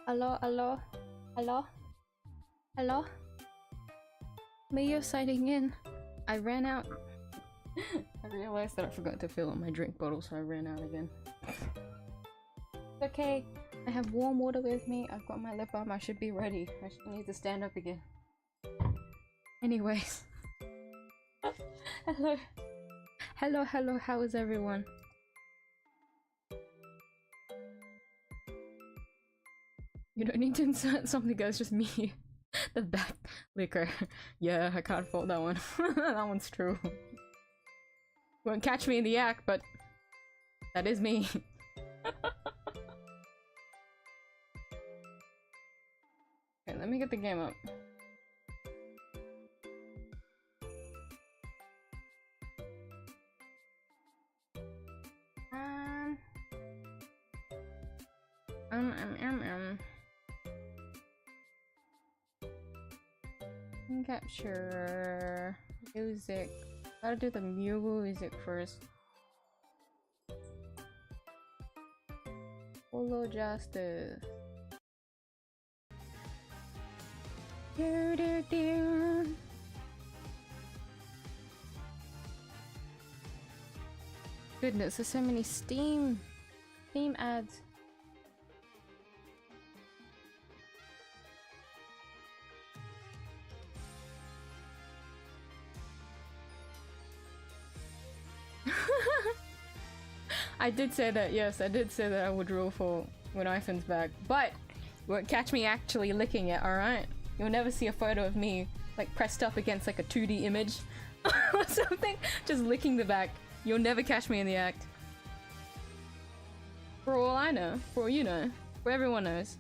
Hello, hello, hello, hello. Mayo sighting in. I ran out. I realized that I forgot to fill up my drink bottle, so I ran out again. Okay, I have warm water with me. I've got my lip balm. I should be ready. I should need to stand up again. Anyways. Hello. Hello, hello, how is everyone? You don't need to insert something else, just me. The back liquor. Yeah, I can't fault that one. That one's true. Won't catch me in the act, but that is me. Okay, let me get the game up. Capture music. Gotta do the music first. Follow justice. Goodness, there's so many Steam ads. I did say that, yes, I did say that I would rule for when iPhone's back, but you won't catch me actually licking it, alright? You'll never see a photo of me, like, pressed up against, like, a 2D image or something, just licking the back. You'll never catch me in the act. For all I know, for all you know, for everyone knows.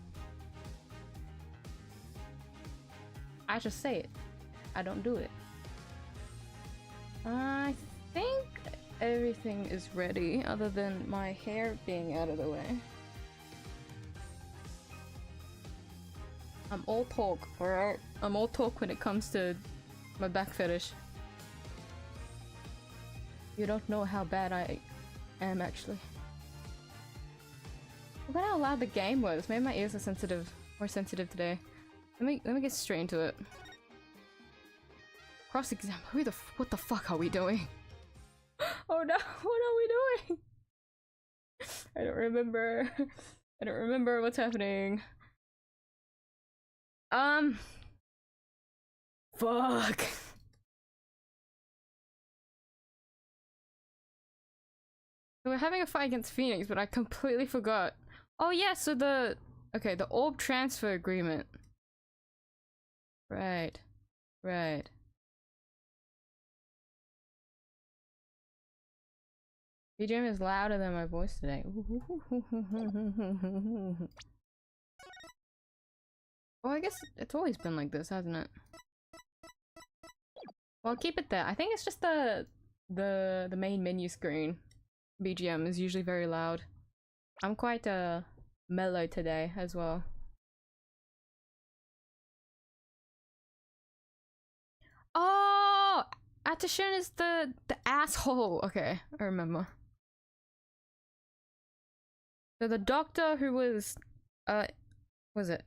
I just say it. I don't do it. I think everything is ready, other than my hair being out of the way. I'm all talk, alright? I'm all talk when it comes to my back fetish. You don't know how bad I am, actually. I forgot how loud the game was. Maybe my ears are sensitive, more sensitive today. Let me get straight into it. Cross exam. What the fuck are we doing? Oh no, what are we doing? I don't remember. I don't remember what's happening. Fuck. We're having a fight against Phoenix, but I completely forgot. Oh yeah, so the orb transfer agreement. Right. Right. BGM is louder than my voice today. Oh, I guess it's always been like this, hasn't it? Well, I'll keep it there. I think it's just the main menu screen. BGM is usually very loud. I'm quite mellow today as well. Oh, Atashin is the asshole. Okay, I remember. So the doctor who was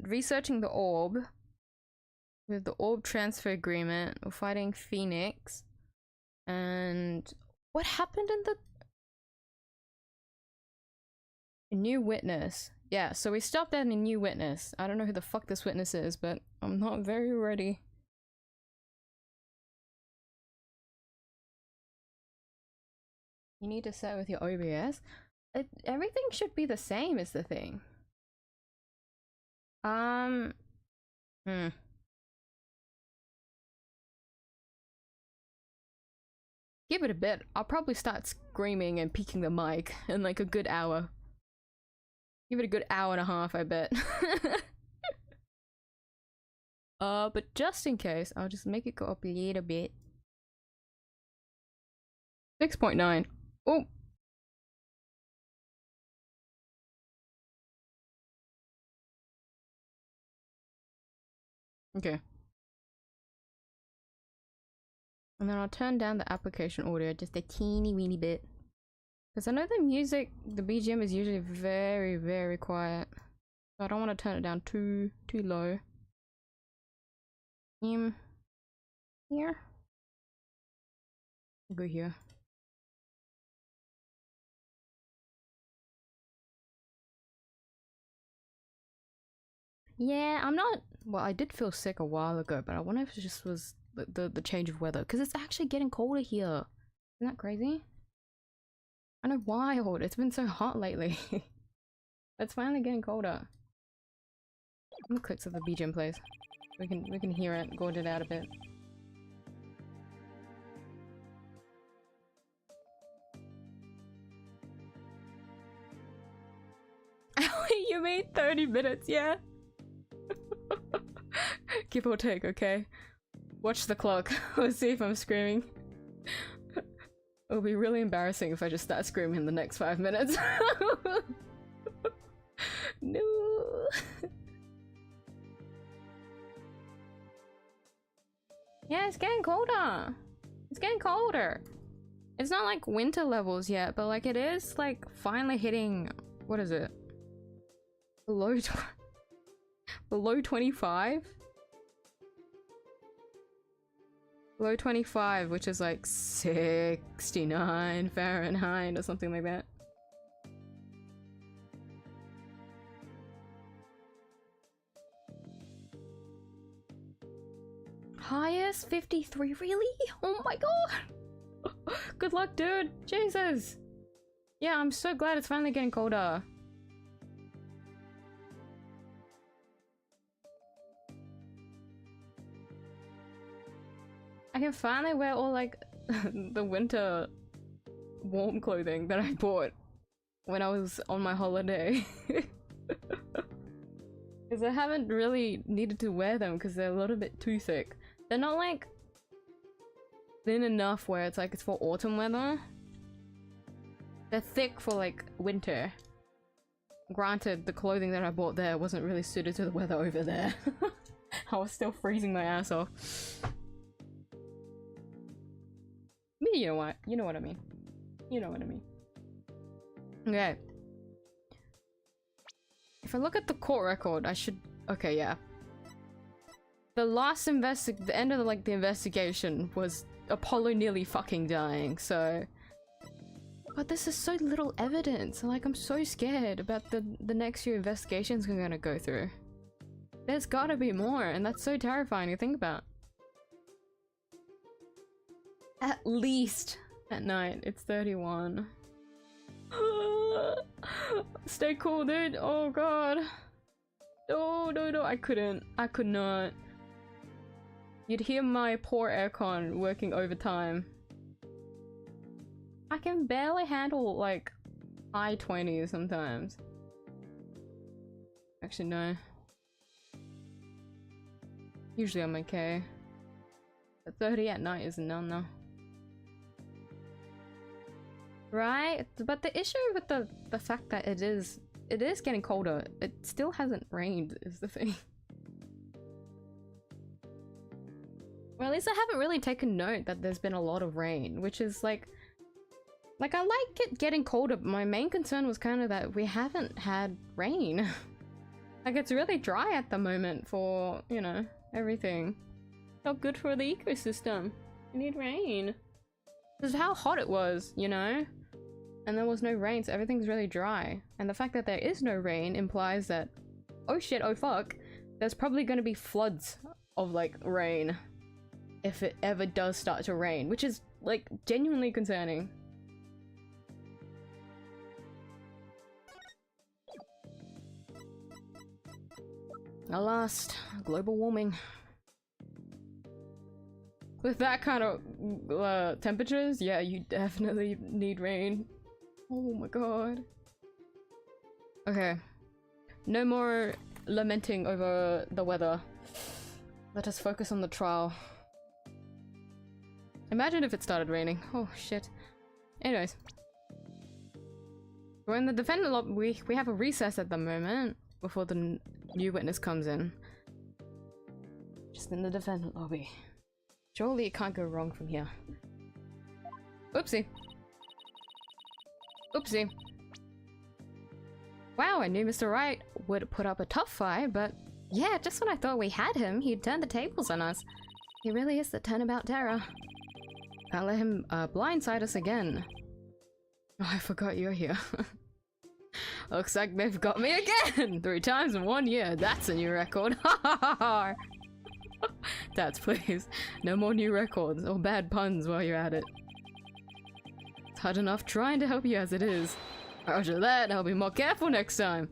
researching the orb with the orb transfer agreement, or fighting Phoenix, and what happened in the new witness? Yeah, so we stopped at a new witness. I don't know who the fuck this witness is, but I'm not very ready. You need to set with your OBS. Everything should be the same is the thing. Give it a bit. I'll probably start screaming and peeking the mic in like a good hour. Give it a good hour and a half, I bet. But just in case, I'll just make it go up a little bit. 6.9. Oh! Okay. And then I'll turn down the application audio just a teeny weeny bit. Because I know the music, the BGM is usually very, very quiet. So I don't want to turn it down too low. Here? I'll go here. Yeah, I'm not. Well, I did feel sick a while ago, but I wonder if it just was the change of weather. Because it's actually getting colder here. Isn't that crazy? I know, wild. It's been so hot lately. It's finally getting colder. I'm gonna click so the BGM plays. We can hear it, gauge it out a bit. You made 30 minutes, yeah? Give or take, okay? Watch the clock. Let's see if I'm screaming. It'll be really embarrassing if I just start screaming in the next 5 minutes. No. Yeah, it's getting colder. It's getting colder. It's not like winter levels yet, but like it is like finally hitting, what is it? Below 25? Below 25, which is like 69 Fahrenheit or something like that. Highest 53, really? Oh my god! Good luck, dude! Jesus! Yeah, I'm so glad it's finally getting colder. I can finally wear all like the winter warm clothing that I bought when I was on my holiday. Because I haven't really needed to wear them because they're a little bit too thick. They're not like thin enough where it's like it's for autumn weather. They're thick for like winter. Granted, the clothing that I bought there wasn't really suited to the weather over there. I was still freezing my ass off. You know what? You know what I mean. You know what I mean. Okay. If I look at the court record, I should... Okay, yeah. The last the end of the investigation was Apollo nearly fucking dying, so... But this is so little evidence. Like, I'm so scared about the next few investigations we're gonna go through. There's gotta be more, and that's so terrifying to think about. At least at night, it's 31. Stay cool, dude. Oh god. No, no, no, I couldn't. I could not. You'd hear my poor aircon working overtime. I can barely handle, like, high 20s sometimes. Actually, no. Usually I'm okay. But 30 at night is a no-no. Right? But the issue with the fact that it is getting colder, it still hasn't rained is the thing. Well, at least I haven't really taken note that there's been a lot of rain, which is like I like it getting colder, but my main concern was kind of that we haven't had rain. Like, it's really dry at the moment for, you know, everything. Not good for the ecosystem. We need rain. This is how hot it was, you know? And there was no rain, so everything's really dry. And the fact that there is no rain implies that, oh shit, oh fuck, there's probably gonna be floods of, like, rain. If it ever does start to rain, which is, like, genuinely concerning. Alas, global warming. With that kind of temperatures, yeah, you definitely need rain. Oh my god. Okay. No more lamenting over the weather. Let us focus on the trial. Imagine if it started raining. Oh shit. Anyways. We're in the defendant lobby. We have a recess at the moment before the new witness comes in. Just in the defendant lobby. Surely it can't go wrong from here. Oopsie. Oopsie. Wow, I knew Mr. Wright would put up a tough fight, but yeah, just when I thought we had him, he'd turn the tables on us. He really is the turnabout terror. Can't let him blindside us again. Oh, I forgot you're here. Looks like they've got me again! 3 times in 1 year, that's a new record. Ha ha ha ha! Dads, please. No more new records or bad puns while you're at it. It's hard enough trying to help you as it is. Roger that, I'll be more careful next time.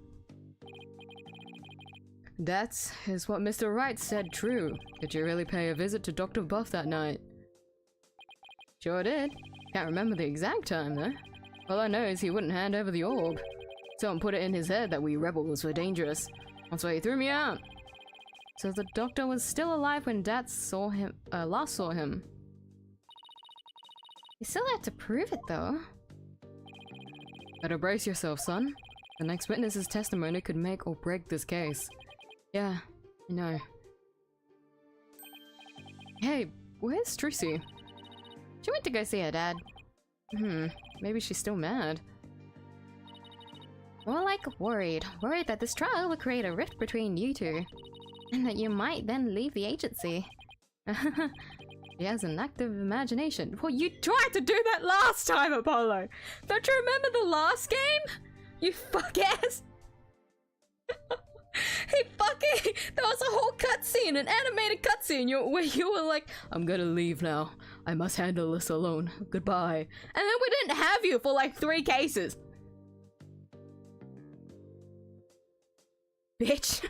That is what Mr. Wright said true. Did you really pay a visit to Dr. Buff that night? Sure did. Can't remember the exact time though. All I know is he wouldn't hand over the orb. Someone put it in his head that we rebels were dangerous. That's why he threw me out. So the doctor was still alive when Dad last saw him. You still have to prove it though. Better brace yourself, son. The next witness's testimony could make or break this case. Yeah, I know. Hey, where's Trucy? She went to go see her dad. Maybe she's still mad. More like worried. Worried that this trial will create a rift between you two. And that you might then leave the agency. She has an active imagination. Well, you tried to do that last time, Apollo! Don't you remember the last game? You fuck-ass! Hey, fucking! There was a whole cutscene, an animated cutscene where you were like, I'm gonna leave now. I must handle this alone. Goodbye. And then we didn't have you for like 3 cases. Bitch.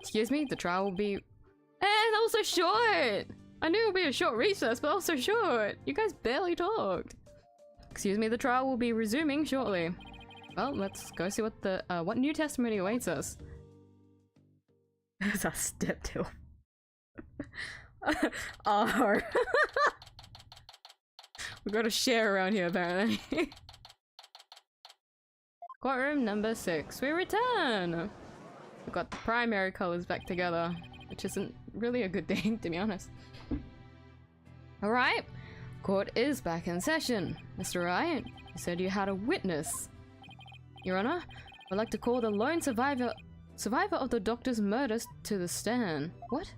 Excuse me, the trial will be... And also short! I knew it would be a short recess, but also short. You guys barely talked. Excuse me, the trial will be resuming shortly. Well, let's go see what new testimony awaits us. There's a step to. R. We've got to share around here, apparently. Courtroom number 6. We return! We've got the primary colors back together, which isn't really a good thing, to be honest. Alright, court is back in session. Mr. Wright, you said you had a witness. Your Honor, I'd like to call the lone survivor of the doctor's murders to the stand. What?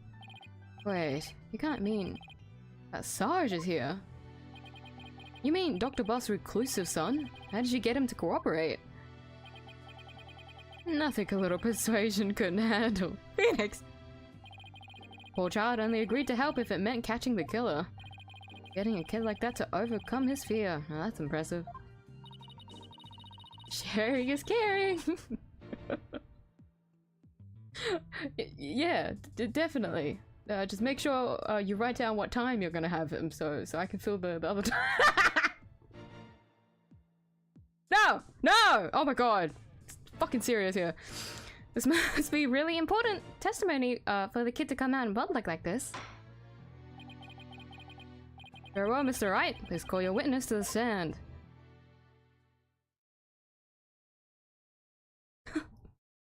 Wait, you can't mean that Sarge is here? You mean Dr. Boss' reclusive son? How did you get him to cooperate? Nothing a little persuasion couldn't handle. Phoenix! Poor child only agreed to help if it meant catching the killer. Getting a kid like that to overcome his fear. Now that's impressive. Sharing is caring! Yeah, definitely. Just make sure you write down what time you're gonna have him so I can fill the other time. No! No! Oh my god! It's fucking serious here. This must be really important testimony for the kid to come out in public like this. Very well, Mr. Wright. Please call your witness to the stand.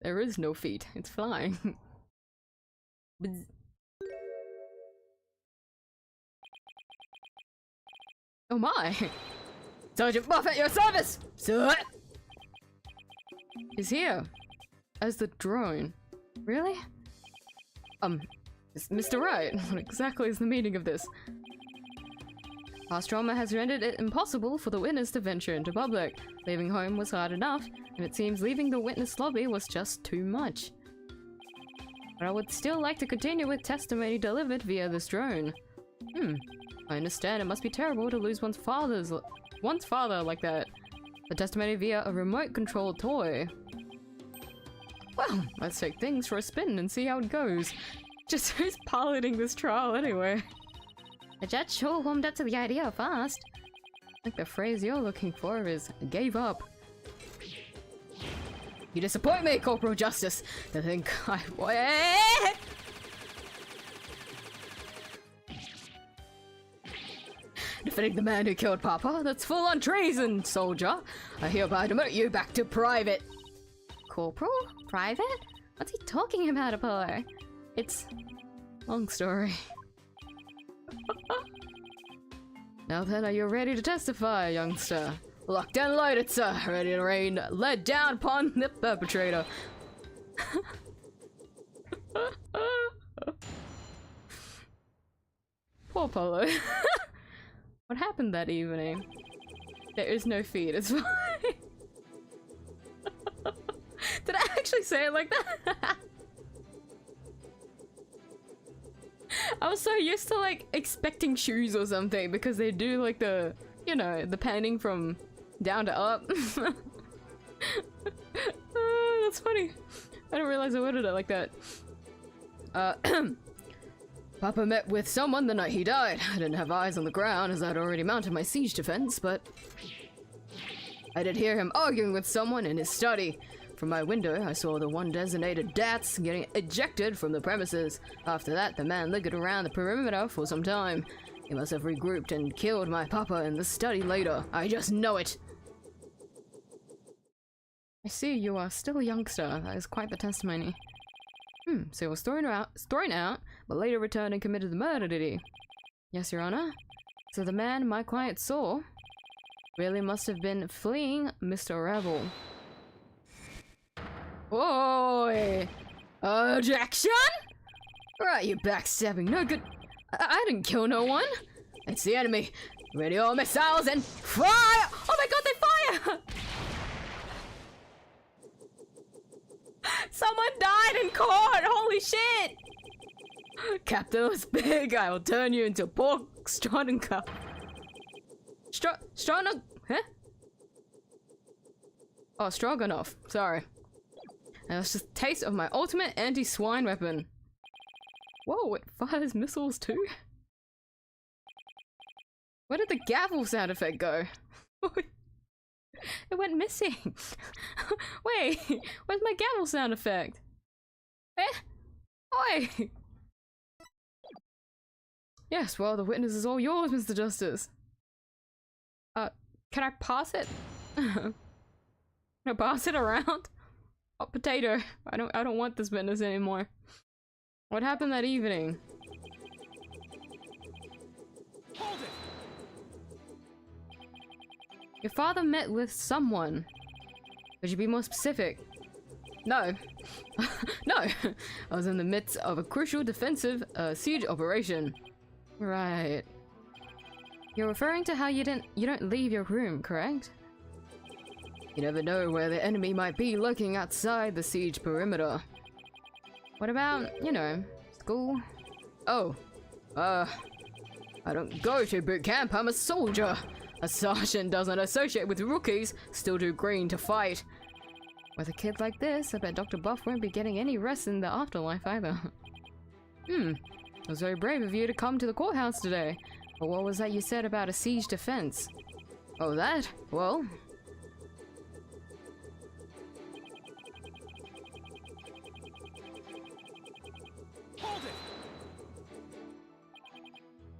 There is no feet. It's flying. Oh my! Sergeant Buff at your service! Sir! He's here. As the drone. Really? Mr. Wright, what exactly is the meaning of this? Past trauma has rendered it impossible for the witness to venture into public. Leaving home was hard enough, and it seems leaving the witness lobby was just too much. But I would still like to continue with testimony delivered via this drone. I understand it must be terrible to lose one's father like that. The testimony via a remote-controlled toy. Well, let's take things for a spin and see how it goes. Just who's piloting this trial anyway? The judge sure warmed up to the idea fast. I think the phrase you're looking for is gave up. You disappoint me, Corporal Justice. To think I... Defending the man who killed Papa? That's full-on treason, soldier. I hereby demote you back to private. Corporal? Private? What's he talking about, Apollo? It's... long story. Now then, are you ready to testify, youngster? Locked and loaded, sir. Ready to rain lead down upon the perpetrator. Poor Polo. What happened that evening? There is no feed, it's fine. Did I actually say it like that? I was so used to like expecting shoes or something because they do like the, you know, the panning from down to up. That's funny. I didn't realize I worded it like that. Papa met with someone the night he died. I didn't have eyes on the ground as I'd already mounted my siege defense, but I did hear him arguing with someone in his study. From my window, I saw the one designated Dats getting ejected from the premises. After that, the man lingered around the perimeter for some time. He must have regrouped and killed my papa in the study later. I just know it. I see you are still a youngster. That is quite the testimony. So he was thrown out, but later returned and committed the murder, did he? Yes, Your Honor. So the man my client saw really must have been fleeing Mr. Rebel. Oi! Objection? Right, you backstabbing, no good. I didn't kill no one. It's the enemy. Ready all missiles and fire! Oh my god, they fire! Someone died in court! Holy shit! Captain was big. I will turn you into pork stroganoff. Stroganoff? Huh? Oh, stroganoff. Sorry. And that's just a taste of my ultimate anti-swine weapon. Whoa, it fires missiles too? Where did the gavel sound effect go? It went missing. Wait, where's my gavel sound effect? Oi! Yes, well, the witness is all yours, Mr. Justice. Can I pass it? Can I pass it around? Oh, potato. I don't want this witness anymore. What happened that evening? Hold it. Your father met with someone. Could you be more specific? No. No. I was in the midst of a crucial defensive siege operation. Right. You're referring to how you don't leave your room, correct? You never know where the enemy might be lurking outside the siege perimeter. What about, you know, school? Oh, I don't go to boot camp, I'm a soldier. A sergeant doesn't associate with rookies, still too green to fight. With a kid like this, I bet Dr. Buff won't be getting any rest in the afterlife either. It was very brave of you to come to the courthouse today. But what was that you said about a siege defense? Oh, that? Well... Hold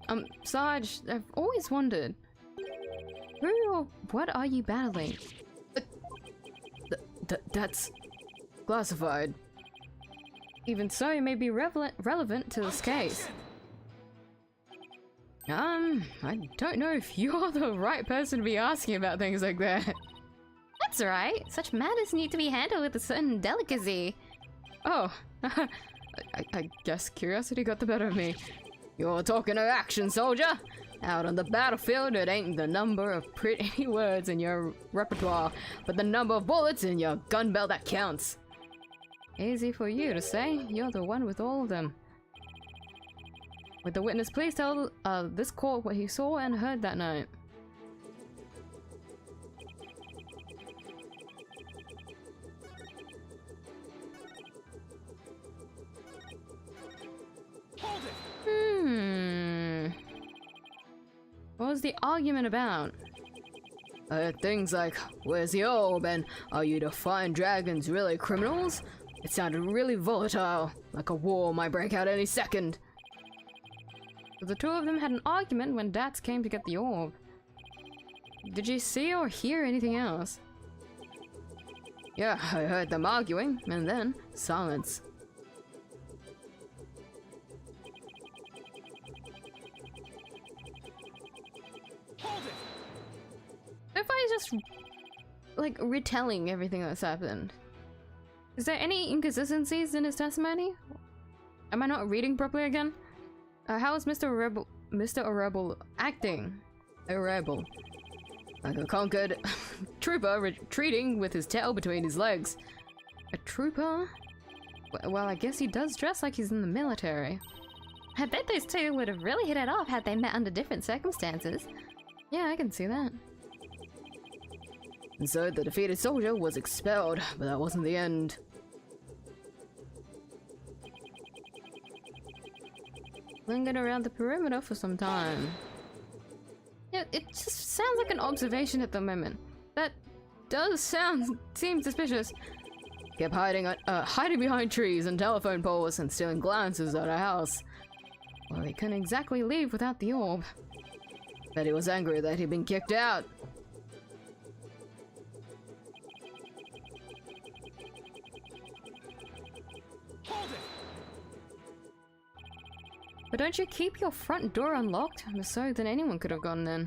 it! Sarge, I've always wondered. Who or what are you battling? That's classified. Even so, it may be relevant to this case. I don't know if you're the right person to be asking about things like that. That's right. Such matters need to be handled with a certain delicacy. Oh, I guess curiosity got the better of me. You're talking of action, soldier. Out on the battlefield, it ain't the number of pretty words in your repertoire, but the number of bullets in your gun belt that counts. Easy for you to say. You're the one with all of them. Would the witness please tell this court what he saw and heard that night? Hold it! What was the argument about? Things like, where's the orb, and are you defying dragons really criminals? It sounded really volatile, like a war might break out any second. The two of them had an argument when Dats came to get the orb. Did you see or hear anything else? Yeah, I heard them arguing, and then silence. Hold it! If I just like retelling everything that's happened, is there any inconsistencies in his testimony? Am I not reading properly again? How is Mr. Rebel acting? A rebel. Like a conquered trooper retreating with his tail between his legs. A trooper? Well, I guess he does dress like he's in the military. I bet those two would have really hit it off had they met under different circumstances. Yeah, I can see that. And so the defeated soldier was expelled, but that wasn't the end. Lingered around the perimeter for some time. Yeah, it just sounds like an observation at the moment. That does seem suspicious. Kept hiding behind trees and telephone poles and stealing glances at our house. Well, he couldn't exactly leave without the orb. Bet he was angry that he'd been kicked out. Hold it! But don't you keep your front door unlocked? So then anyone could have gone in.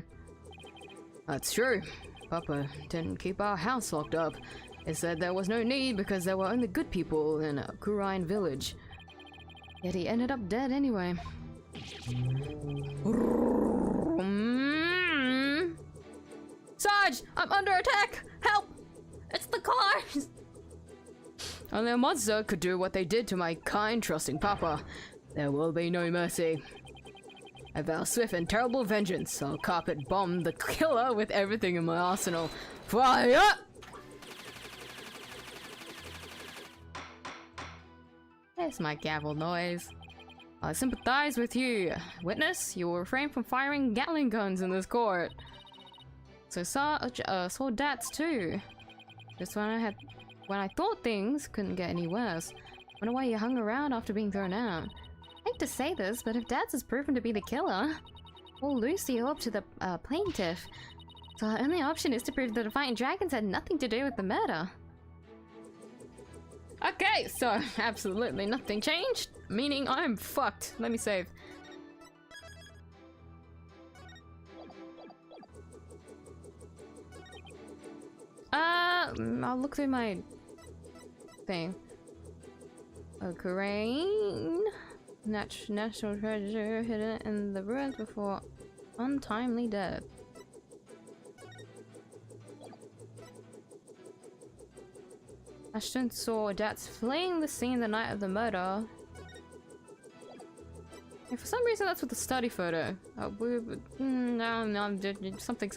That's true. Papa didn't keep our house locked up. He said there was no need because there were only good people in Kurine village. Yet he ended up dead anyway. Sarge! I'm under attack! Help! It's the cars! Only a monster could do what they did to my kind, trusting papa. There will be no mercy. I vow swift and terrible vengeance. I'll carpet bomb the killer with everything in my arsenal. Fire! There's my gavel noise. I sympathize with you. Witness, you will refrain from firing Gatling guns in this court. So saw Dats too. Just when I thought things couldn't get any worse. Wonder why you hung around after being thrown out. I hate to say this, but if Dats is proven to be the killer, we'll lose the orb to the plaintiff. So our only option is to prove that the fighting dragons had nothing to do with the murder. Okay, so absolutely nothing changed, meaning I'm fucked. Let me save. I'll look through my thing. Ukraine. National treasure hidden in the ruins before Untimely death. Ashton saw Dats fleeing the scene the night of the murder. Yeah, for some reason that's with the study photo. No, something.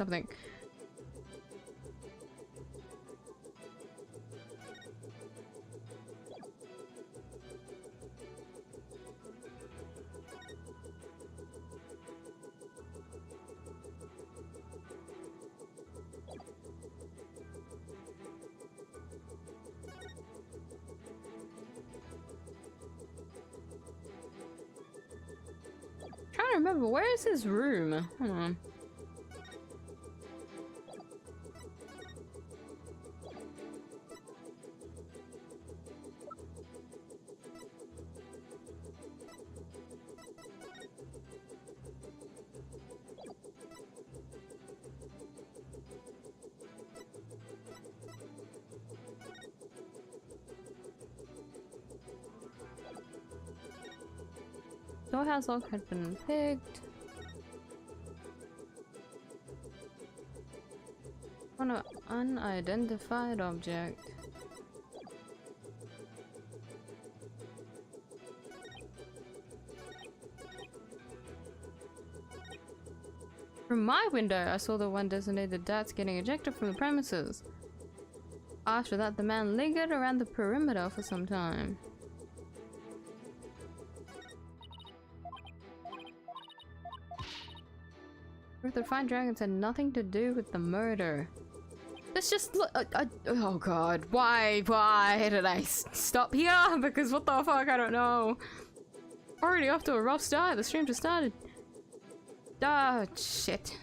Trying to remember, where is his room? Hold on. Doorhouse lock had been picked. On an unidentified object. From my window, I saw the one designated Dats getting ejected from the premises. After that, the man lingered around the perimeter for some time. The Fine Dragons had nothing to do with the murder. Let's just look. Oh god, why did I stop here? Because what the fuck, I don't know. Already off to a rough start. The stream just started. Ah, shit.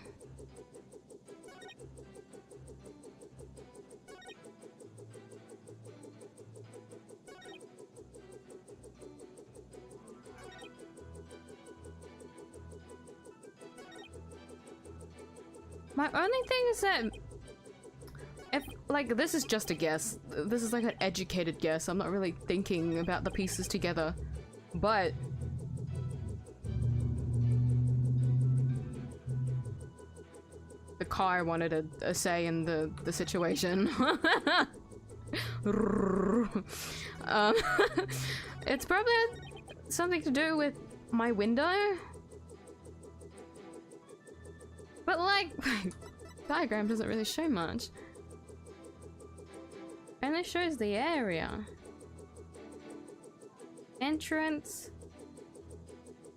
My only thing is that if, like, this is just a guess. This is like an educated guess. I'm not really thinking about the pieces together. But the car wanted a say in the situation. It's probably something to do with my window. But like, diagram doesn't really show much. Only shows the area. Entrance.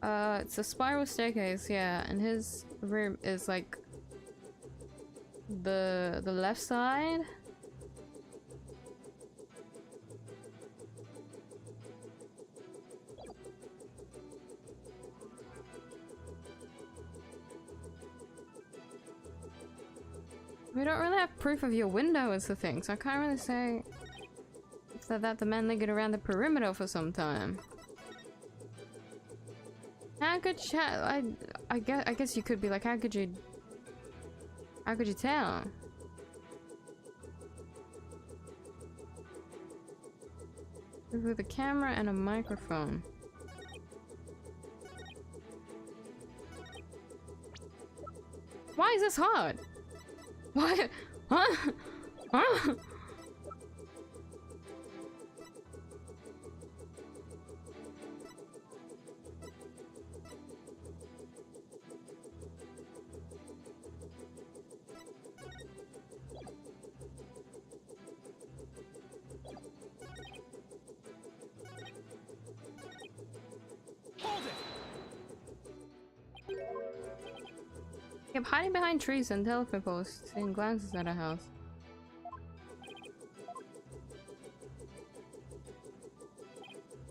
It's a spiral staircase, yeah, and his room is like the left side. We don't really have proof of your window is the thing, so I can't really say if that the man lingered around the perimeter for some time. How could you, I guess you could be like, how could you tell? With a camera and a microphone. Why is this hard? What? Huh? Huh? Hold it! Kept hiding behind trees and telephone posts and glances at a house.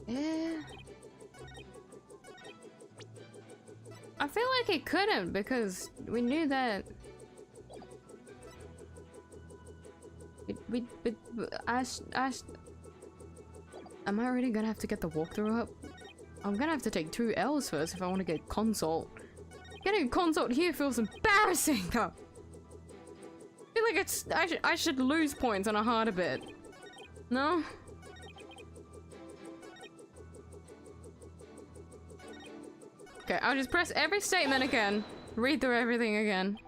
Yeah. I feel like it couldn't because we knew that am I really gonna have to get the walkthrough up? I'm gonna have to take 2 L's first if I want to get consult. Getting a consult here feels embarrassing. I feel like it's I should lose points on a harder bit. No? Okay, I'll just press every statement again. read through everything again.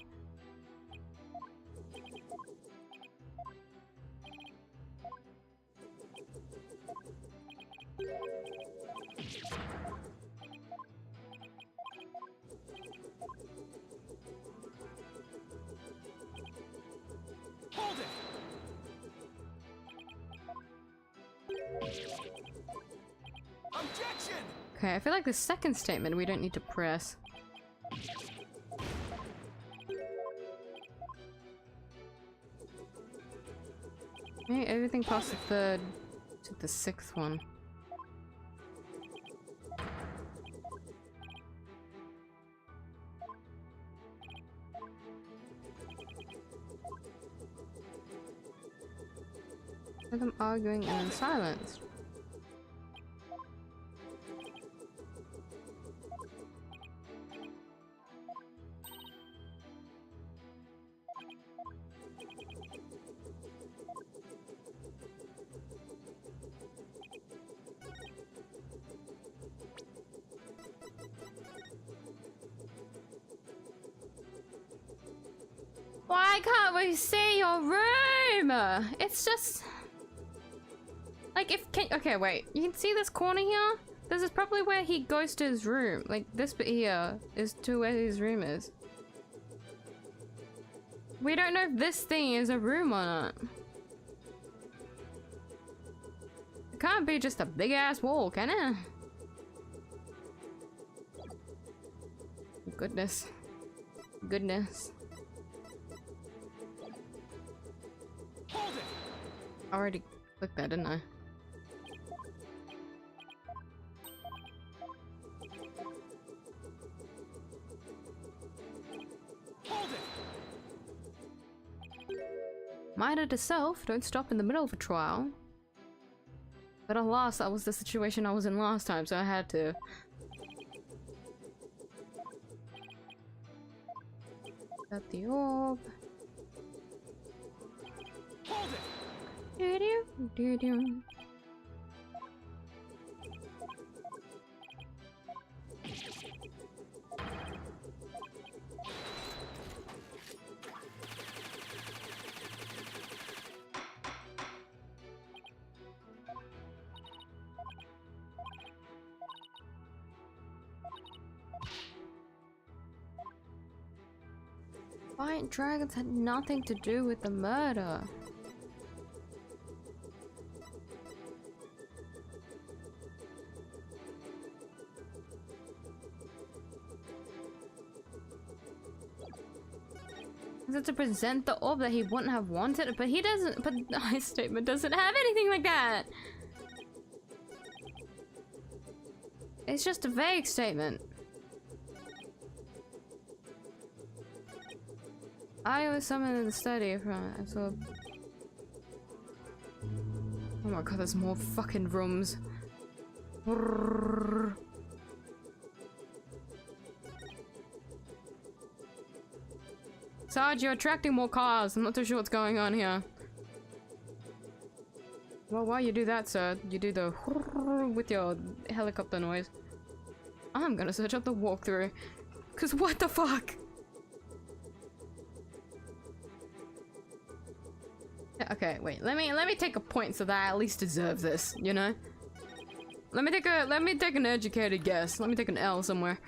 Hold it! Objection! Okay, I feel like the second statement we don't need to press. Okay, everything past the third to the sixth one. With them arguing and in silence. Why can't we see your room? It's just like okay, wait. You can see this corner here? This is probably where he goes to his room. Like this bit here is to where his room is. We don't know if this thing is a room or not. It can't be just a big ass wall, can it? Goodness. Goodness. Hold it! I already clicked that, didn't I? Hold it! Mind it itself, don't stop in the middle of a trial. But alas, that was the situation I was in last time, so I had to. Got the orb. Hold it! Doo-doo. Giant dragons had nothing to do with the murder. To present the orb that he wouldn't have wanted, but he doesn't. But his statement doesn't have anything like that. It's just a vague statement. I was summoned in the study from absorb. Oh my god, there's more fucking rooms. Sarge, you're attracting more cars. I'm not too sure what's going on here. Well, while you do that, sir, you do the with your helicopter noise. I'm gonna search up the walkthrough. Cause what the fuck? Okay, wait. Let me take a point so that I at least deserve this. You know. Let me take an educated guess. Let me take an L somewhere.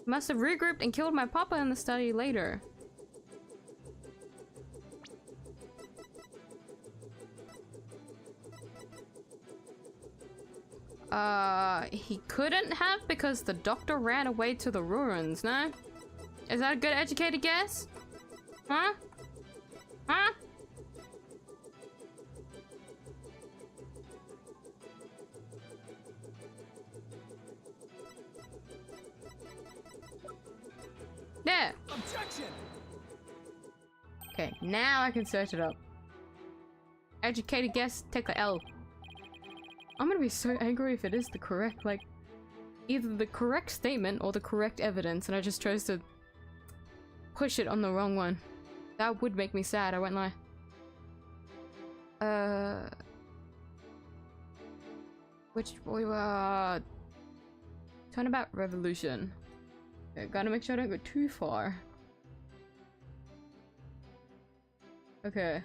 Must have regrouped and killed my papa in the study later. He couldn't have because the doctor ran away to the ruins, no? Is that a good educated guess? Huh? Huh? There! Objection! Okay, now I can search it up. Educated guess, take the L. I'm gonna be so angry if it is the correct, like, either the correct statement or the correct evidence, and I just chose to push it on the wrong one. That would make me sad, I won't lie. Turnabout revolution. Okay, gotta make sure I don't go too far. Okay.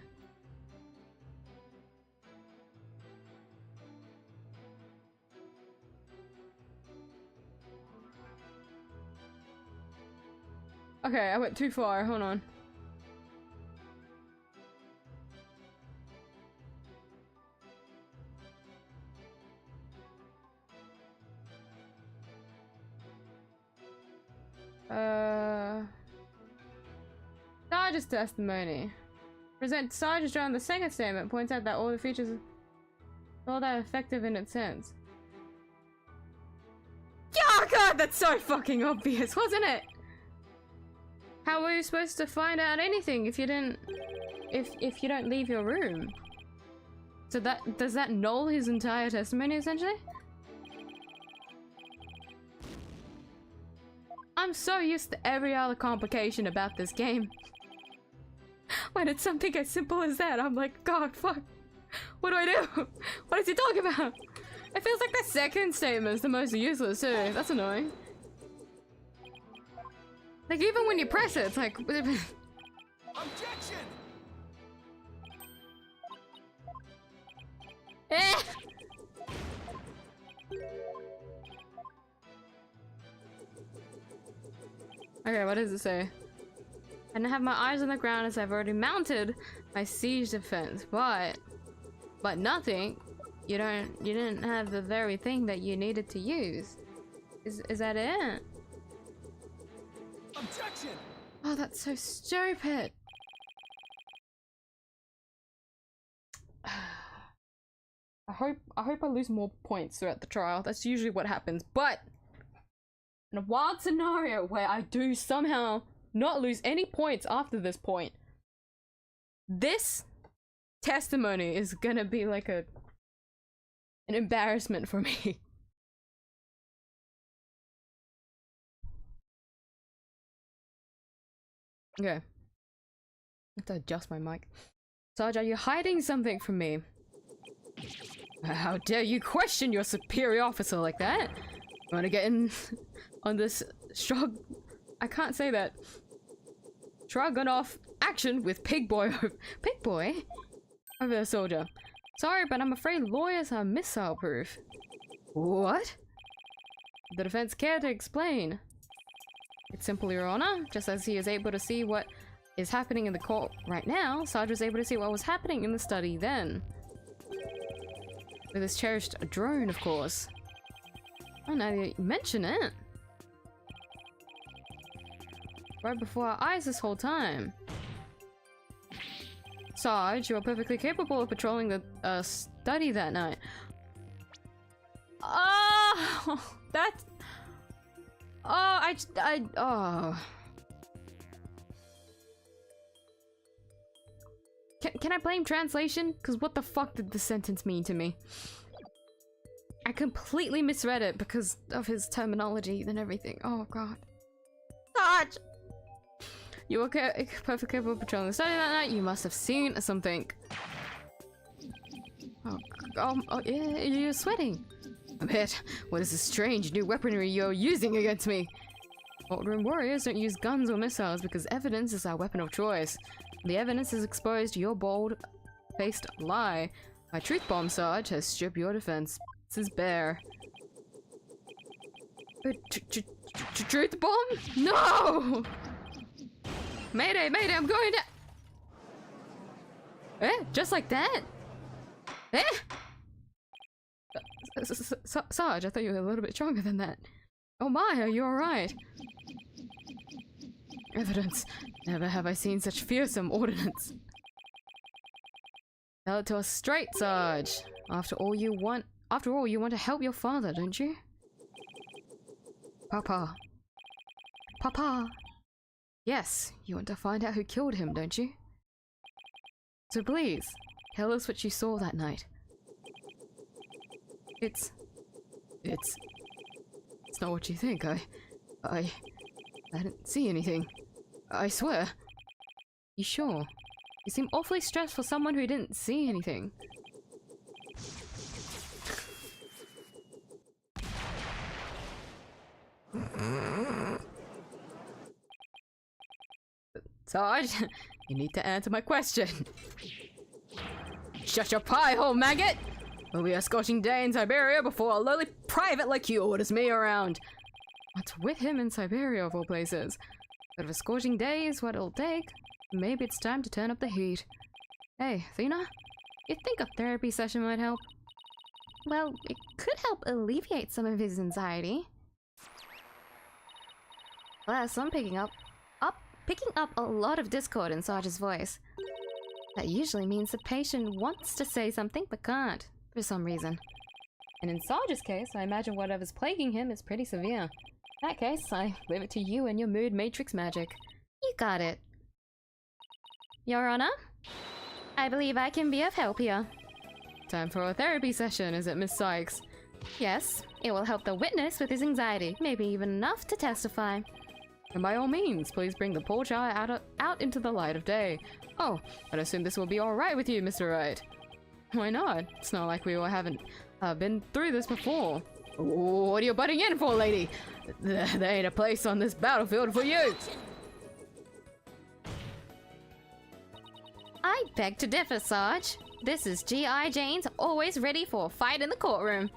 Okay, I went too far, hold on. Sarge's testimony. Present Sarge on the second statement points out that all the features are all that effective in its sense. Oh god, that's so fucking obvious, wasn't it? How were you supposed to find out anything if you didn't if you don't leave your room? So that does that null his entire testimony essentially? I'm so used to every other complication about this game. When it's something as simple as that, I'm like, God, fuck. What do I do? What is he talking about? It feels like the second statement is the most useless too. That's annoying. Like, even when you press it, it's like... Objection! Eh! Okay, what does it say? I didn't have my eyes on the ground as I've already mounted my siege defense, but nothing. You didn't have the very thing that you needed to use. Is that it? Objection! Oh, that's so stupid. I hope I lose more points throughout the trial. That's usually what happens. But in a wild scenario where I do somehow not lose any points after this point, this testimony is gonna be like an embarrassment for me. Okay. I have to adjust my mic. Sarge, are you hiding something from me? How dare you question your superior officer like that? You wanna get in on this shrug? I can't say that. Shrugging off action with Pig Boy. Pig Boy? Over the soldier. Sorry, but I'm afraid lawyers are missile proof. What? The defense care to explain. It's simple, Your Honor. Just as he is able to see what is happening in the court right now, Sarge was able to see what was happening in the study then. With his cherished drone, of course. Oh, now that you mention it. Right before our eyes this whole time. Sarge, you are perfectly capable of patrolling the study that night. Oh, that's... Oh, oh. Can I blame translation? Because what the fuck did the sentence mean to me? I completely misread it because of his terminology and everything. Oh god. Sarge! You were perfectly capable of patrolling the study that night. You must have seen something. Oh yeah, you're sweating. A bit. What is this strange new weaponry you're using against me? Old-room warriors don't use guns or missiles because evidence is our weapon of choice. The evidence is exposed to your bold-faced lie. My truth bomb, Sarge, has stripped your defense. This is bare. Truth bomb? No! Mayday, mayday, I'm going to... Eh? Just like that? Eh? Sarge, I thought you were a little bit stronger than that. Oh my, are you alright? Evidence. Never have I seen such fearsome ordnance. Tell it to us straight, Sarge. After all, you want to help your father, don't you? Papa. Papa. Yes, you want to find out who killed him, don't you? So please, tell us what you saw that night. It's not what you think. I didn't see anything. I swear. You sure? You seem awfully stressed for someone who didn't see anything. Sarge, you need to answer my question. Shut your pie hole, maggot! We'll be a scorching day in Siberia before a lowly private like you orders me around. What's with him in Siberia of all places? But if a scorching day is what it'll take, maybe it's time to turn up the heat. Hey, Athena? You think a therapy session might help? Well, it could help alleviate some of his anxiety. Plus, I'm picking up a lot of discord in Sarge's voice. That usually means the patient wants to say something but can't, for some reason. And in Sarge's case, I imagine whatever's plaguing him is pretty severe. In that case, I leave it to you and your mood matrix magic. You got it. Your Honor? I believe I can be of help here. Time for a therapy session, is it, Miss Sykes? Yes, it will help the witness with his anxiety, maybe even enough to testify. And by all means, please bring the poor child out into the light of day. Oh, I assume this will be alright with you, Mr. Wright. Why not? It's not like we haven't been through this before. What are you butting in for, lady? There ain't a place on this battlefield for you! I beg to differ, Sarge. This is G.I. Jane's always ready for a fight in the courtroom.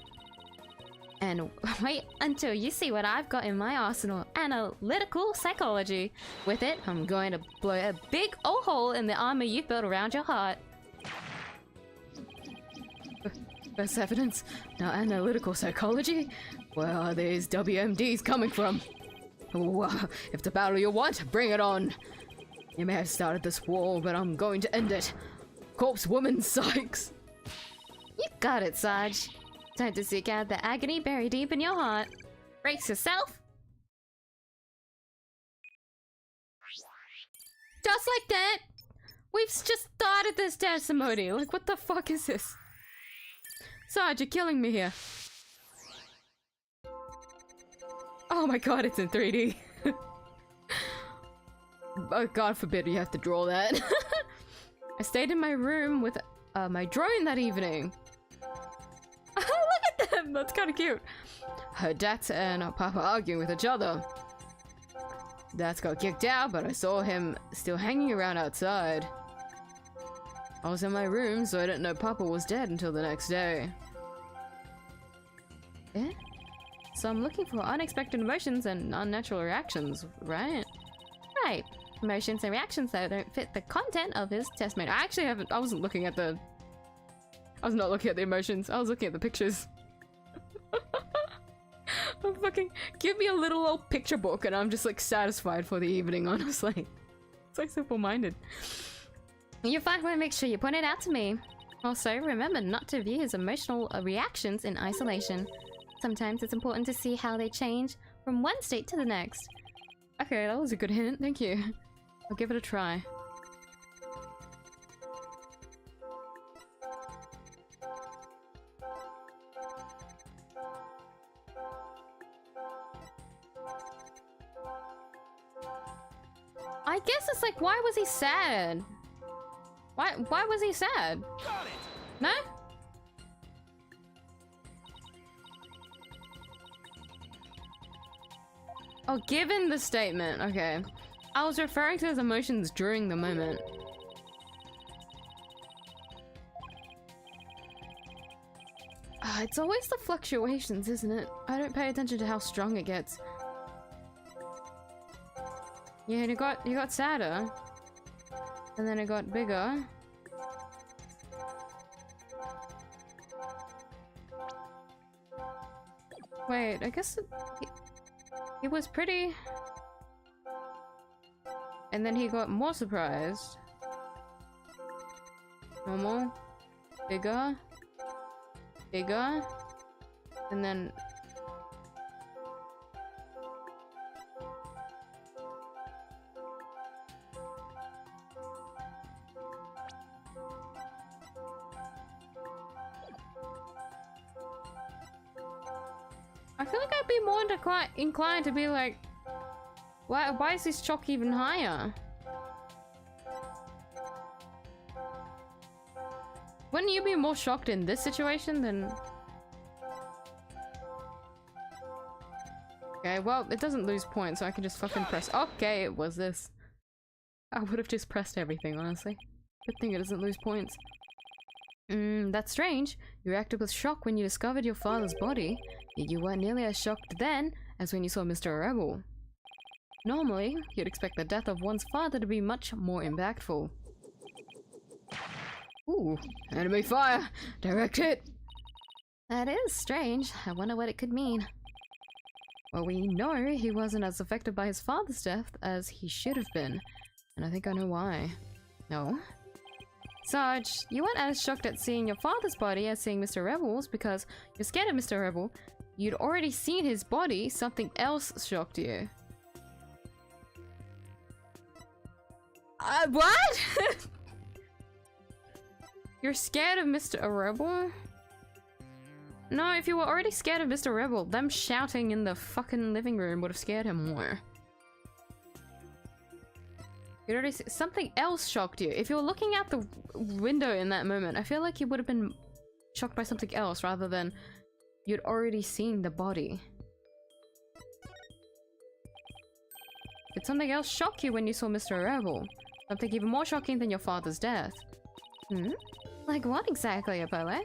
And wait until you see what I've got in my arsenal. Analytical psychology. With it, I'm going to blow a big old hole in the armor you've built around your heart. Best evidence? Now analytical psychology? Where are these WMDs coming from? Ooh, if the battle you want, bring it on. You may have started this war, but I'm going to end it. Corpse woman Sykes. You got it, Sarge. Time to seek out the agony buried deep in your heart. Brace yourself. Just like that! We've just started this testimony. Like, what the fuck is this? Sarge, you're killing me here. Oh my god, it's in 3D. Oh, God forbid you have to draw that. I stayed in my room with my drone that evening. Oh, look at them! That's kind of cute. Her dad and her papa arguing with each other. Dad got kicked out, but I saw him still hanging around outside. I was in my room, so I didn't know Papa was dead until the next day. Eh? So I'm looking for unexpected emotions and unnatural reactions, right? Right. Emotions and reactions that don't fit the content of his testimony. I actually haven't- I wasn't looking at the- I was not looking at the emotions, I was looking at the pictures. I'm fucking- give me a little old picture book and I'm just like satisfied for the evening, honestly. It's like simple-minded. You find one, make sure you point it out to me. Also, remember not to view his emotional reactions in isolation. Sometimes it's important to see how they change from one state to the next. Okay, that was a good hint, thank you. I'll give it a try. I guess it's like, why was he sad? Why was he sad? Got it! No? Oh, given the statement, okay. I was referring to his emotions during the moment. It's always the fluctuations, isn't it? I don't pay attention to how strong it gets. Yeah, and it got sadder. And then it got bigger. Wait, I guess it was pretty... And then he got more surprised. Normal. Bigger. Bigger. And then... I feel like I'd be more inclined to be like, why is this chalk even higher? Wouldn't you be more shocked in this situation than... Okay, well, it doesn't lose points, so I can just fucking press... Okay, it was this. I would have just pressed everything, honestly. Good thing it doesn't lose points. That's strange. You reacted with shock when you discovered your father's body, yet you weren't nearly as shocked then as when you saw Mr. Rebel. Normally, you'd expect the death of one's father to be much more impactful. Ooh, enemy fire! Direct hit! That is strange. I wonder what it could mean. Well, we know he wasn't as affected by his father's death as he should have been, and I think I know why. No? Sarge, you weren't as shocked at seeing your father's body as seeing Mr. Rebel's because you're scared of Mr. Rebel. You'd already seen his body, something else shocked you. What? You're scared of Mr. Rebel? No, if you were already scared of Mr. Rebel, them shouting in the fucking living room would have scared him more. You already something else shocked you. If you were looking out the window in that moment, I feel like you would have been shocked by something else rather than you'd already seen the body. Did something else shock you when you saw Mr. Rebel? Something even more shocking than your father's death? Hmm? Like what exactly, Apollo?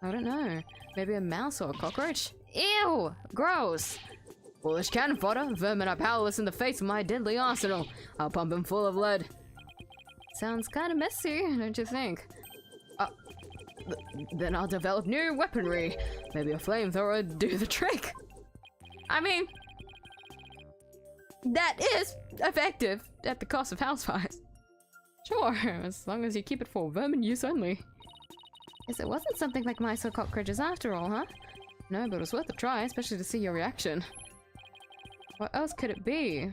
I don't know. Maybe a mouse or a cockroach? Ew! Gross! Foolish cannon fodder, vermin are powerless in the face of my deadly arsenal. I'll pump him full of lead. Sounds kinda messy, don't you think? Then I'll develop new weaponry. Maybe a flamethrower would do the trick. I mean, that is effective at the cost of house fires. Sure, as long as you keep it for vermin use only. Guess it wasn't something like mice or cockroaches after all, huh? No, but it was worth a try, especially to see your reaction. What else could it be?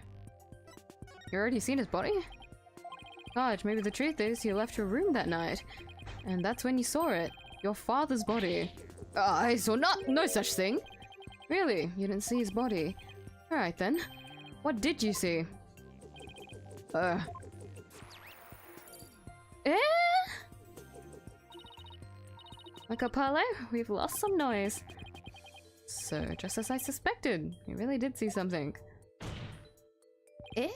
You already seen his body? Sarge, maybe the truth is you left your room that night. And that's when you saw it. Your father's body. I saw no such thing. Really? You didn't see his body? Alright then. What did you see? Eh? Like Apollo, we've lost some noise. So, just as I suspected, you really did see something. Eh?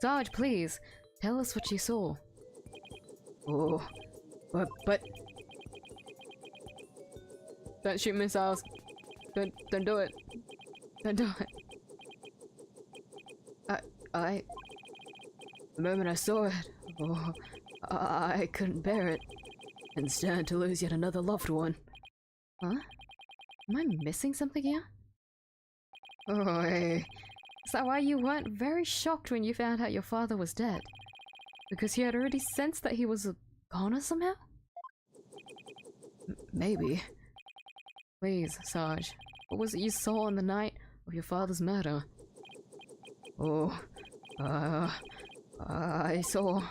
Sarge, please, tell us what you saw. Oh, but... Don't shoot missiles. Don't do it. Don't do it. The moment I saw it, oh, I couldn't bear it. And stand to lose yet another loved one. Huh? Am I missing something here? Oh, hey. Is that why you weren't very shocked when you found out your father was dead? Because you had already sensed that he was a goner somehow? Maybe. Please, Sarge, what was it you saw on the night of your father's murder? Oh, I saw...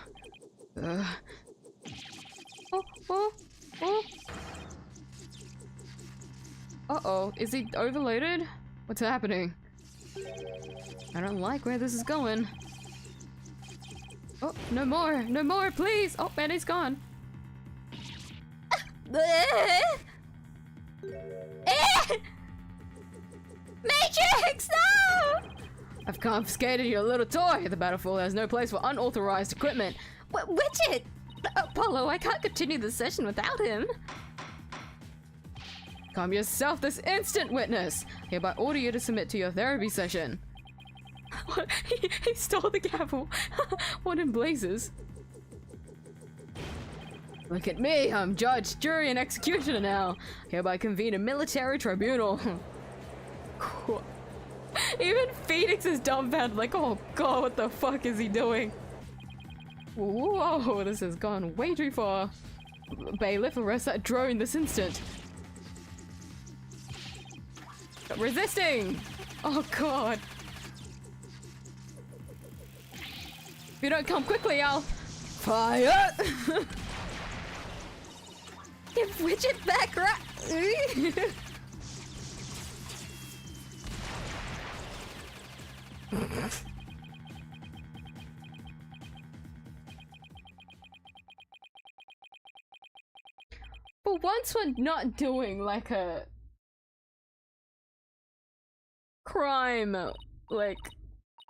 Uh-oh, is he overloaded? What's happening? I don't like where this is going. Oh, no more, please! Oh, and he's gone. Matrix, no! I've confiscated your little toy. The battlefield has no place for unauthorized equipment. Widget! Apollo, I can't continue the session without him. Calm yourself this instant, witness. Hereby order you to submit to your therapy session. What? He stole the gavel. What in blazes? Look at me, I'm judge, jury, and executioner now. Hereby convene a military tribunal. Even Phoenix is dumbfounded, like, oh god, what the fuck is he doing? Whoa, this has gone way too far. Bailiff, arrest that drone this instant. Resisting! Oh god. If you don't come quickly, I'll... Fire! Give Widget back right... once we're not doing like a crime like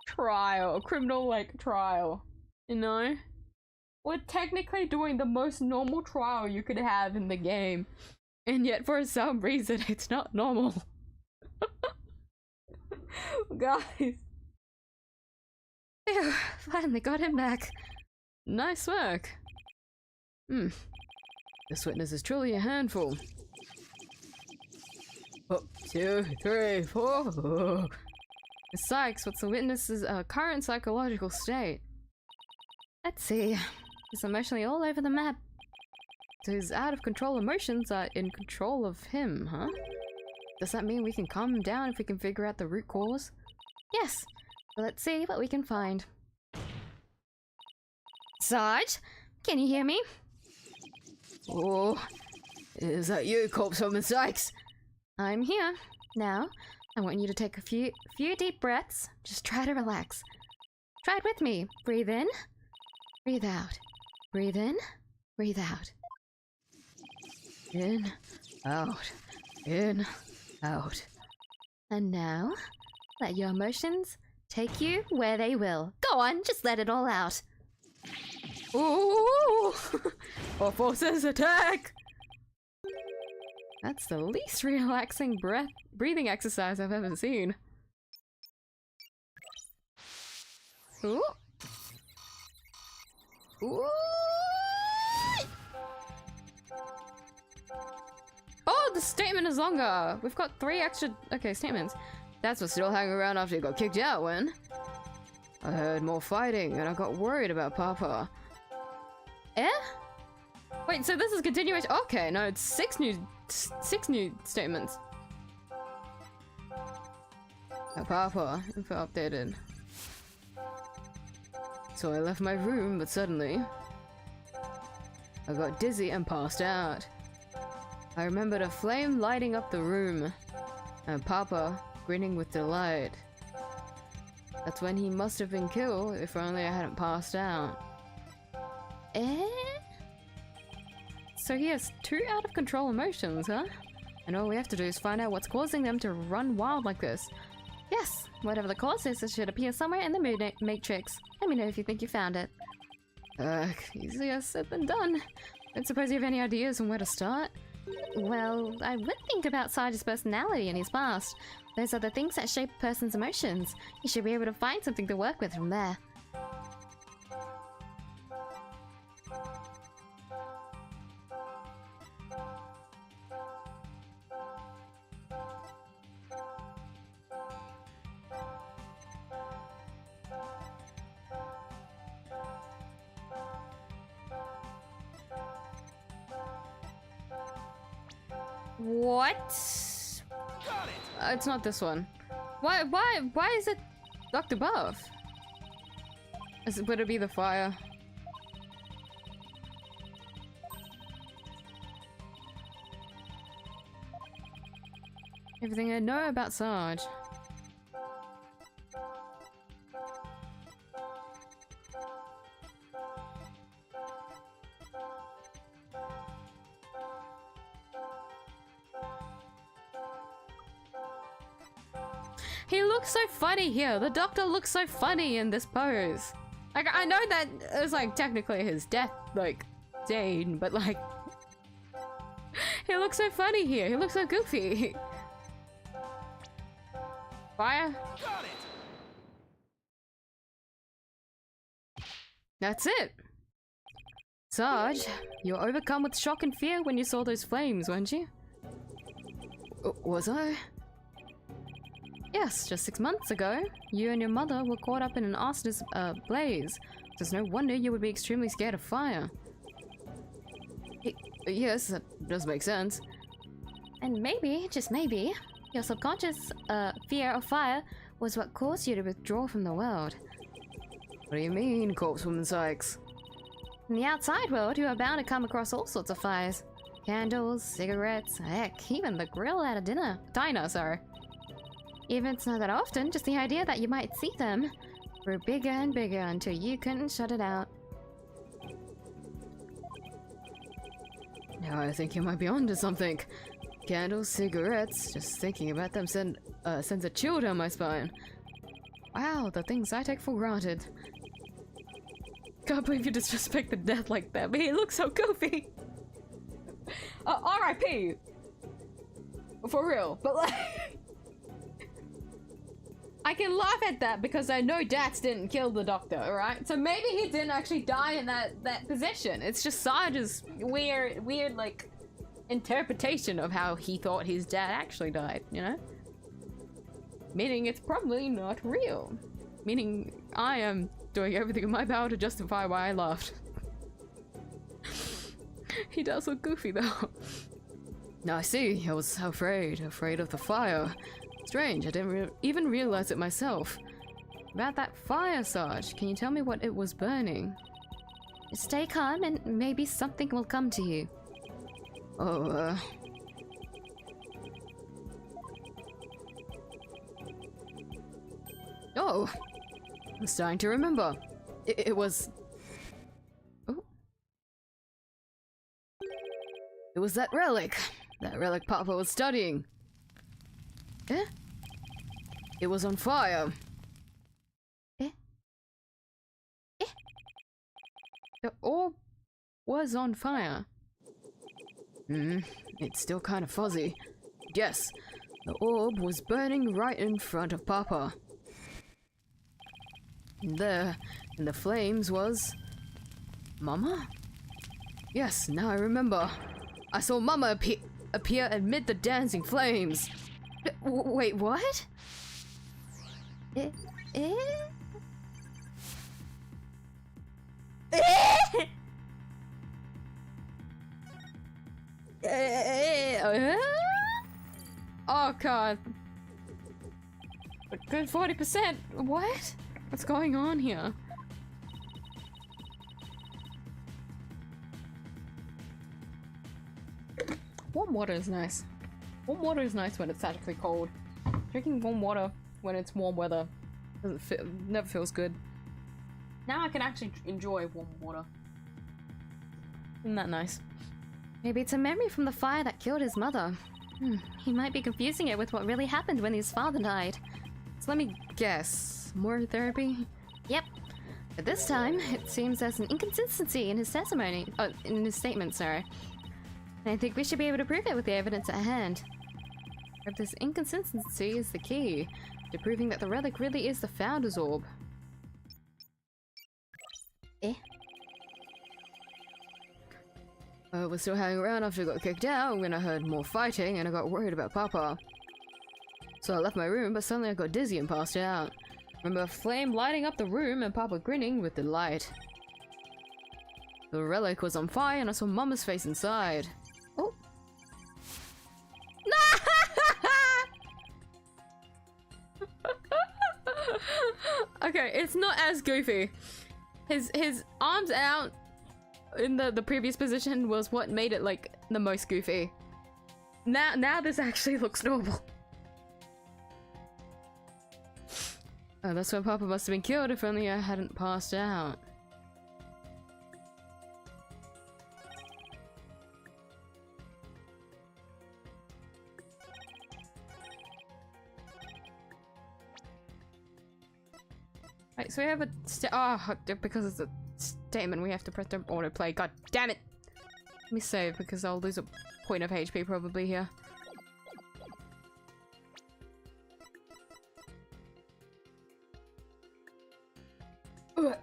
trial, criminal like trial, you know? We're technically doing the most normal trial you could have in the game, and yet for some reason it's not normal. Guys. Phew, finally got him back. Nice work. This witness is truly a handful. 1, 2, 3, 4. Oh. Sykes, what's the witness's current psychological state? Let's see. He's emotionally all over the map. So his out of control emotions are in control of him, huh? Does that mean we can calm him down if we can figure out the root cause? Yes. Let's see what we can find. Sarge, can you hear me? Oh, is that you, Corpsewoman Sykes? I'm here. Now, I want you to take a few deep breaths. Just try to relax. Try it with me. Breathe in. Breathe out. Breathe in. Breathe out. In, out, in, out. And now, let your emotions take you where they will. Go on, just let it all out. Ooh! All forces attack! That's the least relaxing breathing exercise I've ever seen. Ooh! Ooh! Oh, the statement is longer! We've got 3 extra... Okay, statements. That's what's still hanging around after you got kicked out when... I heard more fighting and I got worried about Papa. Eh? Wait, so this is continuation? Okay, no, it's 6 new statements. Papa, info updated. So I left my room, but suddenly I got dizzy and passed out. I remembered a flame lighting up the room, and Papa grinning with delight. That's when he must have been killed, if only I hadn't passed out. Eh? So he has 2 out-of-control emotions, huh? And all we have to do is find out what's causing them to run wild like this. Yes, whatever the cause is, it should appear somewhere in the mood matrix. Let me know if you think you found it. Easier said than done. Don't suppose you have any ideas on where to start? Well, I would think about Sarge's personality and his past. Those are the things that shape a person's emotions. You should be able to find something to work with from there. What? Got it! It's not this one. Why is it Dr. Buff? Would it be the fire? Everything I know about Sarge. He looks so funny here. The doctor looks so funny in this pose. Like, I know that it's like technically his death, like, scene, but like, he looks so funny here. He looks so goofy. Fire. Got it! That's it. Sarge, you were overcome with shock and fear when you saw those flames, weren't you? Was I? Yes, just 6 months ago, you and your mother were caught up in an arsonist blaze. There's no wonder you would be extremely scared of fire. Yes, that does make sense. And maybe, just maybe, your subconscious fear of fire was what caused you to withdraw from the world. What do you mean, Corpsewoman Sykes? In the outside world, you are bound to come across all sorts of fires. Candles, cigarettes, heck, even the grill at a diner, sorry. Even if it's not that often, just the idea that you might see them grew bigger and bigger until you couldn't shut it out. Now I think you might be onto something. Candles, cigarettes, just thinking about them sends a chill down my spine. Wow, the things I take for granted. Can't believe you disrespect the dead like that, but he looks so goofy. R.I.P. For real, but like... I can laugh at that because I know Dax didn't kill the doctor, alright? So maybe he didn't actually die in that position. It's just Sarge's weird, like, interpretation of how he thought his dad actually died, you know? Meaning it's probably not real. Meaning I am doing everything in my power to justify why I laughed. He does look goofy though. Now I see, I was afraid of the fire. Strange, I didn't even realize it myself. About that fire, Sarge, can you tell me what it was burning? Stay calm and maybe something will come to you. Oh, Oh! I'm starting to remember. It was... Oh. It was that relic. That relic Papa was studying. Eh? It was on fire. Eh? Eh? The orb was on fire. It's still kind of fuzzy. Yes, the orb was burning right in front of Papa. And there, in the flames was... Mama? Yes, now I remember. I saw Mama appear amid the dancing flames. Wait, what? Eh? Eh? Oh god. A good 40%. What? What's going on here? Warm water is nice. Warm water is nice when it's actually cold. Drinking warm water when it's warm weather never feels good. Now I can actually enjoy warm water. Isn't that nice? Maybe it's a memory from the fire that killed his mother. He might be confusing it with what really happened when his father died. So let me guess. More therapy? Yep. But this time, it seems there's an inconsistency in his testimony. Oh, in his statement, sorry. And I think we should be able to prove it with the evidence at hand. If this inconsistency is the key to proving that the relic really is the Founder's Orb. Eh? I was still hanging around after I got kicked out when I heard more fighting and I got worried about Papa. So I left my room, but suddenly I got dizzy and passed out. Remember a flame lighting up the room and Papa grinning with delight. The relic was on fire and I saw Mama's face inside. Oh. Okay, it's not as goofy. His arms out in the previous position was what made it like the most goofy. Now this actually looks normal. Oh, that's why Papa must have been killed if only I hadn't passed out. Right, so we have a because it's a statement, we have to press the autoplay. God damn it! Let me save because I'll lose a point of HP probably here. Ugh.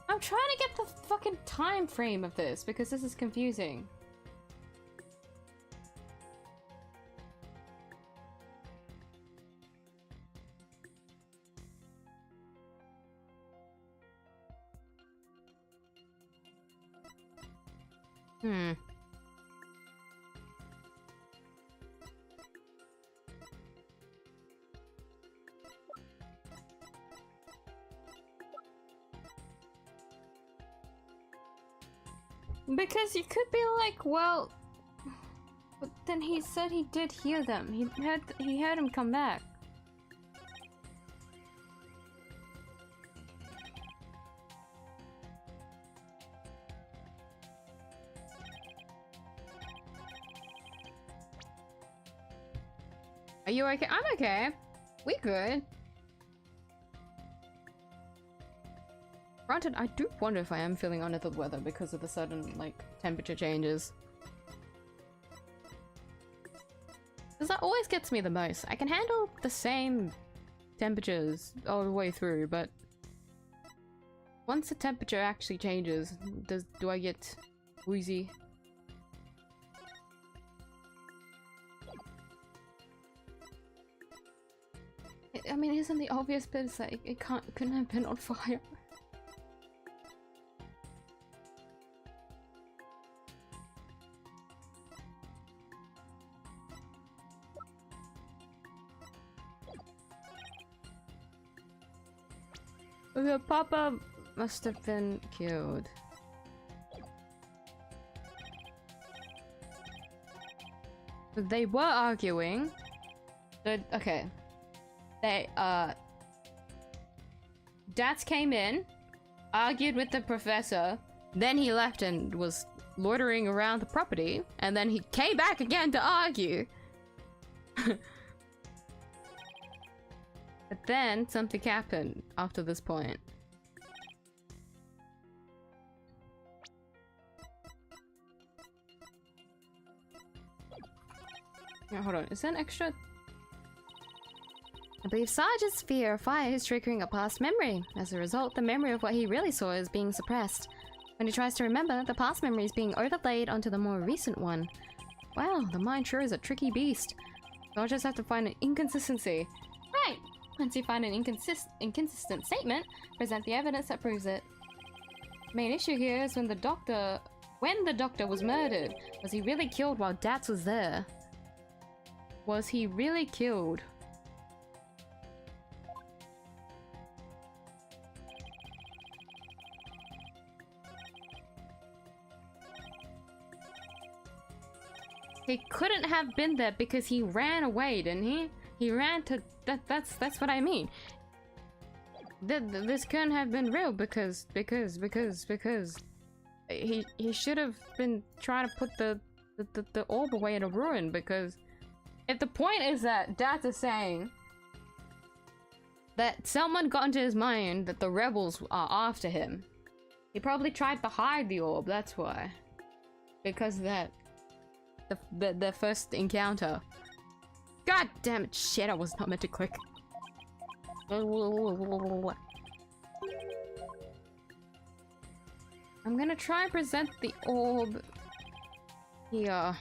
I'm trying to get the fucking time frame of this because this is confusing. Hmm. Because you could be like, well, but then he said he did hear them. He heard him come back. Are you okay? I'm okay. We good. Granted, I do wonder if I am feeling under the weather because of the sudden, like, temperature changes. Because that always gets me the most. I can handle the same temperatures all the way through, but once the temperature actually changes, do I get woozy? I mean, isn't the obvious bit is that it couldn't have been on fire? The Papa must have been killed. They were arguing. Okay. Dats came in, argued with the professor, then he left and was loitering around the property, and then he came back again to argue. But then something happened after this point. Now, hold on, is that an extra? I believe Sarge's fear of fire is triggering a past memory. As a result, the memory of what he really saw is being suppressed. When he tries to remember, the past memory is being overlaid onto the more recent one. Wow, the mind sure is a tricky beast. So I'll just have to find an inconsistency. Right! Once you find an inconsistent statement, present the evidence that proves it. The main issue here is when the doctor was murdered. Was he really killed while Dats was there? Was he really killed? He couldn't have been there because he ran away, didn't he? He ran to... That's what I mean. This couldn't have been real because he should have been trying to put the orb away in a ruin, because if the point is that Dats is saying that someone got into his mind that the rebels are after him, he probably tried to hide the orb, that's why. Because of that the first encounter. God damn it, shit, I was not meant to click. I'm gonna try and present the orb here,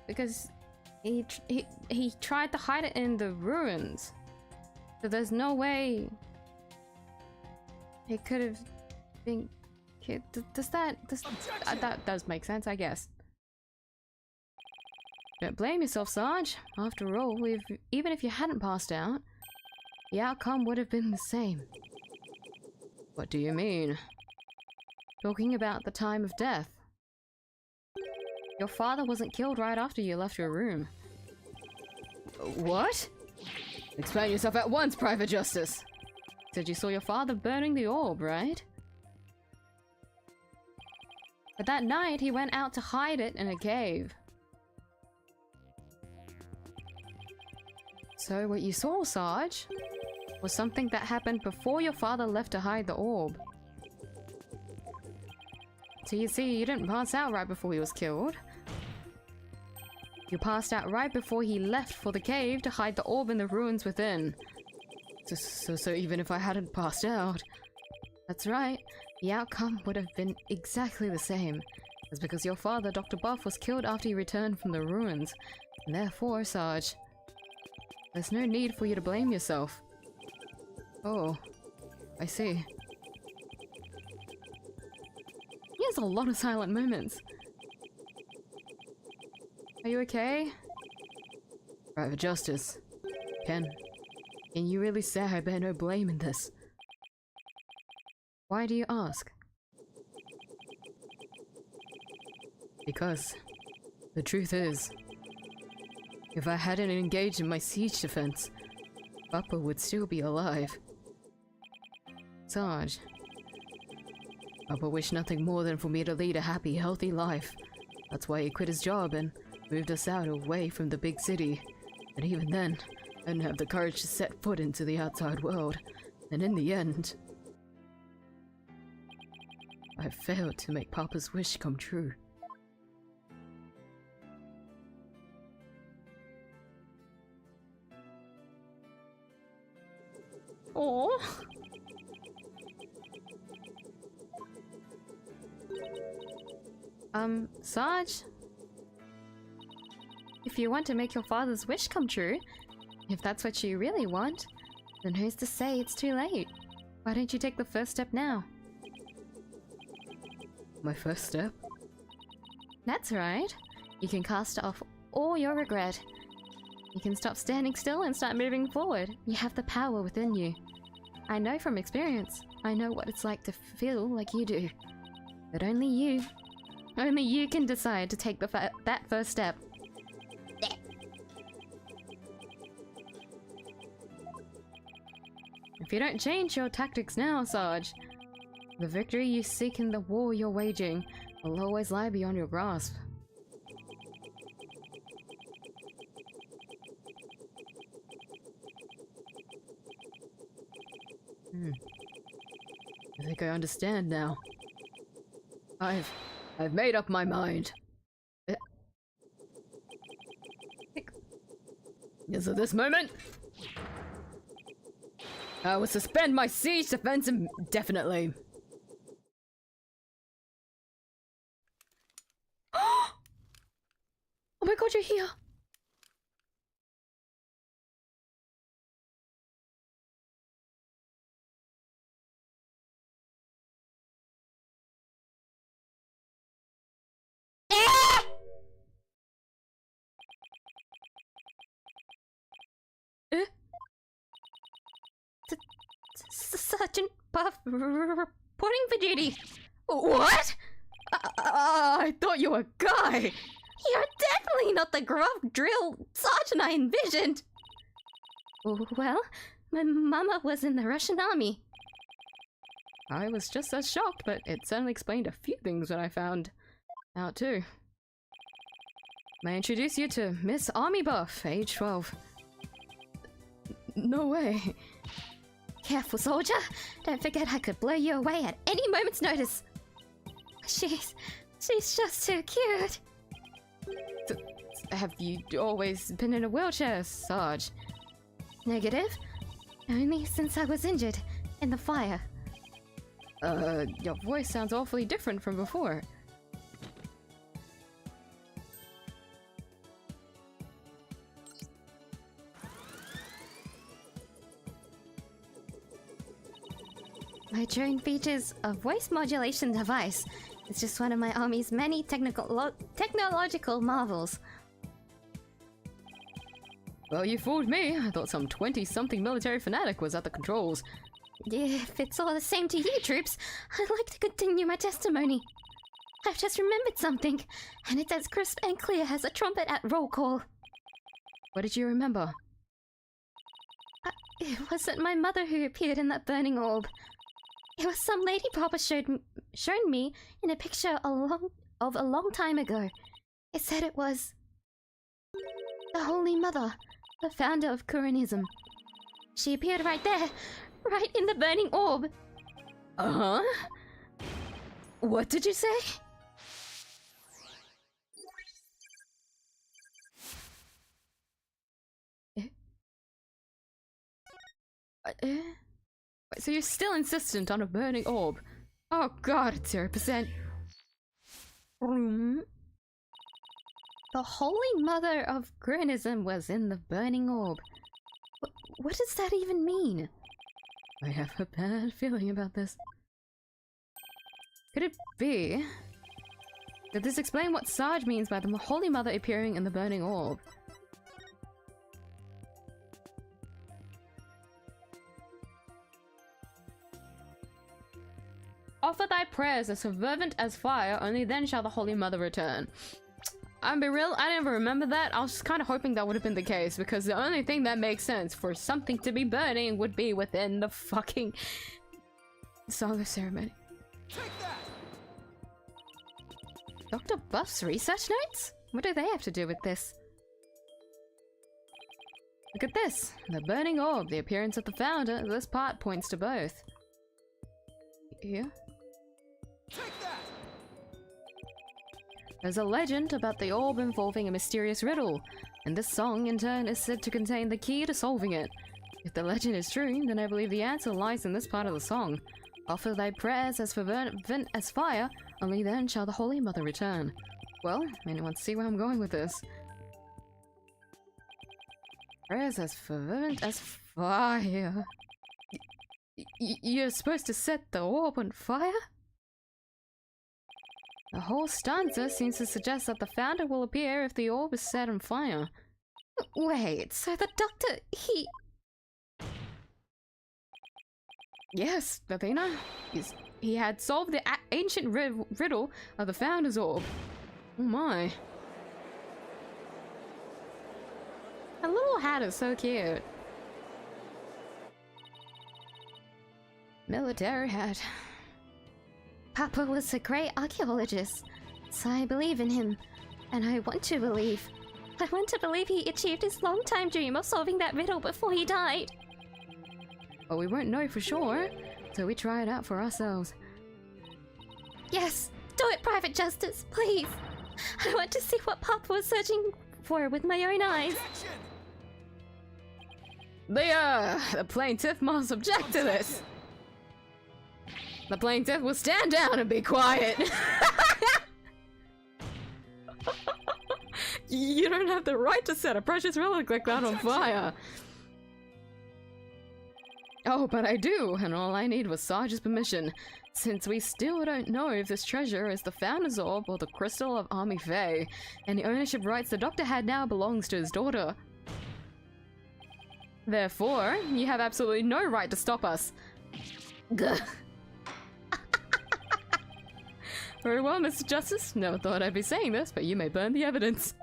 because he tried to hide it in the ruins, so there's no way it could have been. That does make sense, I guess. Don't blame yourself, Sarge. After all, even if you hadn't passed out, the outcome would have been the same. What do you mean? Talking about the time of death. Your father wasn't killed right after you left your room. What? Explain yourself at once, Private Justice. Said you saw your father burning the orb, right? But that night, he went out to hide it in a cave. So what you saw, Sarge, was something that happened before your father left to hide the orb. So you see, you didn't pass out right before he was killed. You passed out right before he left for the cave to hide the orb in the ruins within. So even if I hadn't passed out, that's right, the outcome would have been exactly the same. It's because your father, Dr. Buff, was killed after he returned from the ruins. And therefore, Sarge, there's no need for you to blame yourself. Oh, I see. He has a lot of silent moments. Are you okay? Private Justice. Can you really say I bear no blame in this? Why do you ask? Because the truth is, if I hadn't engaged in my siege defense, Papa would still be alive. Sarge, Papa wished nothing more than for me to lead a happy, healthy life. That's why he quit his job and moved us out away from the big city. But even then, I didn't have the courage to set foot into the outside world. And in the end, I failed to make Papa's wish come true. Oh. Sarge? If you want to make your father's wish come true, if that's what you really want, then who's to say it's too late? Why don't you take the first step now? My first step? That's right. You can cast off all your regret. You can stop standing still and start moving forward. You have the power within you. I know from experience. I know what it's like to feel like you do. But only you can decide to take that first step. If you don't change your tactics now, Sarge, the victory you seek in the war you're waging will always lie beyond your grasp. I think I understand now. I've made up my mind. As of this moment, I will suspend my siege defense indefinitely. Oh my god, you're here! Sergeant Buff reporting for duty. What? I thought you were a guy. You're definitely not the gruff drill sergeant I envisioned. Well, my mama was in the Russian army. I was just as shocked, but it certainly explained a few things that I found out too. May I introduce you to Miss Army Buff, age 12. No way. Careful, soldier. Don't forget I could blow you away at any moment's notice. She's just too cute. Have you always been in a wheelchair, Sarge? Negative. Only since I was injured in the fire. Your voice sounds awfully different from before. My drone features a voice modulation device. It's just one of my army's many technological marvels. Well, you fooled me. I thought some 20-something military fanatic was at the controls. If it's all the same to you, troops, I'd like to continue my testimony. I've just remembered something, and it's as crisp and clear as a trumpet at roll call. What did you remember? It wasn't my mother who appeared in that burning orb. It was some lady Papa shown me in a picture a long time ago. It said it was the Holy Mother, the founder of Kuranism. She appeared right there, right in the burning orb. Uh-huh? What did you say? So you're still insistent on a burning orb? Oh god, it's 0%. The Holy Mother of Kuranism was in the burning orb. What does that even mean? I have a bad feeling about this. Could it be Did this explain what Sarge means by the Holy Mother appearing in the burning orb? Offer thy prayers as fervent as fire, only then shall the Holy Mother return. I'll be real, I didn't even remember that. I was just kind of hoping that would have been the case, because the only thing that makes sense for something to be burning would be within the fucking Song of Ceremony. Dr. Buff's research notes? What do they have to do with this? Look at this. The burning orb, the appearance of the founder. This part points to both. Here? There's a legend about the orb involving a mysterious riddle, and this song, in turn, is said to contain the key to solving it. If the legend is true, then I believe the answer lies in this part of the song. Offer thy prayers as fervent as fire, only then shall the Holy Mother return. Well, anyone see where I'm going with this? Prayers as fervent as fire. You're supposed to set the orb on fire? The whole stanza seems to suggest that the founder will appear if the orb is set on fire. Wait, so the doctor, he... Yes, Athena. He had solved the ancient riddle of the founder's orb. Oh my. That little hat is so cute. Military hat. Papa was a great archaeologist, so I believe in him. And I want to believe. I want to believe he achieved his long-time dream of solving that riddle before he died. But we won't know for sure, so we try it out for ourselves. Yes, do it, Private Justice, please. I want to see what Papa was searching for with my own eyes. The plaintiff must object to this. The plaintiff will stand down and be quiet. You don't have the right to set a precious relic like that on fire. Oh, but I do, and all I need was Sarge's permission, since we still don't know if this treasure is the Founder's Orb or the Crystal of Army Fae, and the ownership rights the Doctor had now belongs to his daughter. Therefore, you have absolutely no right to stop us. Gah. Very well, Mr. Justice. Never thought I'd be saying this, but you may burn the evidence.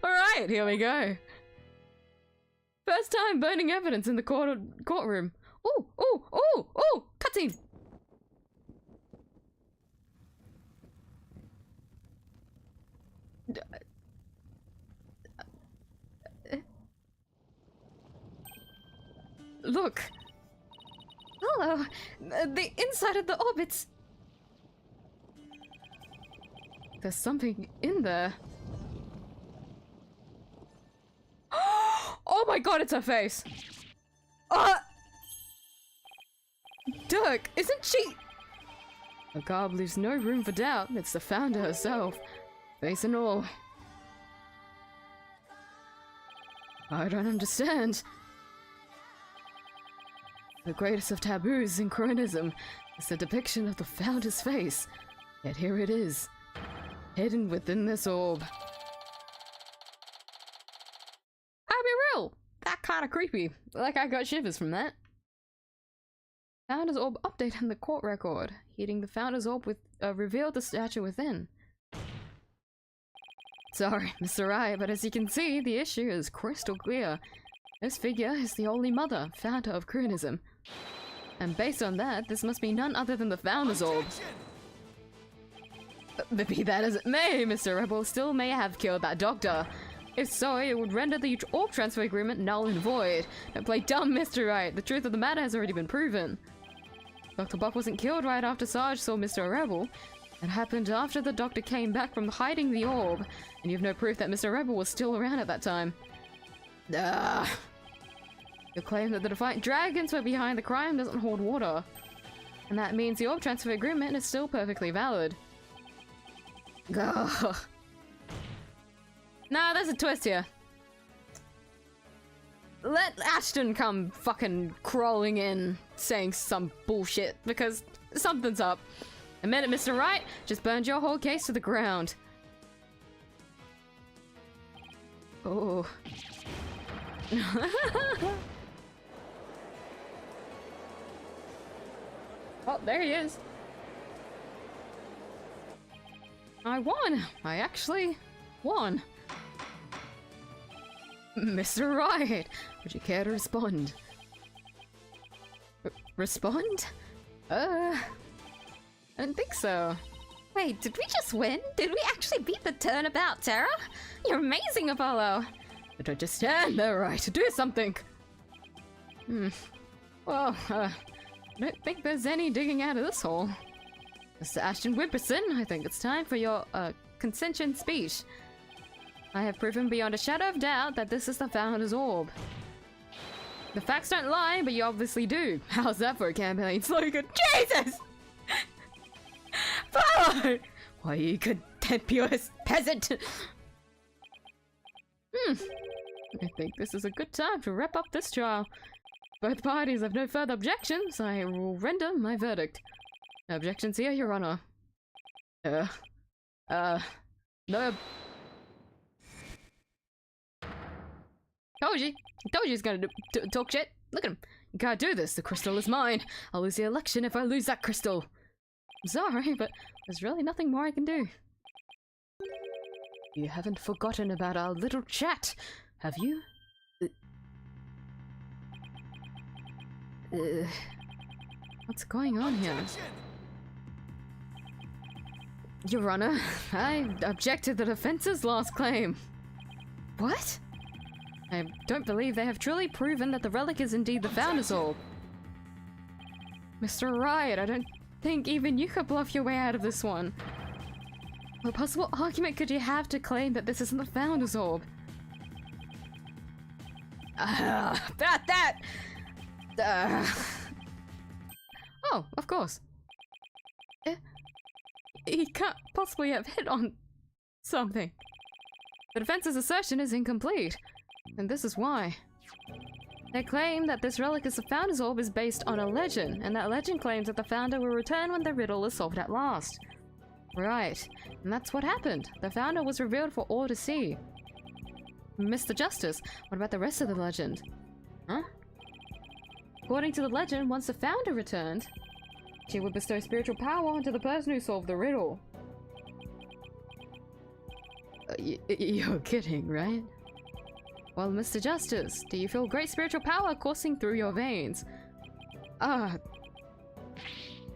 Alright, here we go. First time burning evidence in the courtroom. Ooh, ooh, ooh, ooh! Cutscene! Look! Hello! The inside of the orbits! There's something in there. Oh my god, it's her face! Dirk, isn't she? The garb leaves no room for doubt. It's the founder herself. Face and all. I don't understand. The greatest of taboos in Cronism is the depiction of the founder's face. Yet here it is, hidden within this orb. I'll be real, that kind of creepy. Like I got shivers from that. Founder's Orb update in the court record. Hitting the Founder's Orb with revealed the statue within. Sorry, Mr. Wright, but as you can see, the issue is crystal clear. This figure is the Holy Mother, founder of Cronism. And based on that, this must be none other than the Founder's Orb. But be that as it may, Mr. Rebel still may have killed that doctor. If so, it would render the orb transfer agreement null and void. Don't play dumb, Mr. Wright. The truth of the matter has already been proven. Dr. Buck wasn't killed right after Sarge saw Mr. Rebel. It happened after the doctor came back from hiding the orb, and you have no proof that Mr. Rebel was still around at that time. The claim that the Defiant Dragons were behind the crime doesn't hold water. And that means the orb transfer agreement is still perfectly valid. Gah. Nah, there's a twist here. Let Ashton come fucking crawling in saying some bullshit, because something's up. A minute, Mr. Wright. Just burned your whole case to the ground. Oh. Oh, there he is. I won. I actually won. Mr. Wright, would you care to respond? Respond? I don't think so. Wait, did we just win? Did we actually beat the turnabout terror? You're amazing, Apollo! But I just stand there, right? Do something! Well, I don't think there's any digging out of this hole. Mr. Ashton Whipperson, I think it's time for your, consentient speech. I have proven beyond a shadow of doubt that this is the Founder's Orb. The facts don't lie, but you obviously do. How's that for a campaign slogan? Jesus! Follow! Why, you contemptuous peasant! I think this is a good time to wrap up this trial. Both parties have no further objections. I will render my verdict. No objections here, Your Honor. No. Told you he's gonna talk shit. Look at him. You can't do this. The crystal is mine. I'll lose the election if I lose that crystal. I'm sorry, but there's really nothing more I can do. You haven't forgotten about our little chat, have you? What's going on here? Your Honor, I object to the defense's last claim. What? I don't believe they have truly proven that the relic is indeed the Founder's Orb. Mr. Wright, I don't think even you could bluff your way out of this one. What possible argument could you have to claim that this isn't the Founder's Orb? About that! Oh, of course. He can't possibly have hit on something. The defense's assertion is incomplete, and this is why. They claim that this relic as the Founder's Orb is based on a legend, and that legend claims that the Founder will return when the riddle is solved at last. Right, and that's what happened. The Founder was revealed for all to see. Mr. Justice, what about the rest of the legend? Huh? According to the legend, once the Founder returned, she would bestow spiritual power onto the person who solved the riddle. You're kidding, right? Well, Mr. Justice, do you feel great spiritual power coursing through your veins?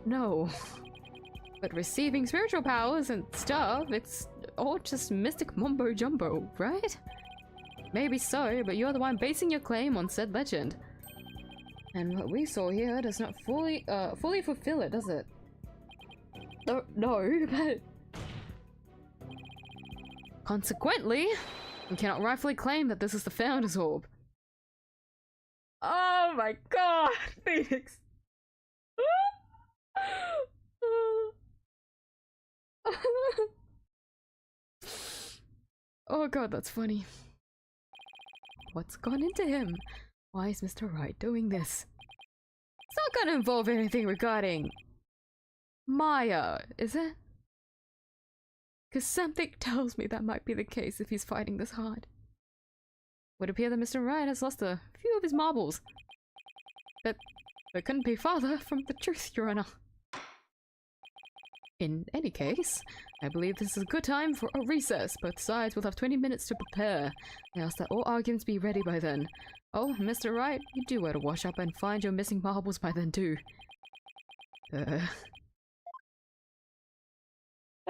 No. But receiving spiritual powers and stuff, it's all just mystic mumbo jumbo, right? Maybe so, but you're the one basing your claim on said legend. And what we saw here does not fully fulfill it, does it? No, but... Consequently, we cannot rightfully claim that this is the Founder's Orb. Oh my god, Phoenix! Oh god, that's funny. What's gone into him? Why is Mr. Wright doing this? It's not gonna involve anything regarding Maya, is it? Because something tells me that might be the case if he's fighting this hard. Would appear that Mr. Wright has lost a few of his marbles. But couldn't be farther from the truth, Your Honor. In any case, I believe this is a good time for a recess. Both sides will have 20 minutes to prepare. I ask that all arguments be ready by then. Oh, Mr. Wright, you do want to wash up and find your missing marbles by then too. The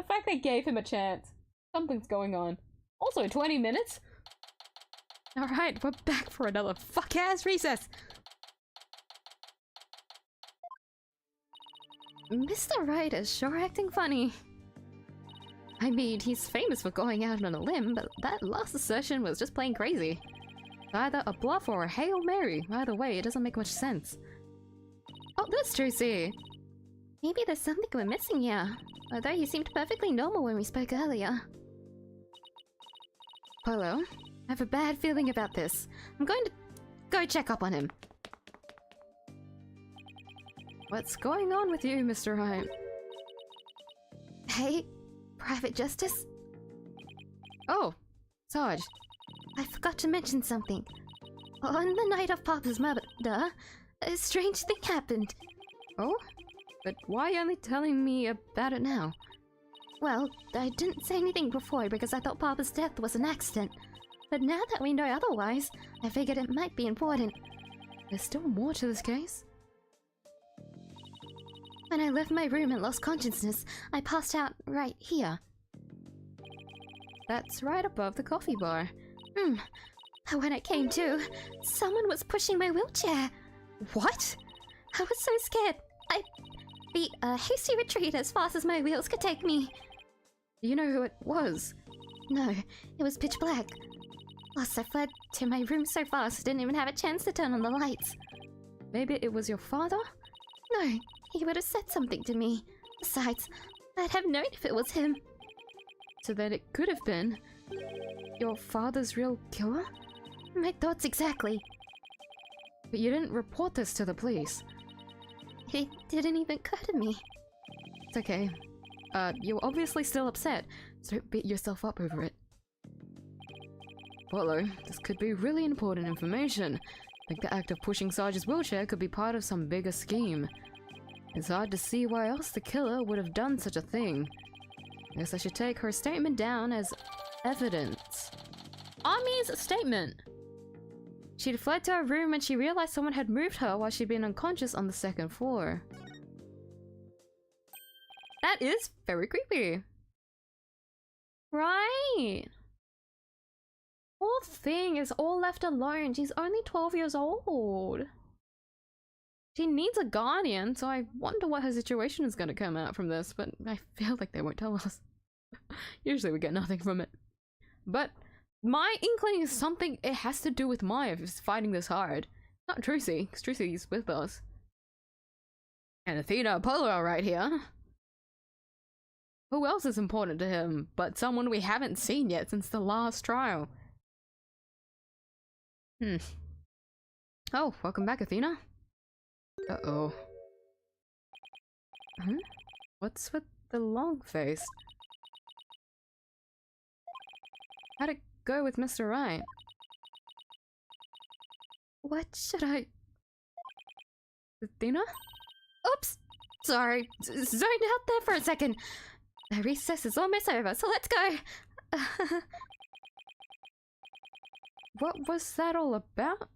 fact they gave him a chance. Something's going on. Also, 20 minutes? Alright, we're back for another fuck-ass recess! Mr. Wright is sure acting funny. I mean, he's famous for going out on a limb, but that last assertion was just plain crazy. Either a bluff or a Hail Mary. Either way, it doesn't make much sense. Oh, that's Tracy. Maybe there's something we're missing here. Although he seemed perfectly normal when we spoke earlier. Polo, I have a bad feeling about this. I'm going to go check up on him. What's going on with you, Mr. Wright? Hey, Private Justice? Oh, Sarge. I forgot to mention something. On the night of Papa's murder, a strange thing happened. Oh? But why are you only telling me about it now? Well, I didn't say anything before because I thought Papa's death was an accident. But now that we know otherwise, I figured it might be important. There's still more to this case? When I left my room and lost consciousness, I passed out right here. That's right above the coffee bar. When I came to, someone was pushing my wheelchair. What? I was so scared. I beat a hasty retreat as fast as my wheels could take me. Do you know who it was? No, it was pitch black. Plus, I fled to my room so fast I didn't even have a chance to turn on the lights. Maybe it was your father? No, he would have said something to me. Besides, I'd have known if it was him. So that it could have been your father's real killer? My thoughts exactly. But you didn't report this to the police. It didn't even occur to me. It's okay. You're obviously still upset, so don't beat yourself up over it. Apollo, this could be really important information. Like the act of pushing Sarge's wheelchair could be part of some bigger scheme. It's hard to see why else the killer would have done such a thing. Guess I should take her statement down as evidence. Army's statement. She'd fled to her room when she realized someone had moved her while she'd been unconscious on the second floor. That is very creepy. Right. Poor thing is all left alone. She's only 12 years old. She needs a guardian, so I wonder what her situation is going to come out from this, but I feel like they won't tell us. Usually we get nothing from it. But my inkling is something, it has to do with Maya if he's fighting this hard. Not Trucy, because Trucy's with us. And Athena Apollo are right here. Who else is important to him but someone we haven't seen yet since the last trial? Oh, welcome back, Athena. Uh-oh. What's with the long face? How'd it go with Mr. Right? What should I... Athena? Oops! Sorry, zoned out there for a second. The recess is almost over, so let's go! What was that all about?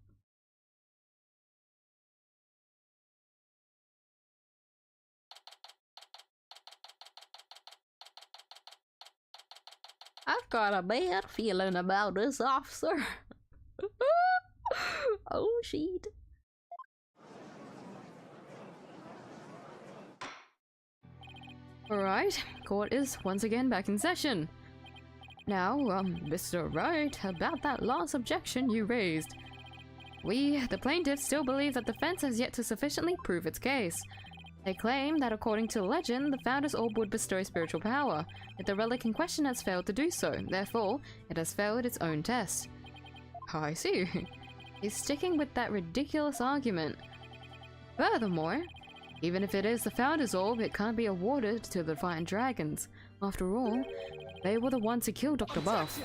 I've got a bad feeling about this, officer. Oh, shit. Alright, court is once again back in session. Now, Mr. Wright, about that last objection you raised. We, the plaintiffs, still believe that the defense has yet to sufficiently prove its case. They claim that according to legend, the Founder's Orb would bestow spiritual power, yet the relic in question has failed to do so, therefore, it has failed its own test. Oh, I see. He's sticking with that ridiculous argument. Furthermore, even if it is the Founder's Orb, it can't be awarded to the Defiant Dragons. After all, they were the ones who killed Dr. Buff.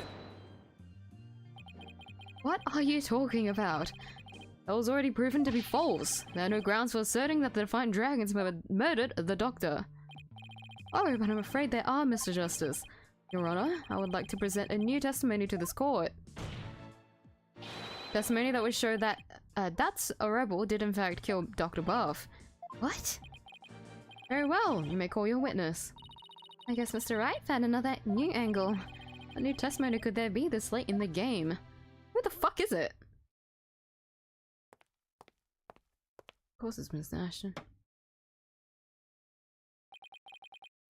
What are you talking about? That was already proven to be false. There are no grounds for asserting that the Defiant Dragons murdered the Doctor. Oh, but I'm afraid there are, Mr. Justice. Your Honor, I would like to present a new testimony to this court. Testimony that would show that that's a rebel did in fact kill Dr. Buff. What? Very well, you may call your witness. I guess Mr. Wright found another new angle. What new testimony could there be this late in the game? Who the fuck is it? Of course it's Miss Ashton.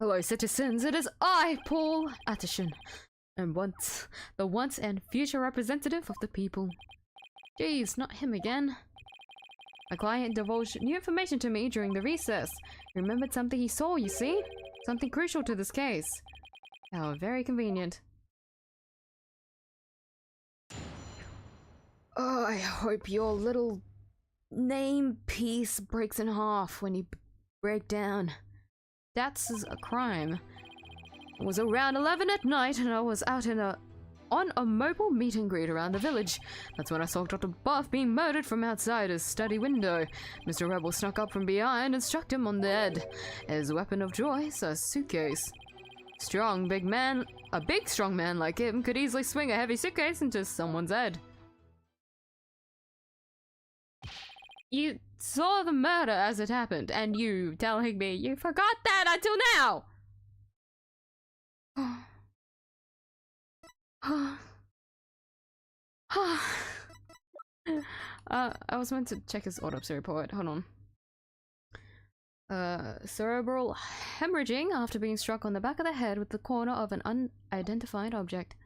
Hello, citizens. It is I, Paul Atterson, and the once and future representative of the people. Jeez, not him again. My client divulged new information to me during the recess. He remembered something he saw, you see? Something crucial to this case. How very convenient. Oh, I hope your little name piece breaks in half when you break down. That's a crime. It was around 11 at night and I was out on a mobile meet and greet around the village. That's when I saw Dr. Buff being murdered from outside his study window. Mr. Rebel snuck up from behind and struck him on the head. His weapon of choice, a suitcase. A big strong man like him could easily swing a heavy suitcase into someone's head. You saw the murder as it happened, and you telling me you forgot that until now! I was meant to check his autopsy report. Hold on. Cerebral hemorrhaging after being struck on the back of the head with the corner of an unidentified object.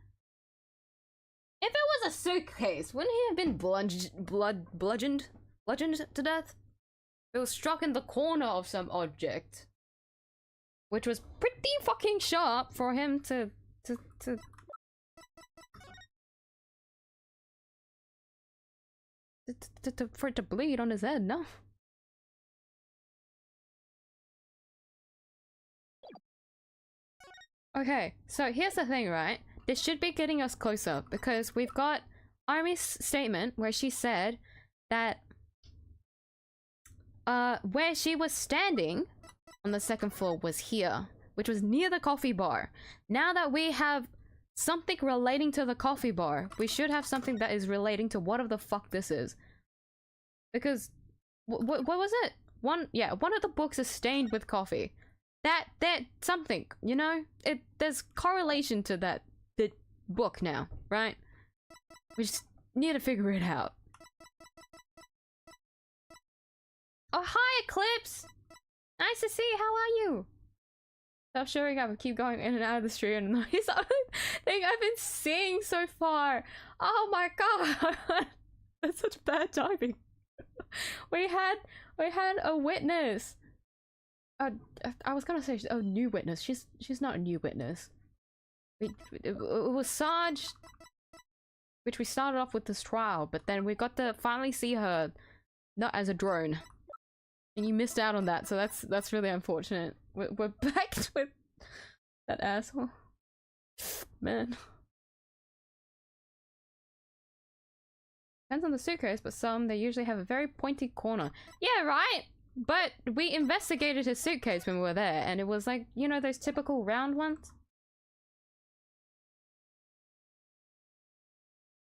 If it was a suitcase, wouldn't he have been bludgeoned to death? It was struck in the corner of some object, which was pretty fucking sharp for him for it to bleed on his head. No. Okay, so here's the thing, right? This should be getting us closer because we've got Army's statement where she said that where she was standing on the second floor was here, which was near the coffee bar. Now that we have something relating to the coffee bar, we should have something that is relating to whatever the fuck this is. Because what was it? One of the books is stained with coffee. That something, you know? There's correlation to the book now, right? We just need to figure it out. Oh, hi, Eclipse! Nice to see you, how are you? Stop showing up and keep going in and out of the street and noise thing I've been seeing so far. Oh my god! That's such bad timing. we had a witness. I was gonna say a new witness. She's not a new witness. It was Sarge, which we started off with this trial, but then we got to finally see her not as a drone, and you missed out on that. So that's really unfortunate. We're back with that asshole, man. Depends on the suitcase, but they usually have a very pointy corner. Yeah, right. But we investigated his suitcase when we were there, and it was like, you know, those typical round ones.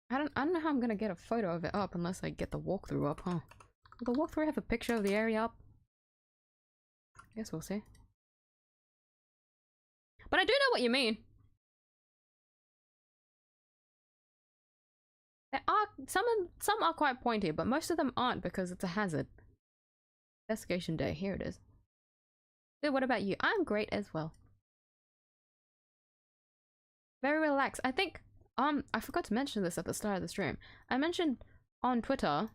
I don't know how I'm gonna get a photo of it up unless I get the walkthrough up, huh? Will the walkthrough have a picture of the area up? I guess we'll see. But I do know what you mean. There are some are quite pointy, but most of them aren't because it's a hazard. Investigation day, here it is. So what about you? I'm great as well. Very relaxed. I think I forgot to mention this at the start of the stream. I mentioned on Twitter,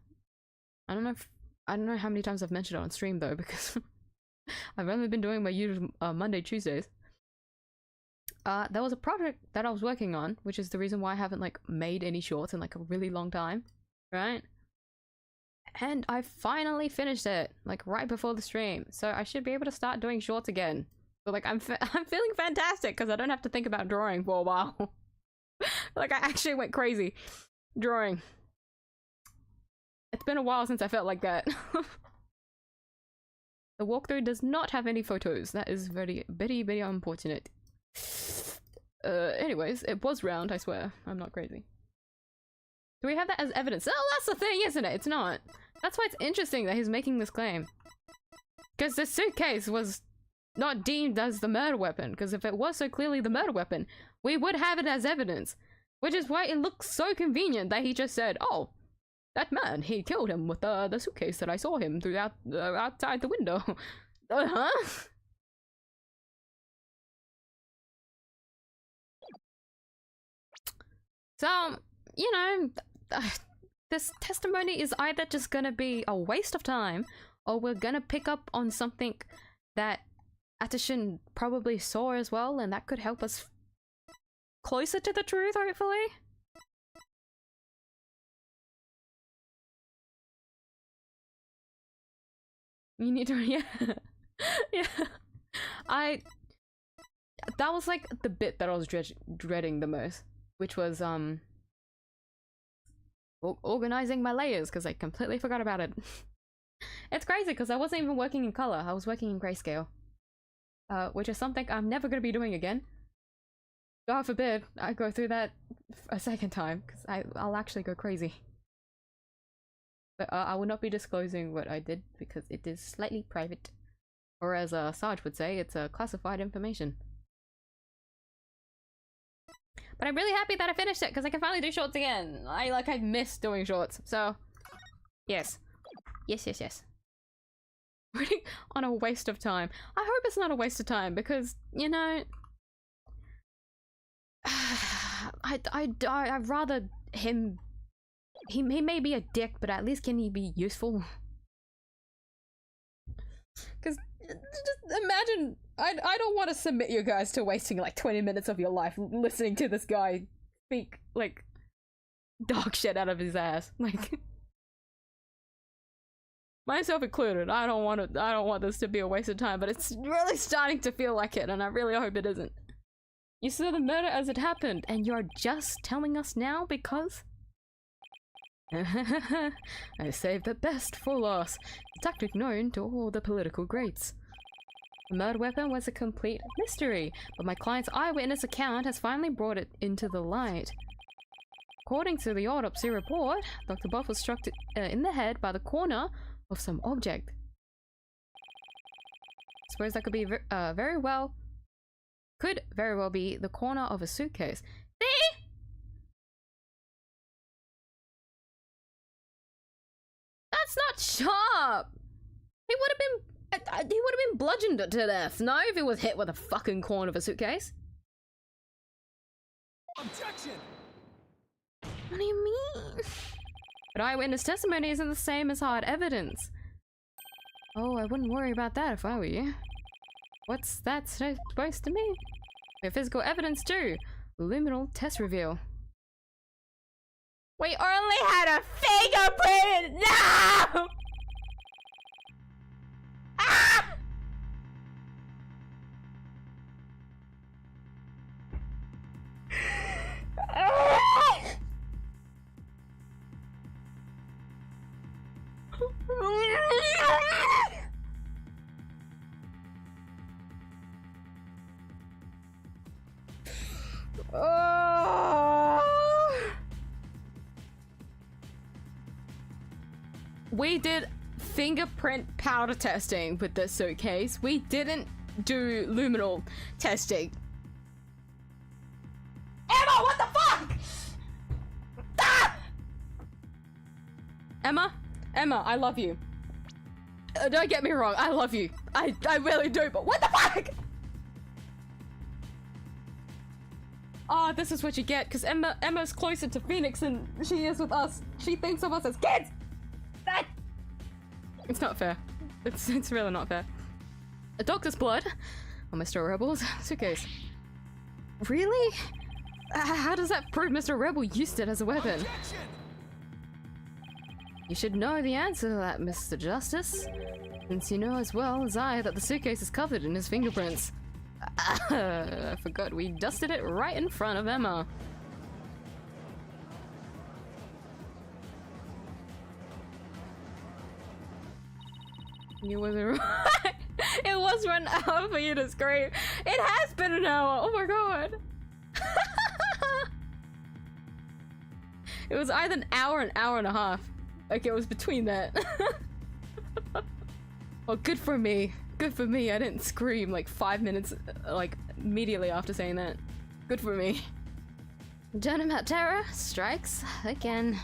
I don't know how many times I've mentioned it on stream though, because I've only been doing my usual Monday, Tuesdays. There was a project that I was working on, which is the reason why I haven't like made any shorts in like a really long time, right? And I finally finished it, like right before the stream, so I should be able to start doing shorts again. So like I'm feeling fantastic because I don't have to think about drawing for a while. Like I actually went crazy drawing. It's been a while since I felt like that. The walkthrough does not have any photos. That is very unfortunate. Anyways, it was round, I swear. I'm not crazy. Do we have that as evidence? Oh, that's the thing, isn't it? It's not. That's why it's interesting that he's making this claim. Because the suitcase was not deemed as the murder weapon. Because if it was so clearly the murder weapon, we would have it as evidence. Which is why it looks so convenient that he just said, oh, that man, he killed him with the suitcase that I saw him throughout outside the window. Uh-huh. So, you know, this testimony is either just gonna be a waste of time, or we're gonna pick up on something that Atishin probably saw as well, and that could help us closer to the truth, hopefully. You need to, yeah. Yeah. that was like the bit that I was dreading the most, which was organizing my layers, because I completely forgot about it. It's crazy because I wasn't even working in color, I was working in grayscale, which is something I'm never going to be doing again. God forbid I go through that a second time, because I'll actually go crazy. But I will not be disclosing what I did because it is slightly private, or as Sarge would say, it's classified information. But I'm really happy that I finished it because I can finally do shorts again. I miss doing shorts, so yes. Yes. Really on a waste of time. I hope it's not a waste of time because, you know, I'd rather him. He may be a dick, but at least can he be useful? Because just imagine, I don't want to submit you guys to wasting like 20 minutes of your life listening to this guy speak like dog shit out of his ass. Like, myself included, I don't want this to be a waste of time, but it's really starting to feel like it, and I really hope it isn't. You saw the murder as it happened, and you're just telling us now because? I saved the best for last, a tactic known to all the political greats. The murder weapon was a complete mystery, but my client's eyewitness account has finally brought it into the light. According to the autopsy report, Dr. Buff was struck in the head by the corner of some object. I suppose that could be could very well be the corner of a suitcase. See? That's not sharp! He would have been bludgeoned to death, no, if he was hit with a fucking corner of a suitcase. Objection! What do you mean? But eyewitness testimony isn't the same as hard evidence. Oh, I wouldn't worry about that if I were you. What's that supposed to mean? We have physical evidence too. Luminal test reveal. We only had a fingerprint! No! Ah! We did fingerprint powder testing with this suitcase. We didn't do luminal testing. Emma, what the fuck? Ah! Emma, I love you. Don't get me wrong, I love you. I really do, but what the fuck? Oh, this is what you get, because Emma's closer to Phoenix than she is with us. She thinks of us as kids! That... It's not fair. It's really not fair. A doctor's blood on Mr. Rebel's suitcase. Really? How does that prove Mr. Rebel used it as a weapon? Objection! You should know the answer to that, Mr. Justice. Since you know as well as I that the suitcase is covered in his fingerprints. I forgot we dusted it right in front of Emma. You wasn't right. It was 1 hour for you to scream. It has been an hour. Oh my god. It was either an hour and a half. Like, it was between that. Well, good for me. Good for me. I didn't scream like 5 minutes, like, immediately after saying that. Good for me. Gentleman Terror strikes again.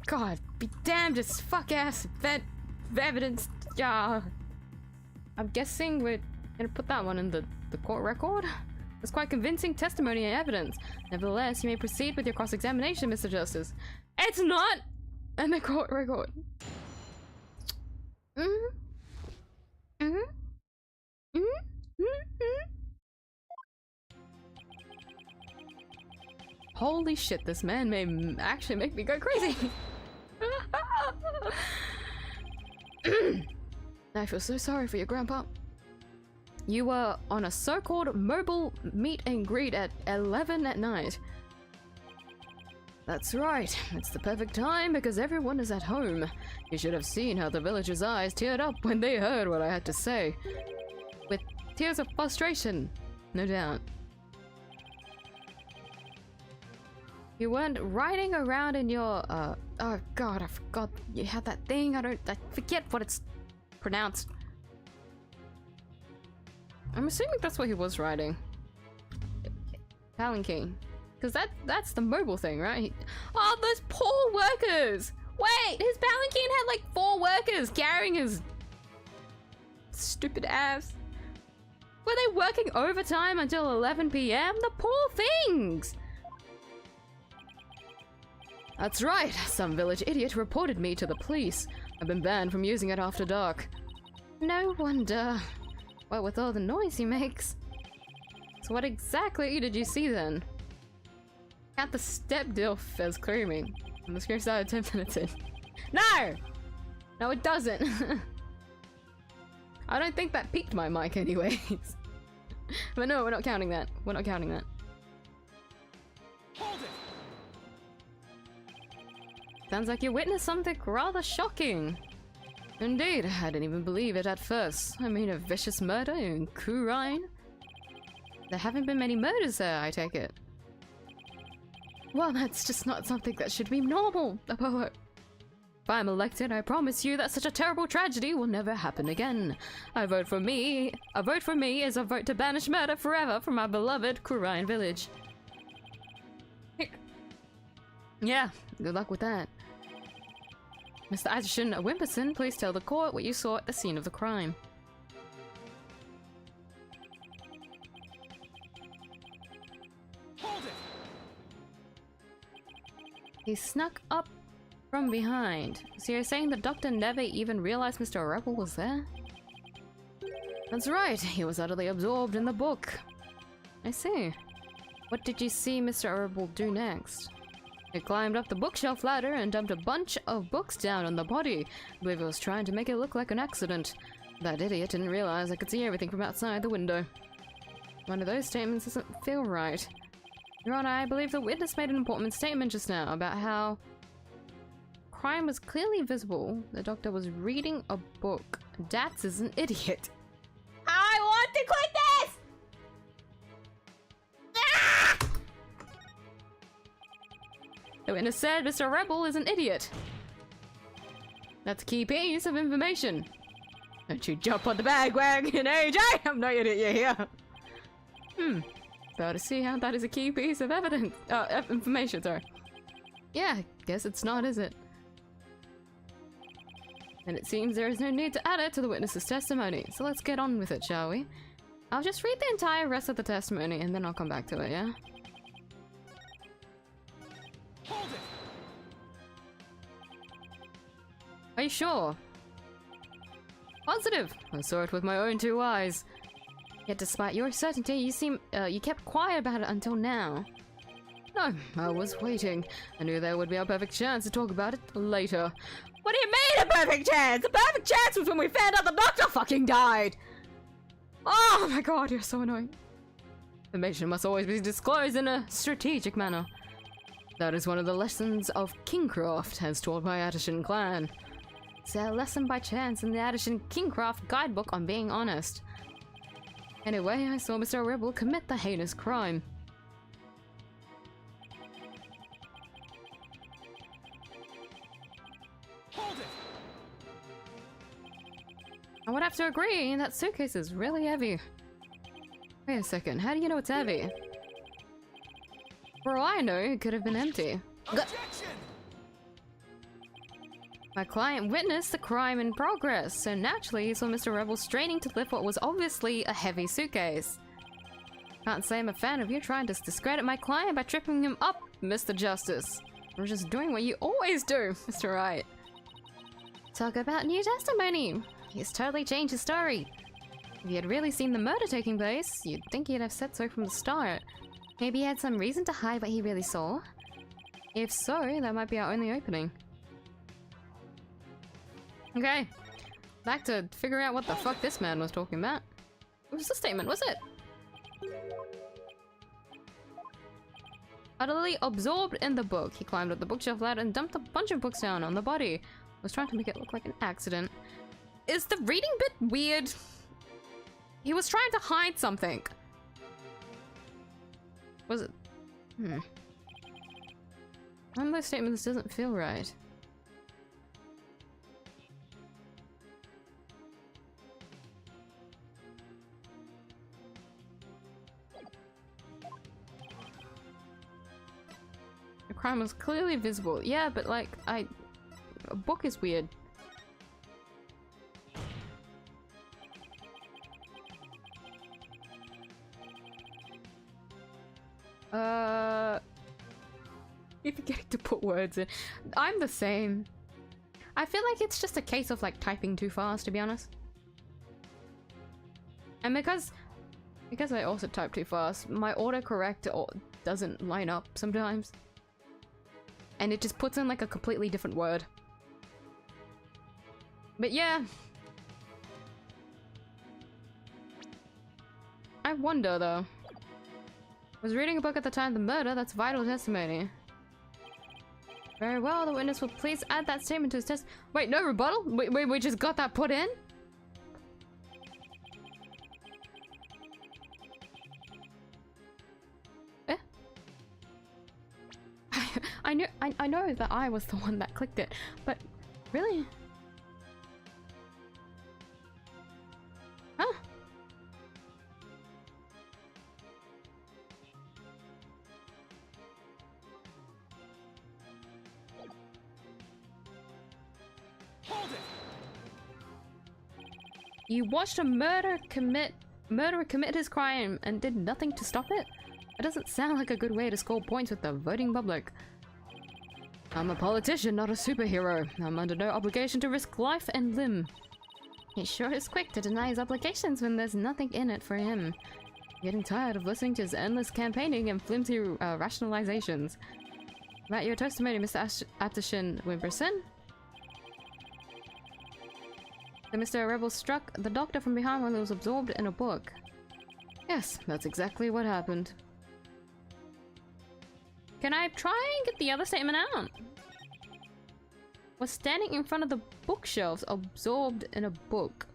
God, be damned, this fuck-ass evidence. Yeah. I'm guessing we're gonna put that one in the court record? It's quite convincing testimony and evidence. Nevertheless, you may proceed with your cross-examination, Mr. Justice. It's not in the court record. Holy shit, this man may actually make me go crazy. I feel so sorry for your grandpa. You were on a so-called mobile meet and greet at 11 at night. That's right. It's the perfect time because everyone is at home. You should have seen how the villagers' eyes teared up when they heard what I had to say. With tears of frustration, no doubt. You weren't riding around in your, oh god, I forgot you had that thing. I forget what it's pronounced. I'm assuming that's what he was riding. Palanquin. Because that's the mobile thing, right? Oh, those poor workers! Wait, his palanquin had like 4 workers carrying his stupid ass. Were they working overtime until 11 PM? The poor things! That's right, some village idiot reported me to the police. I've been banned from using it after dark. No wonder. What with all the noise he makes. So what exactly did you see then? Count the step dilf as screaming. And the scream started 10 minutes in. No! No, it doesn't. I don't think that peaked my mic anyways. But no, we're not counting that. We're not counting that. Hold it. Sounds like you witnessed something rather shocking. Indeed, I didn't even believe it at first. I mean, a vicious murder in Kurine? There haven't been many murders there, I take it. Well, that's just not something that should be normal. If I'm elected, I promise you that such a terrible tragedy will never happen again. A vote for me is a vote to banish murder forever from our beloved Kurine village. Yeah, good luck with that. Mr. Ashton Wimperson, please tell the court what you saw at the scene of the crime. Hold it. He snuck up from behind. So you're saying the doctor never even realized Mr. Rebel was there? That's right, he was utterly absorbed in the book. I see. What did you see Mr. Rebel do next? He climbed up the bookshelf ladder and dumped a bunch of books down on the body. I believe he was trying to make it look like an accident. That idiot didn't realize I could see everything from outside the window. One of those statements doesn't feel right. Your Honor, I believe the witness made an important statement just now about how crime was clearly visible. The doctor was reading a book. Dats is an idiot. I want to quit this! Ah! The witness said Mr. Rebel is an idiot. That's a key piece of information. Don't you jump on the bandwagon, AJ! I'm no idiot, you're here. Fair to see how that is a key piece of evidence. Information, sorry. Yeah, guess it's not, is it? And it seems there is no need to add it to the witness's testimony, so let's get on with it, shall we? I'll just read the entire rest of the testimony and then I'll come back to it, yeah? Hold it. Are you sure? Positive! I saw it with my own 2 eyes. Yet despite your certainty, you kept quiet about it until now. No, I was waiting. I knew there would be a perfect chance to talk about it later. What do you mean a perfect chance? The perfect chance was when we found out the doctor fucking died! Oh my god, you're so annoying. Information must always be disclosed in a strategic manner. That is one of the lessons of Kingcraft has taught my Addison clan. It's a lesson by chance in the Addison Kingcraft guidebook on being honest. Anyway, I saw Mr. Rebel commit the heinous crime. Hold it. I would have to agree, that suitcase is really heavy. Wait a second, how do you know it's heavy? For all I know, it could have been empty. Objection. My client witnessed the crime in progress, so naturally he saw Mr. Rebel straining to lift what was obviously a heavy suitcase. Can't say I'm a fan of you trying to discredit my client by tripping him up, Mr. Justice. We're just doing what you always do, Mr. Wright. Talk about new testimony. He's totally changed his story. If he had really seen the murder taking place, you'd think he'd have said so from the start. Maybe he had some reason to hide what he really saw. If so, that might be our only opening. Okay, back to figure out what the fuck this man was talking about. What was the statement? Was it? Utterly absorbed in the book. He climbed up the bookshelf ladder and dumped a bunch of books down on the body. Was trying to make it look like an accident. Is the reading bit weird? He was trying to hide something. Was it? One of those statements doesn't feel right. The crime was clearly visible. Yeah, but like, a book is weird. You're forgetting to put words in. I'm the same. I feel like it's just a case of like typing too fast, to be honest. And because I also type too fast, my autocorrect doesn't line up sometimes. And it just puts in like a completely different word. But yeah. I wonder though. Was reading a book at the time of the murder, that's vital testimony. Very well, the witness will please add that statement to his test. Wait, no rebuttal? We just got that put in? Eh? I know that I was the one that clicked it, but really? Huh? Hold it! You watched a murderer commit his crime and did nothing to stop it? It doesn't sound like a good way to score points with the voting public. I'm a politician, not a superhero. I'm under no obligation to risk life and limb. He sure is quick to deny his obligations when there's nothing in it for him. I'm getting tired of listening to his endless campaigning and flimsy rationalizations. About your testimony, Mr. Aptishin Wimperson? The Mr. Rebel struck the doctor from behind while he was absorbed in a book. Yes, that's exactly what happened. Can I try and get the other statement out? Was standing in front of the bookshelves, absorbed in a book.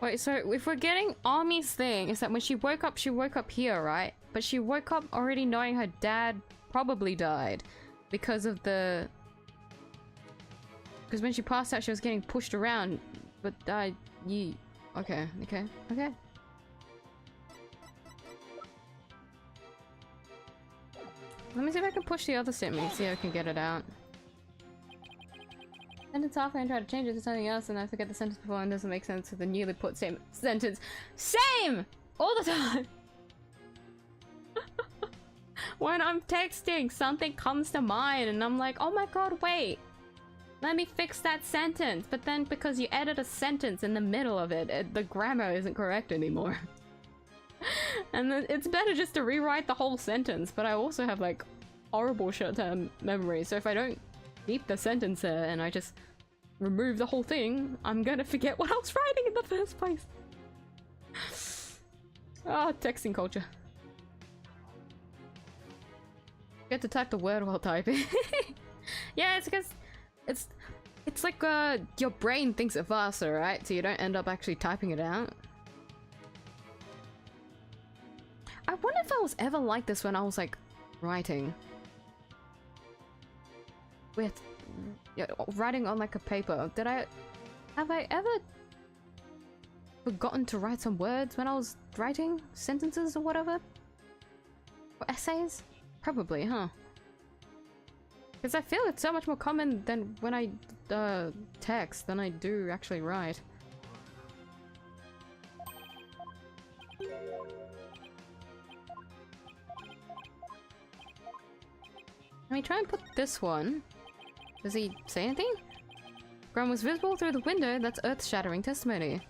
Wait, so if we're getting Army's thing, is that when she woke up here, right? But she woke up already knowing her dad probably died because of the... Because when she passed out, she was getting pushed around, but died. Okay. Let me see if I can push the other statement, see if I can get it out. Sentence halfway and try to change it to something else, and I forget the sentence before and doesn't make sense with the newly put sentence. Same! All the time! When I'm texting, something comes to mind, and I'm like, oh my god, wait! Let me fix that sentence! But then, because you edit a sentence in the middle of it, the grammar isn't correct anymore. And then it's better just to rewrite the whole sentence, but I also have, like, horrible short-term memory, so if I don't keep the sentence there and I just remove the whole thing, I'm gonna forget what I was writing in the first place. Ah, texting culture. Get to type the word while typing. Yeah, it's because it's like your brain thinks it faster, right? So you don't end up actually typing it out. I wonder if I was ever like this when I was like writing. With writing on like a paper. Have I ever forgotten to write some words when I was writing sentences or whatever? Or essays? Probably, huh? Because I feel it's so much more common than when I text than I do actually write. me try and put this one. Does he say anything? Ground was visible through the window. That's earth-shattering testimony.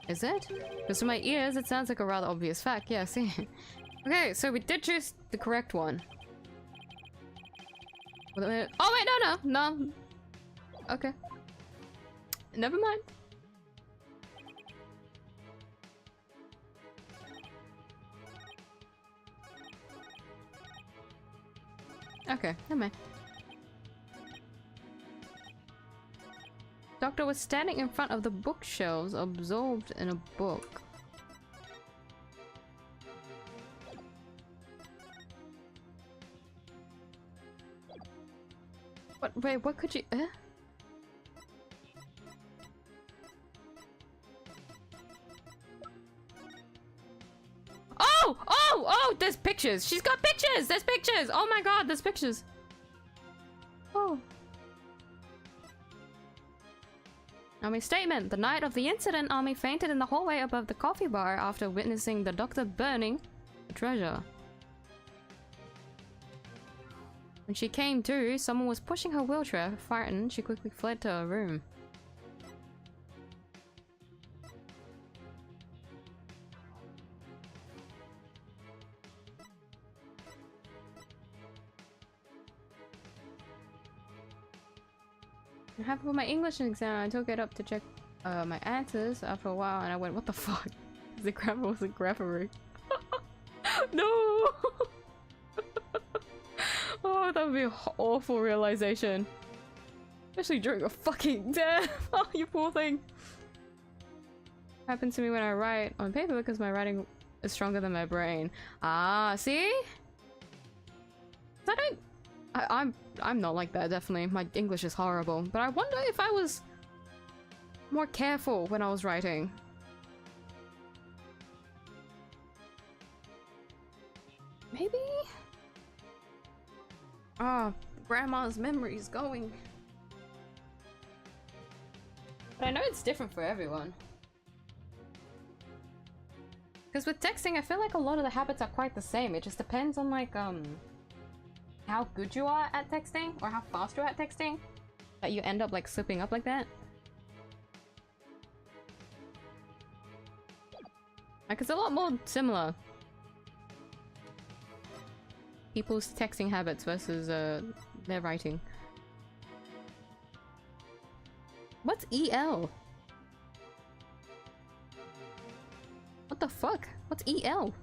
Is it? Because to my ears, it sounds like a rather obvious fact. Yeah, see. Okay, so we did choose the correct one. Oh wait, no. Okay. Never mind. Okay, never mind. Doctor was standing in front of the bookshelves, absorbed in a book. What? Wait, what could you? Oh! There's pictures. She's got pictures. There's pictures. Oh my God, there's pictures. Oh. Army statement. The night of the incident, Army fainted in the hallway above the coffee bar after witnessing the doctor burning the treasure. When she came to, someone was pushing her wheelchair. Frightened, she quickly fled to her room. I happened with my English exam. I took it up to check my answers after a while, and I went, "What the fuck?" The grammar wasn't grammar. No. Oh, that would be an awful realization, especially during a fucking death. Oh, you poor thing. Happens to me when I write on paper because my writing is stronger than my brain. Ah, see? I'm not like that, definitely. My English is horrible. But I wonder if I was more careful when I was writing. Maybe? Ah, grandma's memory's going. But I know it's different for everyone. Because with texting, I feel like a lot of the habits are quite the same. It just depends on like, how good you are at texting, or how fast you're at texting, that you end up like slipping up like that. Like, it's a lot more similar. People's texting habits versus their writing. What's EL? What the fuck? What's EL?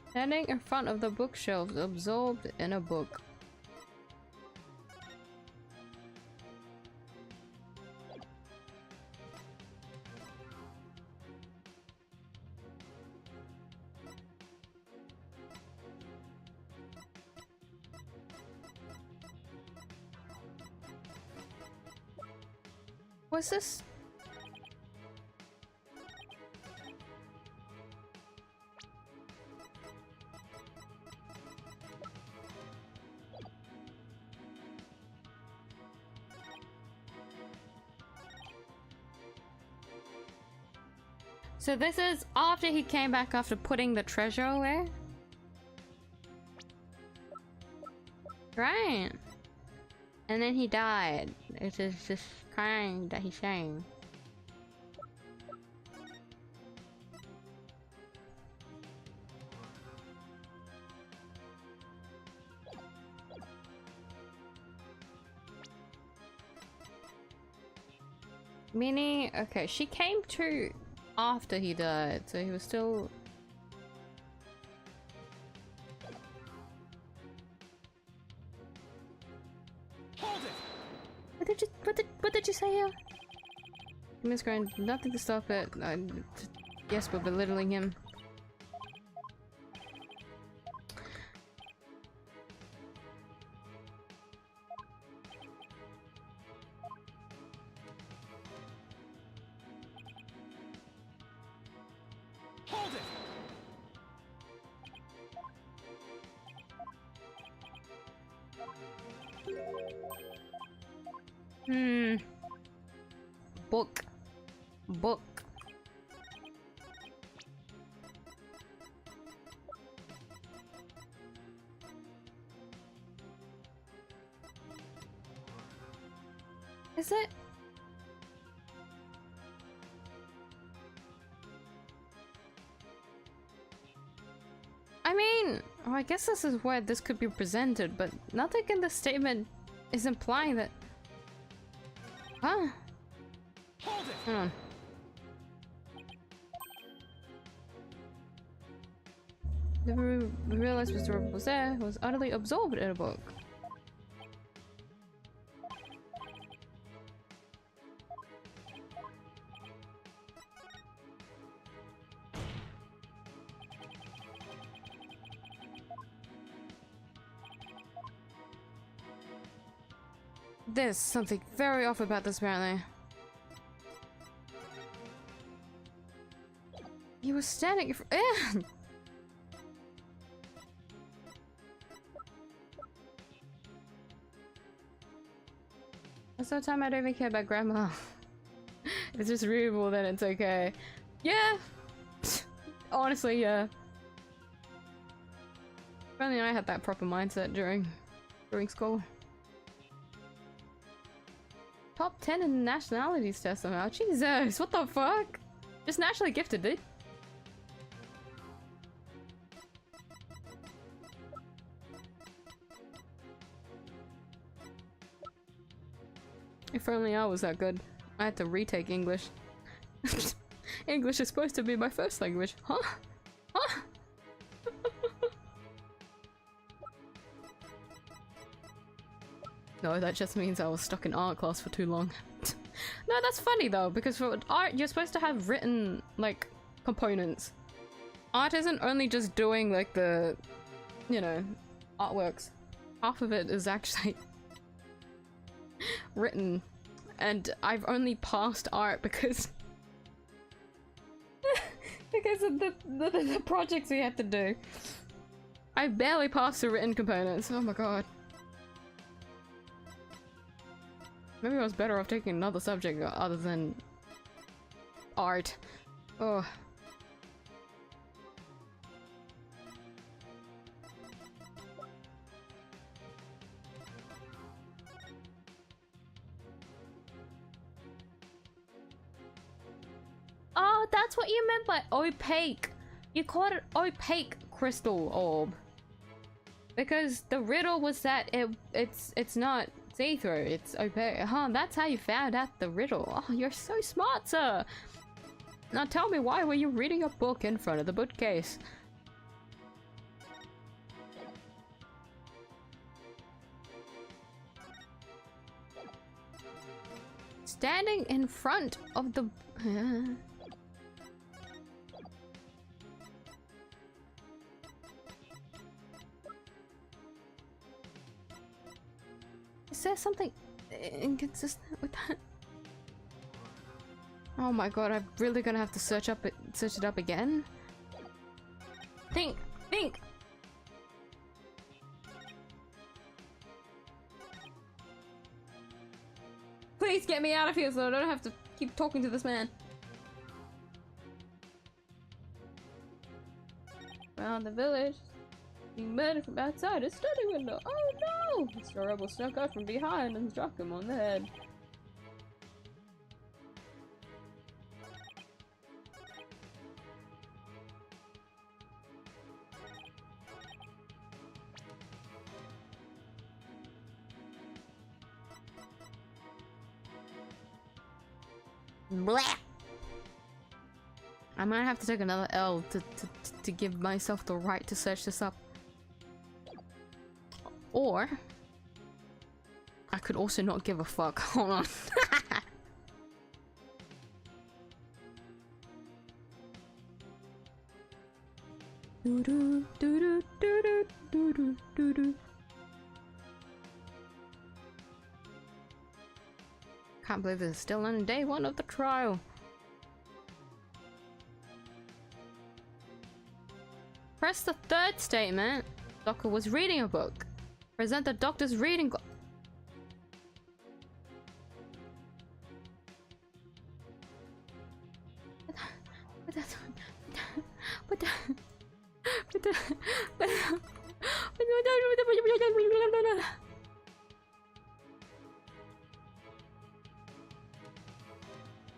Standing in front of the bookshelves, absorbed in a book. What's this? So this is after he came back after putting the treasure away? Right. And then he died. It is just crying that he's saying. Meaning, okay, she came to after he died, so he was still... Hold it! What did you say here? Miss Grant, nothing to stop it. Yes, we're belittling him. Hold it! Book. Book. Is it? I mean, oh, I guess this is where this could be presented, but nothing in the statement is implying that. Huh? Hold it! Hold on. Never realized Mr. Rubble was there, was utterly absorbed in a book. There's something very off about this, apparently. He was standing for. Most of the time, I don't even care about grandma. If it's just readable, then it's okay. Yeah! Honestly, yeah. If only I had that proper mindset during school. Top 10 in the nationalities test somehow. Jesus, what the fuck? Just naturally gifted, dude. If only I was that good. I had to retake English. English is supposed to be my first language. Huh? Huh? No, that just means I was stuck in art class for too long. No, that's funny though, because for art, you're supposed to have written, like, components. Art isn't only just doing, like, the, you know, artworks. Half of it is actually written. And I've only passed art because because of the projects we had to do. I barely passed the written components. Oh my god. Maybe I was better off taking another subject other than art. Oh. Oh, that's what you meant by opaque. You called it opaque crystal orb. Because the riddle was that it's not see-through, it's opaque. Huh, that's how you found out the riddle. Oh, you're so smart, sir. Now tell me, why were you reading a book in front of the bookcase? Standing in front of the... Is there something inconsistent with that? Oh my god, I'm really gonna have to search it up again? Think! Please get me out of here so I don't have to keep talking to this man. Around the village. Being murdered from outside a study window. Oh no! Mr. Rebel snuck up from behind and struck him on the head. Blech. I might have to take another L to give myself the right to search this up. Or I could also not give a fuck. Hold on. Can't believe this is still on day one of the trial. Press the third statement. Doctor was reading a book. Present the doctor's reading.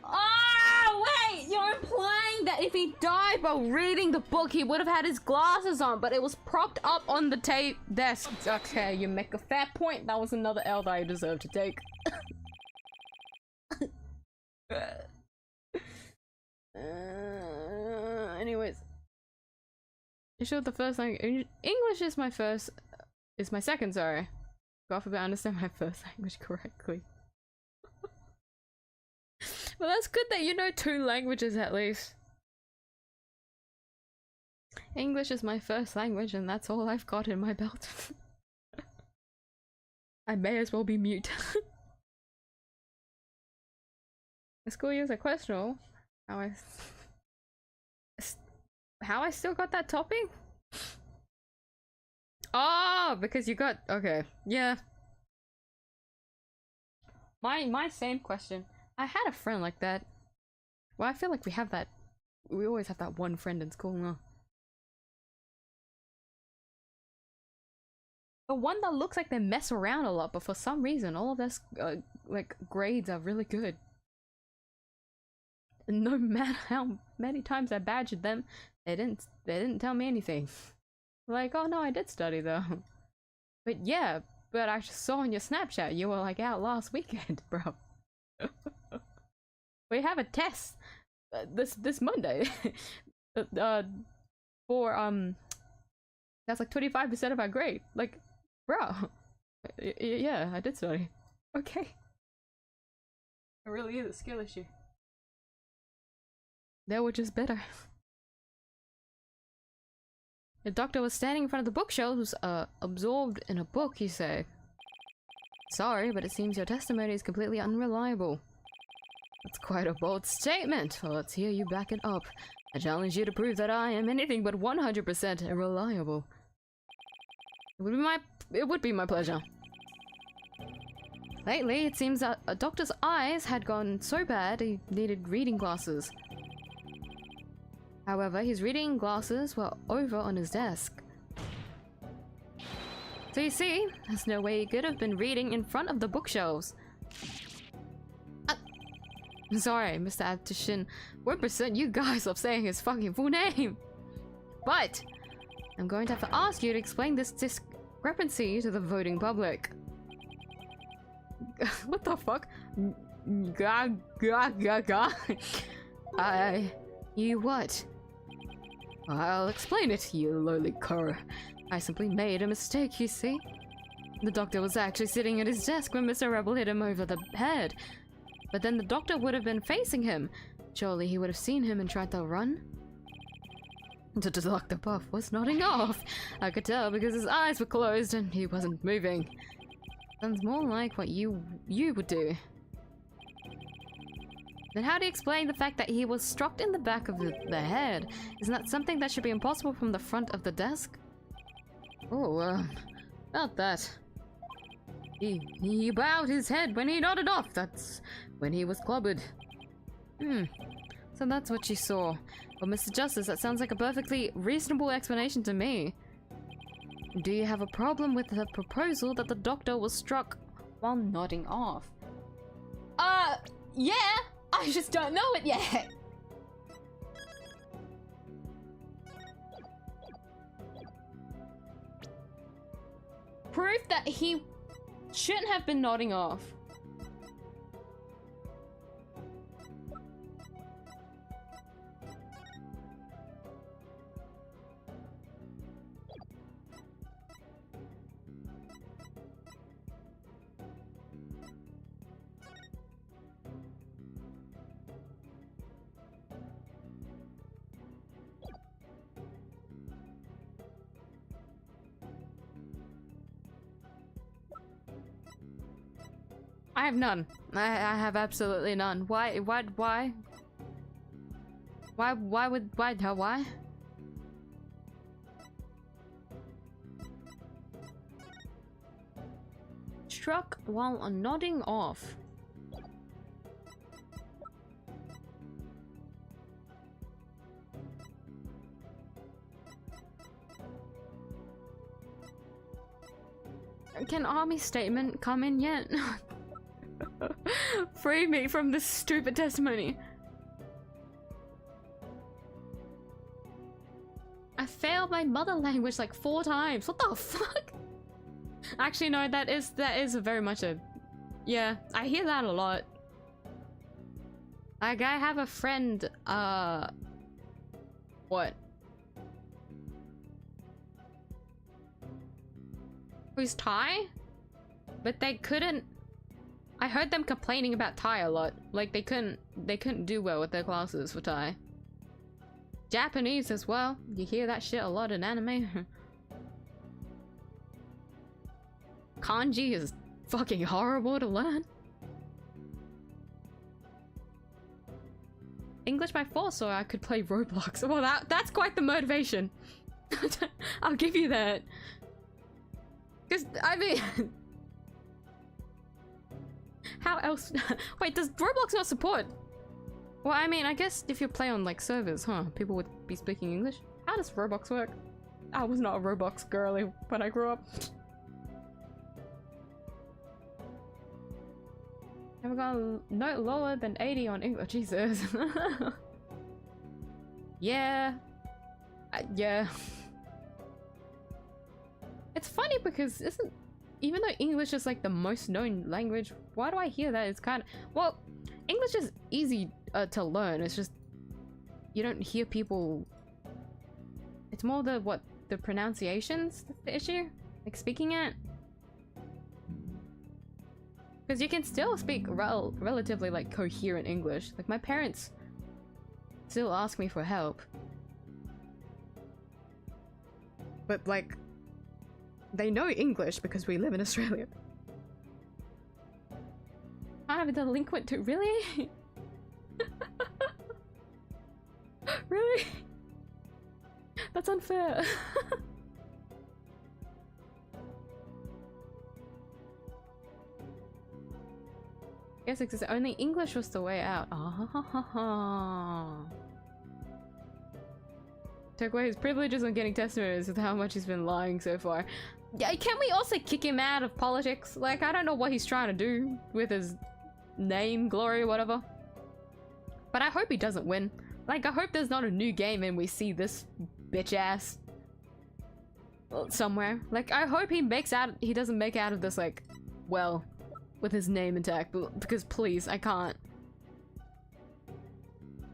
Oh, wait! You're implying that if he died while reading the book, he would have had his glasses on, but it was propped up on the desk. Okay, you make a fair point. That was another L that I deserve to take. Anyways. You sure the first language? English is my first. Is my second, sorry. God forbid I understand my first language correctly. Well, that's good that you know 2 languages at least. English is my first language, and that's all I've got in my belt. I may as well be mute. The school years are questionable. How I still got that topping? Oh, because you got okay. Yeah. My same question. I had a friend like that. Well, I feel like we have that. We always have that one friend in school, no? The one that looks like they mess around a lot, but for some reason, all of their like grades are really good. And no matter how many times I badgered them, they didn't tell me anything. Like, oh no, I did study though. But yeah, but I just saw on your Snapchat you were like out last weekend, bro. We have a test this Monday. For that's like 25% of our grade. Like, bro. Yeah, I did study. Okay. It really is a skill issue. They were just better. The doctor was standing in front of the bookshelves, absorbed in a book, you say. Sorry, but it seems your testimony is completely unreliable. That's quite a bold statement. Well, let's hear you back it up. I challenge you to prove that I am anything but 100% reliable. It would be my pleasure. Lately, it seems that a doctor's eyes had gone so bad he needed reading glasses. However, his reading glasses were over on his desk. So you see, there's no way he could have been reading in front of the bookshelves. Sorry, Mr. Aptician. 1% you guys love saying his fucking full name. But I'm going to have to ask you to explain this discrepancy to the voting public. What the fuck? You what? I'll explain it, you lowly cur. I simply made a mistake, you see? The doctor was actually sitting at his desk when Mr. Rebel hit him over the head. But then the doctor would have been facing him. Surely he would have seen him and tried to run? Dr. Puff was nodding off. I could tell because his eyes were closed and he wasn't moving. Sounds more like what you would do. Then how do you explain the fact that he was struck in the back of the head? Isn't that something that should be impossible from the front of the desk? Oh, about that. He bowed his head when he nodded off. That's when he was clobbered. So that's what you saw. Well, Mr. Justice, that sounds like a perfectly reasonable explanation to me. Do you have a problem with the proposal that the doctor was struck while nodding off? Yeah! I just don't know it yet! Proof that he shouldn't have been nodding off. I have none. I have absolutely none. Why? Why? Struck while nodding off. Can army statement come in yet? Free me from this stupid testimony. I failed my mother language like 4 times. What the fuck? Actually, no, that is very much a... Yeah, I hear that a lot. Like, I have a friend, what? Who's Thai? But they couldn't... I heard them complaining about Thai a lot. Like, they couldn't do well with their classes for Thai. Japanese as well. You hear that shit a lot in anime. Kanji is fucking horrible to learn. English by force so I could play Roblox. Well, that's quite the motivation. I'll give you that. Because, I mean... How else... Wait, does Roblox not support? Well, I mean, I guess if you play on, like, servers, huh? People would be speaking English. How does Roblox work? I was not a Roblox girly when I grew up. Never got a note lower than 80 on English. Oh, Jesus. Yeah. Yeah. It's funny because even though English is like the most known language, why do I hear that it's kind of... Well, English is easy to learn. It's just... You don't hear people... It's more the pronunciations that's the issue? Like speaking it? Because you can still speak relatively like coherent English. Like my parents still ask me for help. But like... They know English because we live in Australia. I'm a delinquent too. Really? Really? That's unfair. Yes, because only English was the way out. Took away his privileges on getting testimonies with how much he's been lying so far. Yeah, can we also kick him out of politics? Like, I don't know what he's trying to do with his name, glory, whatever. But I hope he doesn't win. Like, I hope there's not a new game and we see this bitch ass somewhere. Like, I hope he doesn't make out of this, like, well, with his name intact. Because please, I can't.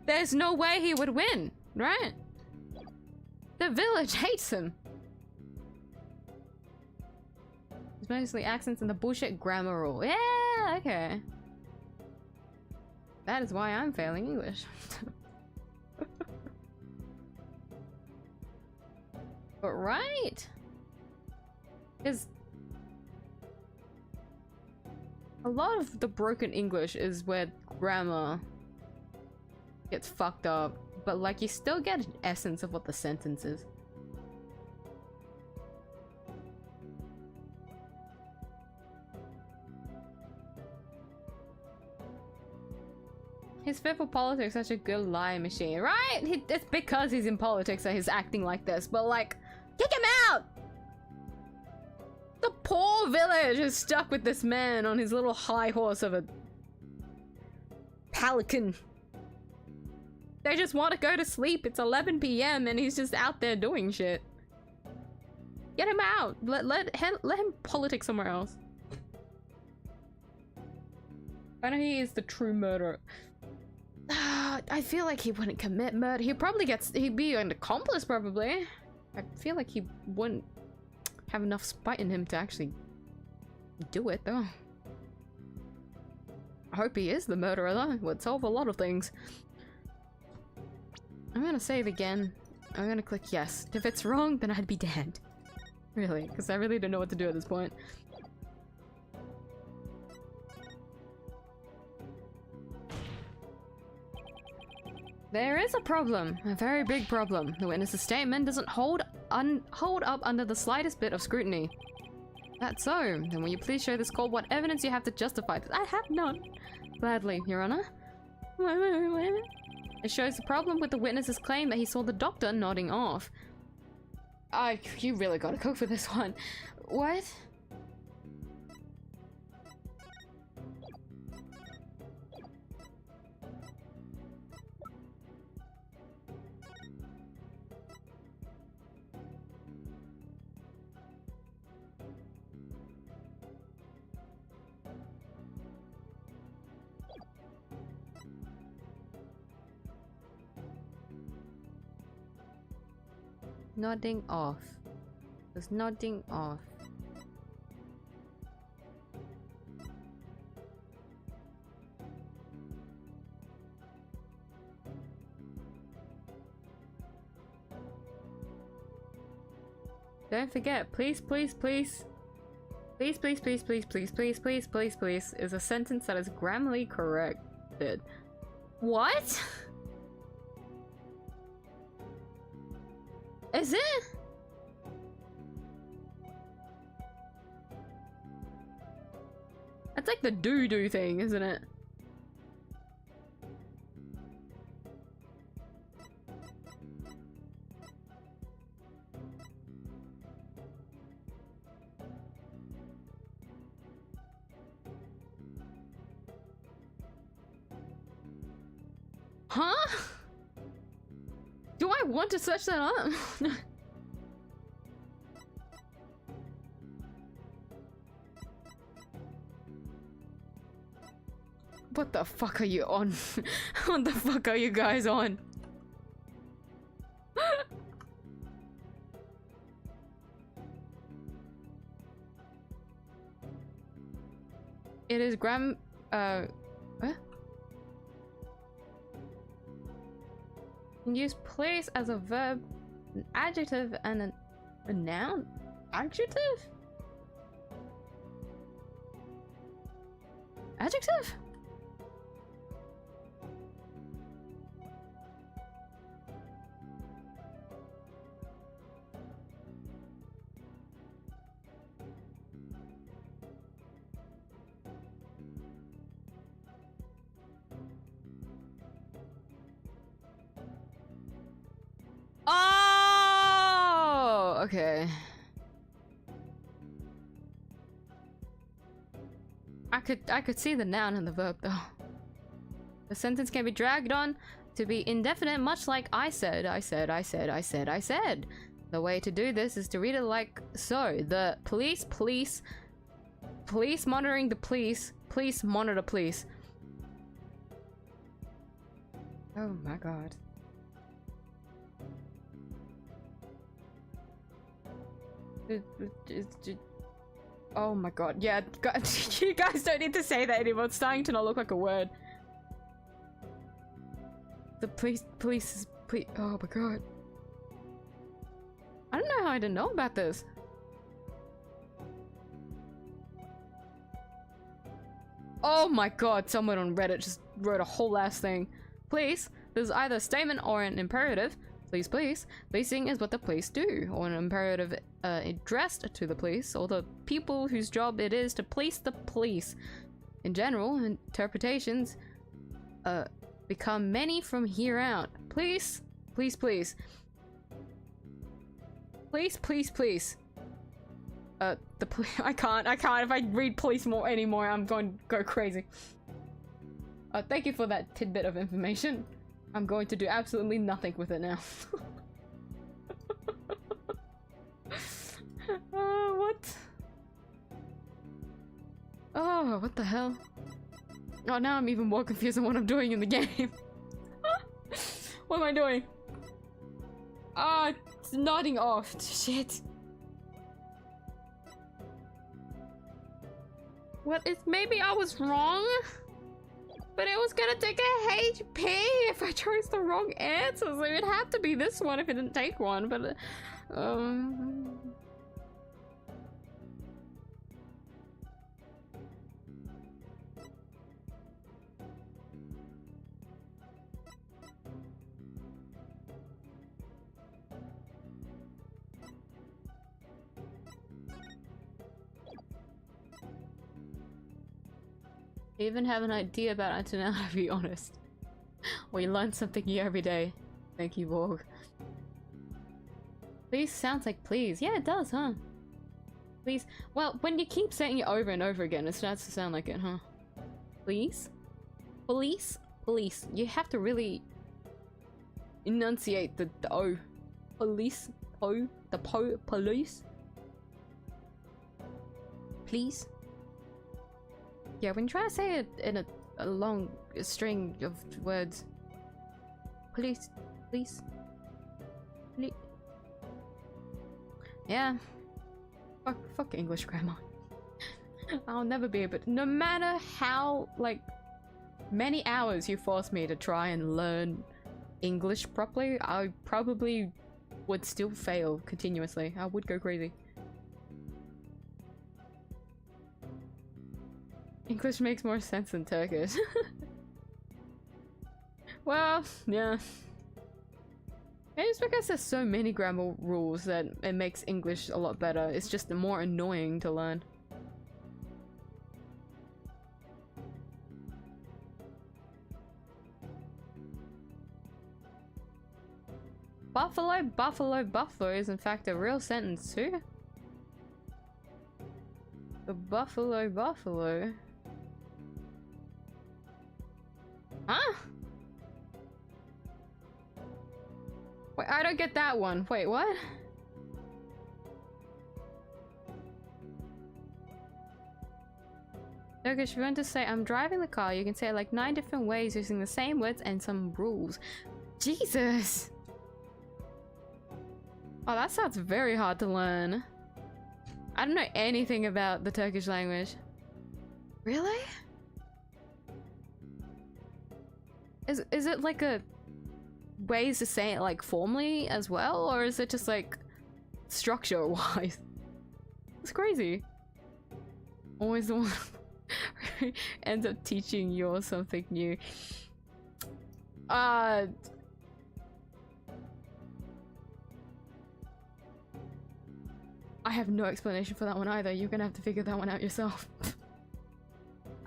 There's no way he would win, right? The village hates him. It's mostly accents and the bullshit grammar rule. Yeah, okay. That is why I'm failing English. But right? Because a lot of the broken English is where grammar gets fucked up. But like you still get an essence of what the sentence is. His fit for politics is such a good lie machine, right? It's because he's in politics that he's acting like this, but like, kick him out! The poor village is stuck with this man on his little high horse of a pelican. They just want to go to sleep. It's 11 p.m. and he's just out there doing shit. Get him out. Let him politic somewhere else. I know he is the true murderer. I feel like he wouldn't commit murder. He'd be an accomplice probably. I feel like he wouldn't have enough spite in him to actually do it though. I hope he is the murderer though. It would solve a lot of things. I'm gonna save again. I'm gonna click yes. If it's wrong, then I'd be dead. Really, because I really don't know what to do at this point. There is a problem. A very big problem. The witness's statement doesn't hold up under the slightest bit of scrutiny. That's so. Then will you please show this court what evidence you have to justify this? I have none. Gladly, Your Honor. Wait. It shows the problem with the witness's claim that he saw the doctor nodding off. You really gotta cook for this one. What? nodding off. Just nodding off. Don't forget, please, please, please. Please, please, please, please, please, please, please, please, please, is a sentence that is grammarly corrected. What? Is it? That's like the do-do thing, isn't it? Huh? Do I want to search that up? What the fuck are you on? What the fuck are you guys on? It is what? Use place as a verb, an adjective, and a noun? Adjective? Adjective? Oh, okay. I could see the noun and the verb though. The sentence can be dragged on to be indefinite, much like I said. The way to do this is to read it like so. The police monitoring the police monitor police. Oh my god. Oh my god, yeah, you guys don't need to say that anymore. It's starting to not look like a word. The police is oh my god. I don't know how I didn't know about this. Oh my god, someone on Reddit just wrote a whole ass thing. Please, there's either a statement or an imperative. Please, please. Policing is what the police do, or an imperative addressed to the police, or the people whose job it is to police the police. In general, interpretations become many from here out. Please, please, please. Please, please, please. I can't. If I read police anymore, I'm going to go crazy. Thank you for that tidbit of information. I'm going to do absolutely nothing with it now. What? Oh, what the hell? Oh, now I'm even more confused on what I'm doing in the game. What am I doing? Ah, it's nodding off. Shit. What is- maybe I was wrong? But it was gonna take a HP if I chose the wrong answer, so it'd have to be this one if it didn't take one, but I even have an idea about Antonella, to be honest. We learn something new every day. Thank you, Borg. Please sounds like please. Yeah, it does, huh? Please. Well, when you keep saying it over and over again, it starts to sound like it, huh? Please? Police? Police. You have to really enunciate the O. Police? O? The po? Police? Please? Yeah, when you try to say it in a long string of words. Police. Police. Yeah. Fuck English grammar. I'll never be able to, no matter how, like, many hours you force me to try and learn English properly, I probably would still fail continuously. I would go crazy. English makes more sense than Turkish. Well, yeah. Maybe it's because there's so many grammar rules that it makes English a lot better. It's just more annoying to learn. Buffalo, buffalo, buffalo is in fact a real sentence too. The buffalo, buffalo. Huh? Wait, I don't get that one. Wait, what? Turkish, if you want to say I'm driving the car, you can say it like 9 different ways using the same words and some rules. Jesus! Oh, that sounds very hard to learn. I don't know anything about the Turkish language. Really? Is it like a ways to say it like formally as well, or is it just like structure wise? It's crazy. Always the one who ends up teaching you something new. I have no explanation for that one either. You're gonna have to figure that one out yourself.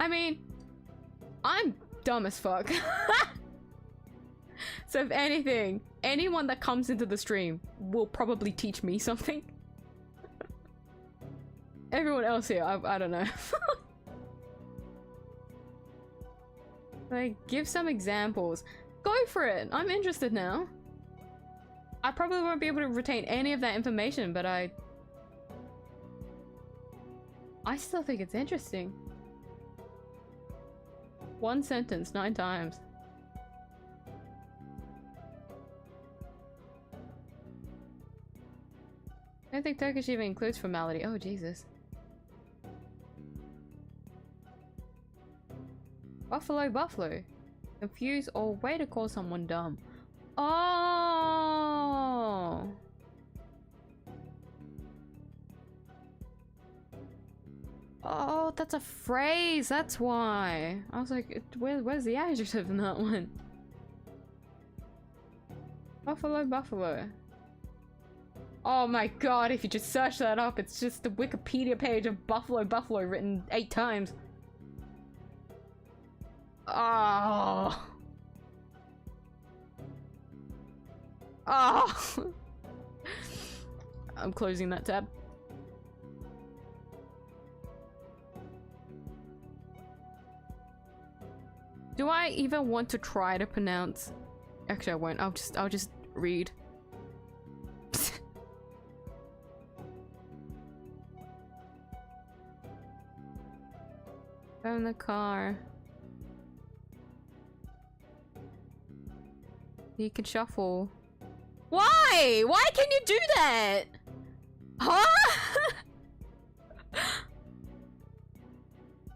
I mean, I'm dumb as fuck. So if anything, anyone that comes into the stream will probably teach me something. Everyone else here, I don't know. Like, give some examples. Go for it. I'm interested now. I probably won't be able to retain any of that information, but I still think it's interesting. One sentence, 9 times. I don't think Turkish even includes formality. Oh, Jesus. Buffalo, buffalo. Confuse or way to call someone dumb. Oh! Oh, that's a phrase, that's why. I was like, where's the adjective in that one? Buffalo, buffalo. Oh my god, if you just search that up, it's just the Wikipedia page of buffalo, buffalo written 8 times. Oh. Oh. I'm closing that tab. Do I even want to try to pronounce? Actually, I won't. I'll just read. Go in the car. You can shuffle. Why? Why can you do that? Huh?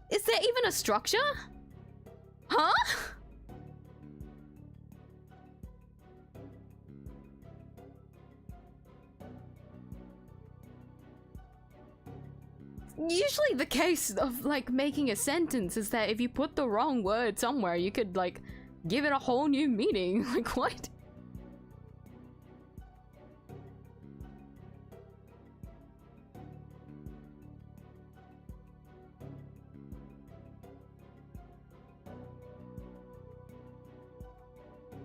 Is there even a structure? Huh? Usually the case of like making a sentence is that if you put the wrong word somewhere, you could like give it a whole new meaning. Like what?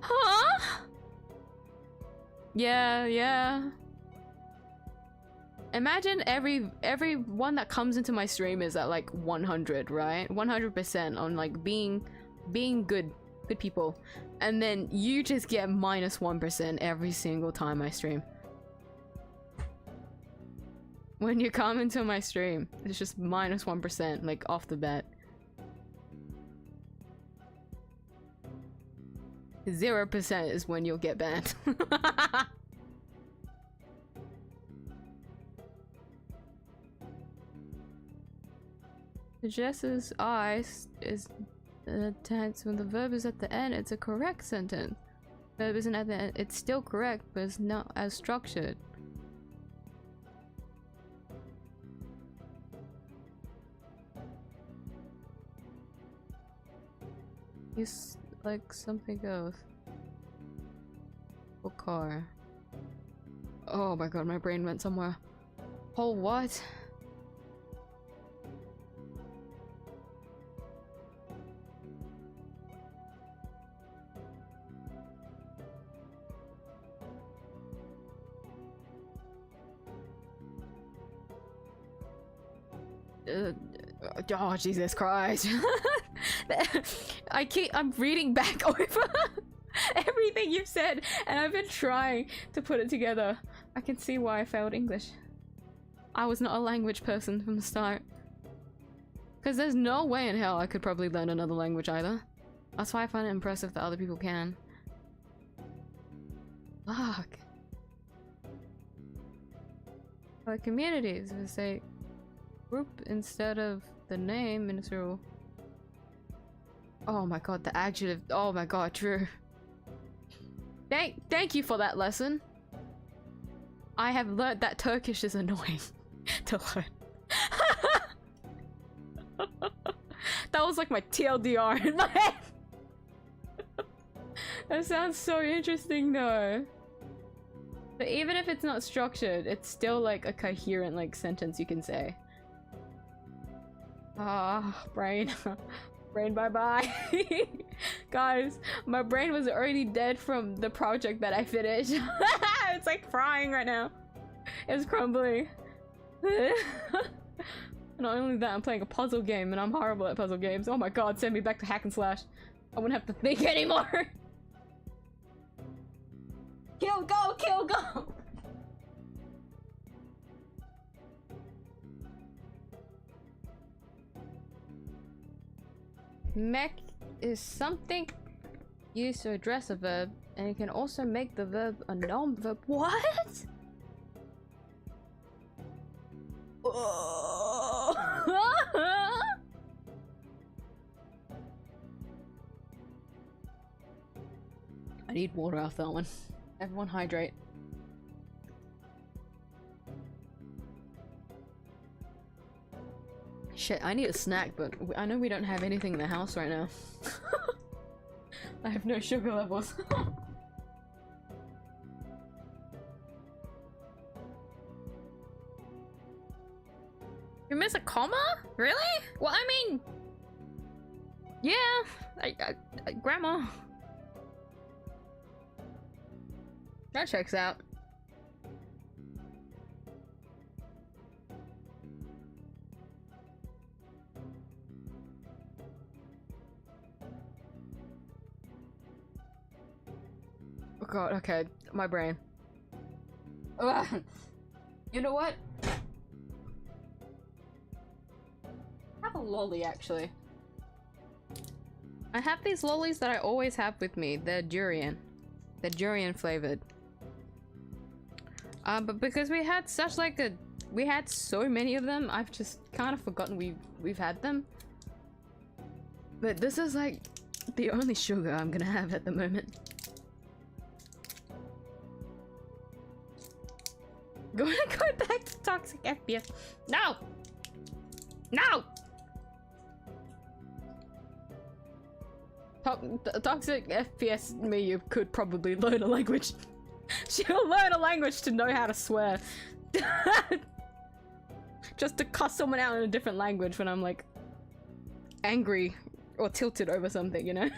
Huh? Yeah. Imagine everyone that comes into my stream is at like 100, right? 100% on like being good people. And then you just get -1% every single time I stream. When you come into my stream, it's just -1%, like off the bat. 0% is when you'll get banned. Jess's eyes is tense when the verb is at the end. It's a correct sentence. Verb isn't at the end. It's still correct, but it's not as structured. It's like something else. Or car. Oh my god, my brain went somewhere. Oh, what? Oh, Jesus Christ. I'm reading back over everything you've said, and I've been trying to put it together. I can see why I failed English. I was not a language person from the start. Because there's no way in hell I could probably learn another language either. That's why I find it impressive that other people can. Fuck. Like communities, we say group instead of the name in this rule. Oh my god, the adjective. Oh my god, true. Thank you for that lesson. I have learned that Turkish is annoying to learn. That was like my TLDR in my head. That sounds so interesting though. But even if it's not structured, it's still like a coherent like sentence you can say. Ah, brain. Brain bye-bye. Guys, my brain was already dead from the project that I finished. It's like frying right now. It's crumbling. Not only that, I'm playing a puzzle game and I'm horrible at puzzle games. Oh my god, send me back to hack and slash. I wouldn't have to think anymore. Kill, go, kill, go! Mech is something used to address a verb, and you can also make the verb a non-verb. What? I need water off that one. Everyone hydrate. Shit, I need a snack, but I know we don't have anything in the house right now. I have no sugar levels. You miss a comma? Really? Well, I mean... Yeah, Grandma. That checks out. Oh god, okay, my brain. Ugh. You know what? Have a lolly, actually. I have these lollies that I always have with me. They're durian. They're durian flavored. But because we had such like a... We had so many of them, I've just kind of forgotten we've had them. But this is like the only sugar I'm gonna have at the moment. Go back to toxic FPS. No! No! Toxic FPS me, you could probably learn a language. She'll learn a language to know how to swear. Just to cuss someone out in a different language when I'm like angry or tilted over something, you know?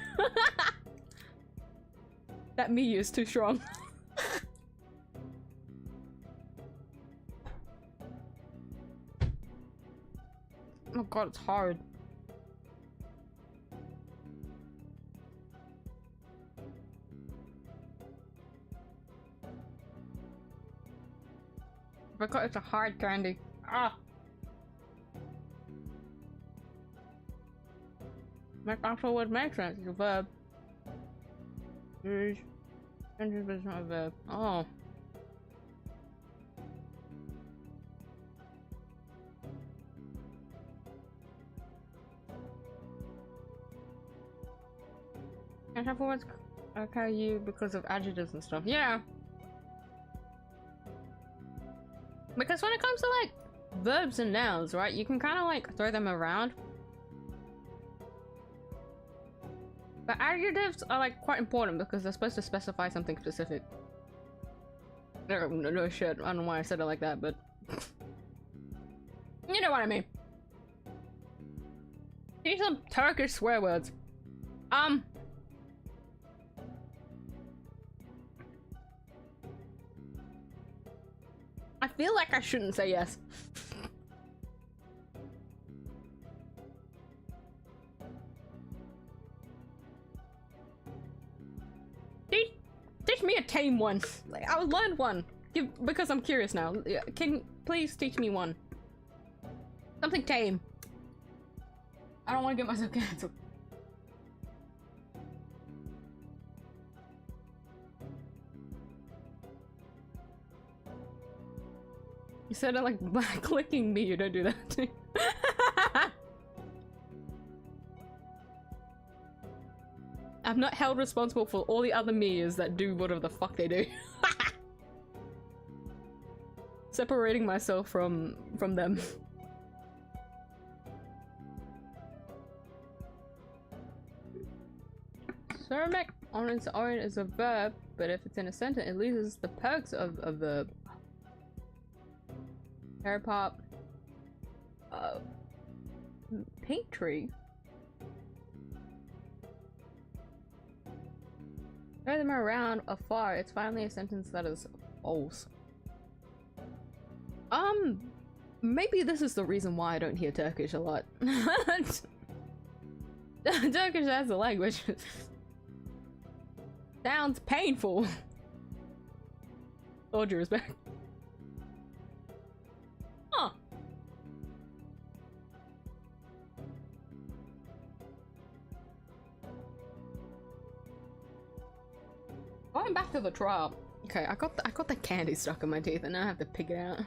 That me is too strong. Oh god, it's hard. Because it's a hard candy. Ah! That also would make sense. It's a verb. Sentence is not a verb. Oh. Catch-up words occur you because of adjectives and stuff. Yeah. Because when it comes to like verbs and nouns, right, you can kind of like throw them around. But adjectives are like quite important because they're supposed to specify something specific. No shit, I don't know why I said it like that, but you know what I mean. These are Turkish swear words. I feel like I shouldn't say yes. Teach me a tame one. Like, I learned one. Because I'm curious now. Can you please teach me one? Something tame. I don't want to get myself cancelled. You said it like by clicking me, you don't do that to me. I'm not held responsible for all the other me's that do whatever the fuck they do. Separating myself from them. Ceramic on its own is a verb, but if it's in a sentence, it loses the perks of a verb. Hair pop. Paint tree. Throw them around afar. It's finally a sentence that is false. Maybe this is the reason why I don't hear Turkish a lot. Turkish as a language sounds painful. All due respect. Huh. Going back to the trial. Okay, I got the candy stuck in my teeth and now I have to pick it out.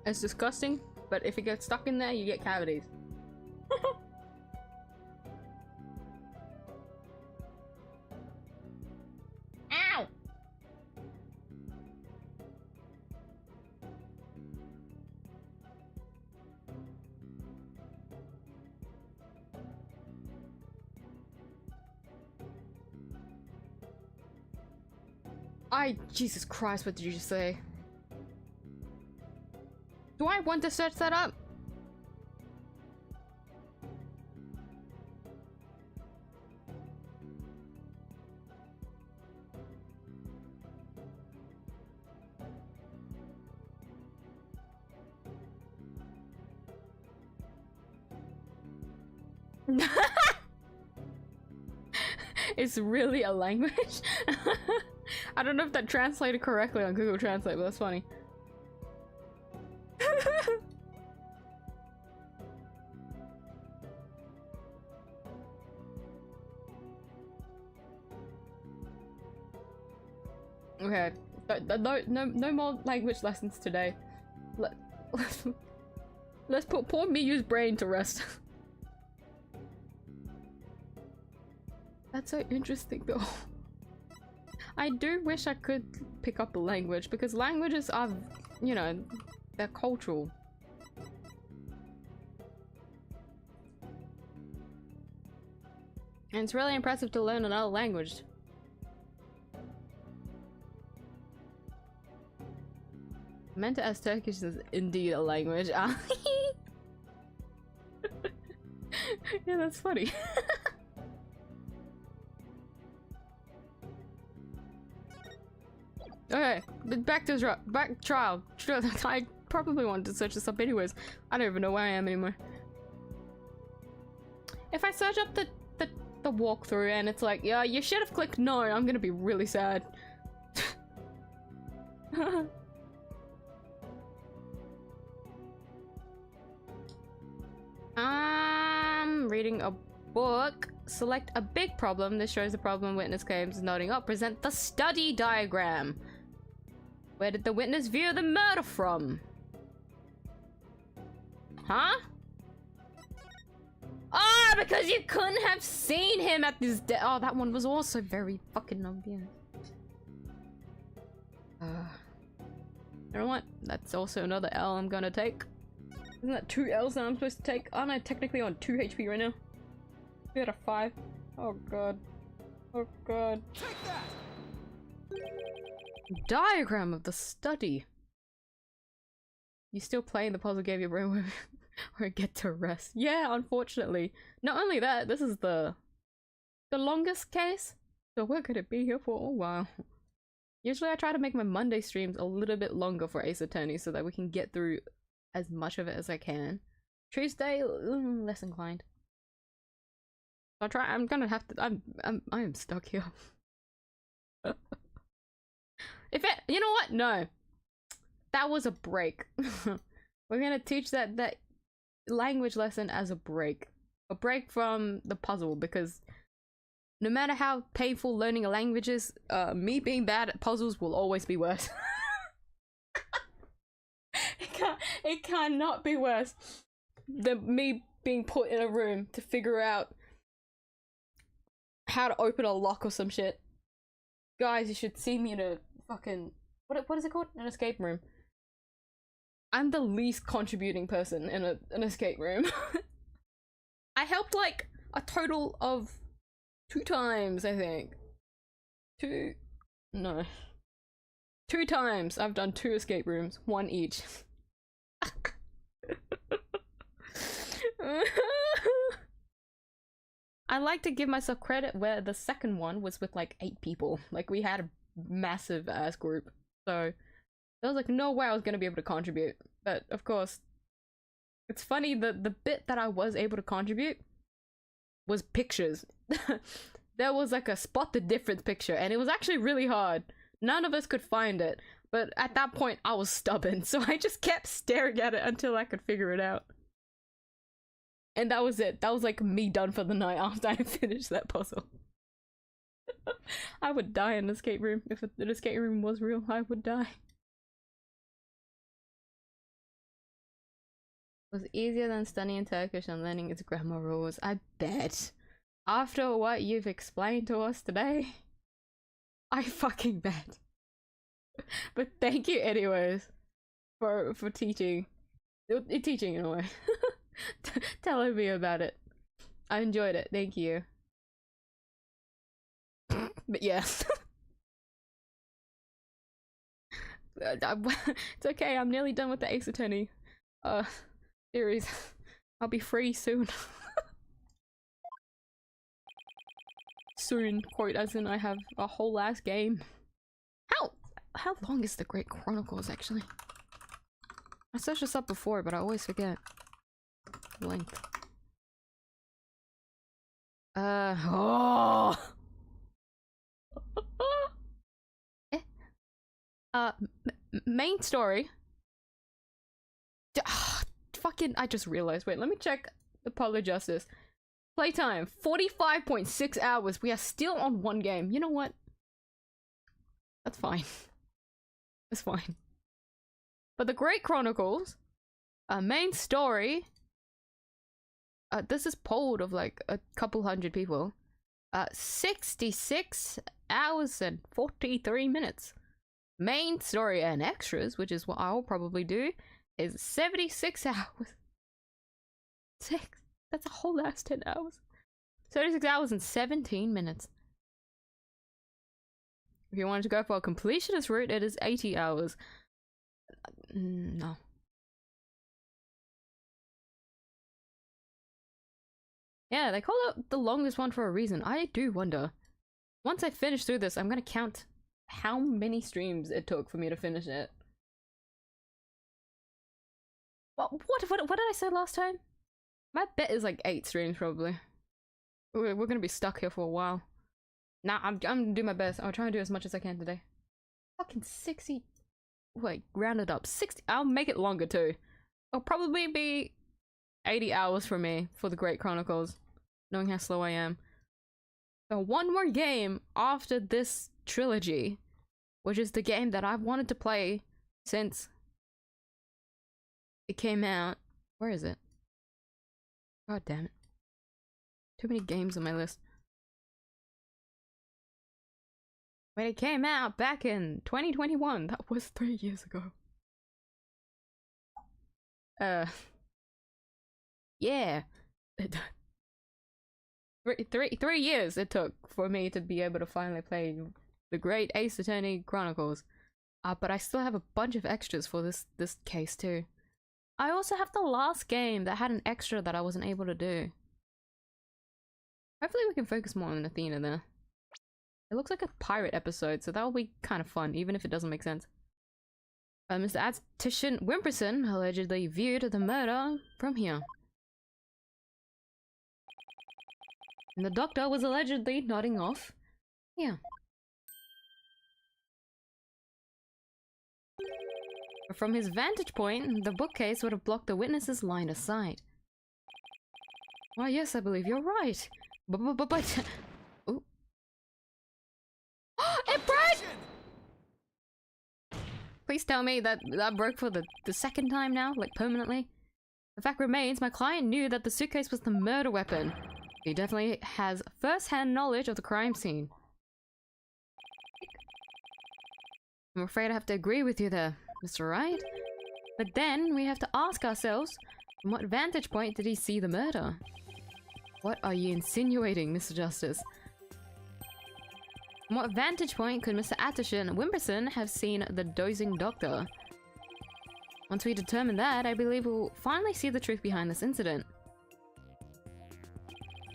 It's disgusting, but if it gets stuck in there, you get cavities. Ow! Jesus Christ, what did you just say? Do I want to search that up? It's really a language? I don't know if that translated correctly on Google Translate, but that's funny. Okay, no more language lessons today. Let's put poor Miyu's brain to rest. That's so interesting though. I do wish I could pick up a language because languages are, you know, they're cultural. And it's really impressive to learn another language. Meant to ask Turkish is indeed a language. Yeah, that's funny. Okay, back to trial. I probably wanted to search this up anyways. I don't even know where I am anymore. If I search up the walkthrough and it's like, yeah, you should have clicked no, I'm gonna be really sad. Reading a book. Select a big problem. This shows the problem witness claims noting up. Present the study diagram. Where did the witness view the murder from? Huh? Ah, because you couldn't have seen him at this oh, that one was also very fucking obvious. You know what? That's also another L I'm gonna take. Isn't that 2 L's that I'm supposed to take? Aren't I technically on 2 HP right now? 2 out of 5. Oh god. Oh god. Take that! Diagram of the study. You still playing the puzzle game your brain where get to rest. Yeah, unfortunately. Not only that, this is the longest case. So we're gonna be here for a while. Usually I try to make my Monday streams a little bit longer for Ace Attorney so that we can get through as much of it as I can. Tuesday, less inclined. I'll try. I'm gonna have to. I am stuck here. If it, you know what? No, that was a break. We're gonna teach that language lesson as a break from the puzzle, because no matter how painful learning a language is, me being bad at puzzles will always be worse. It cannot be worse than me being put in a room to figure out how to open a lock or some shit. Guys, you should see me in a fucking what is it called? An escape room. I'm the least contributing person in an escape room. I helped like a total of 2 times, I think. 2 times I've done 2 escape rooms, 1 each. I like to give myself credit where the second one was with like 8 people. Like we had a massive ass group. So there was like no way I was gonna be able to contribute. But of course, it's funny that the bit that I was able to contribute was pictures. There was like a spot the difference picture, and it was actually really hard. None of us could find it, but at that point I was stubborn, so I just kept staring at it until I could figure it out. And that was it. That was like me done for the night after I finished that puzzle. I would die in an escape room. If an escape room was real, I would die. It was easier than studying Turkish and learning its grammar rules. I bet. After what you've explained to us today, I fucking bet. But thank you anyways for teaching. Teaching in a way. Telling me about it. I enjoyed it. Thank you. But yeah. It's okay. I'm nearly done with the Ace Attorney series. I'll be free soon. Soon, quote, as in I have a whole ass game. How long is the Great Chronicles actually? I searched this up before, but I always forget. Length. Oh. Main story. Fucking, I just realized. Wait, let me check the Public Justice. Playtime, 45.6 hours. We are still on 1 game. You know what? That's fine. That's fine. But the Great Chronicles, main story. This is polled of like a couple hundred people. 66 hours and 43 minutes. Main story and extras, which is what I'll probably do, is 76 hours. That's a whole last 10 hours. 36 hours and 17 minutes. If you wanted to go for a completionist route, it is 80 hours. No. Yeah, they call it the longest one for a reason. I do wonder. Once I finish through this, I'm gonna count how many streams it took for me to finish it. What did I say last time? My bet is like 8 streams probably. We're gonna be stuck here for a while. Nah, I'm gonna do my best. I'll try and do as much as I can today. Fucking 60. Wait, round it up. 60. I'll make it longer too. It'll probably be 80 hours for me for the Great Chronicles, knowing how slow I am. So 1 more game after this trilogy, which is the game that I've wanted to play since it came out Where is it? God damn it. Too many games on my list. When it came out back in 2021, that was 3 years ago. Yeah. 3 years it took for me to be able to finally play the great Ace Attorney Chronicles. But I still have a bunch of extras for this case too. I also have the last game that had an extra that I wasn't able to do. Hopefully we can focus more on Athena there. It looks like a pirate episode, so that'll be kind of fun, even if it doesn't make sense. Mr. Adtician Wimperson allegedly viewed the murder from here. And the doctor was allegedly nodding off here. From his vantage point, the bookcase would have blocked the witness's line of sight. Why, yes, I believe you're right. But... Ooh. It broke! Please tell me that broke for the second time now, like permanently. The fact remains, my client knew that the suitcase was the murder weapon. He definitely has first-hand knowledge of the crime scene. I'm afraid I have to agree with you there, Mr. Wright. But then we have to ask ourselves, from what vantage point did he see the murder? What are you insinuating, Mr. Justice? From what vantage point could Mr. Atterson Wimperson have seen the dozing doctor? Once we determine that, I believe we'll finally see the truth behind this incident.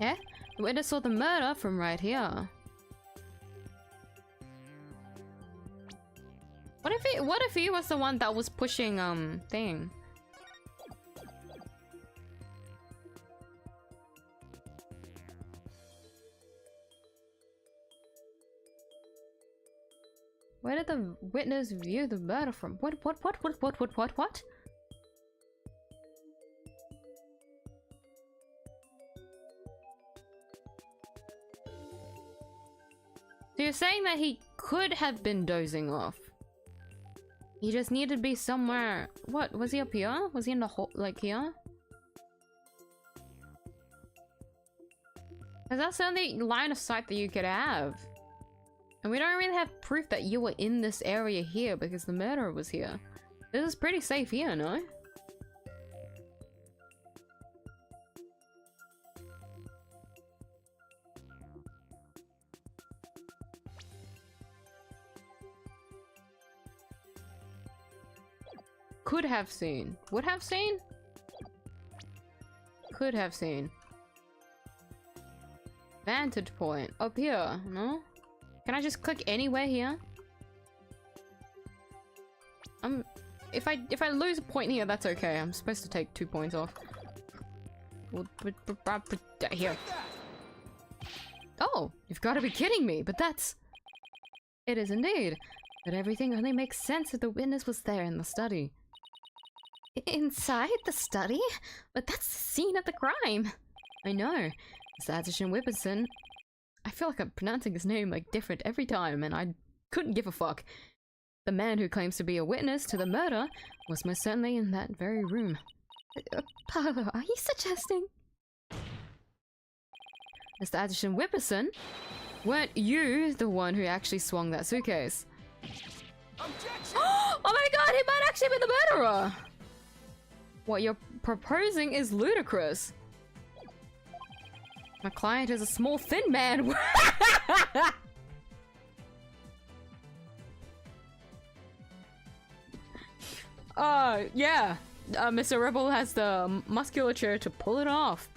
Yeah? The witness saw the murder from right here. What if he was the one that was pushing, thing? Where did the witness view the murder from? What? So you're saying that he could have been dozing off? He just needed to be somewhere. What? Was he up here? Was he in the hole, like here? Because that's the only line of sight that you could have. And we don't really have proof that you were in this area here because the murderer was here. This is pretty safe here, no? Could have seen. Would have seen? Could have seen. Vantage point. Up here, no? Can I just click anywhere here? If I lose a point here, that's okay. I'm supposed to take 2 points off. Here. Oh, you've got to be kidding me, but that's... It is indeed. But everything only makes sense if the witness was there in the study. Inside the study? But that's the scene of the crime. I know. Mr. Adderson Whipperson. I feel like I'm pronouncing his name like different every time, and I couldn't give a fuck. The man who claims to be a witness to the murder was most certainly in that very room. Paolo, are you suggesting? Mr. Adderson Whipperson? Weren't you the one who actually swung that suitcase? Oh my god, he might actually be the murderer! What you're proposing is ludicrous. My client is a small, thin man. Yeah. Mr. Rebel has the musculature to pull it off.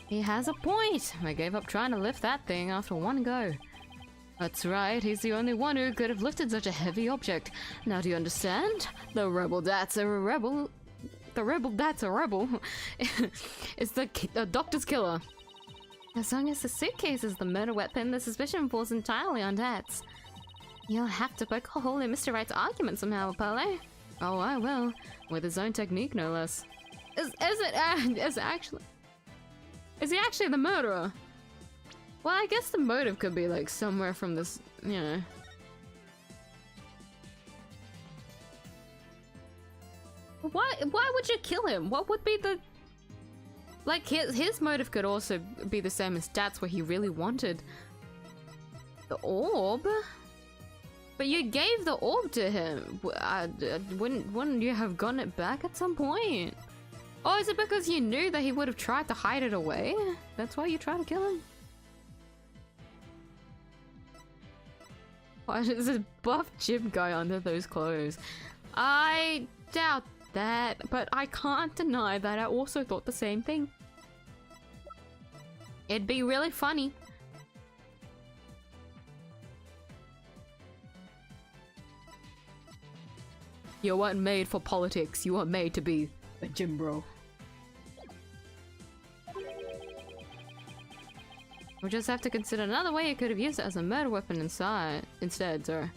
He has a point. I gave up trying to lift that thing after one go. That's right, he's the only one who could have lifted such a heavy object. Now do you understand? The rebel that's a rebel. The rebel that's a rebel. It's the doctor's killer. As long as the suitcase is the murder weapon, the suspicion falls entirely on Dats. You'll have to poke a hole in Mr. Wright's argument somehow, Apollo. Oh, I will. With his own technique, no less. Is he actually the murderer? Well, I guess the motive could be like somewhere from this, you know. Why would you kill him? What would be the... Like, his motive could also be the same as Dad's, where he really wanted the orb. But you gave the orb to him. Wouldn't you have gotten it back at some point? Or is it because you knew that he would have tried to hide it away? That's why you tried to kill him? Why is this buff gym guy under those clothes? I doubt that, but I can't deny that I also thought the same thing. It'd be really funny. You weren't made for politics, you were made to be a gym bro. We'll just have to consider another way you could have used it as a murder weapon instead, sir.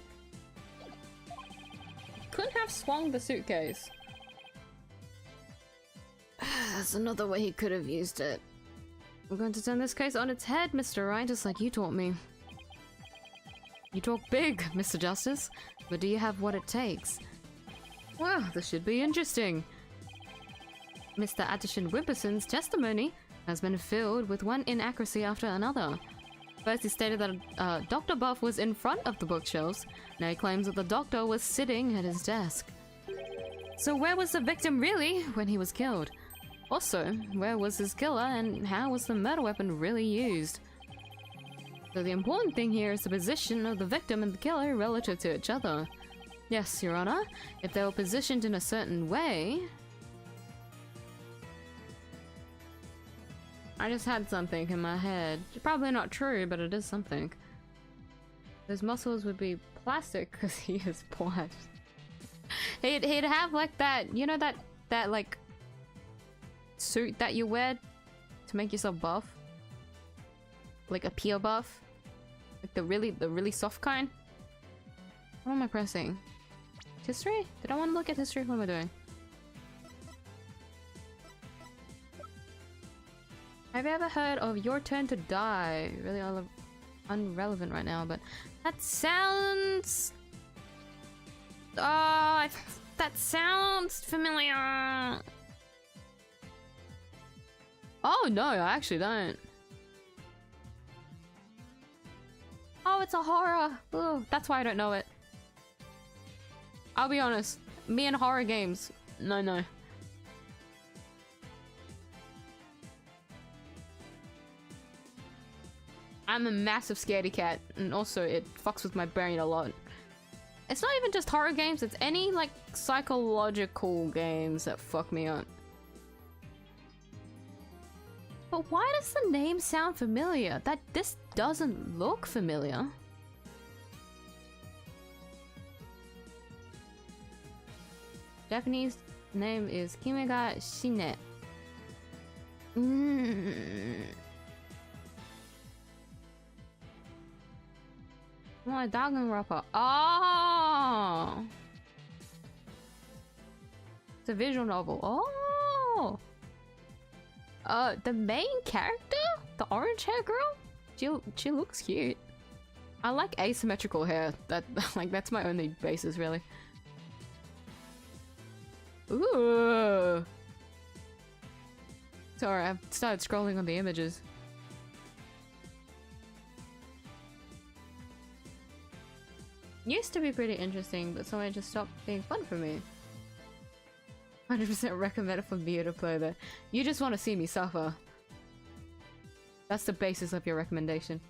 Couldn't have swung the suitcase. That's another way he could have used it. I'm going to turn this case on its head, Mr. Right, just like you taught me. You talk big, Mr. Justice, but do you have what it takes? Well, this should be interesting. Mr. Addison Wimperson's testimony has been filled with one inaccuracy after another. First, he stated that Dr. Buff was in front of the bookshelves. Now he claims that the doctor was sitting at his desk. So where was the victim really when he was killed? Also, where was his killer and how was the murder weapon really used? So the important thing here is the position of the victim and the killer relative to each other. Yes, Your Honor, if they were positioned in a certain way... I just had something in my head. Probably not true, but it is something. Those muscles would be plastic because he is black. He'd have like that, you know, that like suit that you wear to make yourself buff, like a peel buff, like the really soft kind. What am I pressing? History? Did I want to look at history? What am I doing? Have you ever heard of Your Turn to Die? Really unrelevant right now, but that sounds... that sounds familiar. Oh no, I actually don't. Oh, it's a horror. Ugh, that's why I don't know it. I'll be honest, me and horror games, no. I'm a massive scaredy cat, and also it fucks with my brain a lot. It's not even just horror games, it's any like psychological games that fuck me up. But why does the name sound familiar? This doesn't look familiar. Japanese name is Kimega Shine. Oh, Danganronpa. Oh! It's a visual novel. Oh! The main character? The orange hair girl? She looks cute. I like asymmetrical hair. That's my only basis, really. Ooh! Sorry, I've started scrolling on the images. Used to be pretty interesting, but someone just stopped being fun for me. 100% recommended for me to play that. You just want to see me suffer. That's the basis of your recommendation.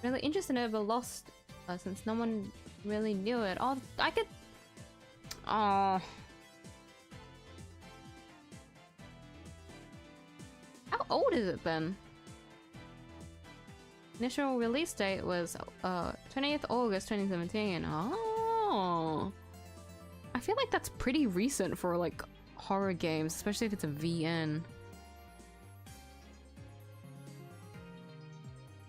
Really interested in but lost since no one really knew it. Oh, I could... Oh. How old is it then? Initial release date was 20th August 2017. Oh. I feel like that's pretty recent for like horror games, especially if it's a VN.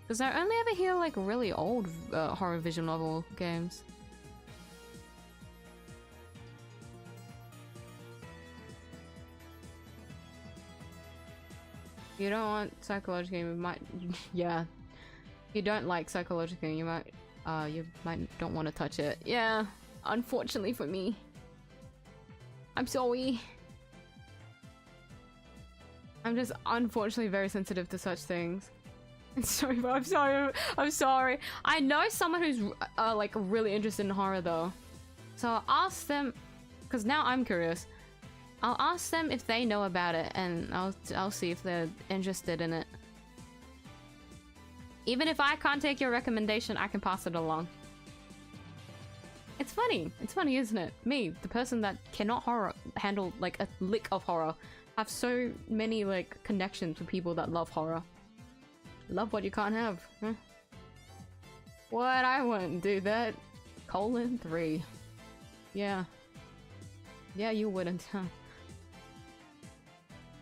Because I only ever hear like really old horror visual novel games. You don't want psychological game, you might... yeah. You don't like psychological, you might don't want to touch it. Yeah, Unfortunately for me. I'm sorry. I'm just unfortunately very sensitive to such things. Sorry, but I'm sorry. I'm sorry. I know someone who's like really interested in horror though, so I'll ask them, because now I'm curious. I'll ask them if they know about it, and I'll see if they're interested in it. Even if I can't take your recommendation, I can pass it along. It's funny. It's funny, isn't it? Me, the person that cannot handle like a lick of horror, have so many like connections with people that love horror. Love what you can't have. Huh? What? I wouldn't do that. :3. Yeah. Yeah, you wouldn't, huh?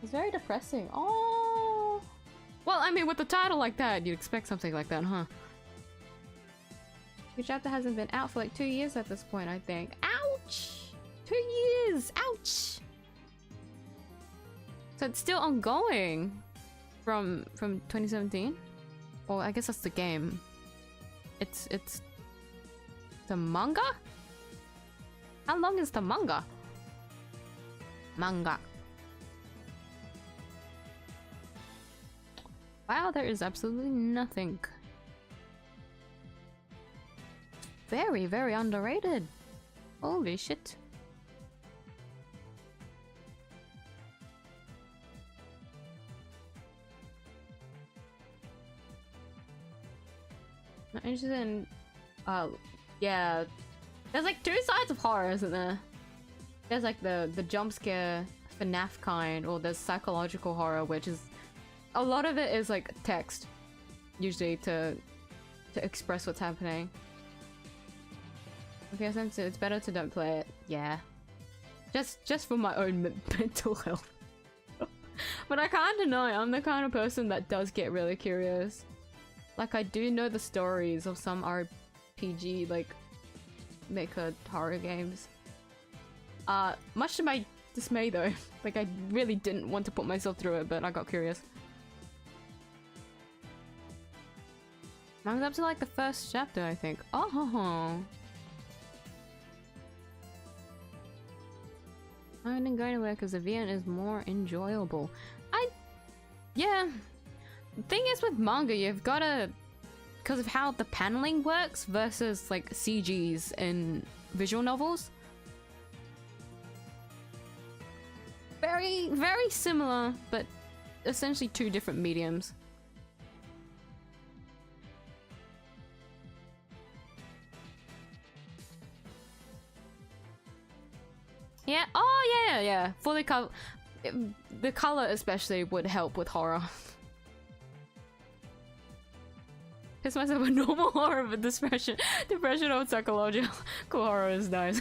It's very depressing. Oh. Well, I mean, with the title like that, you'd expect something like that, huh? Your chapter hasn't been out for like 2 years at this point, I think. Ouch! 2 years! Ouch! So it's still ongoing from 2017? Well, I guess that's the game. It's the manga? How long is the manga? Manga. Wow, there is absolutely nothing. Very, very underrated. Holy shit. Not interested in... yeah. There's like two sides of horror, isn't there? There's like the jump scare FNAF kind, or there's psychological horror, which is... A lot of it is like text. Usually to express what's happening. Okay, since it's better to don't play it. Yeah. Just for my own mental health. But I can't deny I'm the kind of person that does get really curious. Like, I do know the stories of some RPG, like, maker horror games. Much to my dismay though. Like, I really didn't want to put myself through it, but I got curious. I was up to like the first chapter, I think. Oh! I didn't go anywhere because the VN is more enjoyable. Yeah. The thing is with manga, you've gotta... Because of how the paneling works versus like CGs in visual novels. Very, very similar, but essentially two different mediums. Yeah. Oh, yeah. Fully color. The color especially would help with horror. Piss myself with normal horror, but depression or psychological horror is nice.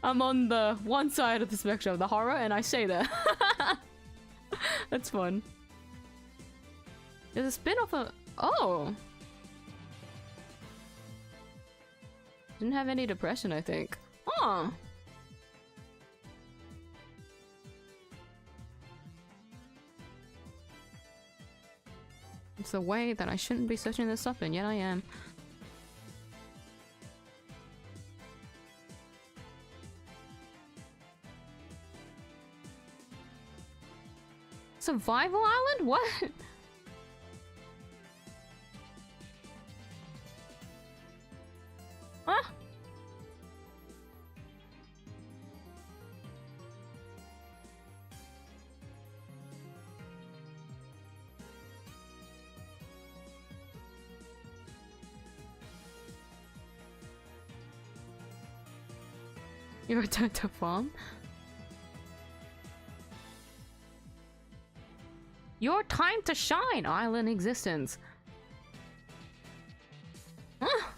I'm on the one side of the spectrum of the horror, and I say that. That's fun. There's a spin-off of... Oh! Didn't have any depression, I think. Oh! It's a way that I shouldn't be searching this up, and yet I am. Survival Island? What? Huh? You return to farm? Your time to shine, island existence. Huh?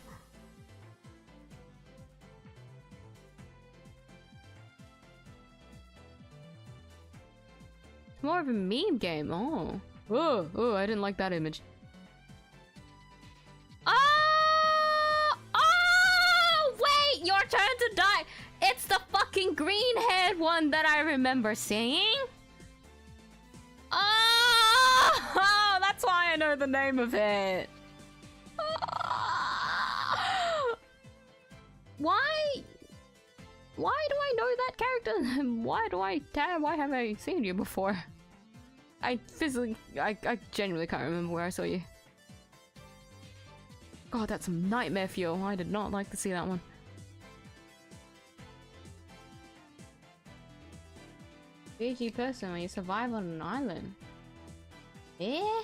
More of a meme game. Oh. Oh, I didn't like that image. Oh, wait, your turn to die. It's the fucking green-haired one that I remember seeing. Oh, that's why I know the name of it. Oh. Why? Why do I know that character? Why have I seen you before? I genuinely can't remember where I saw you. God, that's some nightmare fuel. I did not like to see that one. PG person when you survive on an island. Eh?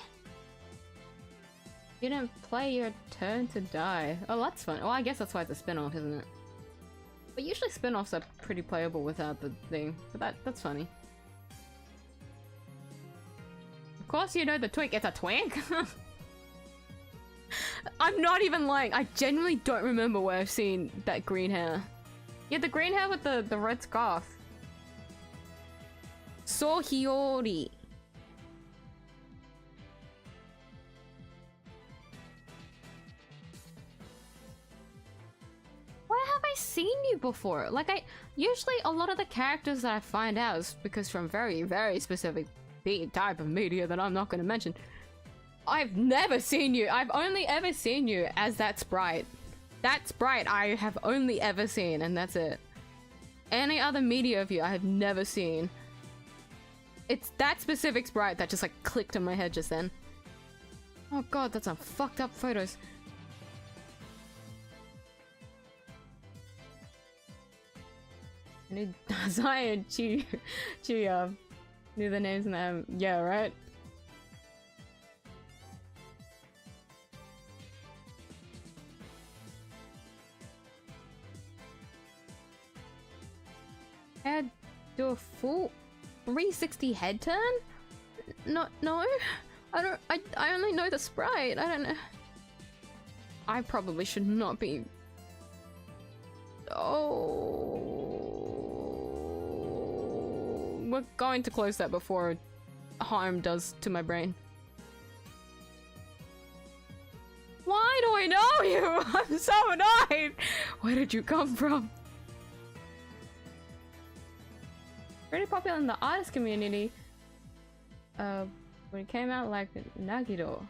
You didn't play your turn to die. Oh, that's fun. Well, I guess that's why it's a spin-off, isn't it? But usually spin-offs are pretty playable without the thing. But that's funny. Of course you know the twink. It's a twink? I'm not even lying. I genuinely don't remember where I've seen that green hair. Yeah, the green hair with the red scarf. Sohiori. Where have I seen you before? Like, usually a lot of the characters that I find out is because from very, very specific type of media that I'm not going to mention. I've never seen you. I've only ever seen you as that sprite. That sprite I have only ever seen, and that's it. Any other media of you I have never seen. It's that specific sprite that just like clicked in my head just then. Oh god, that's some fucked up photos. I need Zion Chi knew the names and them. Yeah, right? I'd do a full 360 head turn? No, I only know the sprite. I don't know. I probably should not be. Oh. We're going to close that before harm does to my brain. Why do I know you? I'm so annoyed. Where did you come from? Pretty popular in the artist community. When it came out like Nagito.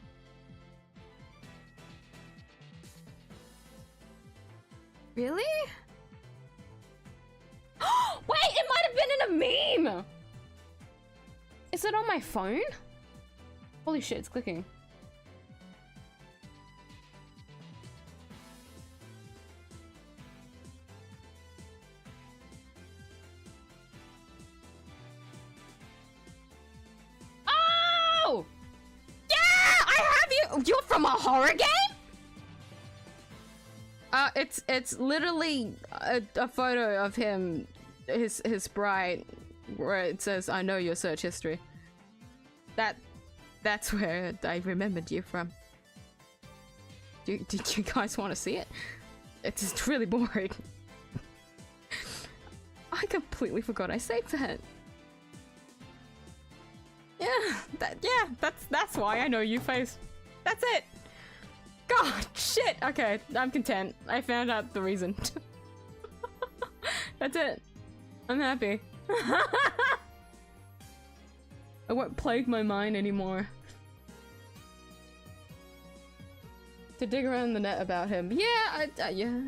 Really? Wait, it might have been in a meme! Is it on my phone? Holy shit, it's clicking. Oh! Yeah! I have you! You're from a horror game? It's literally a photo of him, his sprite, where it says, "I know your search history." That's where I remembered you from. Did you guys want to see it? It's really boring. I completely forgot I saved that. Yeah, that's why I know you face. That's it. God, shit! Okay, I'm content. I found out the reason. That's it. I'm happy. I won't plague my mind anymore. To dig around the net about him. Yeah, yeah.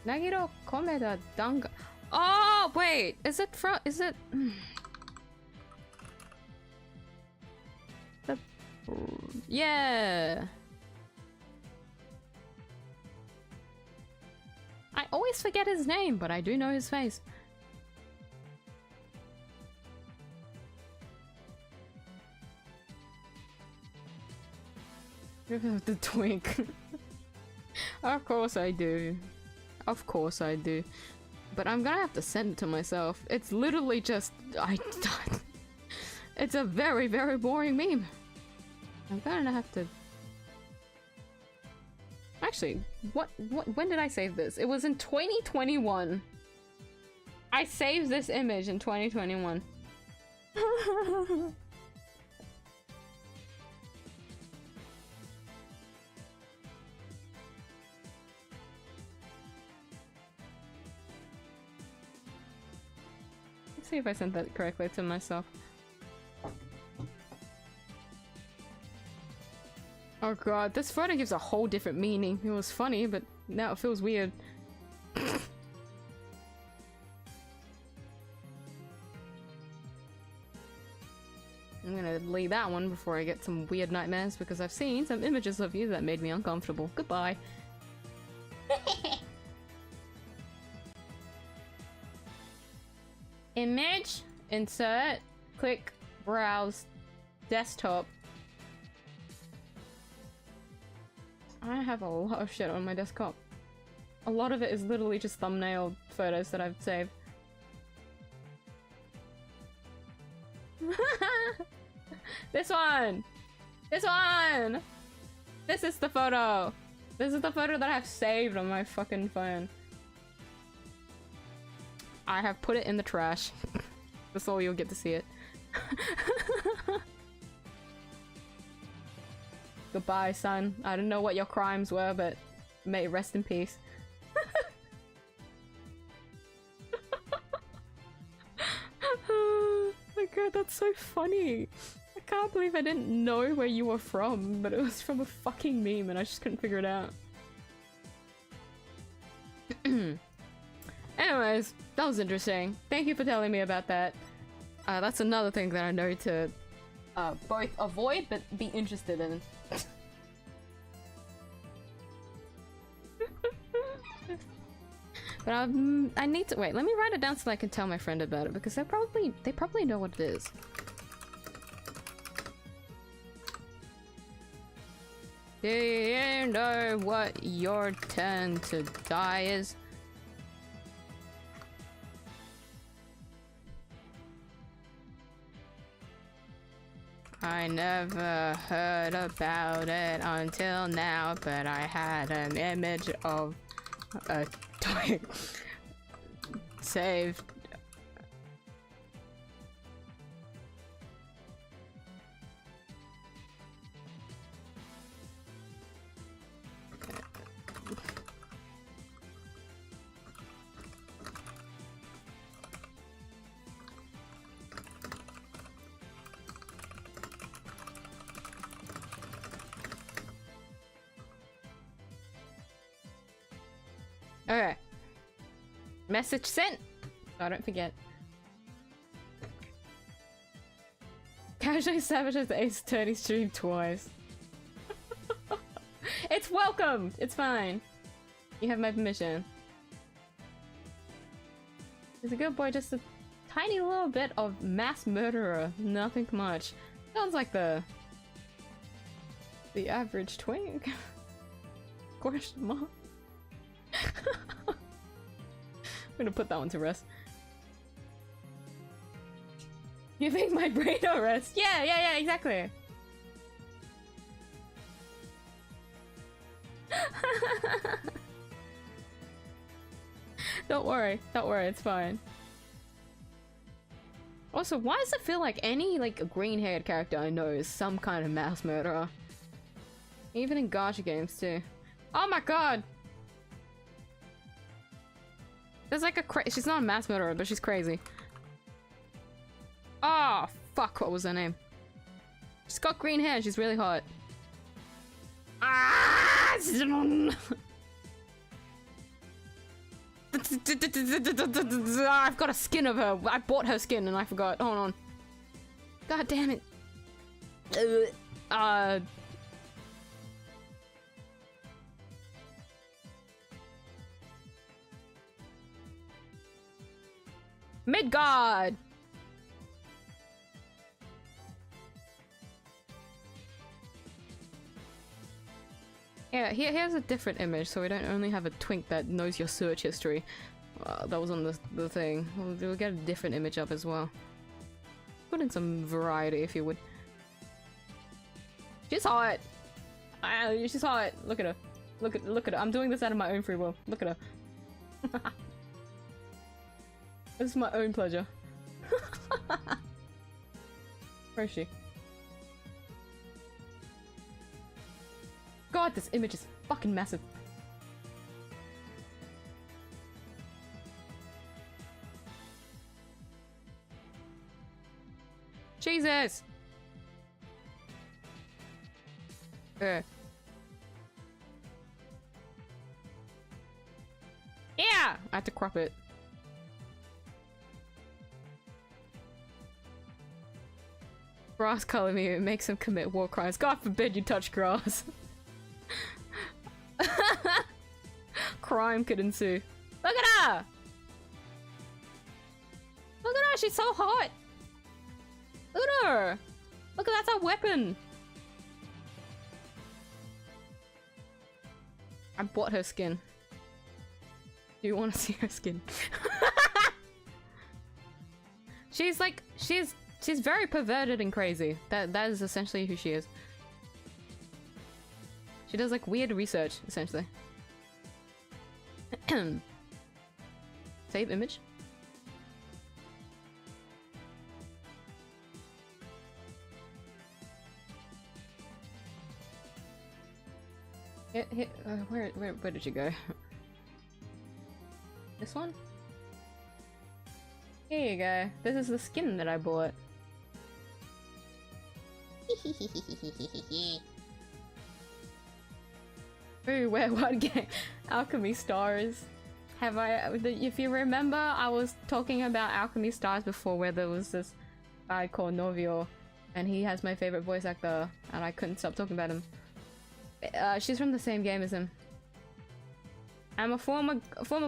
Nagiro Komeda Danga. Oh, wait! Is it from- is it- Yeah. I always forget his name, but I do know his face. The twink. Of course I do. Of course I do. But I'm gonna have to send it to myself. It's literally just it's a very, very boring meme. I'm gonna have to. Actually, when did I save this? It was in 2021. I saved this image in 2021. Let's see if I sent that correctly to myself. Oh god, this photo gives a whole different meaning. It was funny, but now it feels weird. I'm gonna leave that one before I get some weird nightmares because I've seen some images of you that made me uncomfortable. Goodbye. Image, insert, click, browse, desktop. I have a lot of shit on my desktop. A lot of it is literally just thumbnail photos that I've saved. This one! This one! This is the photo! This is the photo that I have saved on my fucking phone. I have put it in the trash. That's all you'll get to see it. Goodbye, son. I don't know what your crimes were, but may it rest in peace. Oh my god, that's so funny. I can't believe I didn't know where you were from, but it was from a fucking meme and I just couldn't figure it out. Anyways, that was interesting. Thank you for telling me about that. That's another thing that I know to both avoid but be interested in. But I need to wait. Let me write it down so I can tell my friend about it because they probably know what it is. Do you know what your turn to die is? I never heard about it until now, but I had an image of a toy saved. Okay. Message sent. Oh, don't forget. Casually sabotaged the Ace Attorney stream twice. It's welcomed! It's fine. You have my permission. He's a good boy, just a tiny little bit of mass murderer. Nothing much. Sounds like the average twink. Question mark. I'm gonna put that one to rest. You think my brain will rest? Yeah, exactly. Don't worry, it's fine. Also, why does it feel like any green-haired character I know is some kind of mass murderer? Even in gacha games too. Oh my god! There's like she's not a mass murderer, but she's crazy. Oh, fuck, what was her name? She's got green hair, she's really hot. Ah! I've got a skin of her. I bought her skin and I forgot. Hold on. God damn it. Midgard! Yeah, here's a different image, so we don't only have a twink that knows your search history. That was on the thing. We'll get a different image up as well. Put in some variety, if you would. She's hot! She's hot! Look at her. Look at her. I'm doing this out of my own free will. Look at her. This is my own pleasure. Where is she? God, this image is fucking massive. Jesus! Yeah. I had to crop it. Grass color me, it makes him commit war crimes. God forbid you touch grass. Crime could ensue. Look at her! Look at her, she's so hot! Look at her! Look at that's a weapon! I bought her skin. Do you want to see her skin? She's like, she's very perverted and crazy. That is essentially who she is. She does like weird research, essentially. Save image. Where did you go? This one? Here you go. This is the skin that I bought. Ooh, where what game? Alchemy Stars. Have I? If you remember, I was talking about Alchemy Stars before, where there was this guy called Novio, and he has my favorite voice actor, and I couldn't stop talking about him. She's from the same game as him. I'm a former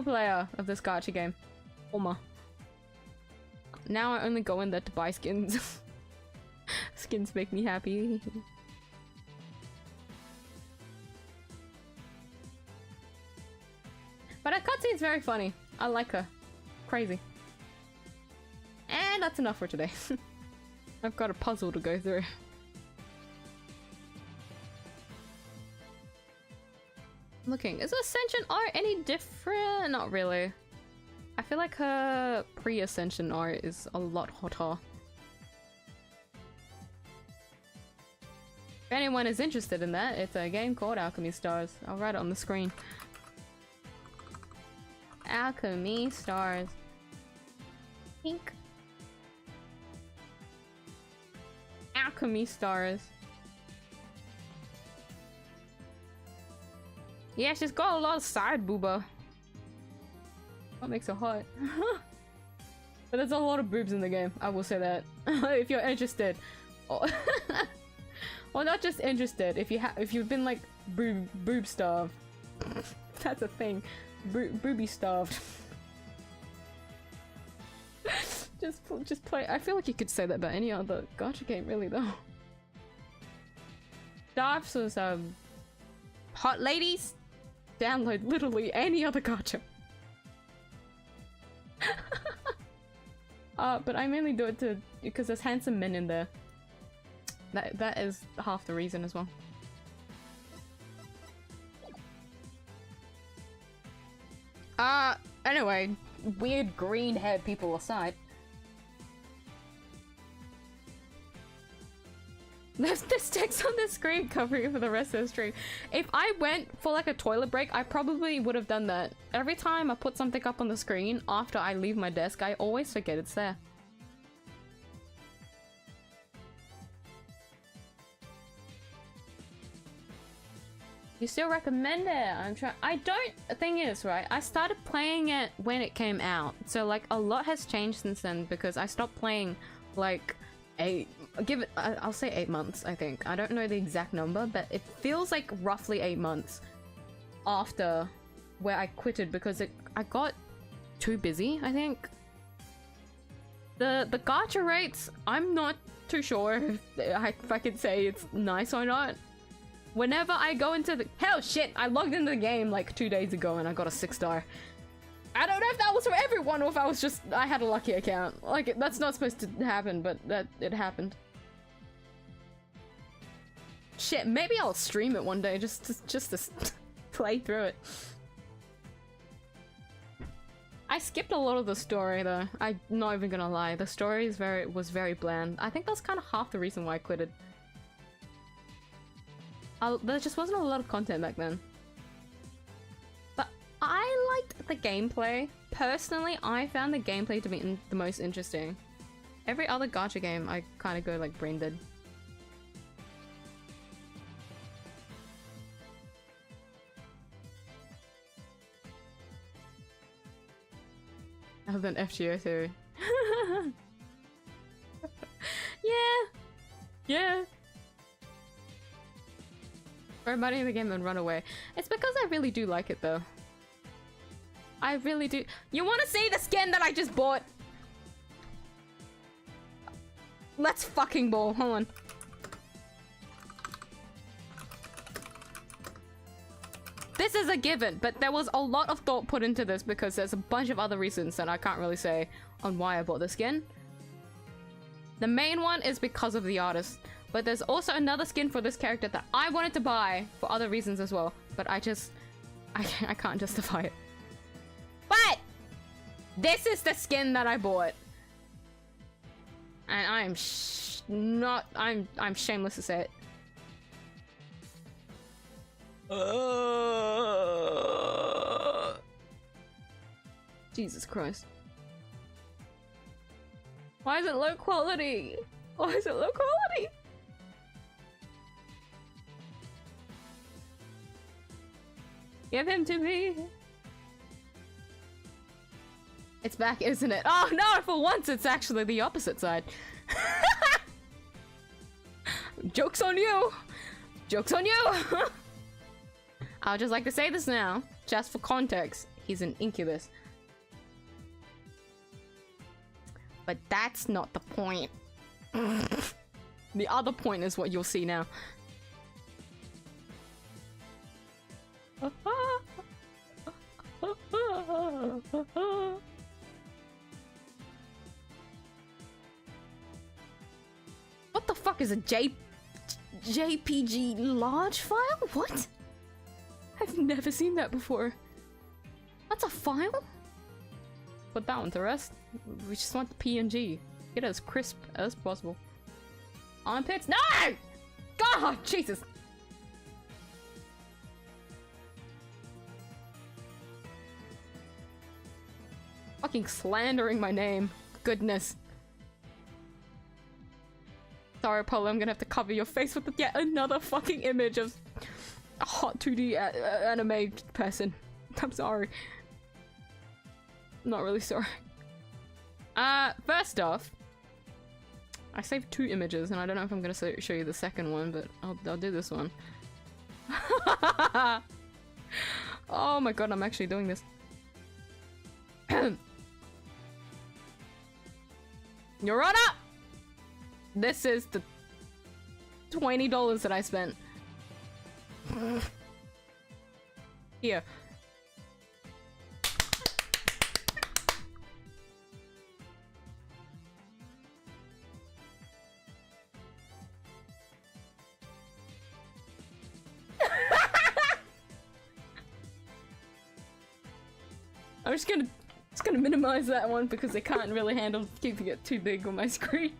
player of this gacha game. Former. Now I only go in there to buy skins. Skins make me happy. But her cutscene's very funny. I like her. Crazy. And that's enough for today. I've got a puzzle to go through. Looking, is Ascension art any different? Not really. I feel like her pre-Ascension art is a lot hotter. If anyone is interested in that, it's a game called Alchemy Stars. I'll write it on the screen. Alchemy Stars. Pink. Alchemy Stars. Yeah, she's got a lot of side booba. What makes her hot? But there's a lot of boobs in the game, I will say that. If you're interested. Well, not just interested, if you've been like boob starved. That's a thing. Booby starved. just play. I feel like you could say that about any other gacha game, really, though. Starved was hot ladies. Download literally any other gacha. But I mainly do it because there's handsome men in there. That is half the reason as well. Anyway, weird green haired people aside. There's this text on the screen covering it for the rest of the stream. If I went for like a toilet break, I probably would have done that. Every time I put something up on the screen after I leave my desk, I always forget it's there. You still recommend it? The thing is, right, I started playing it when it came out. So like a lot has changed since then because I stopped playing like I'll say 8 months, I think. I don't know the exact number, but it feels like roughly 8 months after where I quitted because I got too busy, I think. The gacha rates, I'm not too sure if I could say it's nice or not. Whenever I go into the— hell shit, I logged into the game like 2 days ago and I got a 6-star. I don't know if that was for everyone or if I had a lucky account. Like, that's not supposed to happen, but it happened. Shit, maybe I'll stream it one day just to play through it. I skipped a lot of the story though. I'm not even gonna lie. The story was very bland. I think that's kind of half the reason why I quitted. There just wasn't a lot of content back then. But I liked the gameplay. Personally, I found the gameplay to be the most interesting. Every other gacha game, I kind of go like brain dead. Other than FGO theory. Yeah. Throw money in the game and run away. It's because I really do like it though. I really do. You want to see the skin that I just bought? Let's fucking ball. Hold on. This is a given, but there was a lot of thought put into this because there's a bunch of other reasons that I can't really say on why I bought the skin. The main one is because of the artist, but there's also another skin for this character that I wanted to buy for other reasons as well, but I can't justify it. But this is the skin that I bought. And I'm shameless to say it. Jesus Christ. Why is it low quality? Why is it low quality? Give him to me. It's back, isn't it? Oh no, for once it's actually the opposite side. Joke's on you! Joke's on you! I'll just like to say this now, just for context. He's an incubus. But that's not the point. The other point is what you'll see now. What the fuck is a JPG large file? What? I've never seen that before. That's a file? Put that one to rest. We just want the PNG. Get it as crisp as possible. Armpits? No! God, Jesus! Fucking slandering my name. Goodness. Sorry, Polo, I'm gonna have to cover your face with yet another fucking image of a hot 2D anime person. I'm sorry. I'm not really sorry. First off, I saved 2 images, and I don't know if I'm gonna show you the second one, but I'll do this one. Oh my god, I'm actually doing this. Your Honor! This is the $20 that I spent. Here. I'm just gonna minimize that one because I can't really handle keeping it too big on my screen.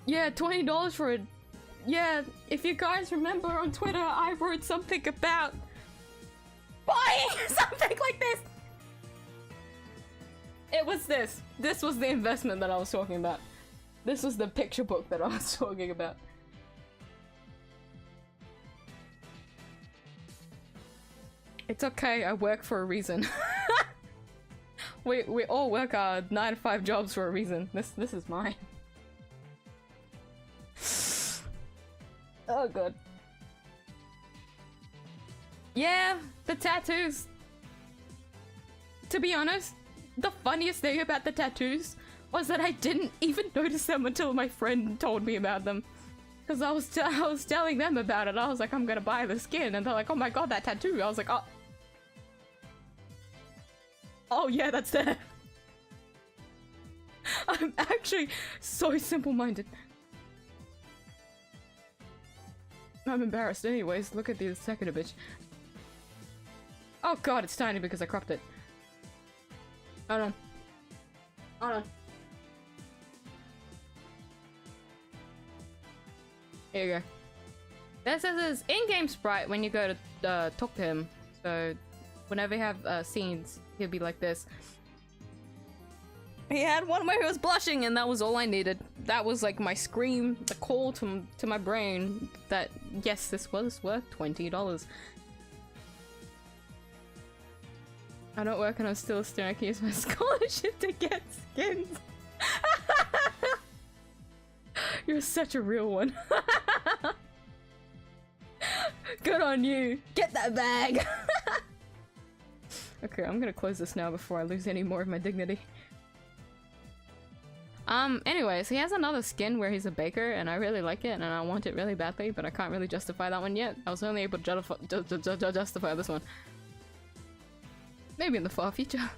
Yeah, $20 for it. Yeah, if you guys remember on Twitter, I wrote something about buying something like this. It was this. This was the investment that I was talking about. This was the picture book that I was talking about. It's okay, I work for a reason. we all work our 9-to-5 jobs for a reason. This is mine. Oh god. Yeah, the tattoos. To be honest, the funniest thing about the tattoos was that I didn't even notice them until my friend told me about them. Because I was telling them about it. I was like, I'm gonna buy the skin, and they're like, oh my god, that tattoo. I was like, oh yeah, that's there. I'm actually so simple-minded. I'm embarrassed anyways. Look at the second bitch. Oh god, it's tiny because I cropped it. Hold on. Hold on. Here you go. This is his in-game sprite when you go to talk to him. So whenever you have scenes, he'll be like this. He had one where he was blushing, and that was all I needed. That was like my scream, the call to my brain that yes, this was worth $20. I don't work and I'm still a student. I can use my scholarship to get skins. You're such a real one. Good on you. Get that bag. Okay, I'm gonna close this now before I lose any more of my dignity. Anyways, he has another skin where he's a baker, and I really like it, and I want it really badly, but I can't really justify that one yet. I was only able to justify this one. Maybe in the far future.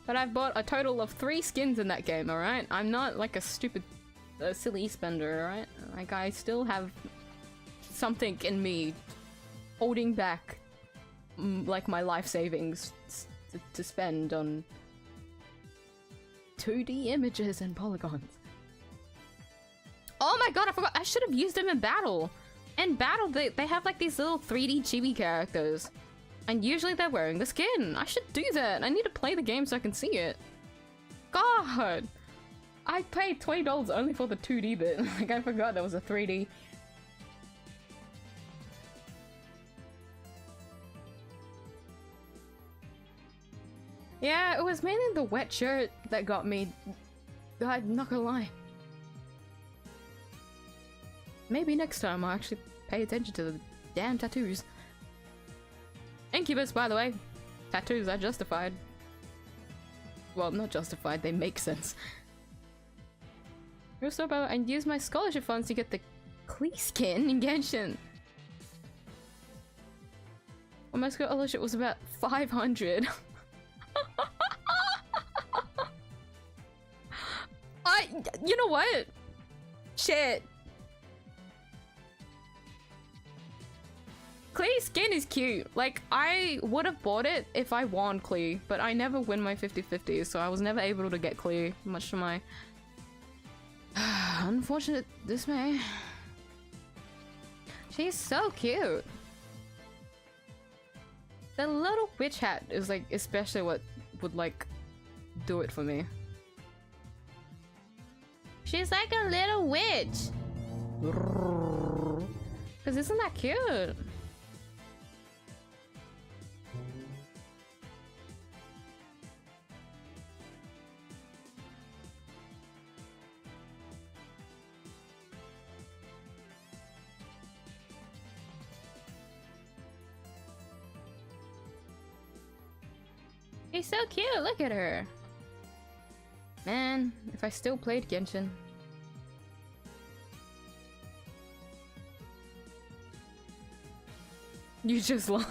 But I've bought a total of 3 skins in that game, alright? I'm not like a stupid, silly spender, alright? Like, I still have something in me holding back, like, my life savings to spend on 2D images and polygons. Oh my god, I forgot! I should have used them in battle! In battle, they have like these little 3D chibi characters. And usually they're wearing the skin. I should do that. I need to play the game so I can see it. God! I paid $20 only for the 2D bit. Like, I forgot there was a 3D. Yeah, it was mainly the wet shirt that got me. I'm not gonna lie. Maybe next time I'll actually pay attention to the damn tattoos. Incubus, by the way. Tattoos are justified. Well, not justified, they make sense. Also, by the way, I used my scholarship funds to get the Klee skin in Genshin. Well, my scholarship was about 500. You know what? Shit. Klee's skin is cute. Like, I would have bought it if I won Klee, but I never win my 50-50, so I was never able to get Klee, much to my unfortunate dismay. She's so cute. The little witch hat is like especially what would like do it for me. She's like a little witch. Cause isn't that cute? She's so cute, look at her. Man, if I still played Genshin. You just lie.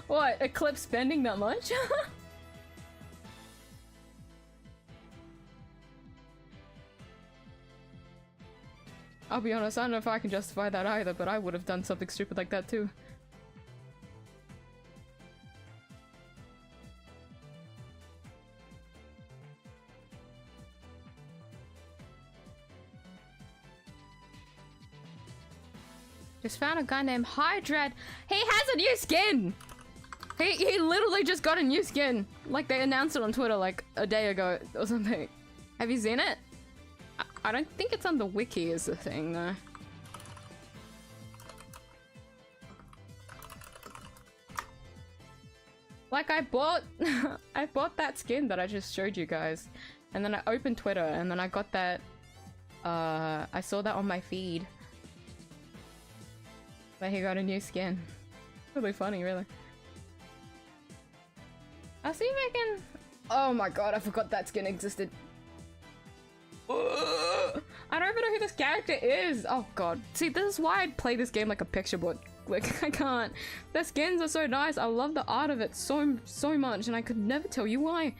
What, Eclipse spending that much? I'll be honest, I don't know if I can justify that either, but I would have done something stupid like that too. Just found a guy named Hydrad. He has a new skin! He literally just got a new skin. Like, they announced it on Twitter like a day ago or something. Have you seen it? I don't think it's on the wiki is the thing though. Like, I bought I bought that skin that I just showed you guys. And then I opened Twitter and then I got that I saw that on my feed. But he got a new skin. Really funny, really. I'll see if I can... Oh my god, I forgot that skin existed. I don't even know who this character is! Oh god. See, this is why I play this game like a picture book. Like, I can't. The skins are so nice. I love the art of it so much, and I could never tell you why.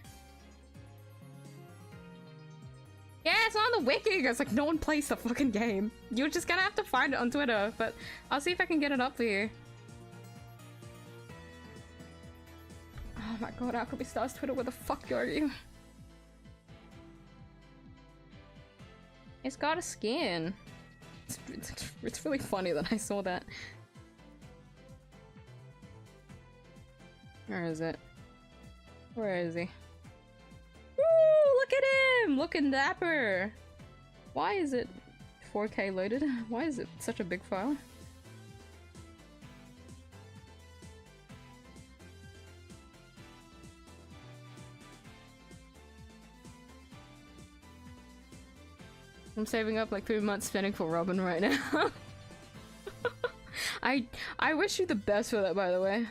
Yeah, it's on the wiki. It's like no one plays the fucking game. You're just gonna have to find it on Twitter, but I'll see if I can get it up for you. Oh my god, Alchemy Stars Twitter, where the fuck are you? It's got a skin. It's really funny that I saw that. Where is it? Where is he? Woo! Look at him! Looking dapper! Why is it 4K loaded? Why is it such a big file? I'm saving up like 3 months spending for Robin right now. I wish you the best for that, by the way.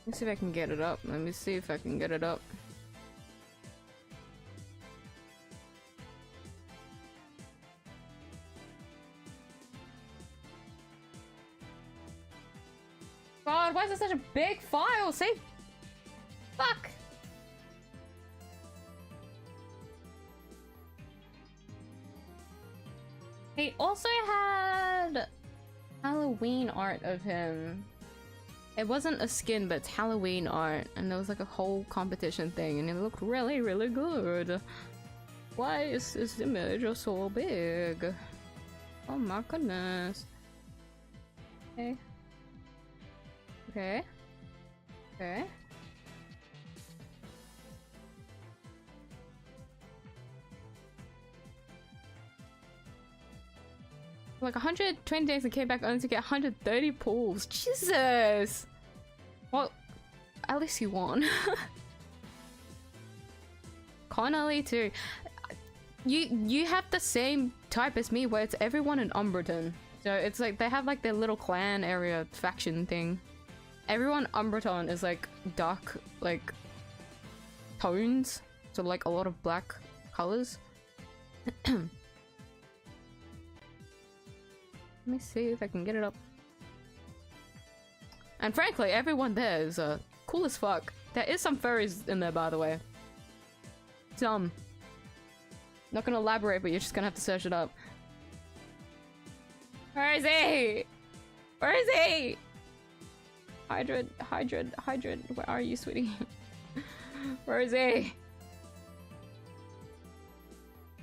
Let me see if I can get it up. Let me see if I can get it up. God, why is it such a big file? Save. Fuck. He also had Halloween art of him. It wasn't a skin, but it's Halloween art, and there was like a whole competition thing, and it looked really, really good. Why is this image so big? Oh my goodness. Okay. Okay. Okay. Like 120 days and came back only to get 130 pulls. Jesus! Well, at least you won. Connolly too. You have the same type as me where it's everyone in Umbreton. So it's like they have like their little clan area faction thing. Everyone Umbreton is like dark like tones. So like a lot of black colors. Let me see if I can get it up. And frankly, everyone there is cool as fuck. There is some furries in there, by the way. Some. Not gonna elaborate, but you're just gonna have to search it up. Where is he? Where is he? Hydrid, where are you, sweetie? Where is he?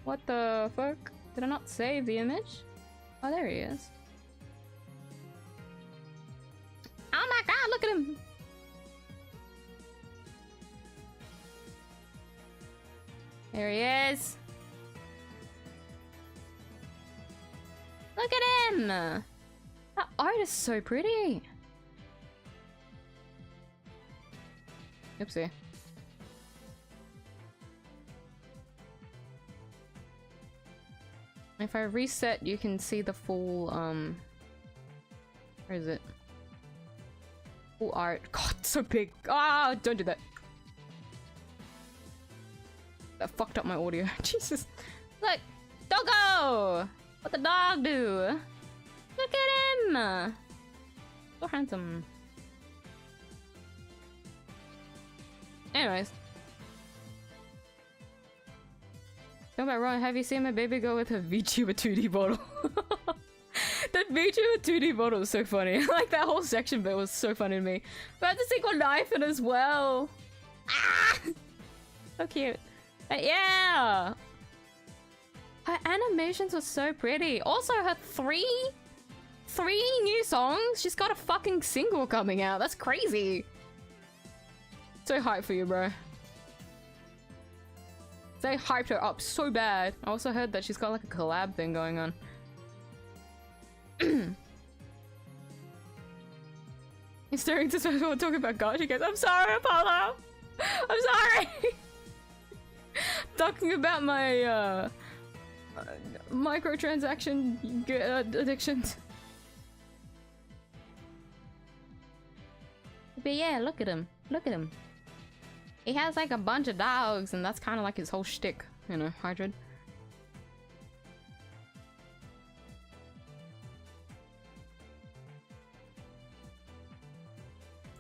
What the fuck? Did I not save the image? Oh, there he is. Oh my god, look at him! There he is. Look at him! That art is so pretty. Oopsie. If I reset, you can see the full, where is it? Full art. God, it's so big. Ah, don't do that. That fucked up my audio. Jesus. Look! Doggo! What the dog do? Look at him! So handsome. Anyways. Don't get wrong, have you seen my baby go with a VTuber 2D bottle? That VTuber 2D bottle was so funny. Like that whole section bit was so funny to me. But I had to stick a knife in as well. Ah! So cute. But yeah! Her animations were so pretty. Also, her three new songs? She's got a fucking single coming out. That's crazy. So hyped for you, bro. They hyped her up so bad. I also heard that she's got like a collab thing going on. He's staring to someone talking about God. She goes, I'm sorry, Apollo! I'm sorry! Talking about my microtransaction addictions. But yeah, look at him. Look at him. He has like a bunch of dogs, and that's kind of like his whole shtick, you know, Hydrid.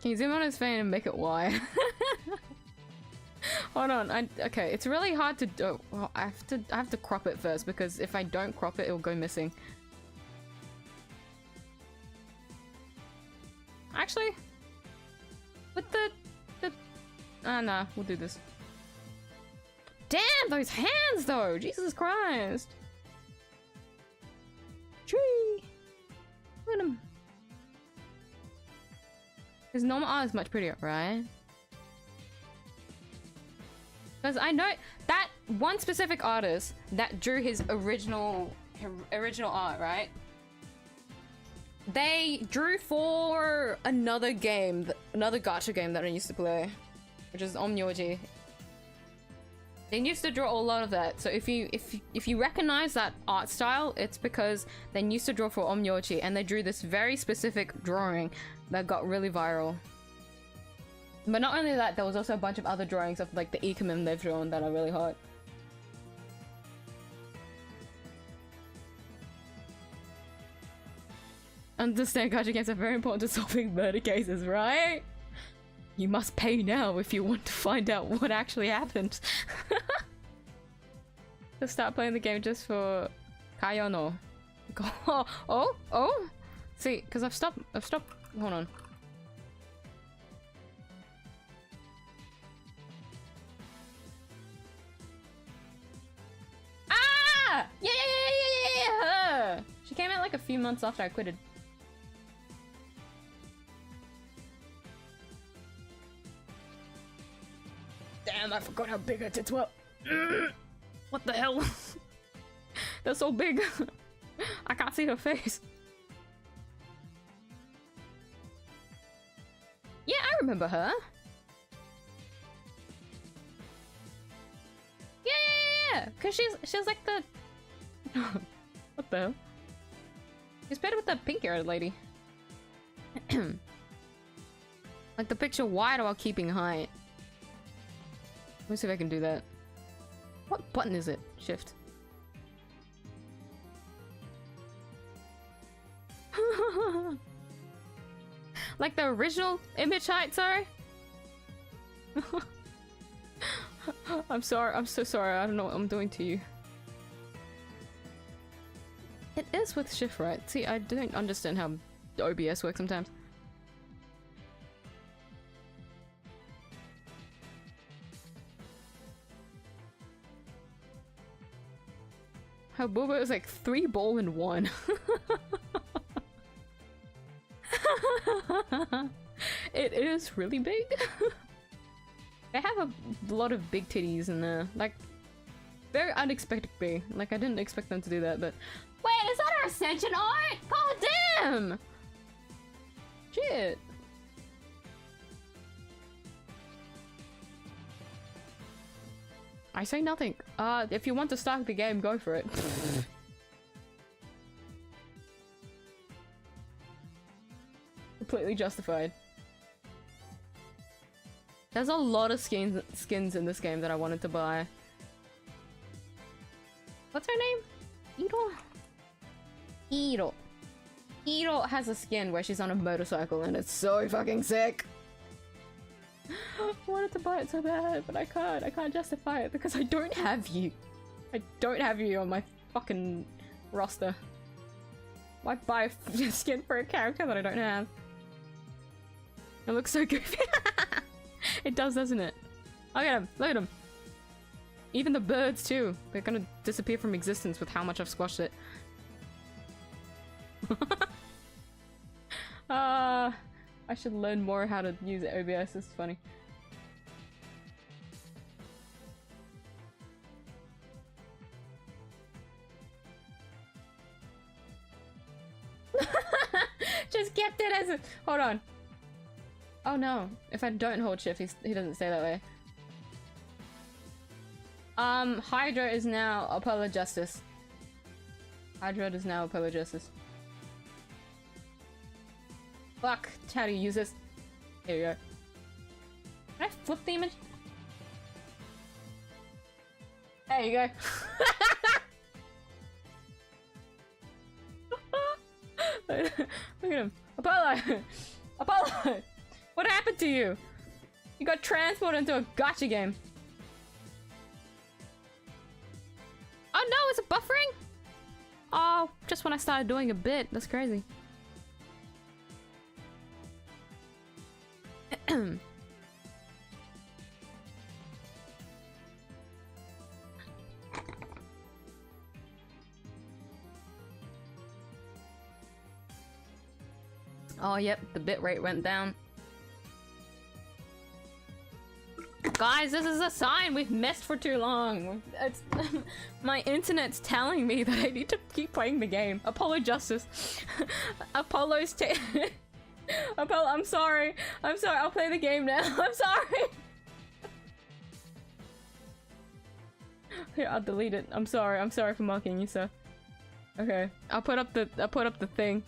Can you zoom on his face and make it Y? Hold on, okay, it's really hard to do. Well, I have to crop it first, because if I don't crop it, it'll go missing. Actually, with the ah, nah, we'll do this. Damn, those hands though! Jesus Christ! at him. His normal art is much prettier, right? Because I know that one specific artist that drew his original art, right? They drew for another game, another gacha game that I used to play, which is Omnyoji. They used to draw a lot of that. So if you recognize that art style, it's because they used to draw for Omnyoji, and they drew this very specific drawing that got really viral. But not only that, there was also a bunch of other drawings of like the Ikemen they've drawn that are really hot. Understand gacha games are very important to solving murder cases, right? You must pay now if you want to find out what actually happened. To start playing the game just for Kayono. Oh! See, because I've stopped, hold on. Ah! Yeah! She came out like a few months after I quitted. Damn, I forgot how big her tits were. What the hell? They're so big. I can't see her face. Yeah, I remember her. Yeah. Cause she's like the. What the hell? She's better with the pink-haired lady. Like the picture wider while keeping height. Let me see if I can do that. What button is it? Shift. Like the original image height, sorry? I'm sorry, I'm so sorry, I don't know what I'm doing to you. It is with shift right. See, I don't understand how OBS works sometimes. How Boba is like 3 ball in 1. It is really big. They have a lot of big titties in there. Like, very unexpected big. Like, I didn't expect them to do that, but... Wait, is that our Ascension art? God damn! Shit. I say nothing. If you want to start the game, go for it. Completely justified. There's a lot of skins in this game that I wanted to buy. What's her name? Iro. Iro has a skin where she's on a motorcycle and it's so fucking sick. I wanted to buy it so bad, but I can't. I can't justify it because I don't have you. I don't have you on my fucking roster. Why buy a skin for a character that I don't have? It looks so goofy. It does, doesn't it? Look at him. Look at him. Even the birds too. They're gonna disappear from existence with how much I've squashed it. I should learn more how to use OBS. It's funny. Just kept it as a— hold on. Oh no, if I don't hold shift, he doesn't stay that way. Hydra is now Apollo Justice. Hydra is now Apollo Justice. Fuck, how do you use this? Here you go. Can I flip the image? There you go. Look at him. Apollo! Apollo! What happened to you? You got transported into a gacha game. Oh no, is it buffering? Oh, just when I started doing a bit. That's crazy. Oh, yep, the bitrate went down. Guys, this is a sign we've messed for too long. It's my internet's telling me that I need to keep playing the game. Apollo Justice. Apollo's Apollo, I'm sorry. I'm sorry, I'll play the game now. I'm sorry. Here, I'll delete it. I'm sorry for mocking you, sir. Okay, I'll put up the thing.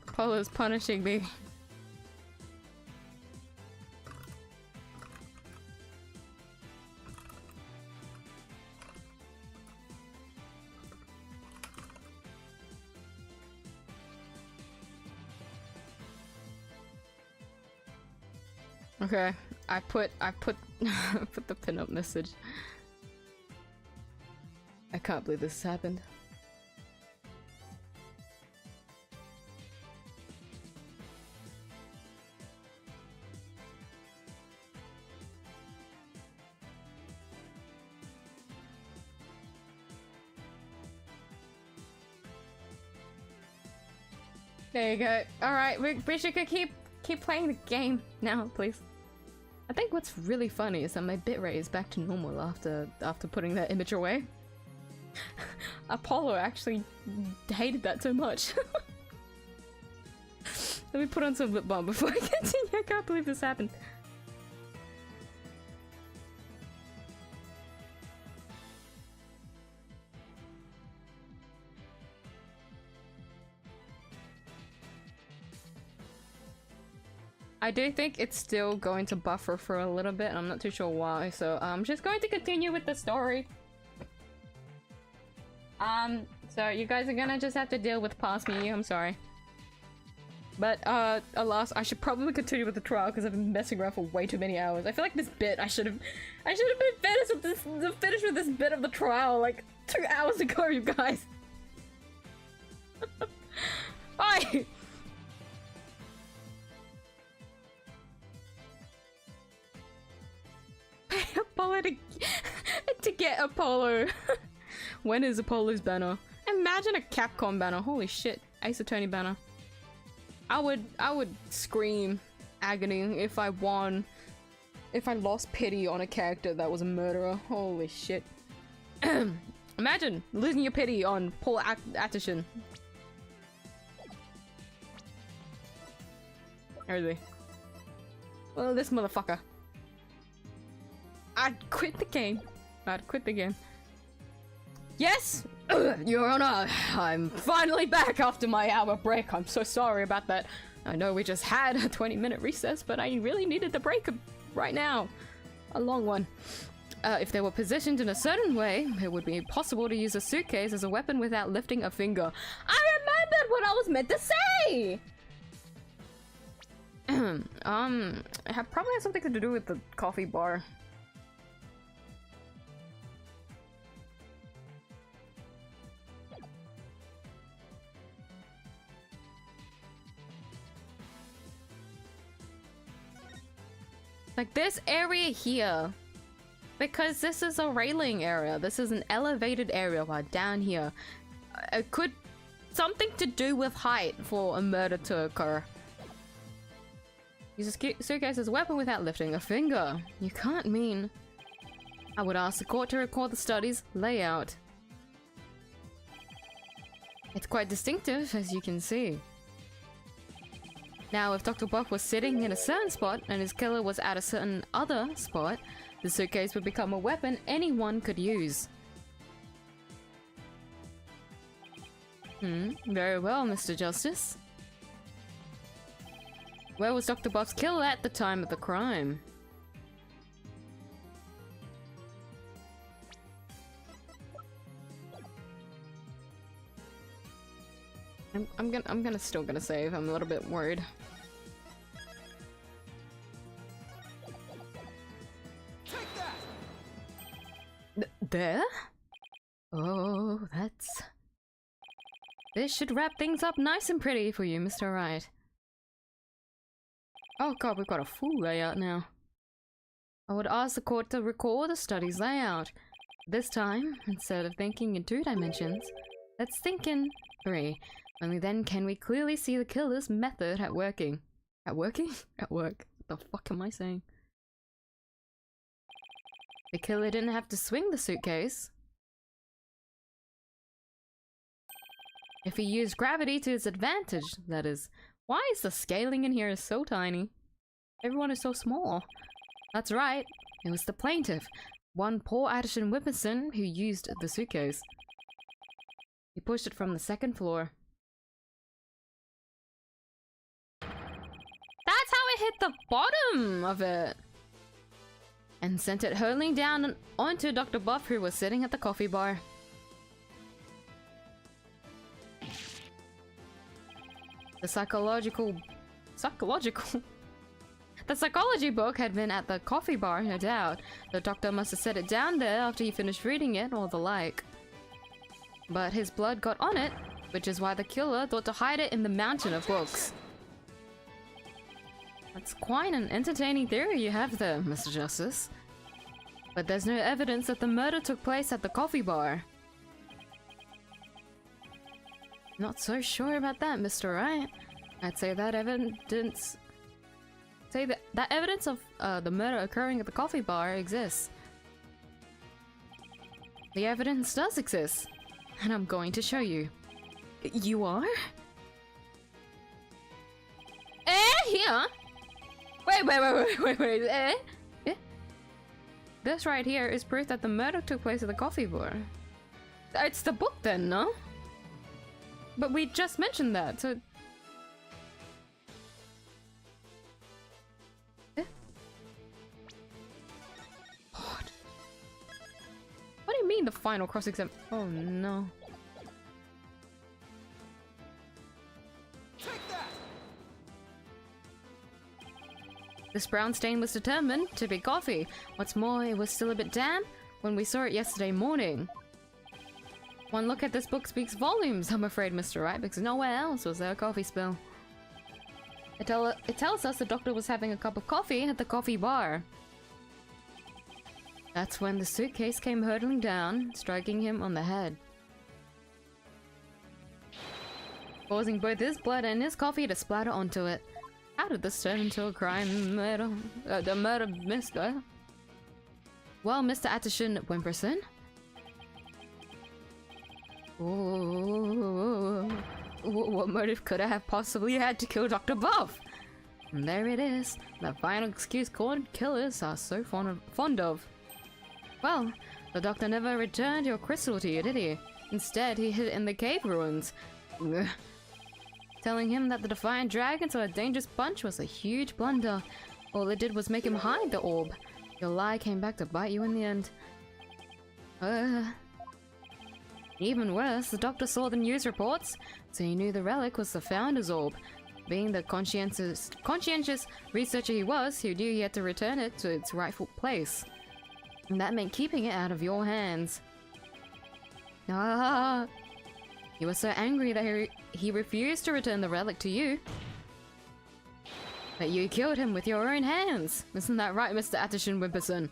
Apollo's punishing me. Okay, I put put the pin-up message. I can't believe this happened. There you go. Alright, we should keep playing the game now, please. I think what's really funny is that my bitrate is back to normal after putting that image away. Apollo actually hated that so much. Let me put on some lip balm before I continue. I can't believe this happened. I do think it's still going to buffer for a little bit, and I'm not too sure why, so I'm just going to continue with the story. So you guys are gonna just have to deal with past me, I'm sorry. But, alas, I should probably continue with the trial because I've been messing around for way too many hours. I feel like this bit, I should have been finished with this bit of the trial like 2 hours ago, you guys. Bye! Apollo to get Apollo. When is Apollo's banner? Imagine a Capcom banner. Holy shit. Ace Attorney banner. I would scream agony if I won. If I lost pity on a character that was a murderer. Holy shit. Imagine losing your pity on Paul Atterson. Really? Well, this motherfucker. I'd quit the game. I'd quit the game. Yes! Your Honor, I'm finally back after my hour break. I'm so sorry about that. I know we just had a 20-minute recess, but I really needed the break right now. A long one. If they were positioned in a certain way, it would be possible to use a suitcase as a weapon without lifting a finger. I remembered what I was meant to say! It probably has something to do with the coffee bar. Like this area here, because this is a railing area, this is an elevated area, while down here, it could something to do with height for a murder to occur. Use a suitcase as a weapon without lifting a finger. You can't mean. I would ask the court to record the study's layout. It's quite distinctive, as you can see. Now, if Dr. Buck was sitting in a certain spot and his killer was at a certain other spot, the suitcase would become a weapon anyone could use. Very well, Mr. Justice. Where was Dr. Buck's killer at the time of the crime? I'm still gonna save. I'm a little bit worried. There? Oh, that's... This should wrap things up nice and pretty for you, Mr. Wright. Oh god, we've got a full layout now. I would ask the court to record the study's layout. This time, instead of thinking in 2 dimensions, let's think in 3. Only then can we clearly see the killer's method at working. At working? At work. What the fuck am I saying? The killer didn't have to swing the suitcase. If he used gravity to his advantage, that is. Why is the scaling in here so tiny? Everyone is so small. That's right. It was the plaintiff, one Paul Addison Whipperson, who used the suitcase. He pushed it from the 2nd floor. That's how it hit the bottom of it. And sent it hurtling down onto Dr. Buff, who was sitting at the coffee bar. The The psychology book had been at the coffee bar, no doubt. The doctor must have set it down there after he finished reading it or the like. But his blood got on it, which is why the killer thought to hide it in the mountain of books. That's quite an entertaining theory you have there, Mr. Justice. But there's no evidence that the murder took place at the coffee bar. Not so sure about that, Mr. Wright. I'd say that evidence... that evidence of the murder occurring at the coffee bar exists. The evidence does exist, and I'm going to show you. You are? Here? Wait, eh? This right here is proof that the murder took place at the coffee bar. It's the book then, no? But we just mentioned that, so... What? What do you mean the final cross-exam? Oh no. Take that! This brown stain was determined to be coffee. What's more, it was still a bit damp when we saw it yesterday morning. One look at this book speaks volumes, I'm afraid, Mr. Wright, because nowhere else was there a coffee spill. It tells us the doctor was having a cup of coffee at the coffee bar. That's when the suitcase came hurtling down, striking him on the head, causing both his blood and his coffee to splatter onto it. How did this turn into a crime murder? The murder, Mr. Well, Mr. Addison Whimperson? Ooh, what motive could I have possibly had to kill Dr. Buff? And there it is, the final excuse killers are so fond of. Well, the doctor never returned your crystal to you, did he? Instead, he hid it in the cave ruins. Ugh. Telling him that the Defiant Dragons are a dangerous bunch was a huge blunder. All it did was make him hide the orb. Your lie came back to bite you in the end. Even worse, the doctor saw the news reports, so he knew the relic was the Founder's Orb. Being the conscientious researcher he was, he knew he had to return it to its rightful place. And that meant keeping it out of your hands. He was so angry that he refused to return the relic to you. But you killed him with your own hands. Isn't that right, Mr. Addison Whimperson?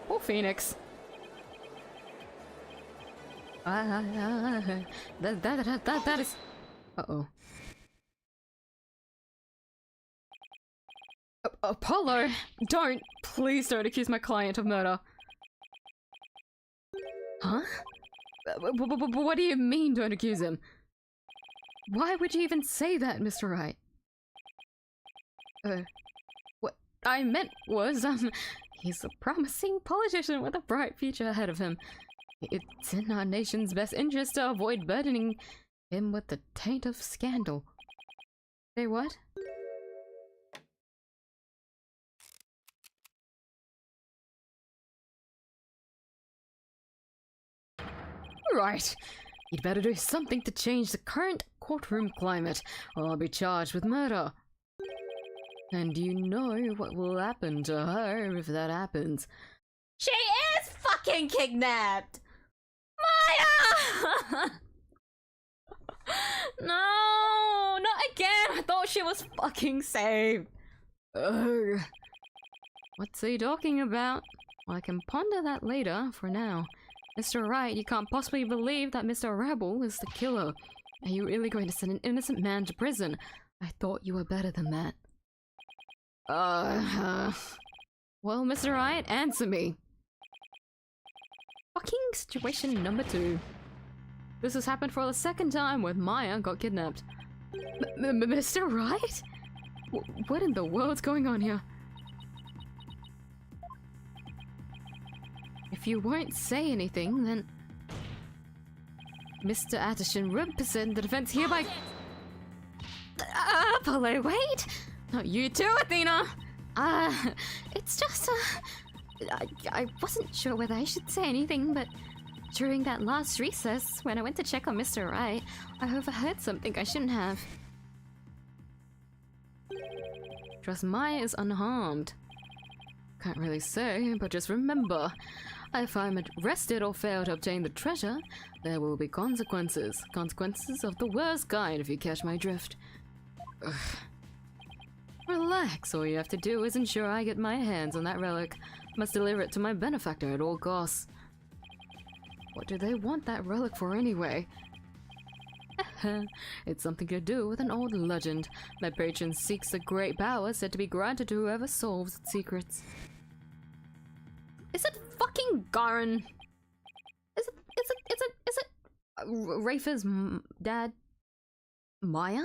Poor Phoenix. That is... Uh-oh. Apollo! Don't! Please don't accuse my client of murder. Huh? What do you mean, don't accuse him? Why would you even say that, Mr. Wright? What I meant was, he's a promising politician with a bright future ahead of him. It's in our nation's best interest to avoid burdening him with the taint of scandal. Say what? Right. You'd better do something to change the current courtroom climate, or I'll be charged with murder. And you know what will happen to her if that happens. She is fucking kidnapped! Maya! No, not again! I thought she was fucking safe. Ugh. What's he talking about? Well, I can ponder that later. For now, Mr. Wright, you can't possibly believe that Mr. Rebel is the killer. Are you really going to send an innocent man to prison? I thought you were better than that. Well, Mr. Wright, answer me. Fucking situation number 2. This has happened for the second time when Maya got kidnapped. Mr. Wright? What in the world's going on here? If you won't say anything, then... Mr. Atterson represent the defense hereby... Apollo, wait! Not you too, Athena! It's just, I wasn't sure whether I should say anything, but during that last recess, when I went to check on Mr. Wright, I overheard something I shouldn't have. Trust Maya is unharmed. Can't really say, but just remember, if I'm arrested or fail to obtain the treasure, there will be consequences. Consequences of the worst kind, if you catch my drift. Ugh. Relax, all you have to do is ensure I get my hands on that relic. Must deliver it to my benefactor at all costs. What do they want that relic for anyway? It's something to do with an old legend. My patron seeks a great power said to be granted to whoever solves its secrets. Is it fucking Garen? Is it Rafa's dad? Maya?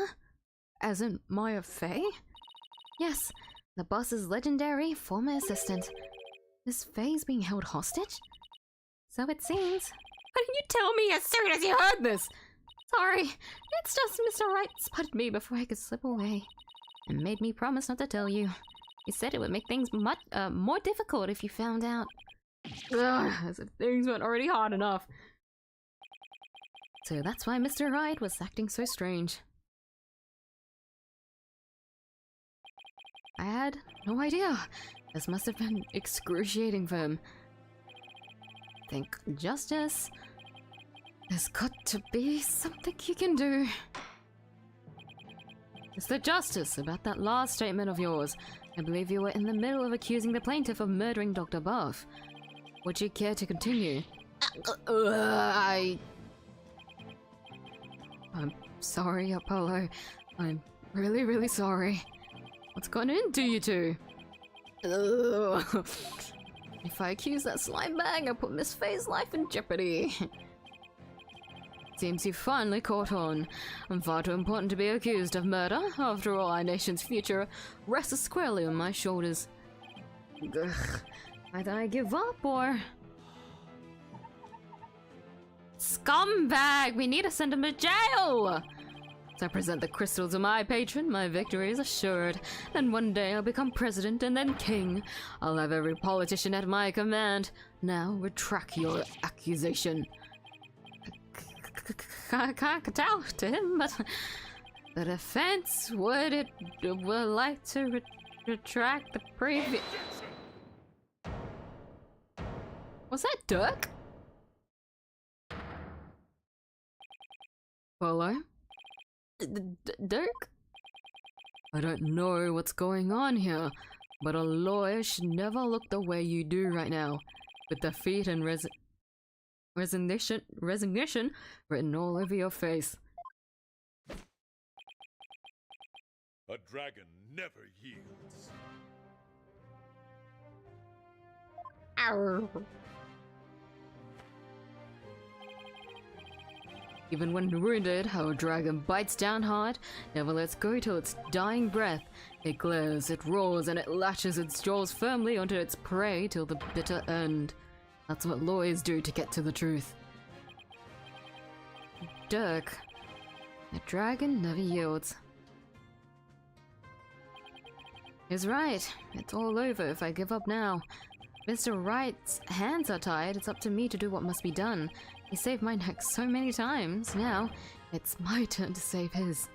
As in Maya Fey? Yes, the boss's legendary former assistant. Is Faye's being held hostage? So it seems. Why didn't you tell me as soon as you heard this? Sorry, it's just Mr. Wright spotted me before I could slip away and made me promise not to tell you. He said it would make things much more difficult if you found out. Ugh, as if things weren't already hard enough. So that's why Mr. Wright was acting so strange. I had no idea. This must have been excruciating for him. Think justice. There's got to be something you can do. Mr. Justice, about that last statement of yours. I believe you were in the middle of accusing the plaintiff of murdering Dr. Buff. Would you care to continue? I'm sorry, Apollo. I'm really, really sorry. What's gone into you two? If I accuse that slime bag, I put Miss Faye's life in jeopardy. Seems you finally caught on. I'm far too important to be accused of murder. After all, our nation's future rests squarely on my shoulders. Ugh. Either I give up or... Scumbag! We need to send him to jail! As I present the crystal to my patron, my victory is assured. Then one day I'll become president and then king. I'll have every politician at my command. Now retract your accusation. I can't tell to him, but the defense would like to retract the previous. Was that Dirk? Hello? Dirk? I don't know what's going on here, but a lawyer should never look the way you do right now, with defeat and resignation written all over your face. A dragon never yields. Arr. Even when wounded, our dragon bites down hard, never lets go till its dying breath. It glares, it roars, and it lashes its jaws firmly onto its prey till the bitter end. That's what lawyers do to get to the truth. Dirk. A dragon never yields. He's right. It's all over if I give up now. Mr. Wright's hands are tied. It's up to me to do what must be done. He saved my neck so many times. Now, it's my turn to save his.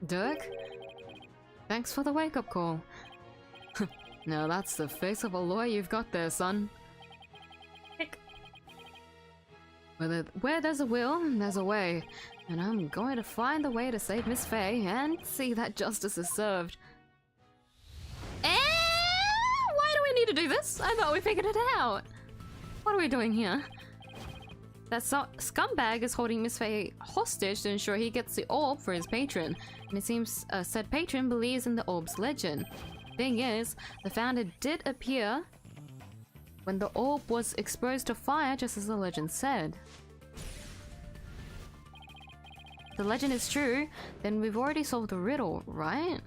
Dirk? Thanks for the wake-up call. Now that's the face of a lawyer you've got there, son. Where there's a will, there's a way. And I'm going to find the way to save Miss Faye and see that justice is served. Why do we need to do this? I thought we figured it out. What are we doing here? That scumbag is holding Miss Faye hostage to ensure he gets the orb for his patron. And it seems said patron believes in the orb's legend. Thing is, the founder did appear when the orb was exposed to fire, just as the legend said. If the legend is true, then we've already solved the riddle, right?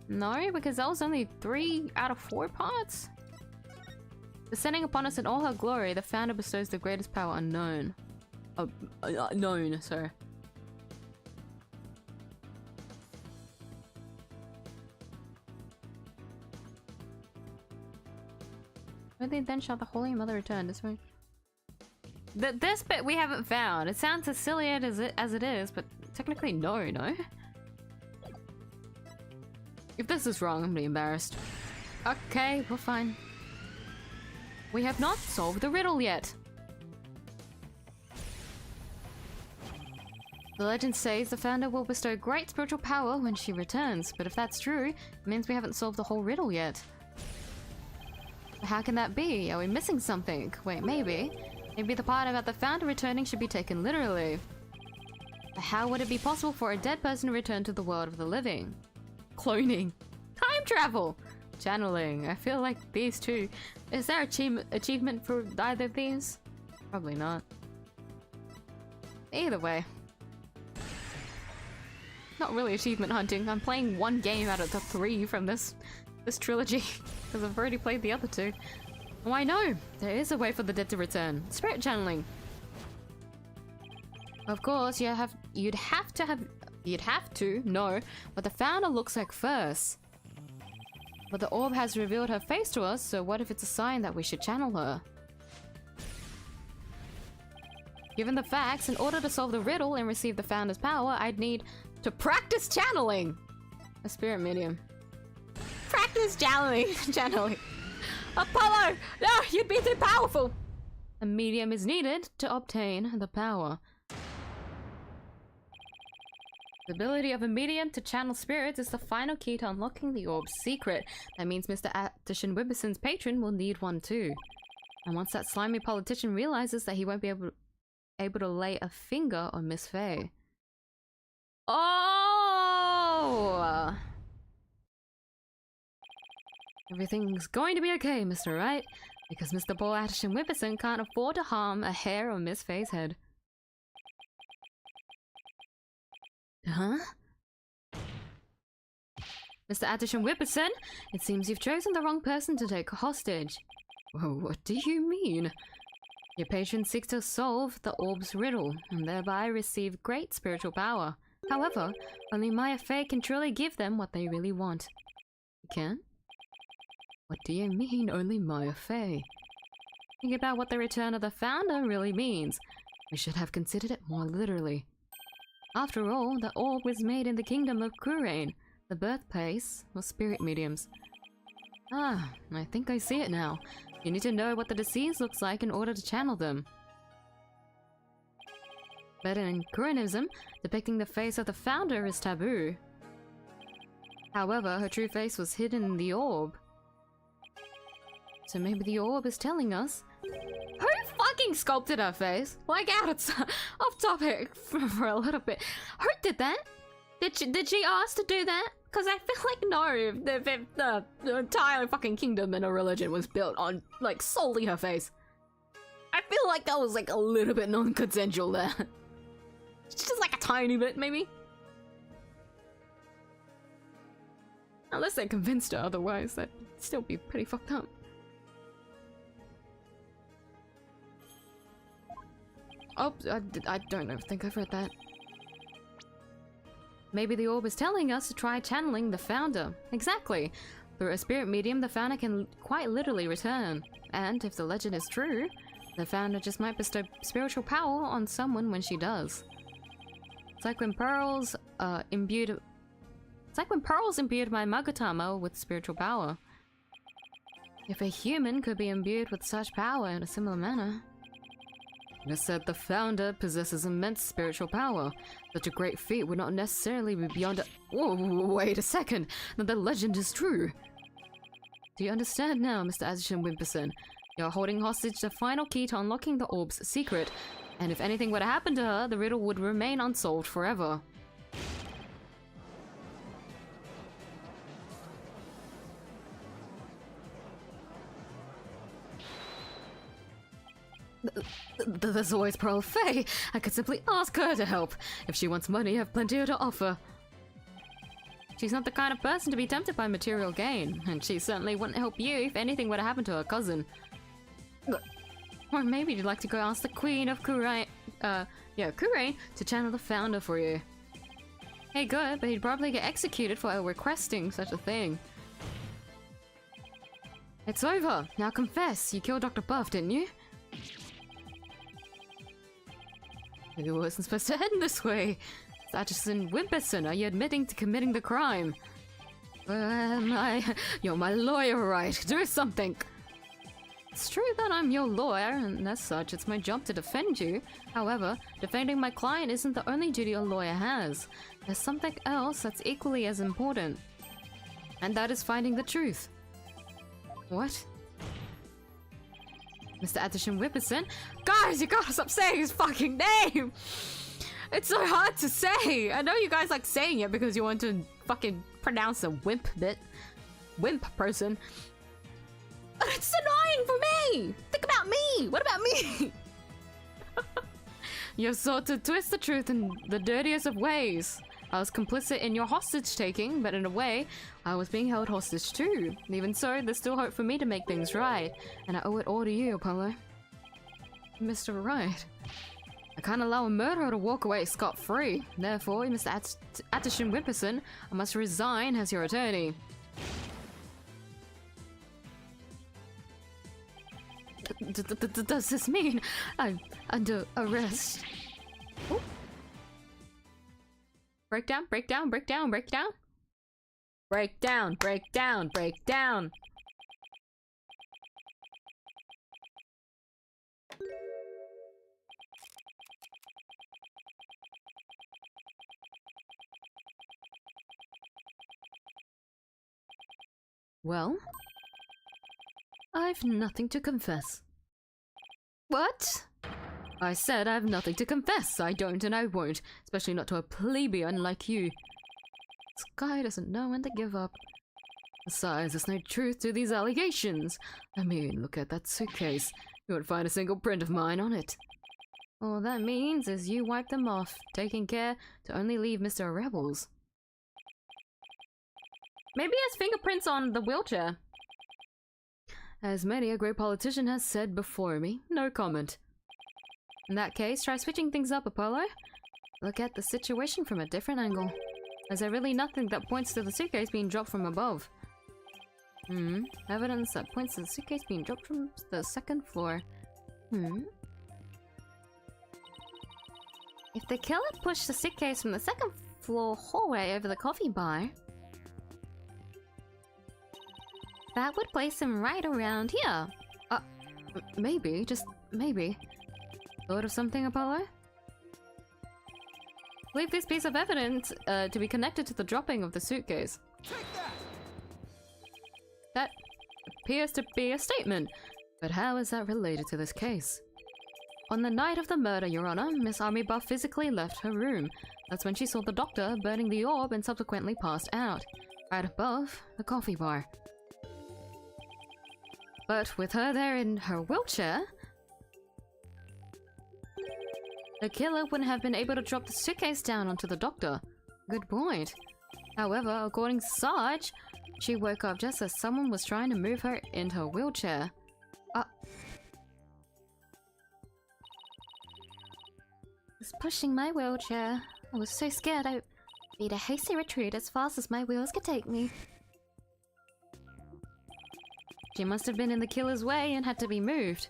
No, because that was only 3 out of 4 parts. Descending upon us in all her glory, the founder bestows the greatest power unknown. Known, sorry. When they then shall the Holy Mother return this way. This bit we haven't found. It sounds as silly as it is, but technically no. If this is wrong, I'm gonna be embarrassed. Okay, we're fine. We have not solved the riddle yet. The legend says the founder will bestow great spiritual power when she returns, but if that's true, it means we haven't solved the whole riddle yet. How can that be? Are we missing something? Wait, maybe. Maybe the part about the founder returning should be taken literally. How would it be possible for a dead person to return to the world of the living? Cloning. Time travel! Channeling. I feel like these two. Is there achievement for either of these? Probably not. Either way. Not really achievement hunting. I'm playing 1 game out of the 3 from this trilogy. Because I've already played the other 2. Oh, I know! There is a way for the dead to return. Spirit channeling. Of course, you'd have to know what the founder looks like first. But the orb has revealed her face to us, so what if it's a sign that we should channel her? Given the facts, in order to solve the riddle and receive the founder's power, I'd need to practice channeling! A spirit medium. Practice channeling! Apollo! No, you'd be too powerful! A medium is needed to obtain the power. The ability of a medium to channel spirits is the final key to unlocking the orb's secret. That means Mr. Attishan Wibberson's patron will need one too. And once that slimy politician realizes that he won't be able to lay a finger on Miss Faye. Oh! Everything's going to be okay, Mr. Wright, because Mr. Paul Attishan Wibberson can't afford to harm a hair on Miss Faye's head. Huh? Mr. Attishan Wibberson, it seems you've chosen the wrong person to take hostage. Whoa, what do you mean? Your patron seeks to solve the orb's riddle, and thereby receive great spiritual power. However, only Maya Faye can truly give them what they really want. You can? What do you mean, only Maya Faye? Think about what the return of the founder really means. We should have considered it more literally. After all, the orb was made in the kingdom of Kurain, the birthplace of spirit mediums. Ah, I think I see it now. You need to know what the deceased looks like in order to channel them. But in Kurainism, depicting the face of the founder is taboo. However, her true face was hidden in the orb. So maybe the orb is telling us... Who fucking sculpted her face? Like, off topic for a little bit. Who did that? Did she ask to do that? Because I feel like no, the entire fucking kingdom and a religion was built on, like, solely her face. I feel like that was, like, a little bit non-consensual there. Just like a tiny bit, maybe? Unless they convinced her otherwise, that'd still be pretty fucked up. Oh, I don't think I've read that. Maybe the orb is telling us to try channeling the founder. Exactly. Through a spirit medium, the founder can quite literally return. And if the legend is true, the founder just might bestow spiritual power on someone when she does. It's like when Pearls imbued my Magatama with spiritual power. If a human could be imbued with such power in a similar manner... It is said the founder possesses immense spiritual power. Such a great feat would not necessarily be beyond a— Whoa, wait a second! That the legend is true! Do you understand now, Mr. Azishin Wimperson? You are holding hostage the final key to unlocking the orb's secret, and if anything were to happen to her, the riddle would remain unsolved forever. There's always Pearl Fay. I could simply ask her to help. If she wants money, I have plenty to offer. She's not the kind of person to be tempted by material gain, and she certainly wouldn't help you if anything were to happen to her cousin. Or maybe you'd like to go ask the Queen of Kurain, Kurain to channel the founder for you. Hey, good, but he'd probably get executed for requesting such a thing. It's over. Now confess. You killed Dr. Buff, didn't you? It wasn't supposed to end this way. Atchison Wimperson, are you admitting to committing the crime? You're my lawyer, right? Do something! It's true that I'm your lawyer, and as such, it's my job to defend you. However, defending my client isn't the only duty a lawyer has. There's something else that's equally as important. And that is finding the truth. What? Mr. Atchison Wimperson? Guys, you gotta stop saying his fucking name! It's so hard to say! I know you guys like saying it because you want to fucking pronounce the wimp bit. Wimp person. But it's annoying for me! Think about me! What about me? You've sought to twist the truth in the dirtiest of ways. I was complicit in your hostage taking, but in a way, I was being held hostage too. Even so, there's still hope for me to make things right, and I owe it all to you, Apollo. Mr. Right. I can't allow a murderer to walk away scot-free. Therefore, Mr. Atchison Wimperson, I must resign as your attorney. Does this mean I'm under arrest? Ooh. Breakdown, breakdown, breakdown, breakdown. Breakdown, breakdown, breakdown. Well, I've nothing to confess. What? I said I have nothing to confess. I don't and I won't, especially not to a plebeian like you. This guy doesn't know when to give up. Besides, there's no truth to these allegations. I mean, look at that suitcase. You won't find a single print of mine on it. All that means is you wipe them off, taking care to only leave Mr. Rebels. Maybe he has fingerprints on the wheelchair. As many a great politician has said before me, no comment. In that case, try switching things up, Apollo. Look at the situation from a different angle. Is there really nothing that points to the suitcase being dropped from above? Evidence that points to the suitcase being dropped from the second floor. If the killer pushed the suitcase from the second floor hallway over the coffee bar, that would place him right around here. Maybe, just maybe. Thought of something, Apollo? Believe this piece of evidence to be connected to the dropping of the suitcase. That appears to be a statement, but how is that related to this case? On the night of the murder, Your Honor, Miss Army Buff physically left her room. That's when she saw the doctor burning the orb and subsequently passed out. Right above the coffee bar. But with her there in her wheelchair, the killer wouldn't have been able to drop the suitcase down onto the doctor. Good point. However, according to Sarge, she woke up just as someone was trying to move her in her wheelchair. was pushing my wheelchair. I was so scared I made a hasty retreat as fast as my wheels could take me. She must have been in the killer's way and had to be moved.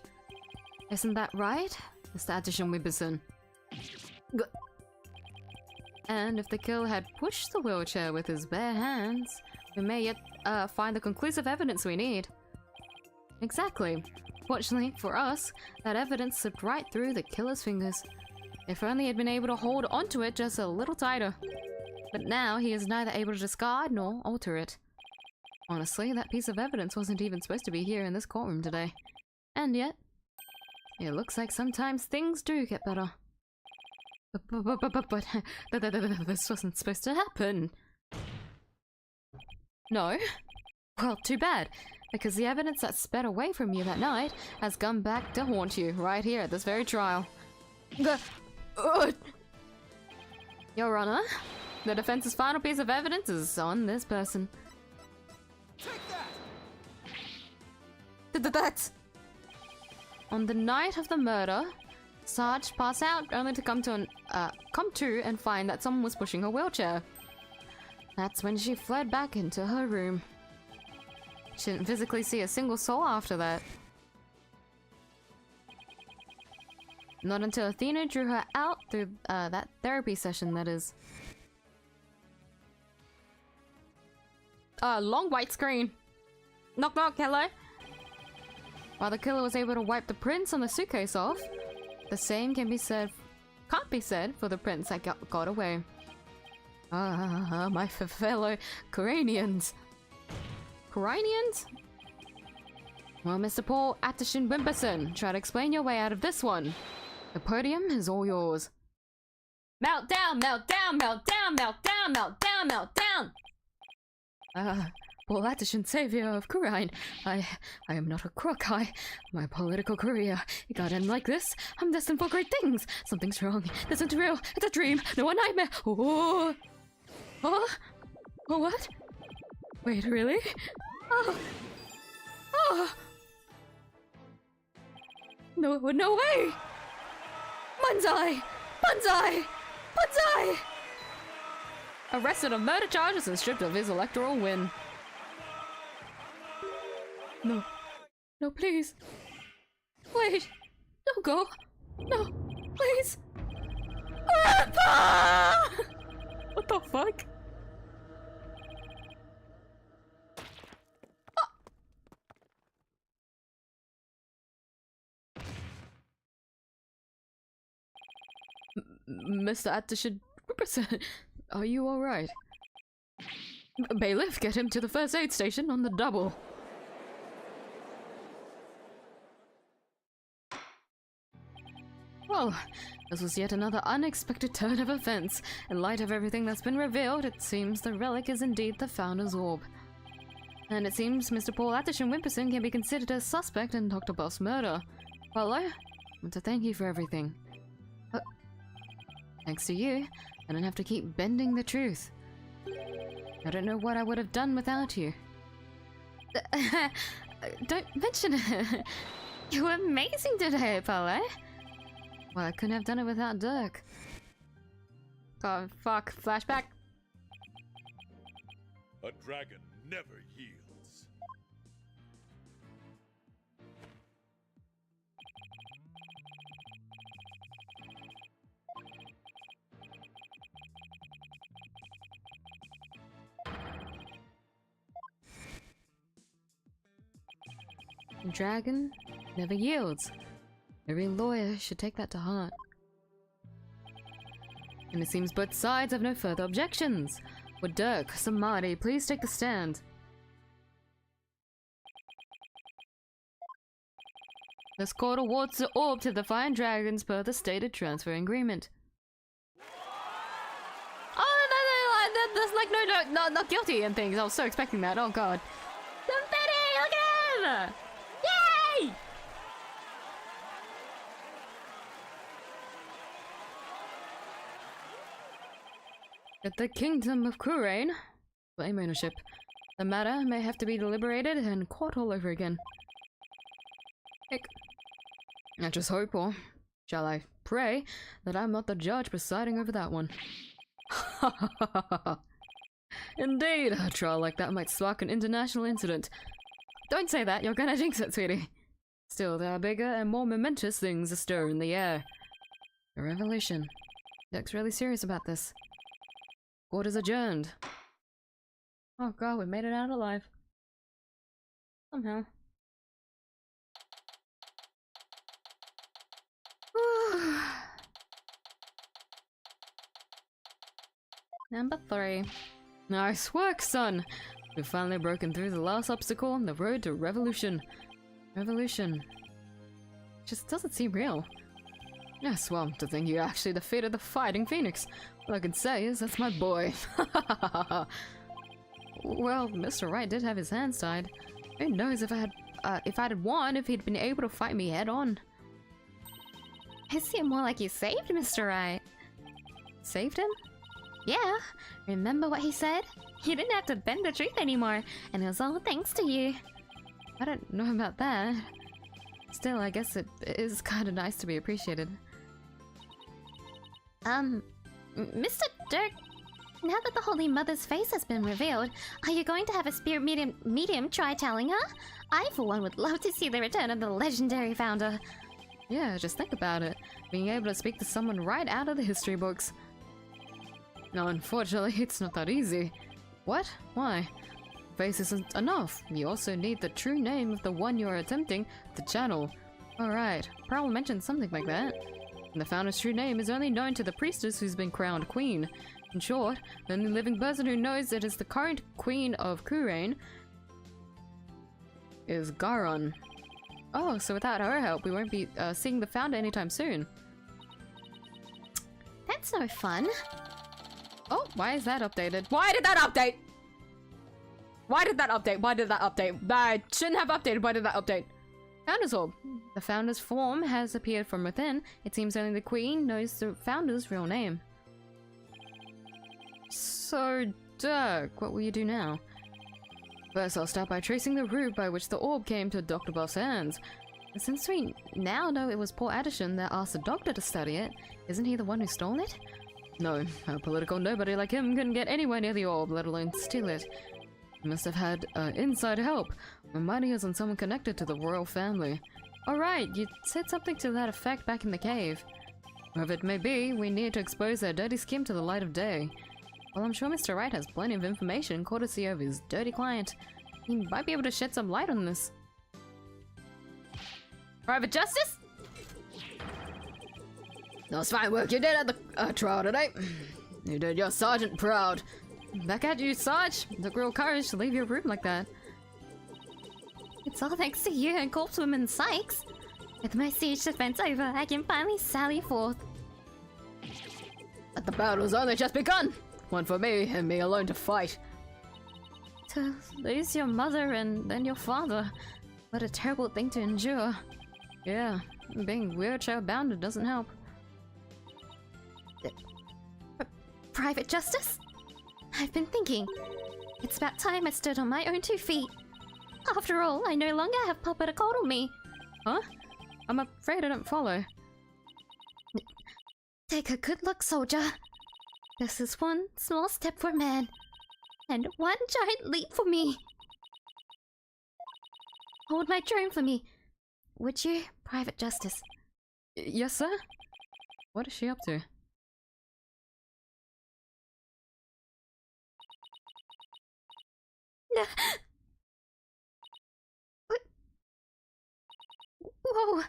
Isn't that right, Mr. Atchison Wimperson? And if the killer had pushed the wheelchair with his bare hands, we may yet find the conclusive evidence we need. Exactly. Fortunately for us, that evidence slipped right through the killer's fingers. If only he'd been able to hold onto it just a little tighter. But now he is neither able to discard nor alter it. Honestly, that piece of evidence wasn't even supposed to be here in this courtroom today. And yet, it looks like sometimes things do get better. But this wasn't supposed to happen. No? Well, too bad, because the evidence that sped away from you that night has come back to haunt you right here at this very trial. Your Honor, the defense's final piece of evidence is on this person. That's... On the night of the murder, Sarge passed out only to come to and find that someone was pushing her wheelchair. That's when she fled back into her room. She didn't physically see a single soul after that. Not until Athena drew her out through that therapy session, that is. Long white screen. Knock knock, hello? While the killer was able to wipe the prints on the suitcase off, the same can't be said for the prints that got away. My fellow Coranians. Coranians? Well, Mr. Paul Atterson Wimperson, try to explain your way out of this one. The podium is all yours. Meltdown, meltdown, meltdown, meltdown, meltdown, meltdown! Paul Atterson, savior of Kurine. I am not a crook. My political career, it got in like this. I'm destined for great things. Something's wrong. This isn't real. It's a dream. No, a nightmare. Oh, what? Wait, really? No way! Banzai! Banzai! Banzai! Arrested on murder charges and stripped of his electoral win. No, please. Wait, don't go. No, please. What the fuck? Mr. Atterson, are you alright? Bailiff, get him to the first aid station on the double. Well, this was yet another unexpected turn of events. In light of everything that's been revealed, it seems the relic is indeed the Founder's Orb. And it seems Mr. Paul Atterson Wimperson can be considered a suspect in Dr. Buff's murder. Well, I want to thank you for everything. Thanks to you, I don't have to keep bending the truth. I don't know what I would have done without you. Don't mention it. You were amazing today, Paul. Well, I couldn't have done it without Dirk. Oh, fuck. Flashback. A dragon never yields. A dragon never yields. Every lawyer should take that to heart. And it seems both sides have no further objections. Would Dirk, Samadhi, please take the stand? This court awards the orb to the Fine Dragons per the stated transfer agreement. Oh, there's like no, not guilty and things. I was so expecting that. Oh god. Confetti, look at him! Yay! At the Kingdom of Kurain, claim ownership. The matter may have to be deliberated and court all over again. Heck. I just hope, or shall I pray, that I'm not the judge presiding over that one. Indeed, a trial like that might spark an international incident. Don't say that, you're gonna jinx it, sweetie. Still, there are bigger and more momentous things astir in the air. A revolution. Dirk's really serious about this. Court is adjourned. Oh god, we made it out alive. Somehow. Number 3. Nice work, son! We've finally broken through the last obstacle on the road to revolution. Revolution. Just doesn't seem real. Yes, well, to think you actually defeated the Fighting Phoenix. All I can say is that's my boy. Well, Mr. Wright did have his hands tied. Who knows if I'd won if he'd been able to fight me head on. I see it more like you saved Mr. Wright. Saved him? Yeah, remember what he said? You didn't have to bend the truth anymore, and it was all thanks to you. I don't know about that. Still, I guess it is kind of nice to be appreciated. Mr. Dirk, now that the Holy Mother's face has been revealed, are you going to have a spirit medium try telling her? I, for one, would love to see the return of the legendary founder. Yeah, just think about it. Being able to speak to someone right out of the history books. No, unfortunately, it's not that easy. What? Why? Face isn't enough. You also need the true name of the one you're attempting to channel. Alright, Prowl mentioned something like that. And the founder's true name is only known to the priestess who's been crowned queen. In short, the only living person who knows it is the current queen of Kurain is Garon. Oh, so without her help, we won't be seeing the founder anytime soon. That's no fun. Oh, why is that updated? Why did that update? Why did that update? Why did that update? I shouldn't have updated. Why did that update? Founder's Orb. The founder's form has appeared from within. It seems only the queen knows the founder's real name. So, Dirk, what will you do now? First, I'll start by tracing the route by which the orb came to Dr. Buff's hands. And since we now know it was poor Addison that asked the doctor to study it, isn't he the one who stole it? No, a political nobody like him couldn't get anywhere near the orb, let alone steal it. He must have had inside help. My money is on someone connected to the royal family. Alright, you said something to that effect back in the cave. Whoever it may be, we need to expose their dirty scheme to the light of day. Well, I'm sure Mr. Wright has plenty of information courtesy of his dirty client. He might be able to shed some light on this. Private Justice? That's fine work you did at the trial today. You did your sergeant proud. Back at you, Sarge. It took real courage to leave your room like that. It's all thanks to you and Corpsewoman Sykes. With my siege defense over, I can finally sally forth. But the battle's only just begun. One for me and me alone to fight. To lose your mother and then your father. What a terrible thing to endure. Yeah, being wheelchair bound doesn't help. Private Justice? I've been thinking. It's about time I stood on my own 2 feet. After all, I no longer have Papa to coddle me. Huh? I'm afraid I don't follow. Take a good look, soldier. This is one small step for man, and one giant leap for me. Hold my drone for me, would you, Private Justice? Yes, sir? What is she up to? Whoa!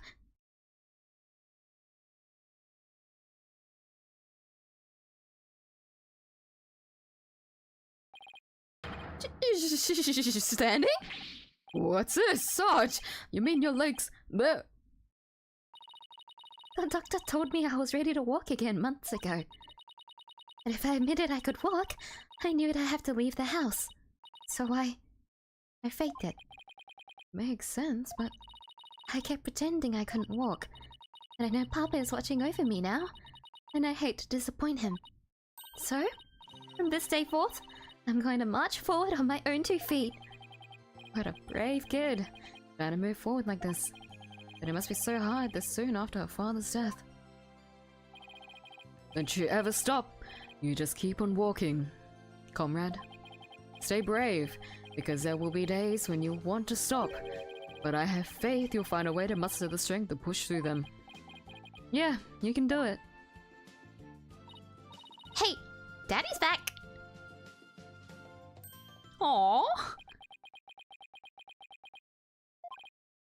Standing? What's this, Sarge? You mean your legs? Bleh. The doctor told me I was ready to walk again months ago. And if I admitted I could walk, I knew I'd have to leave the house. So I faked it. Makes sense, but I kept pretending I couldn't walk. And I know Papa is watching over me now, and I hate to disappoint him. So, from this day forth, I'm going to march forward on my own 2 feet. what a brave kid. Trying to move forward like this. But it must be so hard this soon after her father's death. Don't you ever stop. You just keep on walking, comrade. Stay brave, because there will be days when you'll want to stop. But I have faith you'll find a way to muster the strength to push through them. Yeah, you can do it. Hey, Daddy's back! Aww.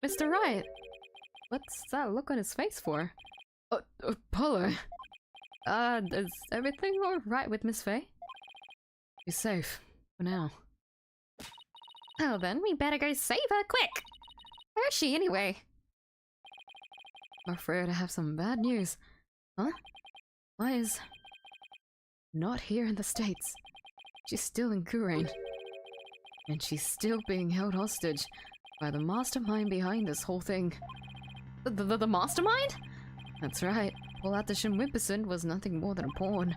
Mr. Wright, what's that look on his face for? Apollo. Is everything alright with Miss Faye? She's safe. For now. Oh, then we better go save her quick! Where is she anyway? I'm afraid I have some bad news. Huh? Maya's not here in the States. She's still in Kurain. And she's still being held hostage by the mastermind behind this whole thing. The mastermind? That's right. Paul Atterson Wimperson was nothing more than a pawn.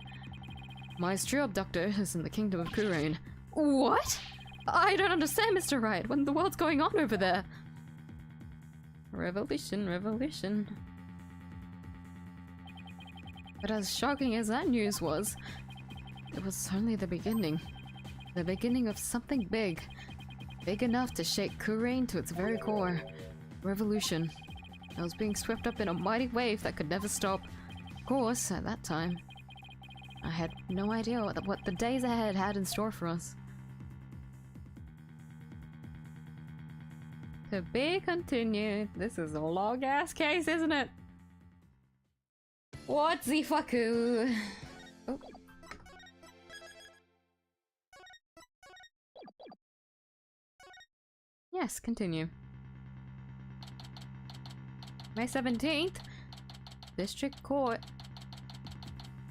Maya's true abductor is in the kingdom of Kurain. What? I don't understand, Mr. Wright. What in the world's going on over there? Revolution, revolution. But as shocking as that news was, it was only the beginning. The beginning of something big. Big enough to shake Kurain to its very core. Revolution. I was being swept up in a mighty wave that could never stop. Of course, at that time, I had no idea what the days ahead had in store for us. To be continued. This is a long-ass case, isn't it? What's the fucku? Oh. Yes, continue. May 17th, District Court.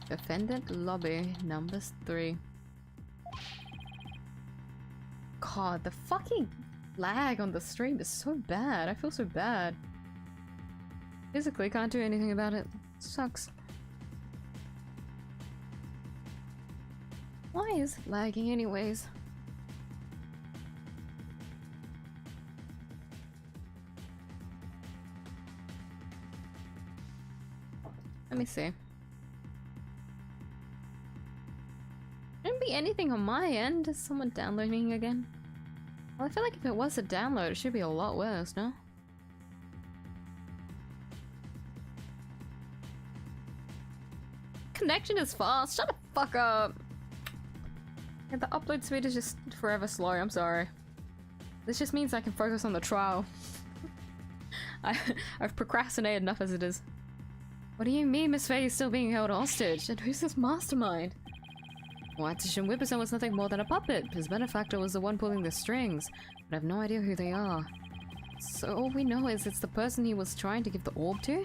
Defendant Lobby, number 3. God, the fucking lag on the stream is so bad. I feel so bad. Physically can't do anything about it. Sucks. Why is it lagging anyways? Let me see. Shouldn't be anything on my end. Is someone downloading again? Well, I feel like if it was a download, it should be a lot worse, no? Connection is fast. Shut the fuck up. Yeah, the upload speed is just forever slow. I'm sorry. This just means I can focus on the trial. I've procrastinated enough as it is. What do you mean Miss Faye is still being held hostage? And who's this mastermind? Atterson Wimperson was nothing more than a puppet. His benefactor was the one pulling the strings, but I have no idea who they are. So all we know is it's the person he was trying to give the orb to?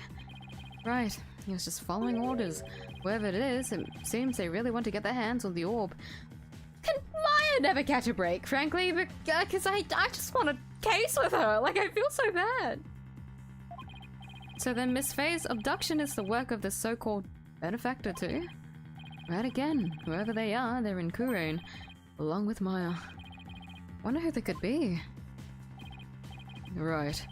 Right, he was just following orders. Whoever it is, it seems they really want to get their hands on the orb. Can Maya never catch a break, frankly? Because I just want a case with her. Like, I feel so bad. So then Miss Faye's abduction is the work of the so-called benefactor too? Right again. Whoever they are, they're in Kurain, along with Maya. Wonder who they could be. Right.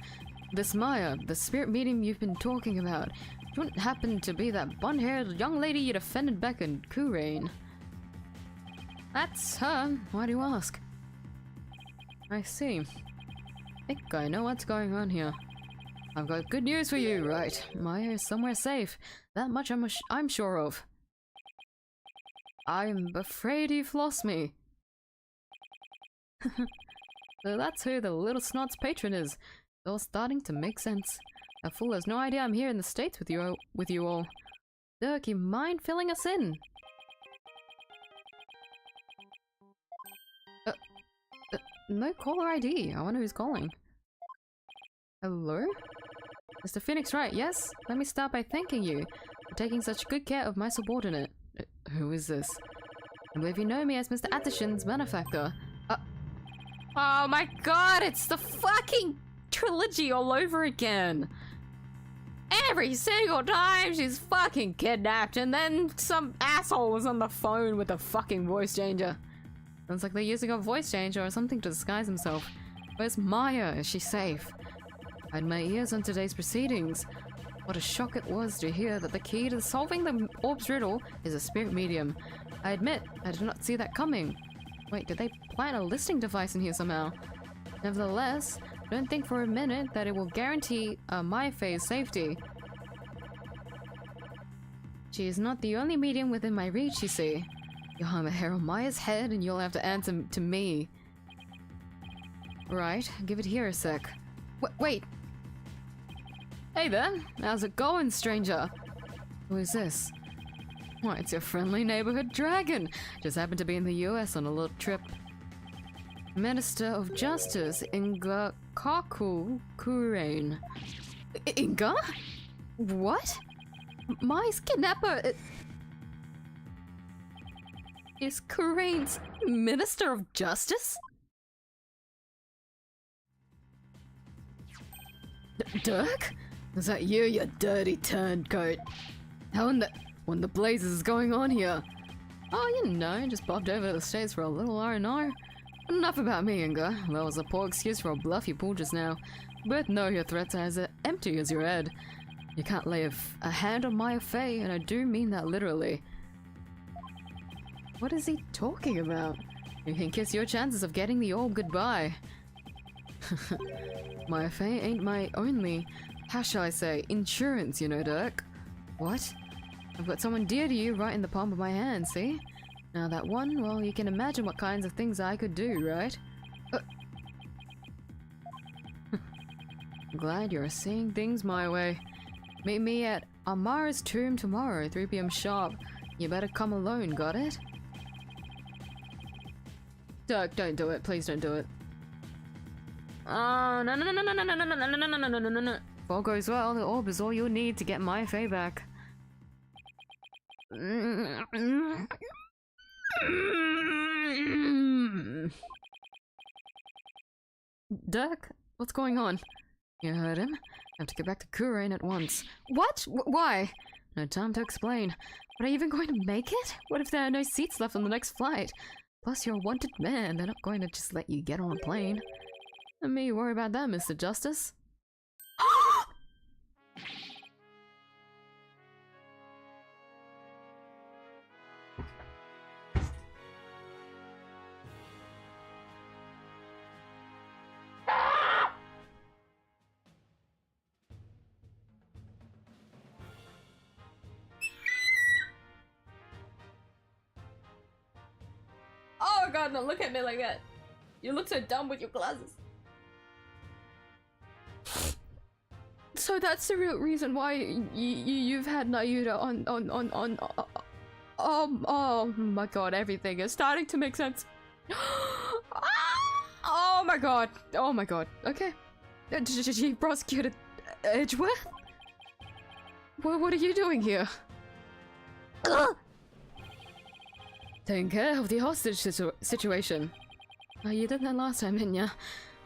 This Maya, the spirit medium you've been talking about, wouldn't happen to be that blonde-haired young lady you defended back in Kurain. That's her. Why do you ask? I see. Think I know what's going on here. I've got good news for you, right? Maya is somewhere safe. That much I'm sure of. I'm afraid you've lost me. So that's who the little snot's patron is. It's all starting to make sense. That fool has no idea I'm here in the States with you all. Dirk, you mind filling us in? No caller ID. I wonder who's calling. Hello? Mr. Phoenix, right? Yes? Let me start by thanking you for taking such good care of my subordinate. Who is this? I believe you know me as Mr. Atterson's benefactor. Oh my god, it's the fucking trilogy all over again! Every single time she's fucking kidnapped and then some asshole was on the phone with a fucking voice changer. Sounds like they're using a voice changer or something to disguise himself. Where's Maya? Is she safe? I had my ears on today's proceedings. What a shock it was to hear that the key to solving the orb's riddle is a spirit medium. I admit, I did not see that coming. Wait, did they plant a listening device in here somehow? Nevertheless, don't think for a minute that it will guarantee Maya Faye's safety. She is not the only medium within my reach, you see. You'll harm a hair on Maya's head and you'll have to answer to me. Right, give it here a sec. Wait! Hey there, how's it going, stranger? Who is this? Why, it's your friendly neighborhood dragon! Just happened to be in the US on a little trip. Minister of Justice, Inga Kaku Kurain. Inga? What? My kidnapper is Kurain's Minister of Justice? Dirk? Is that you dirty turncoat? How in the blazes is going on here? Oh, you know, just bobbed over to the States for a little R&R. Enough about me, Inga. That was a poor excuse for a bluff you pulled just now. Both know your threats are as empty as your head. You can't lay a hand on my affair, and I do mean that literally. What is he talking about? You can kiss your chances of getting the old goodbye. My affair ain't my only, how shall I say, insurance, you know, Dirk. What? I've got someone dear to you right in the palm of my hand, see? Now that one, well, you can imagine what kinds of things I could do, right? I'm glad you're seeing things my way. Meet me at Amara's tomb tomorrow, 3 p.m. sharp. You better come alone, got it? Dirk, don't do it. Please don't do it. Oh, no. If all goes well, the orb is all you'll need to get my Fae back. Dirk, what's going on? You heard him. I have to get back to Kurain at once. What? Why? No time to explain. But are you even going to make it? What if there are no seats left on the next flight? Plus, you're a wanted man. They're not going to just let you get on a plane. Let me worry about that, Mr. Justice. Oh god, no, look at me like that. You look so dumb with your glasses. So that's the real reason why you've had Nayuda on oh my god, everything is starting to make sense. Oh my god, okay. She prosecuted Edgeworth? What are you doing here? Taking care of the hostage situation. Oh, you did that last time, didn't ya?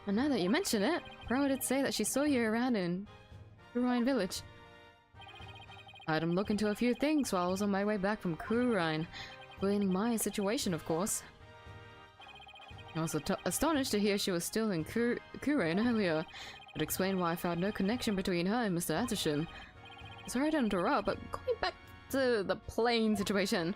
And now that you mention it, Bro did say that she saw you around in Kurine Village. I had him look into a few things while I was on my way back from Kurine, explaining my situation, of course. I was astonished to hear she was still in Kurine earlier, but explained why I found no connection between her and Mr. Attersham. Sorry to interrupt, but going back to the plane situation.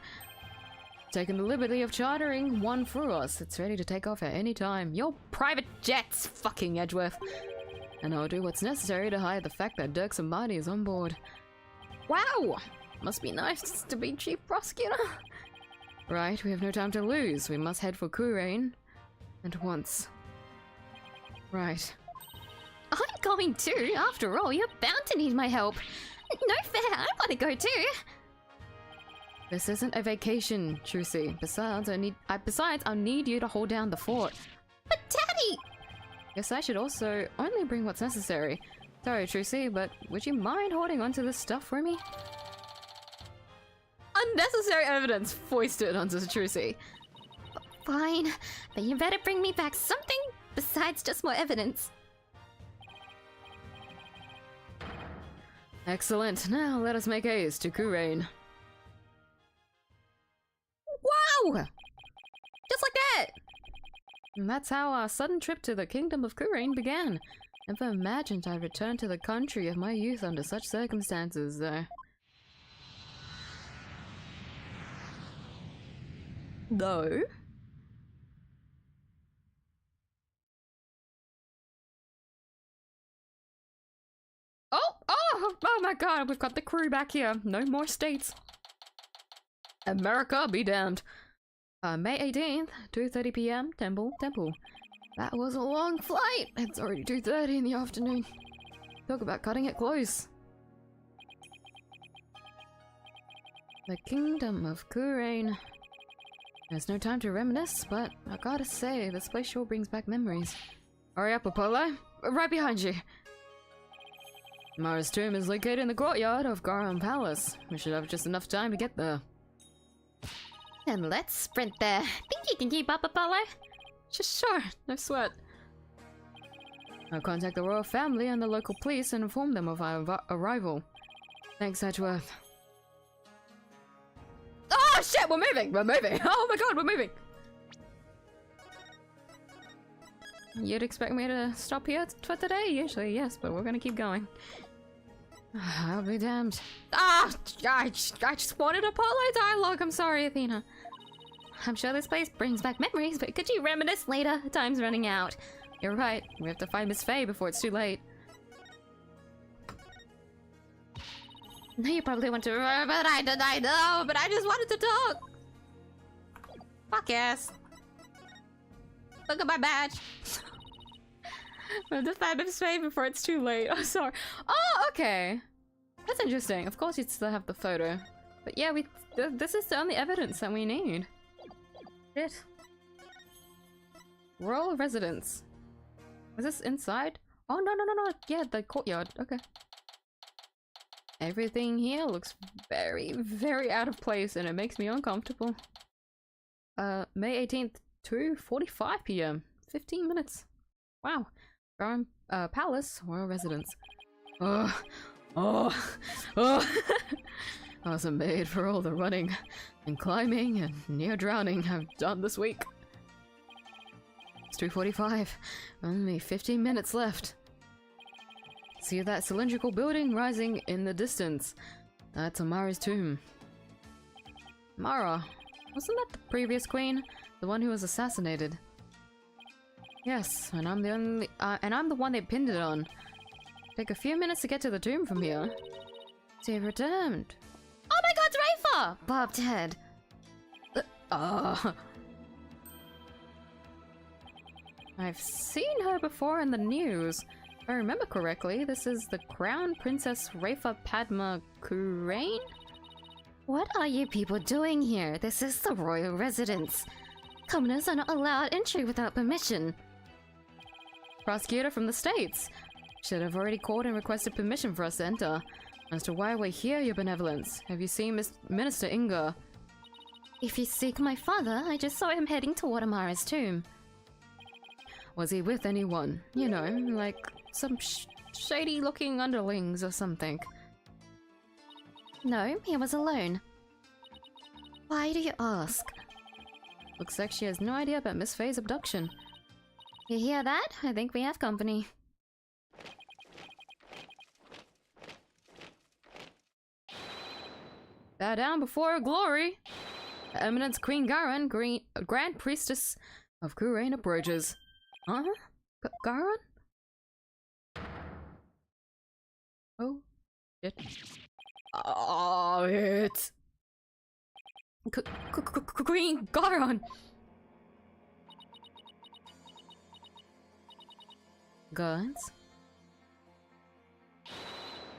Taking the liberty of chartering one for us. It's ready to take off at any time. Your private jet's fucking Edgeworth. And I'll do what's necessary to hide the fact that Dirk Samadi is on board. Wow! Must be nice to be chief prosecutor. Right, we have no time to lose. We must head for Kurain. At once. Right. I'm going too. After all, you're bound to need my help. No fair, I want to go too. This isn't a vacation, Trucy. Besides, I'll need you to hold down the fort. But Daddy! Guess I should also only bring what's necessary. Sorry, Trucy, but would you mind holding onto this stuff for me? Unnecessary evidence foisted onto Trucy. Fine, but you better bring me back something besides just more evidence. Excellent. Now let us make haste to Kurain. Wow! Just like that! And that's how our sudden trip to the kingdom of Kurain began. Never imagined I'd return to the country of my youth under such circumstances, though. Oh my god, we've got the crew back here. No more states. America be damned. May 18th, 2:30 p.m, Temple. That was a long flight. It's already 2:30 in the afternoon. Talk about cutting it close. The Kingdom of Kurain. There's no time to reminisce, but I gotta say, this place sure brings back memories. Hurry up, Apollo! Right behind you! Mara's tomb is located in the courtyard of Garon Palace. We should have just enough time to get there. Then let's sprint there. Think you can keep up, Apollo? Just sure, no sweat. I'll contact the royal family and the local police and inform them of our arrival. Thanks, Edgeworth. Oh shit, we're moving! We're moving! Oh my god, we're moving! You'd expect me to stop here for today? Usually, yes, but we're gonna keep going. I'll be damned. Ah! I just wanted Apollo dialogue, I'm sorry, Athena. I'm sure this place brings back memories, but could you reminisce later? Time's running out. You're right, we have to find Miss Faye before it's too late. No, you probably want to remember, but I know, but I just wanted to talk. Fuck yes. Look at my badge. We have to find Miss Faye before it's too late. Oh, sorry. Oh, okay. That's interesting. Of course you'd still have the photo. But yeah, this is the only evidence that we need. Shit. Royal residence. Is this inside? Oh, no. Yeah, the courtyard. Okay. Everything here looks very, very out of place and it makes me uncomfortable. May 18th, 2:45 p.m. 15 minutes. Wow. Garon Palace, Royal Residence. Oh. I wasn't made for all the running and climbing and near drowning I've done this week. It's 2:45. Only 15 minutes left. See that cylindrical building rising in the distance? That's Amara's tomb. Mara, wasn't that the previous queen? The one who was assassinated? Yes, and I'm the one they pinned it on. Take a few minutes to get to the tomb from here. They've returned. Oh my god, it's Rafa! Bobbed head. I've seen her before in the news. If I remember correctly, this is the Crown Princess Rafa Padma Kurain? What are you people doing here? This is the royal residence. Commoners are not allowed entry without permission. Prosecutor from the States. Should have already called and requested permission for us to enter. As to why we're here, your benevolence. Have you seen Minister Inga? If you seek my father, I just saw him heading toward Amara's tomb. Was he with anyone? You know, like some shady-looking underlings or something. No, he was alone. Why do you ask? Looks like she has no idea about Miss Faye's abduction. You hear that? I think we have company. Bow down before her glory! Her Eminence Queen Garon, Grand Priestess of Kurain approaches. Huh? Garon? Oh, shit. Oh, it's... Queen Garon! Guards?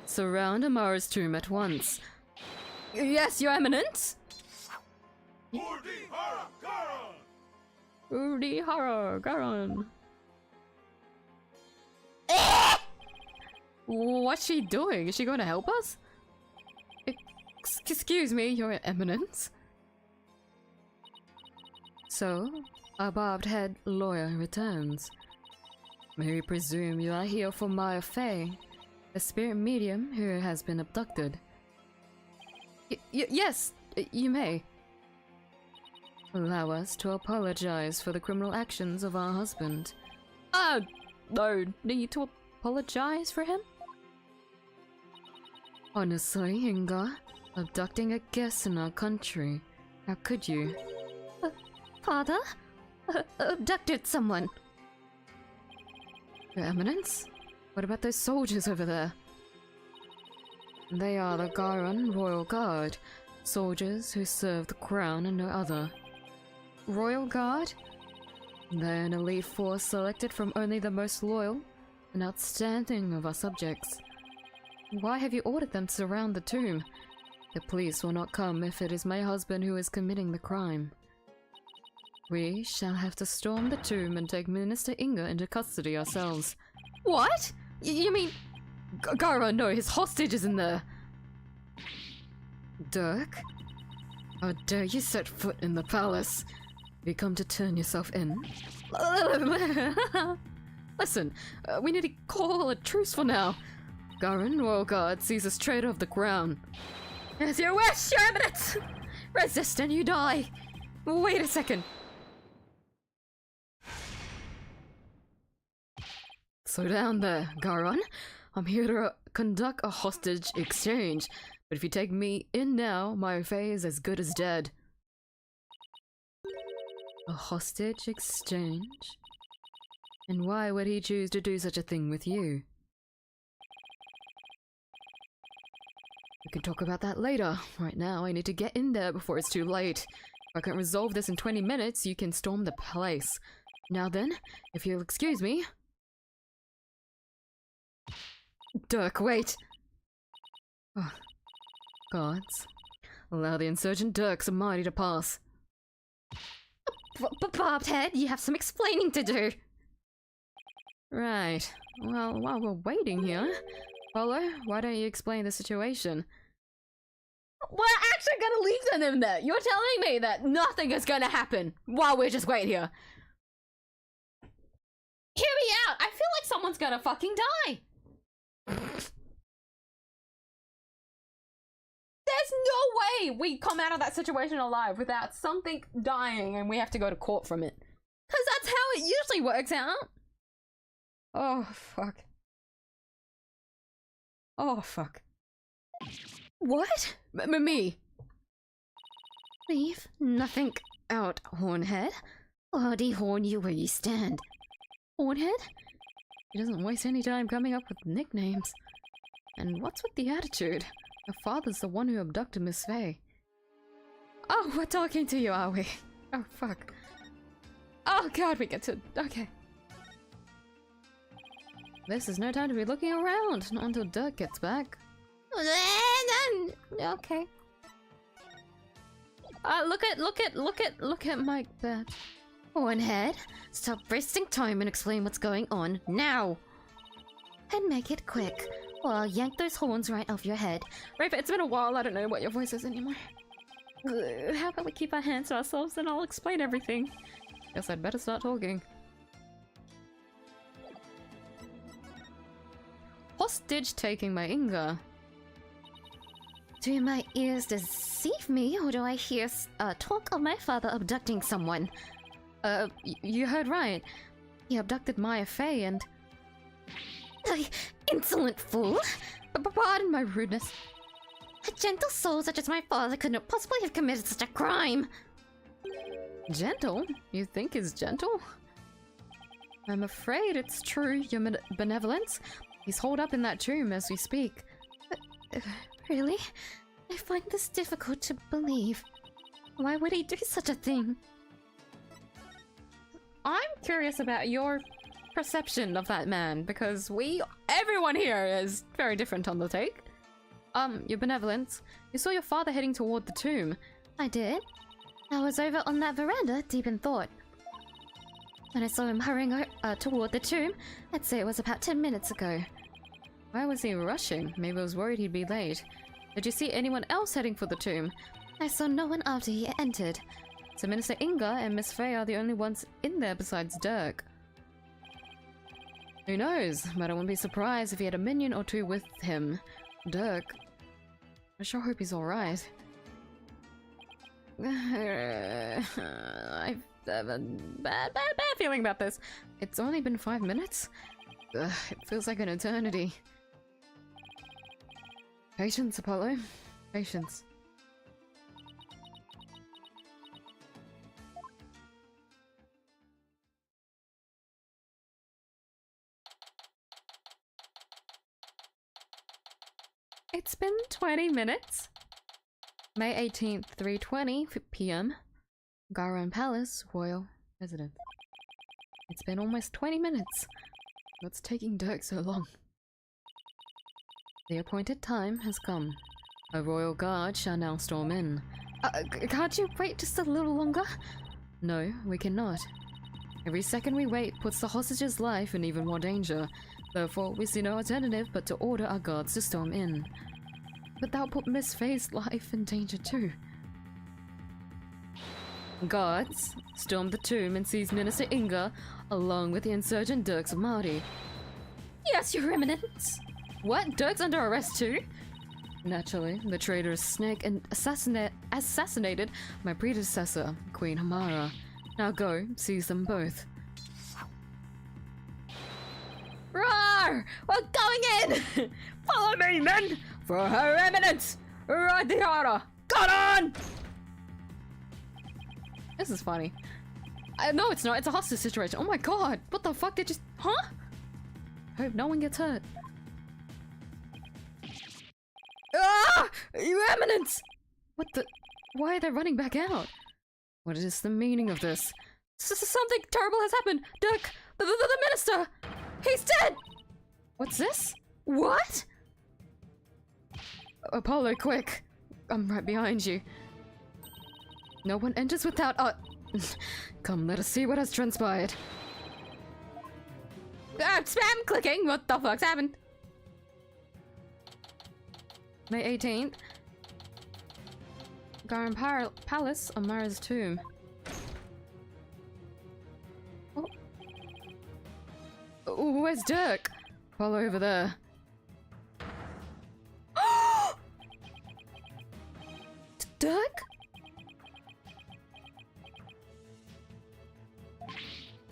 Surround Amara's tomb at once. Yes, your eminence! Urdi-hara Garon! What's she doing? Is she going to help us? Excuse me, your eminence? So, our bobbed-head lawyer returns. May we presume you are here for Maya Faye, a spirit medium who has been abducted? Yes, you may. Allow us to apologize for the criminal actions of our husband. No need to apologize for him? Honestly, Inga, abducting a guest in our country, how could you? Father? Abducted someone. Your Eminence? What about those soldiers over there? They are the Garon Royal Guard, soldiers who serve the crown and no other. Royal Guard? They're an elite force selected from only the most loyal and outstanding of our subjects. Why have you ordered them to surround the tomb? The police will not come if it is my husband who is committing the crime. We shall have to storm the tomb and take Minister Inga into custody ourselves. What? You mean... Gara, no, his hostage is in there. Dirk? How dare you set foot in the palace? Have you come to turn yourself in? Listen, we need to call a truce for now. Garin, royal guard, sees us traitor of the crown. As your wish, your eminence! Resist and you die! Wait a second. Slow down there, Garon. I'm here to conduct a hostage exchange, but if you take me in now, my Faye is as good as dead. A hostage exchange? And why would he choose to do such a thing with you? We can talk about that later. Right now, I need to get in there before it's too late. If I can't resolve this in 20 minutes, you can storm the place. Now then, if you'll excuse me... Dirk, wait! Oh. Guards, allow the insurgent Dirk Samadi to pass. Bobbed head, you have some explaining to do. Right. Well, while we're waiting here, Polo, why don't you explain the situation? We're actually gonna leave them in there. You're telling me that nothing is gonna happen while we're just waiting here. Hear me out. I feel like someone's gonna fucking die. There's no way we come out of that situation alive without something dying and we have to go to court from it. Because that's how it usually works out. Oh, fuck. Oh, fuck. What? Me? Leave nothing out, Hornhead. I'll de-horn you where you stand. Hornhead? He doesn't waste any time coming up with nicknames. And what's with the attitude? Her father's the one who abducted Miss Faye. Oh, we're talking to you, are we? Oh, fuck. Oh god, we get to... Okay. This is no time to be looking around, not until Dirk gets back. Okay. Look at Mike there. Hornhead, stop wasting time and explain what's going on now. And make it quick, or I'll yank those horns right off your head. Rafa, it's been a while, I don't know what your voice is anymore. How about we keep our hands to ourselves and I'll explain everything. Guess I'd better start talking. Hostage taking my Inga. Do my ears deceive me, or do I hear talk of my father abducting someone? You heard right. He abducted Maya Faye and... Insolent fool! Pardon my rudeness. A gentle soul such as my father could not possibly have committed such a crime! Gentle? You think he's gentle? I'm afraid it's true, your benevolence. He's holed up in that tomb as we speak. Really? I find this difficult to believe. Why would he do such a thing? I'm curious about your perception of that man, because everyone here is very different on the take. Your benevolence, you saw your father heading toward the tomb. I did. I was over on that veranda, deep in thought. When I saw him hurrying toward the tomb, I'd say it was about 10 minutes ago. Why was he rushing? Maybe I was worried he'd be late. Did you see anyone else heading for the tomb? I saw no one after he entered. So Minister Inga and Miss Faye are the only ones in there besides Dirk. Who knows, but I wouldn't be surprised if he had a minion or two with him. Dirk. I sure hope he's alright. I've a bad feeling about this. It's only been 5 minutes? Ugh, it feels like an eternity. Patience, Apollo. Patience. It's been 20 minutes. May 18th, 3:20 p.m. Garan Palace, Royal Residence. It's been almost 20 minutes. What's taking Dirk so long? The appointed time has come. A royal guard shall now storm in. Can't you wait just a little longer? No, we cannot. Every second we wait puts the hostage's life in even more danger. Therefore, we see no alternative but to order our guards to storm in. But that'll put Miss Faye's life in danger too. Guards, storm the tomb and seize Minister Inga along with the insurgent Dirks of Marty. Yes, Your Eminence. What? Dirk's under arrest too? Naturally, the traitorous snake and assassinated my predecessor, Queen Hamara. Now go, seize them both. Roar! We're going in! Follow me, men! For Her Eminence! Ride the order! Got on! This is funny. No, it's not. It's a hostage situation. Oh my god! What the fuck did you... Huh? Hope no one gets hurt. Ah! Your Eminence! What the... Why are they running back out? What is the meaning of this? Something terrible has happened! Dirk! The minister! He's dead! What's this? What? Apollo, quick! I'm right behind you. No one enters without Come, let us see what has transpired. Spam clicking! What the fuck's happened? May 18th. Garan Palace on Mara's tomb. Oh, where's Dirk? Follow over there. Dirk?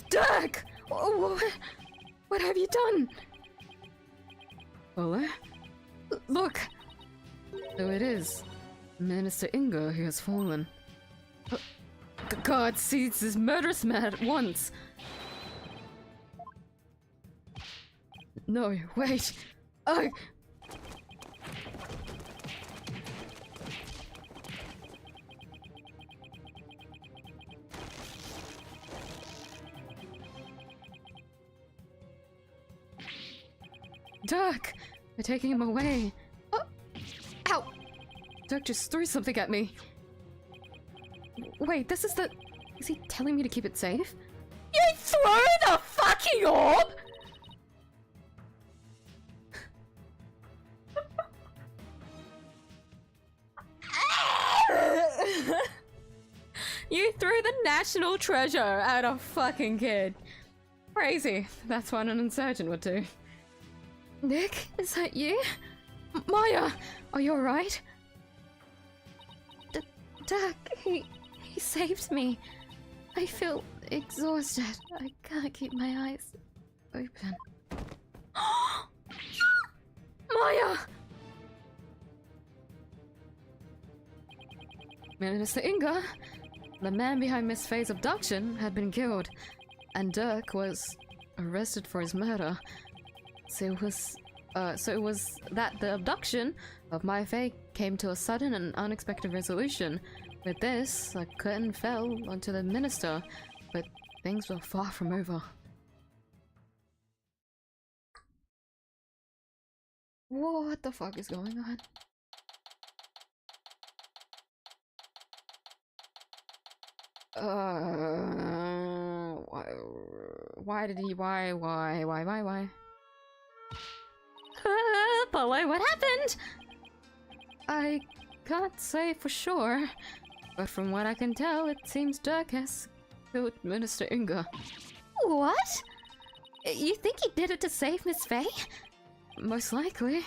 Dirk! What have you done? Follow? Look! So it is Minister Inga who has fallen. God sees this murderous man at once. No, wait. Dirk! They're taking him away. Oh! Ow! Dirk just threw something at me. Wait, this is the... Is he telling me to keep it safe? You threw the fucking orb?! You threw the national treasure at a fucking kid. Crazy. That's what an insurgent would do. Nick, is that you? Maya, are you alright? Dirk, he saved me. I feel exhausted. I can't keep my eyes open. Maya! Minister Inga, the man behind Miss Faye's abduction, had been killed, and Dirk was arrested for his murder. So it was that the abduction of my Faye came to a sudden and unexpected resolution. With this, a curtain fell onto the minister, but things were far from over. What the fuck is going on? Why did he? Why? Apollo, what happened? I can't say for sure, but from what I can tell, it seems Dirk has killed Minister Inga. What? You think he did it to save Miss Faye? Most likely,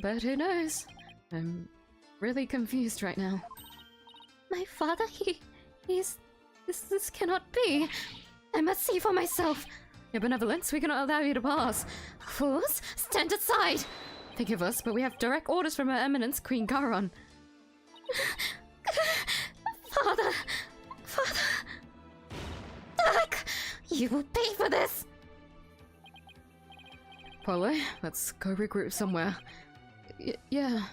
but who knows? I'm really confused right now. My father, he's... This cannot be. I must see for myself. Your benevolence, we cannot allow you to pass. Fools, stand aside. Forgive us, but we have direct orders from Her Eminence, Queen Garon. Father! Dirk! You will pay for this! Polo, let's go regroup somewhere. Yeah.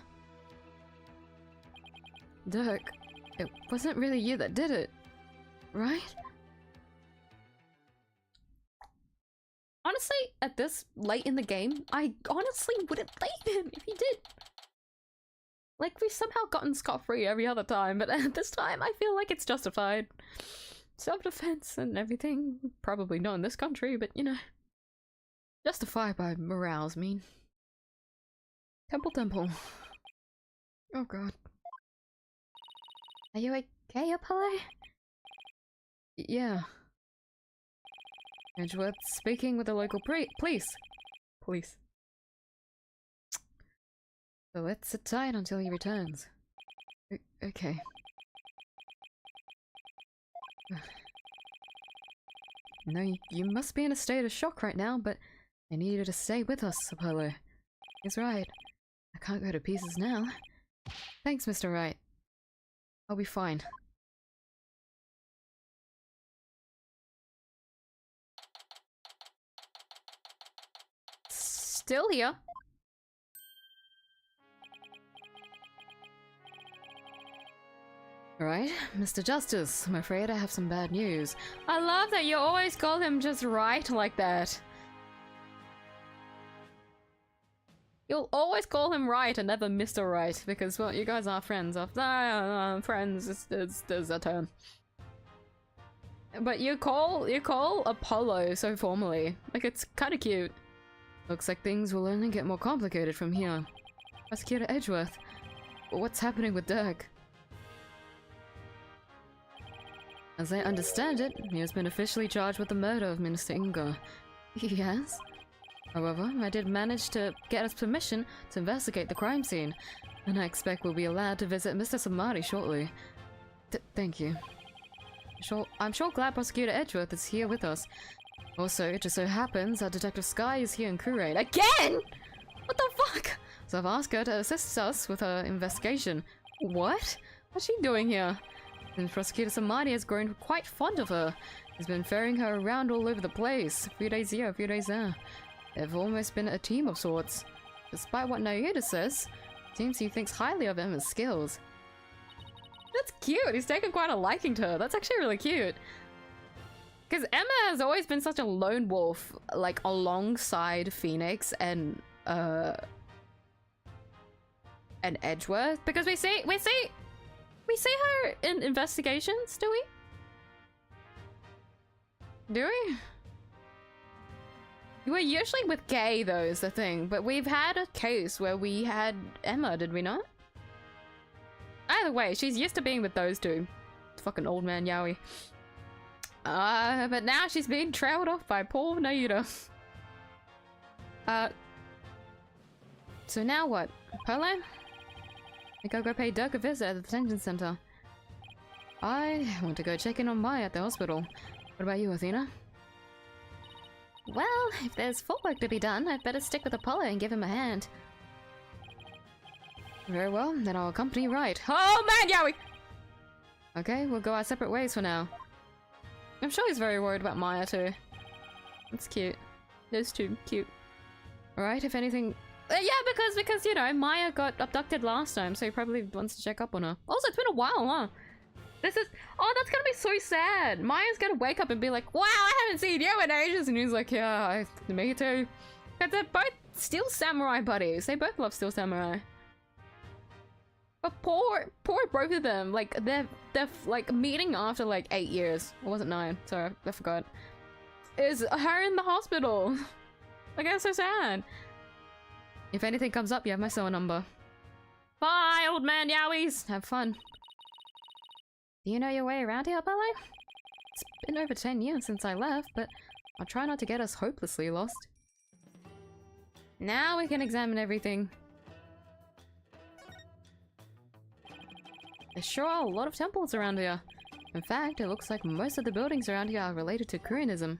Dirk, it wasn't really you that did it, right? Honestly, at this late in the game, I honestly wouldn't blame him if he did. Like, we've somehow gotten scot-free every other time, but this time I feel like it's justified. Self-defense and everything. Probably not in this country, but you know. Justified by morals, mean. Temple. Oh god. Are you okay, Apollo? Yeah. Edgeworth speaking with the local police. So let's sit tight until he returns. Okay. No, you must be in a state of shock right now, but I need you to stay with us, Apollo. He's right. I can't go to pieces now. Thanks, Mr. Wright. I'll be fine. Still here. Right, Mr. Justice, I'm afraid I have some bad news. I love that you always call him just right like that. You'll always call him right and never Mr. Right, because, well, you guys are friends. Friends, there's a term. But you call Apollo so formally. Like, it's kinda cute. Looks like things will only get more complicated from here. Prosecutor Edgeworth, what's happening with Dirk? As I understand it, he has been officially charged with the murder of Minister Inga. He has? However, I did manage to get us permission to investigate the crime scene, and I expect we'll be allowed to visit Mr. Samadhi shortly. Thank you. I'm sure glad Prosecutor Edgeworth is here with us. Also, it just so happens that Detective Sky is here in Kuwait. Again?! What the fuck?! So I've asked her to assist us with her investigation. What? What's she doing here? And Prosecutor Samadhi has grown quite fond of her. He's been ferrying her around all over the place. A few days here, a few days there. They've almost been a team of sorts. Despite what Naida says, it seems he thinks highly of Emma's skills. That's cute! He's taken quite a liking to her. That's actually really cute. Because Emma has always been such a lone wolf, like, alongside Phoenix and Edgeworth. Because we see her in investigations, do we? Do we? We're usually with Gay, though, is the thing. But we've had a case where we had Emma, did we not? Either way, she's used to being with those two. Fucking old man Yowie. But now she's being trailed off by poor Naida. So now what? Polo? I think I'll go pay Dirk a visit at the detention center. I want to go check in on Maya at the hospital. What about you, Athena? Well, if there's footwork to be done, I'd better stick with Apollo and give him a hand. Very well, then I'll accompany you right. Oh man, Yowie! Okay, we'll go our separate ways for now. I'm sure he's very worried about Maya too. It's cute. Those two, cute. Alright, if anything... yeah, because, you know, Maya got abducted last time, so he probably wants to check up on her. Also, it's been a while, huh? This is... Oh, that's gonna be so sad. Maya's gonna wake up and be like, wow, I haven't seen you in ages. And he's like, yeah, me too. Because they're both Steel Samurai buddies. They both love Steel Samurai. But poor both of them. Like, they're like meeting after like 8 years. It wasn't 9. Sorry, I forgot. Is her in the hospital. Like, that's so sad. If anything comes up, you have my cell number. Bye, old man Yowies. Have fun. Do you know your way around here, Apollo? It's been over 10 years since I left, but I'll try not to get us hopelessly lost. Now we can examine everything. There sure are a lot of temples around here. In fact, it looks like most of the buildings around here are related to Koreanism.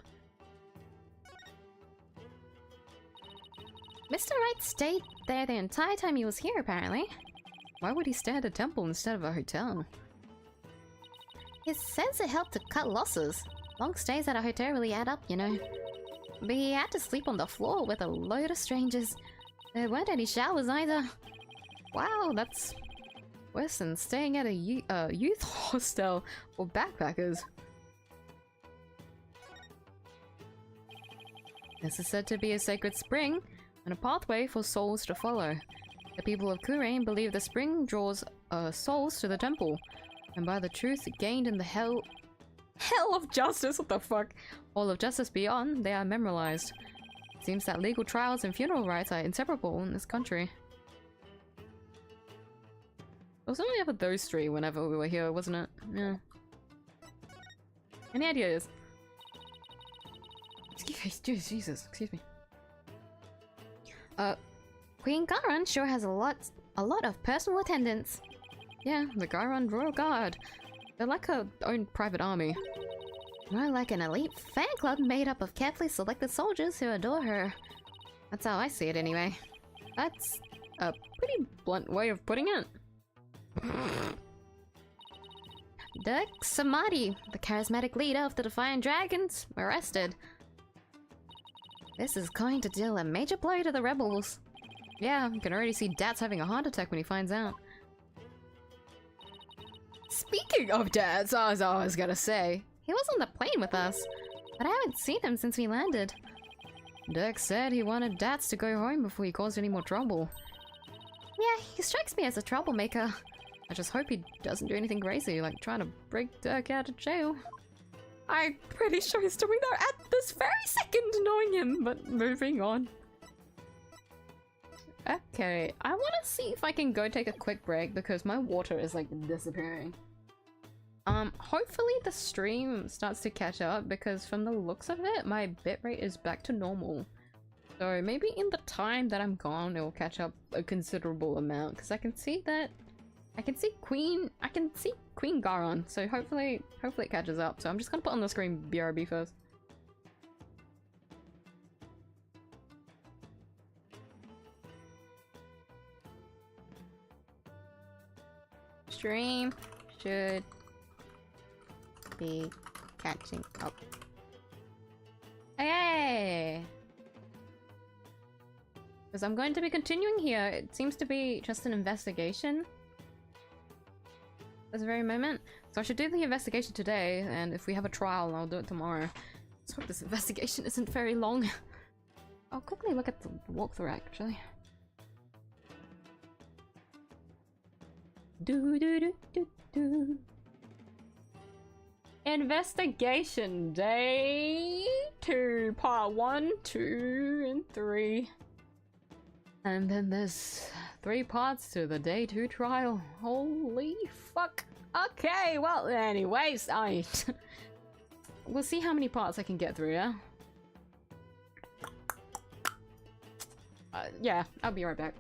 Mr. Wright stayed there the entire time he was here, apparently. Why would he stay at a temple instead of a hotel? He says it helped to cut losses. Long stays at a hotel really add up, you know. But he had to sleep on the floor with a load of strangers. There weren't any showers either. Wow, that's worse than staying at a youth hostel or backpackers. This is said to be a sacred spring and a pathway for souls to follow. The people of Kurain believe the spring draws souls to the temple, and by the truth gained in the hell of justice, what the fuck? Hall of justice beyond, they are memorialized. Seems that legal trials and funeral rites are inseparable in this country. It was only ever those three whenever we were here, wasn't it? Yeah. Any ideas? Jesus, excuse me. Queen Garan sure has a lot of personal attendants. Yeah, the Garan Royal Guard. They're like her own private army. More like an elite fan club made up of carefully selected soldiers who adore her. That's how I see it anyway. That's a pretty blunt way of putting it. Dirk Samadhi, the charismatic leader of the Defiant Dragons, arrested. This is going to deal a major blow to the rebels. Yeah, I can already see Dad's having a heart attack when he finds out. Speaking of Dads, I was gonna say. He was on the plane with us, but I haven't seen him since we landed. Dirk said he wanted Dads to go home before he caused any more trouble. Yeah, he strikes me as a troublemaker. I just hope he doesn't do anything crazy, like trying to break Dirk out of jail. I'm pretty sure he's doing that at this very second, knowing him, but moving on. Okay, I want to see if I can go take a quick break because my water is like disappearing. Hopefully the stream starts to catch up because from the looks of it, my bitrate is back to normal. So maybe in the time that I'm gone, it will catch up a considerable amount because I can see Queen Garon, so hopefully it catches up. So I'm just gonna put on the screen BRB first. Stream should be catching up. Hey! Because I'm going to be continuing here. It seems to be just an investigation. This very moment. So I should do the investigation today, and if we have a trial, I'll do it tomorrow. Let's hope this investigation isn't very long. I'll quickly look at the walkthrough actually. Do. Investigation day 2, part 1, 2, and 3. And then there's 3 parts to the day 2 trial. Holy fuck. Okay, well, anyways, we'll see how many parts I can get through, yeah? Yeah, I'll be right back.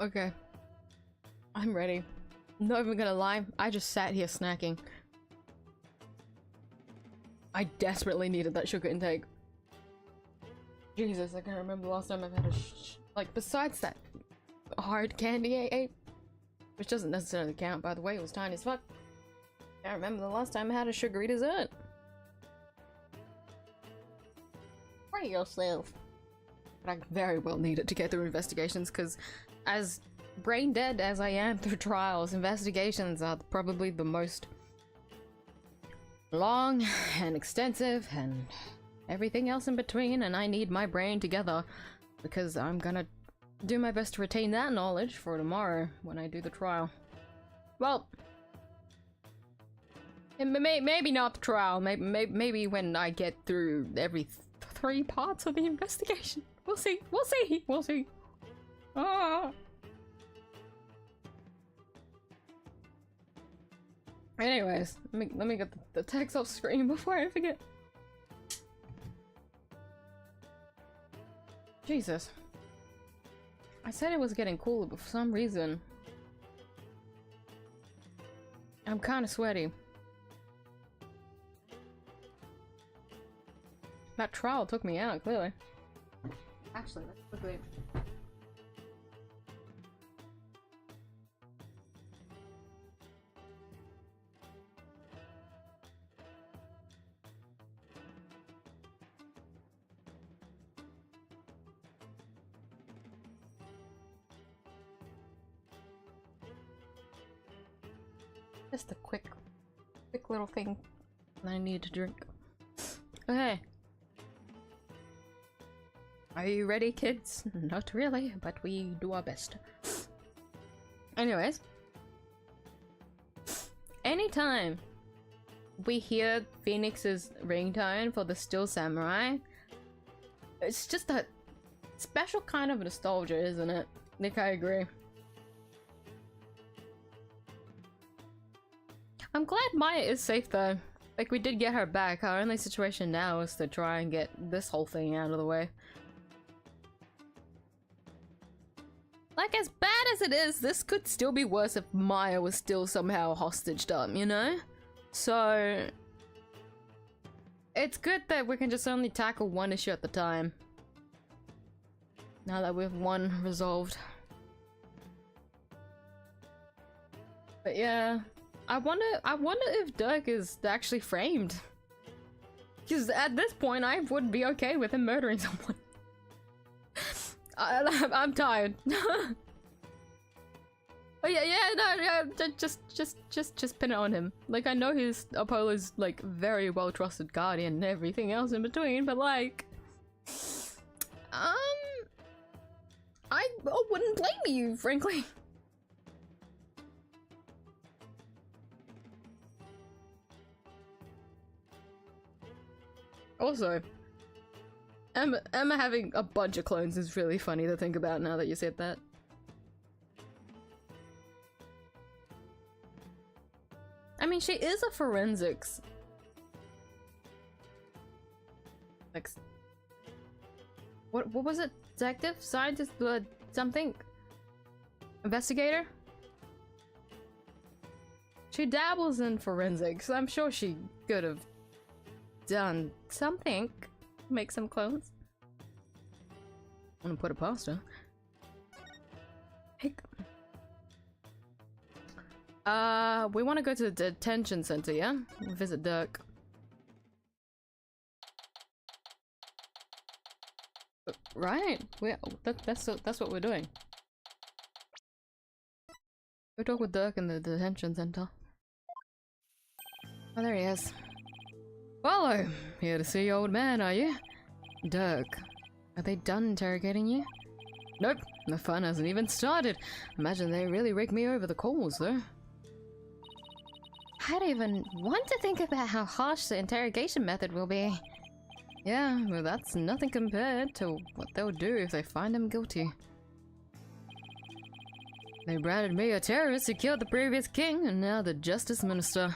Okay. I'm ready. Not even gonna lie, I just sat here snacking. I desperately needed that sugar intake. Jesus, I can't remember the last time I've had a like, besides that hard candy I ate, which doesn't necessarily count, by the way, it was tiny as fuck. I can't remember the last time I had a sugary dessert. Pray yourself. But I very well need it to get through investigations, because as brain dead as I am through trials, investigations are probably the most long and extensive and everything else in between, and I need my brain together because I'm gonna do my best to retain that knowledge for tomorrow when I do the trial. Well, maybe not the trial, maybe when I get through every 3 parts of the investigation. We'll see, we'll see, we'll see. Ah. Anyways, let me get the text off screen before I forget. Jesus. I said it was getting cooler, but for some reason I'm kind of sweaty. That trial took me out, clearly. Actually, let's quickly... Just a quick little thing that I need to drink. Okay. Are you ready, kids? Not really, but we do our best. Anyways. Anytime we hear Phoenix's ringtone for the Still Samurai, it's just a special kind of nostalgia, isn't it? Nick, I agree. I'm glad Maya is safe though. Like, we did get her back. Our only situation now is to try and get this whole thing out of the way. Like, as bad as it is, this could still be worse if Maya was still somehow hostaged up, you know? So... it's good that we can just only tackle one issue at the time. Now that we have one resolved. But yeah... I wonder if Dirk is actually framed. Because at this point, I would be okay with him murdering someone. I'm tired. But yeah, just pin it on him. Like, I know he's Apollo's, like, very well trusted guardian and everything else in between, but like, I wouldn't blame you, frankly. Also, Emma having a bunch of clones is really funny to think about now that you said that. I mean, she is a forensics. Like, what was it? Detective? Scientist? Something? Investigator? She dabbles in forensics. I'm sure she could have done something. Make some clones. I'm gonna put it past her. Hey. We want to go to the detention center, yeah? Visit Dirk. Right. That's what we're doing. Go talk with Dirk in the detention center. Oh, there he is. Hello! Here to see your old man, are you? Dirk, are they done interrogating you? Nope, the fun hasn't even started. Imagine they really raked me over the coals, though. I don't even want to think about how harsh the interrogation method will be. Yeah, well, that's nothing compared to what they'll do if they find him guilty. They branded me a terrorist who killed the previous king, and now the justice minister.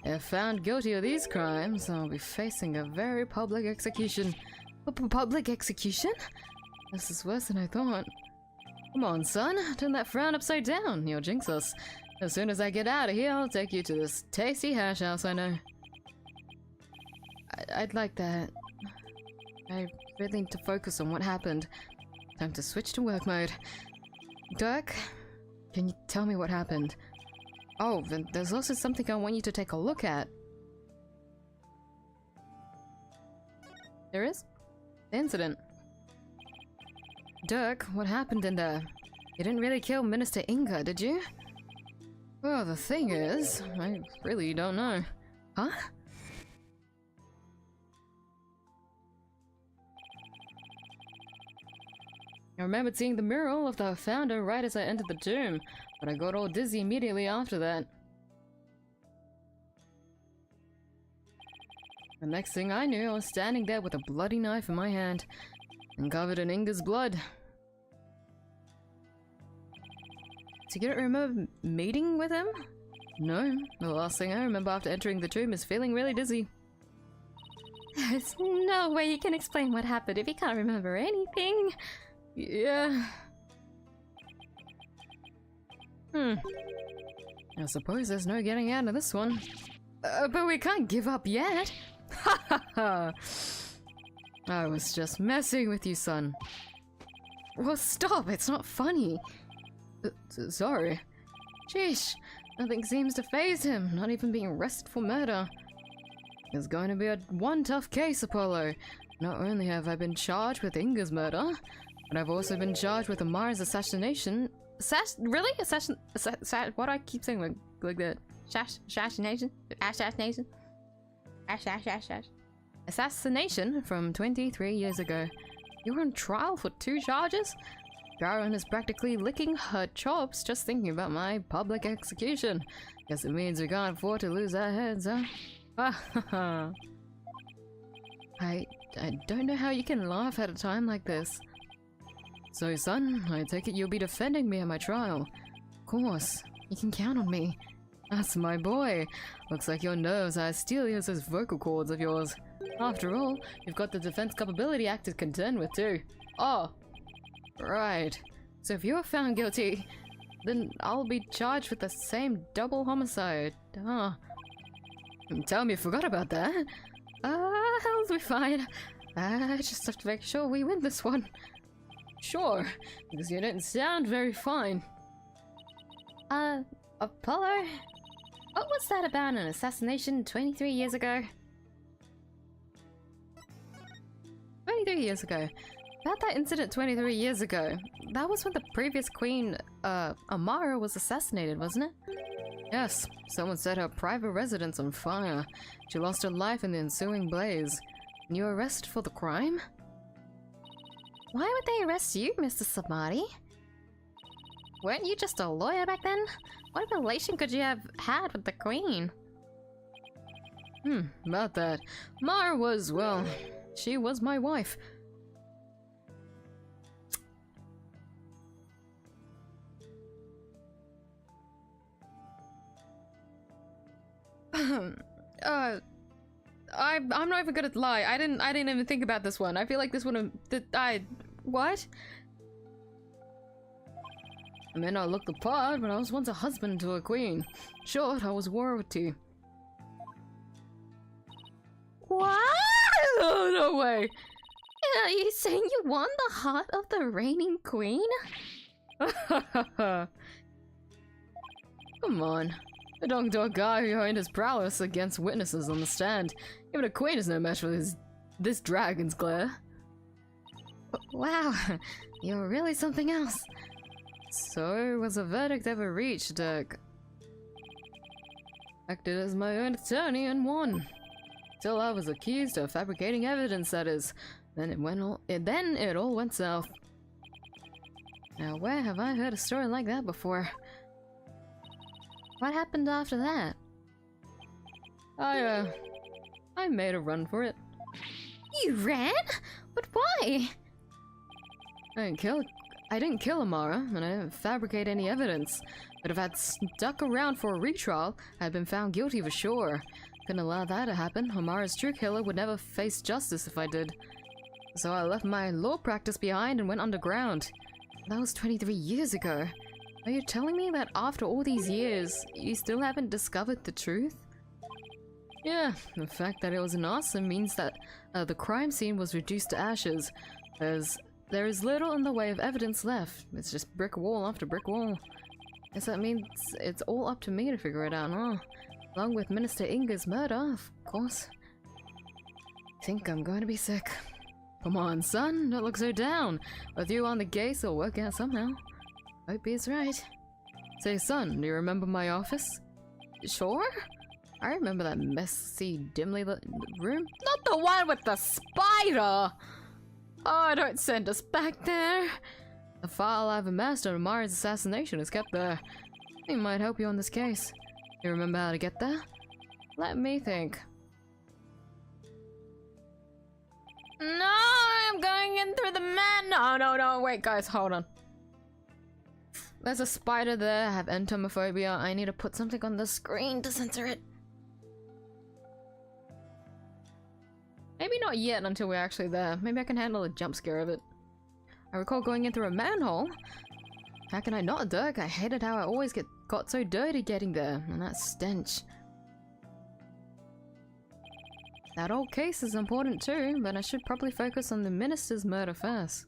If found guilty of these crimes, I'll be facing a very public execution. Public execution? This is worse than I thought. Come on, son. Turn that frown upside down. You'll jinx us. As soon as I get out of here, I'll take you to this tasty hash house I know. I'd like that. I really need to focus on what happened. Time to switch to work mode. Dirk, can you tell me what happened? Oh, then there's also something I want you to take a look at. There is? The incident. Dirk, what happened in there? You didn't really kill Minister Inga, did you? Well, the thing is, I really don't know. Huh? I remembered seeing the mural of the founder right as I entered the tomb, but I got all dizzy immediately after that. The next thing I knew, I was standing there with a bloody knife in my hand, and covered in Inga's blood. So you don't remember meeting with him? No, the last thing I remember after entering the tomb is feeling really dizzy. There's no way you can explain what happened if you can't remember anything. Yeah. I suppose there's no getting out of this one. But we can't give up yet. Ha ha ha. I was just messing with you, son. Well, stop, it's not funny. Sorry. Sheesh, nothing seems to faze him, not even being arrested for murder. It's going to be one tough case, Apollo. Not only have I been charged with Inga's murder, but I've also been charged with Amara's assassination. Really? What do I keep saying like that? Assassination? Assassination? Assassination from 23 years ago. You're on trial for 2 charges? Karen is practically licking her chops just thinking about my public execution. Guess it means we can't afford to lose our heads, huh? I don't know how you can laugh at a time like this. So, son, I take it you'll be defending me at my trial. Of course, you can count on me. That's my boy. Looks like your nerves are as steely as those vocal cords of yours. After all, you've got the Defense Culpability Act to contend with too. Oh, right. So if you're found guilty, then I'll be charged with the same double homicide. Ah. Tell me you forgot about that. I'll be fine. I just have to make sure we win this one. Sure, because you didn't sound very fine. Apollo? What was that about an assassination 23 years ago? 23 years ago. About that incident 23 years ago. That was when the previous queen, Amara, was assassinated, wasn't it? Yes, someone set her private residence on fire. She lost her life in the ensuing blaze. And you were arrested for the crime? Why would they arrest you, Mr. Samadhi? Weren't you just a lawyer back then? What relation could you have had with the queen? About that. Mara was, well, she was my wife. I'm not even gonna lie. I didn't even think about this one. I feel like this one. What? I may not look the part, but I was once a husband to a queen. Short, I was royalty. What? Oh, no way. Are you saying you won the heart of the reigning queen? Come on. I don't to a guy who honed his prowess against witnesses on the stand. Even a queen is no match for this dragon's glare. Wow, you're really something else. So, was a verdict ever reached, Dirk? Acted as my own attorney and won. Till I was accused of fabricating evidence, that is. Then it all went south. Now, where have I heard a story like that before? What happened after that? I made a run for it. You ran? But why? I didn't kill Amara, and I didn't fabricate any evidence. But if I'd stuck around for a retrial, I'd been found guilty for sure. Couldn't allow that to happen. Amara's true killer would never face justice if I did. So I left my law practice behind and went underground. That was 23 years ago. Are you telling me that after all these years, you still haven't discovered the truth? Yeah, the fact that it was an arson means that the crime scene was reduced to ashes. There is little in the way of evidence left. It's just brick wall after brick wall. Guess that means it's all up to me to figure it out, huh? Along with Minister Inga's murder, of course. Think I'm going to be sick. Come on, son, don't look so down. With you on the case, it'll work out somehow. Hope he's right. Say, son, do you remember my office? Sure? I remember that messy, dimly lit room. Not the one with the spider! Oh, don't send us back there. The file I've amassed on Amari's assassination is kept there. It might help you on this case. You remember how to get there? Let me think. No, I'm going in through the man. No, wait, guys, hold on. There's a spider there. I have entomophobia. I need to put something on the screen to censor it. Maybe not yet until we're actually there. Maybe I can handle a jump scare of it. I recall going in through a manhole. How can I not, Dirk? I hated how I always got so dirty getting there, and that stench. That old case is important too, but I should probably focus on the minister's murder first.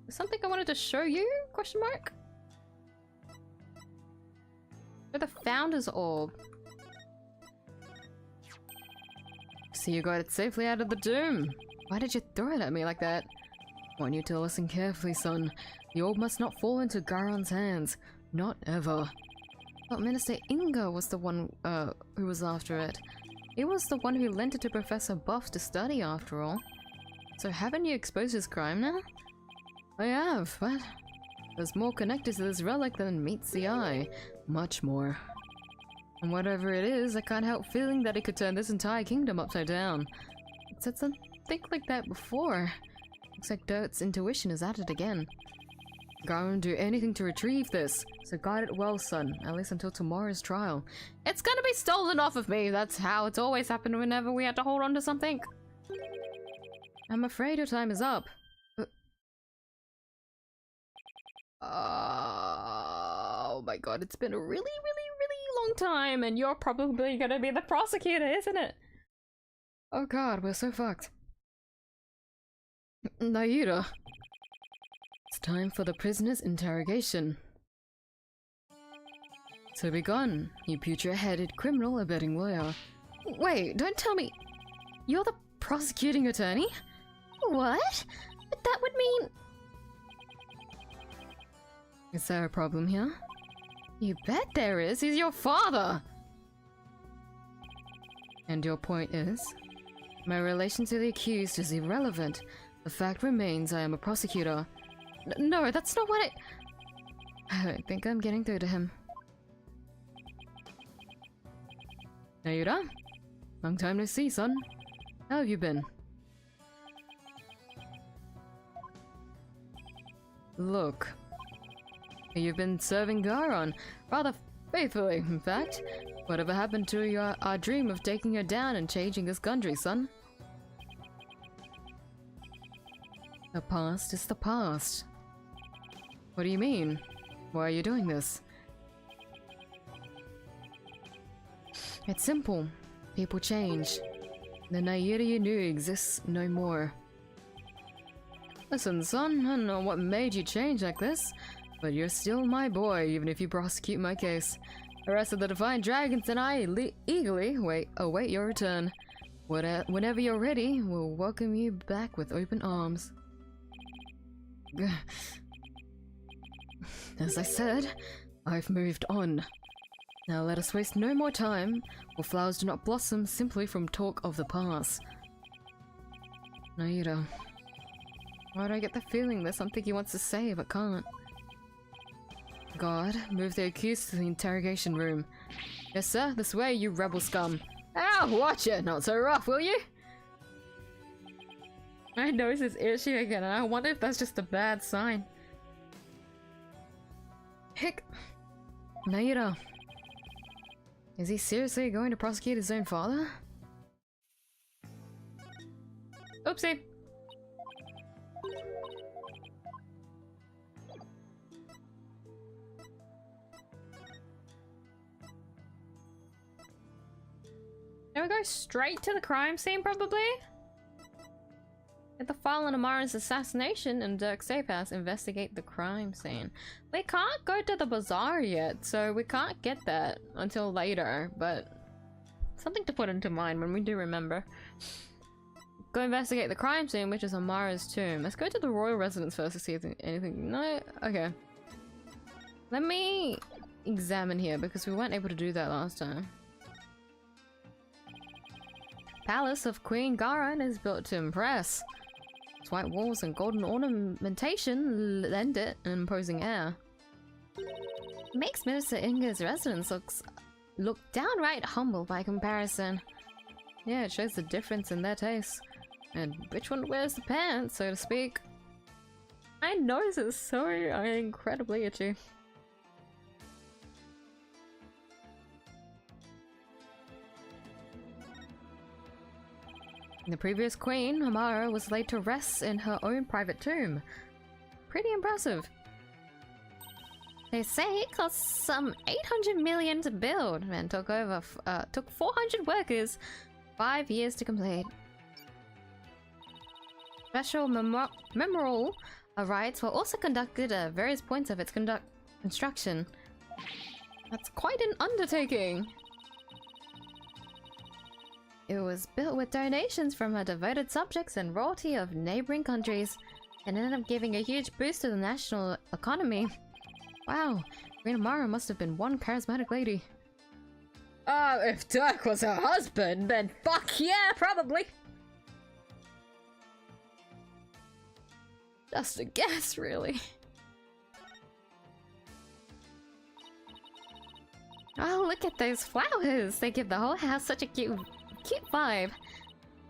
There's something I wanted to show you? Question mark? For the Founder's Orb. So you got it safely out of the tomb. Why did you throw it at me like that? I want you to listen carefully, son. The orb must not fall into Garon's hands. Not ever. But Minister Inga was the one who was after it. He was the one who lent it to Professor Buff to study, after all. So haven't you exposed his crime now? I have, but there's more connected to this relic than meets the eye. Much more. And whatever it is, I can't help feeling that it could turn this entire kingdom upside down. It said something like that before. Looks like Dirt's intuition is at it again. Garon will do anything to retrieve this, so guard it well, son, at least until tomorrow's trial. It's gonna be stolen off of me, that's how it's always happened whenever we had to hold on to something. I'm afraid your time is up. Oh my god, it's been a really long time, and you're probably gonna be the prosecutor, isn't it? Oh god, we're so fucked. Naira. It's time for the prisoner's interrogation. So be gone, you putrid-headed criminal abetting lawyer. Wait, don't tell me... You're the prosecuting attorney? What? But that would mean... Is there a problem here? You bet there is, he's your father! And your point is? My relation to the accused is irrelevant. The fact remains I am a prosecutor. No, that's not what I don't think I'm getting through to him. Naira? Long time no see, son. How have you been? Look. You've been serving Garon. Rather faithfully, in fact. Whatever happened to our dream of taking her down and changing this country, son? The past is the past. What do you mean? Why are you doing this? It's simple. People change. The Naira you knew exists no more. Listen, son, I don't know what made you change like this, but you're still my boy, even if you prosecute my case. The rest of the Defiant Dragons and I eagerly await your return. Whenever you're ready, we'll welcome you back with open arms. As I said, I've moved on. Now let us waste no more time, for flowers do not blossom simply from talk of the past. Naira. Why do I get the feeling there's something he wants to say but can't? God, move the accused to the interrogation room. Yes sir, this way, you rebel scum. Ow, watch it, not so rough, will you? My nose is itchy again, and I wonder if that's just a bad sign. Hick. Naira. Is he seriously going to prosecute his own father? Oopsie. Can we go straight to the crime scene, probably? At the file on Amara's assassination and Dirk's safe house, investigate the crime scene. We can't go to the bazaar yet, so we can't get that until later, but something to put into mind when we do remember. Go investigate the crime scene, which is Amara's tomb. Let's go to the royal residence first to see if anything... No? Okay. Let me examine here, because we weren't able to do that last time. Palace of Queen Garan is built to impress. Its white walls and golden ornamentation lend it an imposing air. It makes Minister Inga's residence look downright humble by comparison. Yeah, it shows the difference in their tastes. And which one wears the pants, so to speak. My nose is so incredibly itchy. The previous queen, Amara, was laid to rest in her own private tomb. Pretty impressive. They say it cost some 800 million to build and took 400 workers 5 years to complete. Special memorial rites were also conducted at various points of its construction. That's quite an undertaking. It was built with donations from her devoted subjects and royalty of neighboring countries, and ended up giving a huge boost to the national economy. Wow, Queen Amara must have been one charismatic lady. If Dirk was her husband, then fuck yeah, probably. Just a guess, really. Oh, look at those flowers! They give the whole house such a cute vibe.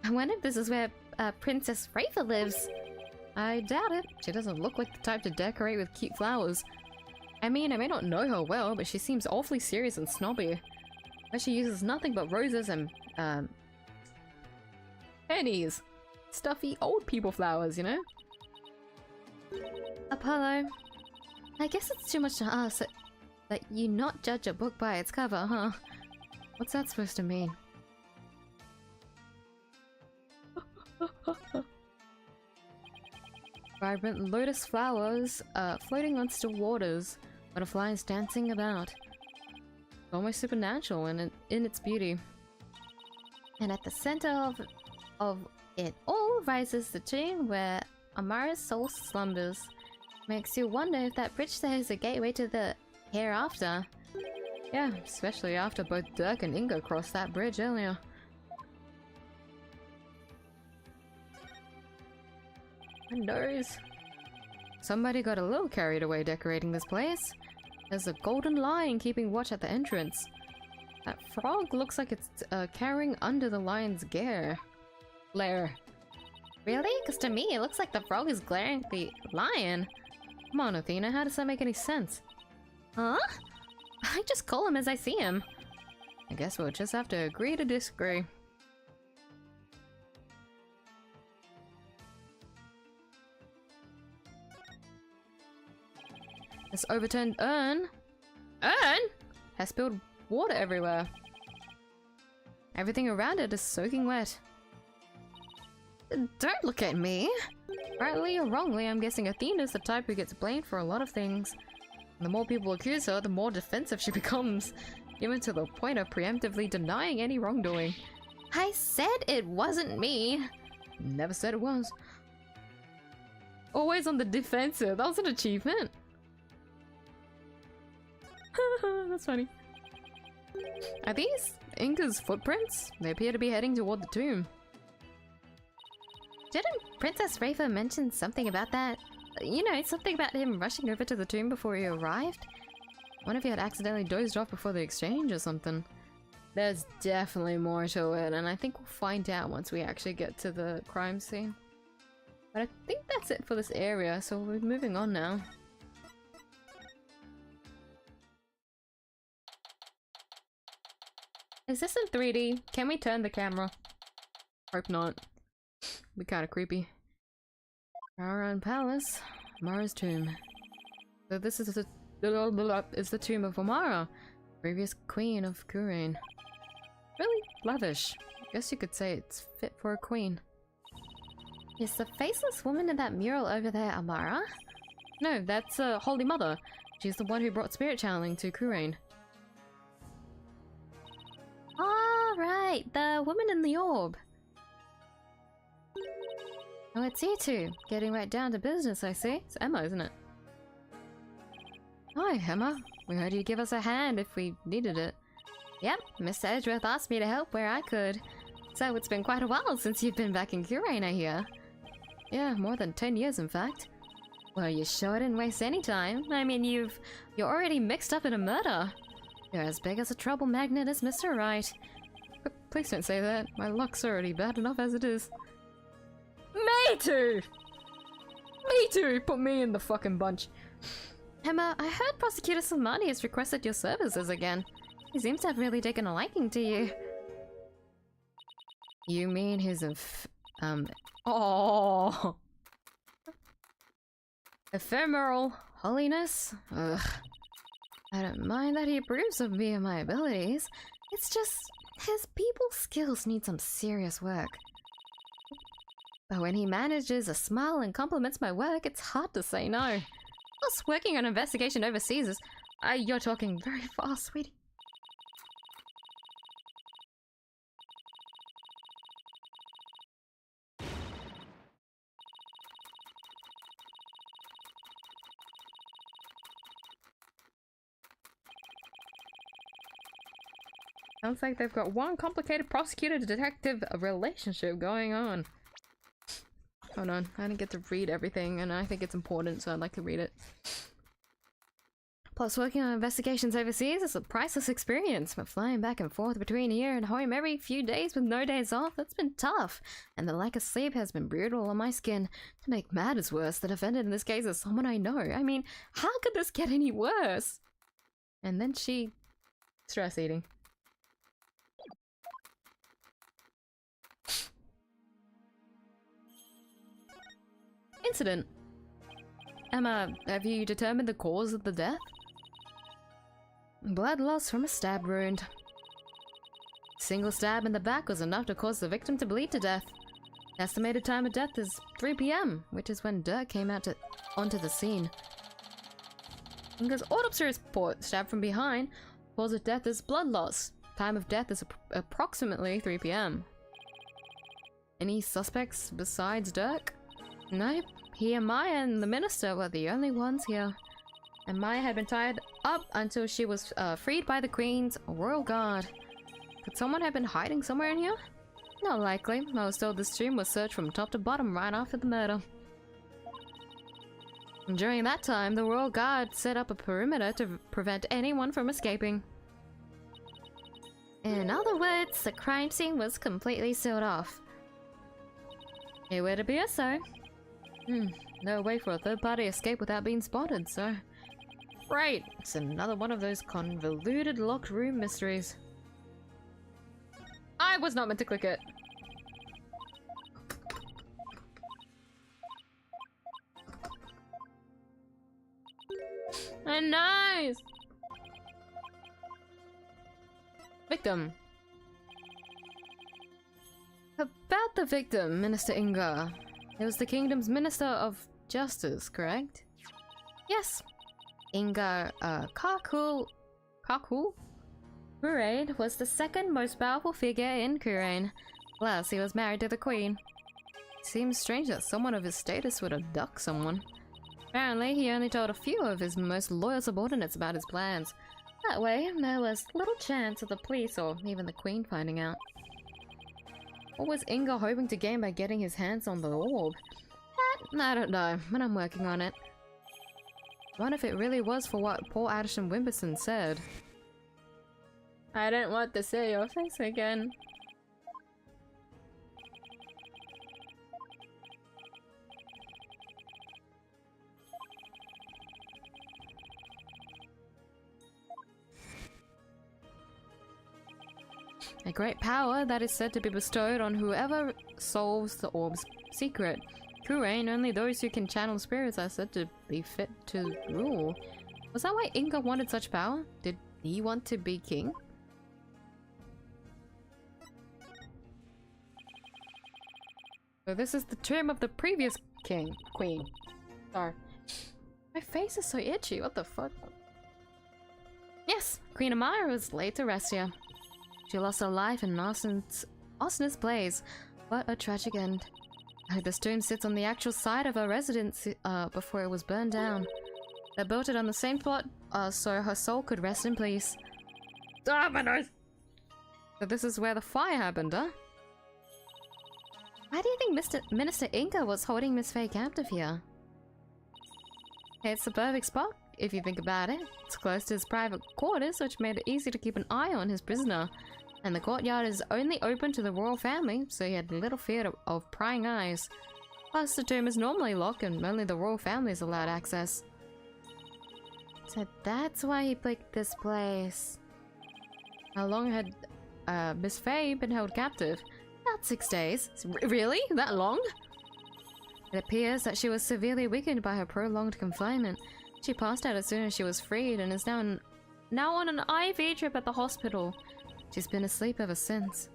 I wonder if this is where Princess Rafa lives. I doubt it. She doesn't look like the type to decorate with cute flowers. I mean, I may not know her well, but she seems awfully serious and snobby. But she uses nothing but roses and, pennies. Stuffy old people flowers, you know? Apollo, I guess it's too much to ask that you not judge a book by its cover, huh? What's that supposed to mean? Vibrant lotus flowers floating on still waters, butterflies dancing about. Almost supernatural in its beauty. And at the center of it all rises the tomb where Amara's soul slumbers. Makes you wonder if that bridge there is a gateway to the hereafter. Yeah, especially after both Dirk and Inga crossed that bridge earlier. My nose. Somebody got a little carried away decorating this place. There's a golden lion keeping watch at the entrance. That frog looks like it's carrying under the lion's lair. Really? Because to me, it looks like the frog is glaring at the lion. Come on, Athena, how does that make any sense? Huh? I just call him as I see him. I guess we'll just have to agree to disagree. This overturned urn has spilled water everywhere. Everything around it is soaking wet. Don't look at me! Rightly or wrongly, I'm guessing Athena's the type who gets blamed for a lot of things. And the more people accuse her, the more defensive she becomes, even to the point of preemptively denying any wrongdoing. I said it wasn't me! Never said it was. Always on the defensive, that was an achievement. That's funny. Are these Inga's footprints? They appear to be heading toward the tomb. Didn't Princess Rafa mention something about that? You know, something about him rushing over to the tomb before he arrived? I wonder if he had accidentally dozed off before the exchange or something. There's definitely more to it, and I think we'll find out once we actually get to the crime scene. But I think that's it for this area, so we're moving on now. Is this in 3D? Can we turn the camera? Hope not. Be kinda creepy. Garan Palace, Amara's tomb. So this is the tomb of Amara, previous queen of Kurain. Really lavish. Guess you could say it's fit for a queen. Is the faceless woman in that mural over there Amara? No, that's Holy Mother. She's the one who brought spirit channeling to Kurain. Oh, right, the woman in the orb. Oh, it's you two. Getting right down to business, I see. It's Emma, isn't it? Hi, Emma. We heard you'd give us a hand if we needed it. Yep, Mr. Edgeworth asked me to help where I could. So it's been quite a while since you've been back in Kurain, I hear. Yeah, more than 10 years, in fact. Well, you sure didn't waste any time. I mean, you're already mixed up in a murder. You're as big as a trouble magnet as Mr. Right. But please don't say that. My luck's already bad enough as it is. Me too! Me too! Put me in the fucking bunch. Emma, I heard Prosecutor Salmani has requested your services again. He seems to have really taken a liking to you. You mean his oh, ephemeral holiness? Ugh. I don't mind that he approves of me and my abilities. It's just, his people skills need some serious work. But when he manages a smile and compliments my work, it's hard to say no. Plus, working on an investigation overseas is... You're talking very fast, sweetie. Sounds like they've got one complicated prosecutor-detective relationship going on. Hold on, I didn't get to read everything, and I think it's important, so I'd like to read it. Plus, working on investigations overseas is a priceless experience, but flying back and forth between here and home every few days with no days off, that's been tough, and the lack of sleep has been brutal on my skin. To make matters worse, the defendant in this case is someone I know. I mean, how could this get any worse? And then she... stress eating. Incident. Emma, have you determined the cause of the death? Blood loss from a stab wound. Single stab in the back was enough to cause the victim to bleed to death. Estimated time of death is 3 p.m., which is when Dirk came onto the scene. Inga's autopsy report, stabbed from behind, cause of death is blood loss. Time of death is approximately 3 p.m. Any suspects besides Dirk? Nope. He and Maya and the minister were the only ones here. And Maya had been tied up until she was freed by the Queen's Royal Guard. Could someone have been hiding somewhere in here? Not likely. I was told this room was searched from top to bottom right after the murder. And during that time, the Royal Guard set up a perimeter to prevent anyone from escaping. In other words, the crime scene was completely sealed off. It would appear so. No way for a third-party escape without being spotted, so... Right, it's another one of those convoluted locked room mysteries. I was not meant to click it. And nice! Victim. About the victim, Minister Inga. It was the kingdom's Minister of Justice, correct? Yes. Inga, Kakul Kurain was the second most powerful figure in Kurain. Plus, he was married to the Queen. Seems strange that someone of his status would abduct someone. Apparently, he only told a few of his most loyal subordinates about his plans. That way, there was little chance of the police or even the Queen finding out. What was Inga hoping to gain by getting his hands on the orb? That, I don't know, but I'm working on it. What if it really was for what poor Addison Wimberson said? I don't want to see your face again. A great power that is said to be bestowed on whoever solves the orb's secret. Kurain, only those who can channel spirits are said to be fit to rule. Was that why Inga wanted such power? Did he want to be king? So this is the tomb of the previous queen. Sorry. My face is so itchy, what the fuck? Yes, Queen Amara was laid to rest here. She lost her life in arsonist's blaze. What a tragic end. This tomb sits on the actual site of her residence before it was burned down. They built it on the same spot so her soul could rest in peace. Ah, my nose! So this is where the fire happened, huh? Why do you think Minister Inca was holding Miss Faye captive here? It's the perfect spot, if you think about it. It's close to his private quarters, which made it easy to keep an eye on his prisoner. And the courtyard is only open to the royal family, so he had little fear of prying eyes. Plus, the tomb is normally locked and only the royal family is allowed access. So that's why he picked this place. How long had Miss Faye been held captive? About 6 days. Really? That long? It appears that she was severely weakened by her prolonged confinement. She passed out as soon as she was freed and is now on an IV drip at the hospital. She's been asleep ever since.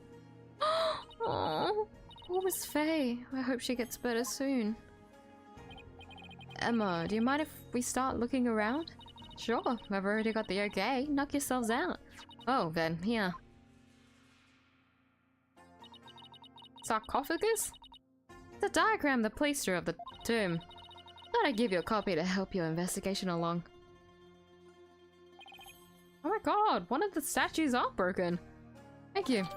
Oh, poor Miss Faye. I hope she gets better soon. Emma, do you mind if we start looking around? Sure, I've already got the okay. Knock yourselves out. Oh, then, here. Sarcophagus? It's a diagram the police drew of the tomb. Thought I'd give you a copy to help your investigation along. Oh my god, one of the statues are broken. Thank you.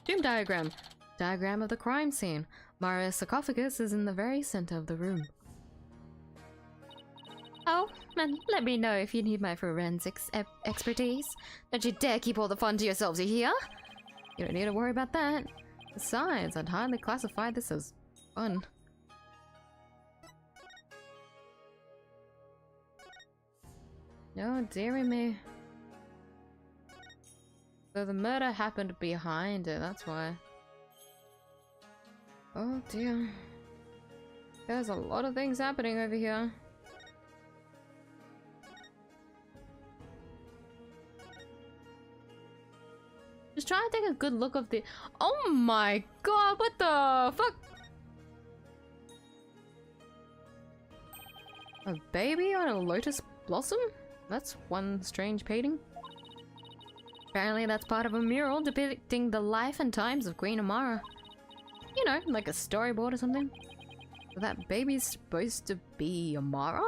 Tomb diagram. Diagram of the crime scene. Maria's sarcophagus is in the very center of the room. Oh, and let me know if you need my forensics expertise. Don't you dare keep all the fun to yourselves, you hear? You don't need to worry about that. Besides, I'd hardly classify this as fun. Oh, dearie me. So the murder happened behind it, that's why. Oh dear. There's a lot of things happening over here. Just try and take a good look of the— oh my god, what the fuck? A baby on a lotus blossom? That's one strange painting. Apparently that's part of a mural depicting the life and times of Queen Amara. You know, like a storyboard or something. So that baby's supposed to be Amara?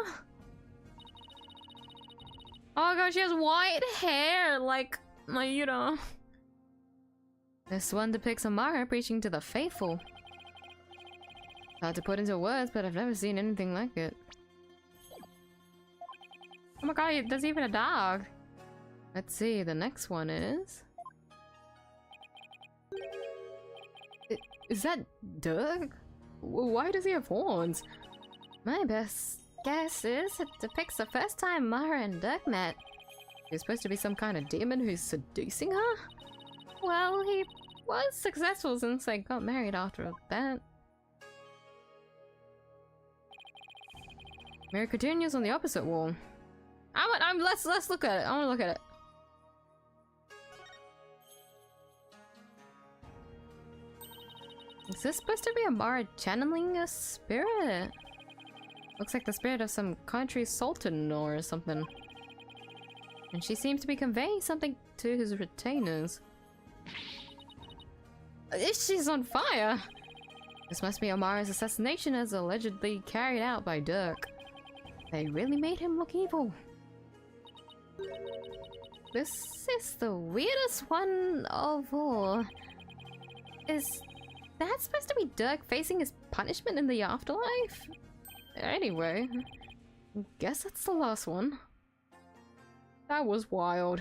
Oh gosh, she has white hair, like you know. This one depicts Amara preaching to the faithful. Hard to put into words, but I've never seen anything like it. Oh my god, there's even a dog! Let's see, the next one is... Is that Dirk? Why does he have horns? My best guess is it depicts the first time Mara and Dirk met. He's supposed to be some kind of demon who's seducing her? Well, he was successful since they got married after that. Mary Cardunia's on the opposite wall. Let's look at it. I want to look at it. Is this supposed to be Amara channeling a spirit? Looks like the spirit of some country sultan or something. And she seems to be conveying something to his retainers. She's on fire! This must be Amara's assassination as allegedly carried out by Dirk. They really made him look evil. This is the weirdest one of all. Is that supposed to be Dirk facing his punishment in the afterlife? Anyway, I guess that's the last one. That was wild.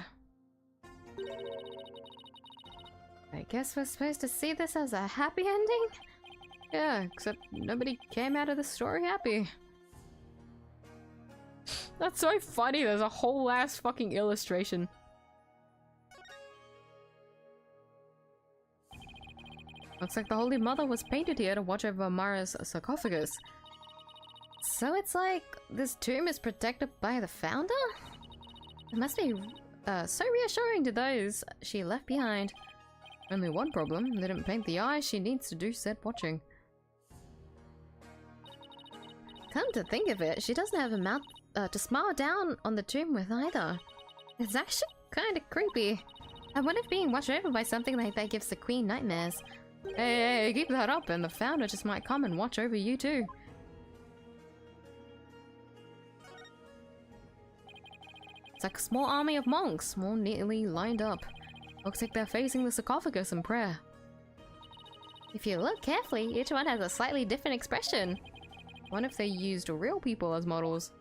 I guess we're supposed to see this as a happy ending? Yeah, except nobody came out of the story happy. That's so funny, there's a whole ass fucking illustration. Looks like the Holy Mother was painted here to watch over Amara's sarcophagus. So it's like this tomb is protected by the founder? It must be so reassuring to those she left behind. Only one problem, they didn't paint the eye she needs to do said watching. Come to think of it, she doesn't have a mouth to smile down on the tomb with either. It's actually kind of creepy. I wonder if being watched over by something like that gives the queen nightmares. Hey, keep that up and the founder just might come and watch over you too. It's like a small army of monks, all neatly lined up. Looks like they're facing the sarcophagus in prayer. If you look carefully, each one has a slightly different expression. Wonder if they used real people as models.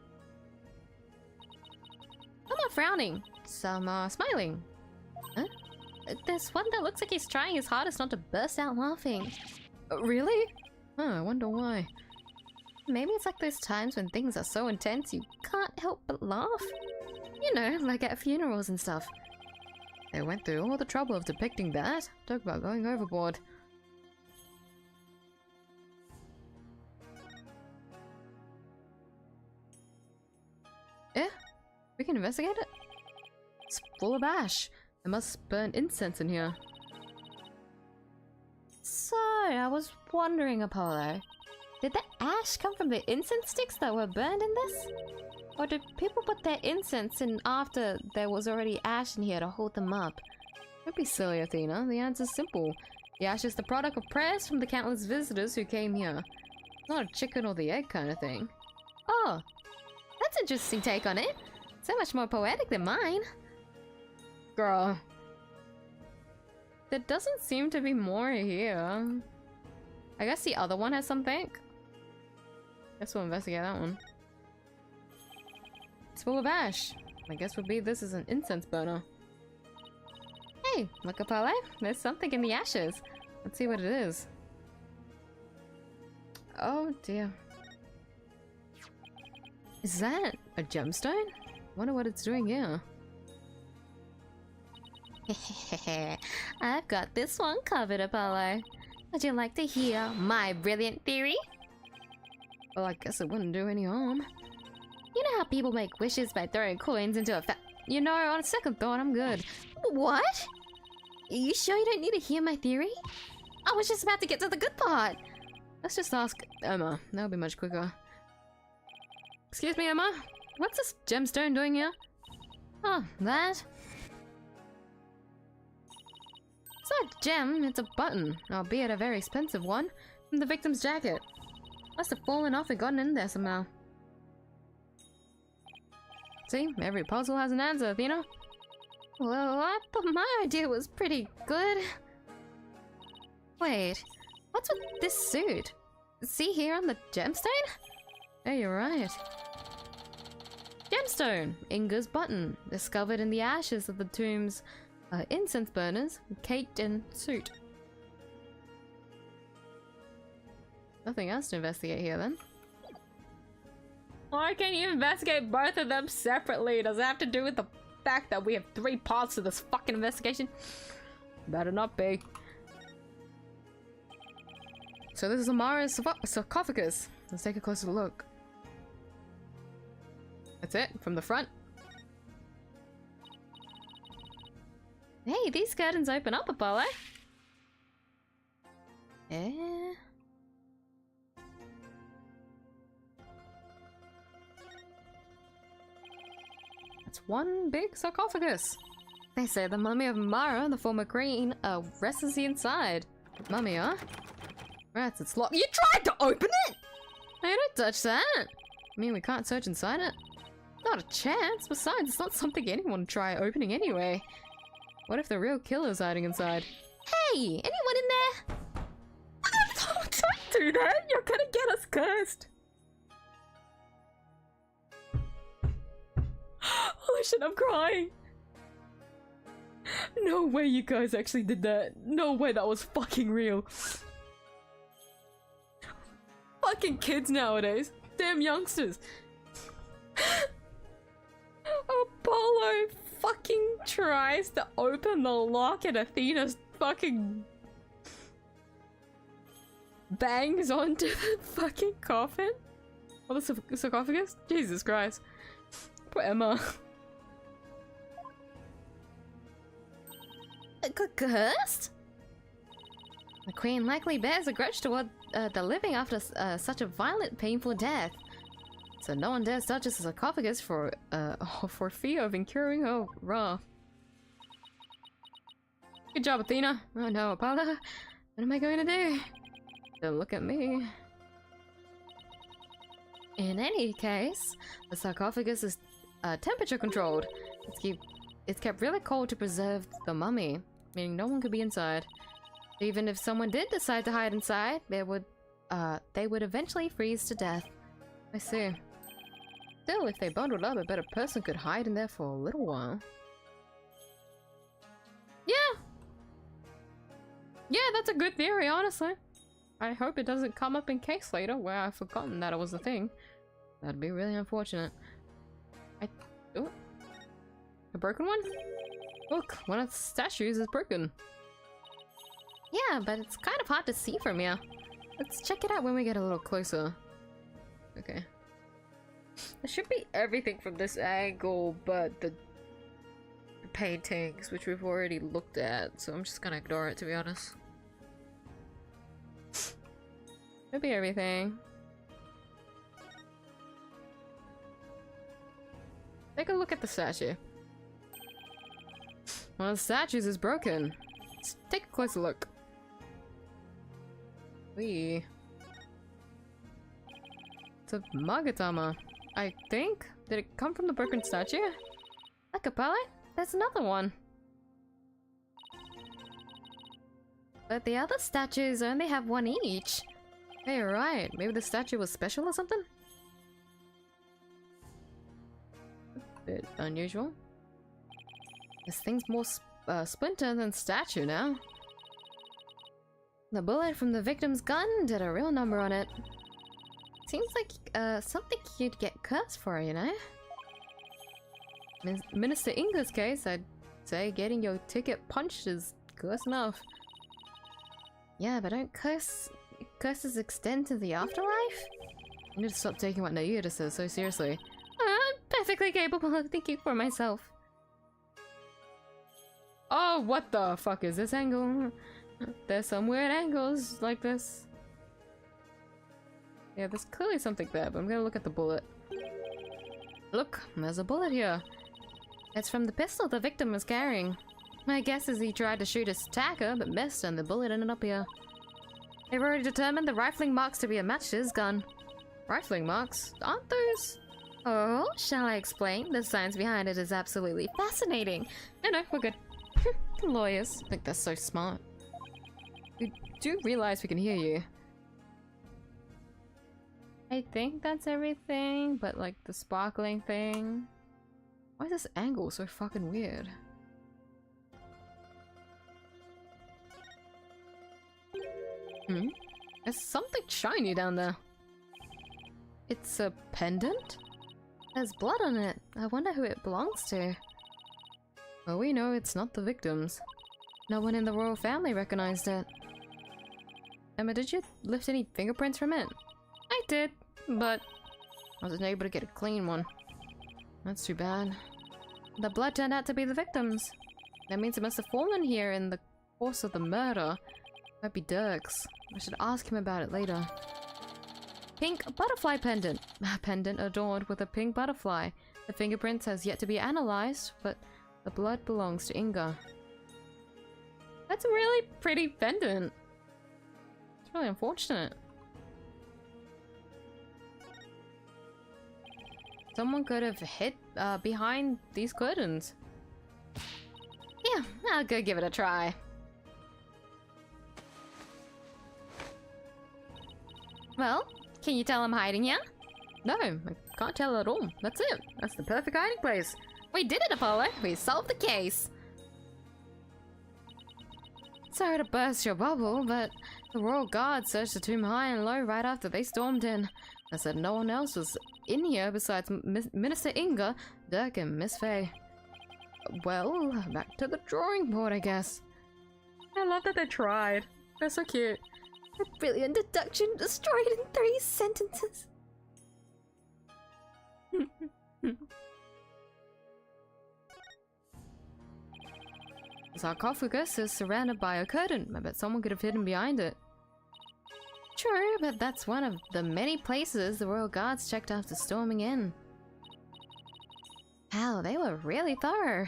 Some are frowning, some are smiling. Huh? There's one that looks like he's trying his hardest not to burst out laughing. Really? Huh, I wonder why. Maybe it's like those times when things are so intense you can't help but laugh. You know, like at funerals and stuff. They went through all the trouble of depicting that. Talk about going overboard. Yeah, we can investigate it. It's full of ash. They must burn incense in here. So, I was wondering, Apollo, did the ash come from the incense sticks that were burned in this? Or did people put their incense in after there was already ash in here to hold them up? Don't be silly, Athena. The answer's simple. The ash is the product of prayers from the countless visitors who came here. It's not a chicken or the egg kind of thing. Oh, that's an interesting take on it. So much more poetic than mine. Girl. There doesn't seem to be more here. I guess the other one has something. Guess we'll investigate that one. It's full of ash. I guess would be this is an incense burner. Hey, look, Apollo. There's something in the ashes. Let's see what it is. Oh dear. Is that a gemstone? Wonder what it's doing here. I've got this one covered, Apollo. Would you like to hear my brilliant theory? Well, I guess it wouldn't do any harm. You know how people make wishes by throwing coins into a You know, on a second thought, I'm good. What? You sure you don't need to hear my theory? I was just about to get to the good part. Let's just ask Emma. That'll be much quicker. Excuse me, Emma? What's this gemstone doing here? Oh, that? It's not a gem, it's a button, albeit a very expensive one, from the victim's jacket. Must have fallen off and gotten in there somehow. See, every puzzle has an answer, Athena. Well, I thought my idea was pretty good. Wait, what's with this suit? See here on the gemstone? Hey, you're right. Gemstone, Inga's button, discovered in the ashes of the tomb's incense burners, caked in suit. Nothing else to investigate here then. Why can't you investigate both of them separately? Does it have to do with the fact that we have 3 parts to this fucking investigation? Better not be. So this is Amara's sarcophagus. Let's take a closer look. That's it, from the front. Hey, these curtains open up, Apollo. Eh? It's one big sarcophagus. They say the mummy of Mara, the former queen, rests the inside. Mummy, huh? Rats, it's locked. You tried to open it! Hey, don't touch that! I mean, we can't search inside it. Not a chance. Besides, it's not something anyone would try opening anyway. What if the real killer's hiding inside? Hey, anyone in there? Don't do that! You're gonna get us cursed! Holy shit, I'm crying! No way you guys actually did that. No way that was fucking real. Fucking kids nowadays. Damn youngsters. Apollo fucking tries to open the lock and Athena's fucking bangs onto the fucking coffin? Or the sarcophagus? Jesus Christ. Poor Emma. Cursed? queen likely bears a grudge toward the living after such a violent, painful death. So no one dares touch a sarcophagus for fear of incurring her wrath. Good job, Athena. Oh no, Apollo. What am I going to do? Don't look at me. In any case, the sarcophagus is temperature controlled. It's kept really cold to preserve the mummy, meaning no one could be inside. Even if someone did decide to hide inside, they would eventually freeze to death. I see. Still, if they bundled up, I bet a person could hide in there for a little while. Yeah! Yeah, that's a good theory, honestly. I hope it doesn't come up in case later where I've forgotten that it was a thing. That'd be really unfortunate. Oh. A broken one? Look, one of the statues is broken. Yeah, but it's kind of hard to see from here. Let's check it out when we get a little closer. Okay. There should be everything from this angle, but the paintings, which we've already looked at, so I'm just gonna ignore it, to be honest. Should be everything. Take a look at the statue. One of the statues is broken. Let's take a closer look. Wee. It's a Magatama, I think. Did it come from the broken statue? Look, Apollo, there's another one. But the other statues only have one each. Hey, you're right. Maybe the statue was special or something? A bit unusual. This thing's more splinter than statue now. The bullet from the victim's gun did a real number on it. Seems like something you'd get cursed for, you know? In Minister Inga's case, I'd say getting your ticket punched is close enough. Yeah, but don't curses extend to the afterlife? You need to stop taking what Nayuta says so seriously. I'm perfectly capable of thinking for myself. Oh, what the fuck is this angle? There's some weird angles like this. Yeah, there's clearly something there, but I'm gonna look at the bullet. Look, there's a bullet here. It's from the pistol the victim was carrying. My guess is he tried to shoot his attacker, but missed and the bullet ended up here. They've already determined the rifling marks to be a match to his gun. Rifling marks? Aren't those? Oh, shall I explain? The science behind it is absolutely fascinating. No, we're good. Lawyers. I think that's so smart. We do realize we can hear you. I think that's everything, but like the sparkling thing. Why is this angle so fucking weird? There's something shiny down there. It's a pendant? There's blood on it. I wonder who it belongs to. Well, we know it's not the victims. No one in the royal family recognized it. Emma, did you lift any fingerprints from it? I did, but I wasn't able to get a clean one. That's too bad. The blood turned out to be the victims. That means it must have fallen here in the course of the murder. Might be Dirk's. I should ask him about it later. Pink butterfly pendant. A pendant adorned with a pink butterfly. The fingerprints has yet to be analyzed, but the blood belongs to Inga. That's a really pretty pendant. It's really unfortunate. Someone could have hid behind these curtains. Yeah, I'll go give it a try. Well, can you tell I'm hiding here? No, I can't tell at all. That's it. That's the perfect hiding place. We did it, Apollo. We solved the case. Sorry to burst your bubble, but the royal guard searched the tomb high and low right after they stormed in. I said no one else was in here besides Minister Inga, Dirk, and Miss Faye. Well, back to the drawing board, I guess. I love that they tried. They're so cute. A brilliant deduction destroyed in 3 sentences. The sarcophagus is surrounded by a curtain. I bet someone could have hidden behind it. True, but that's one of the many places the royal guards checked after storming in. Wow, they were really thorough.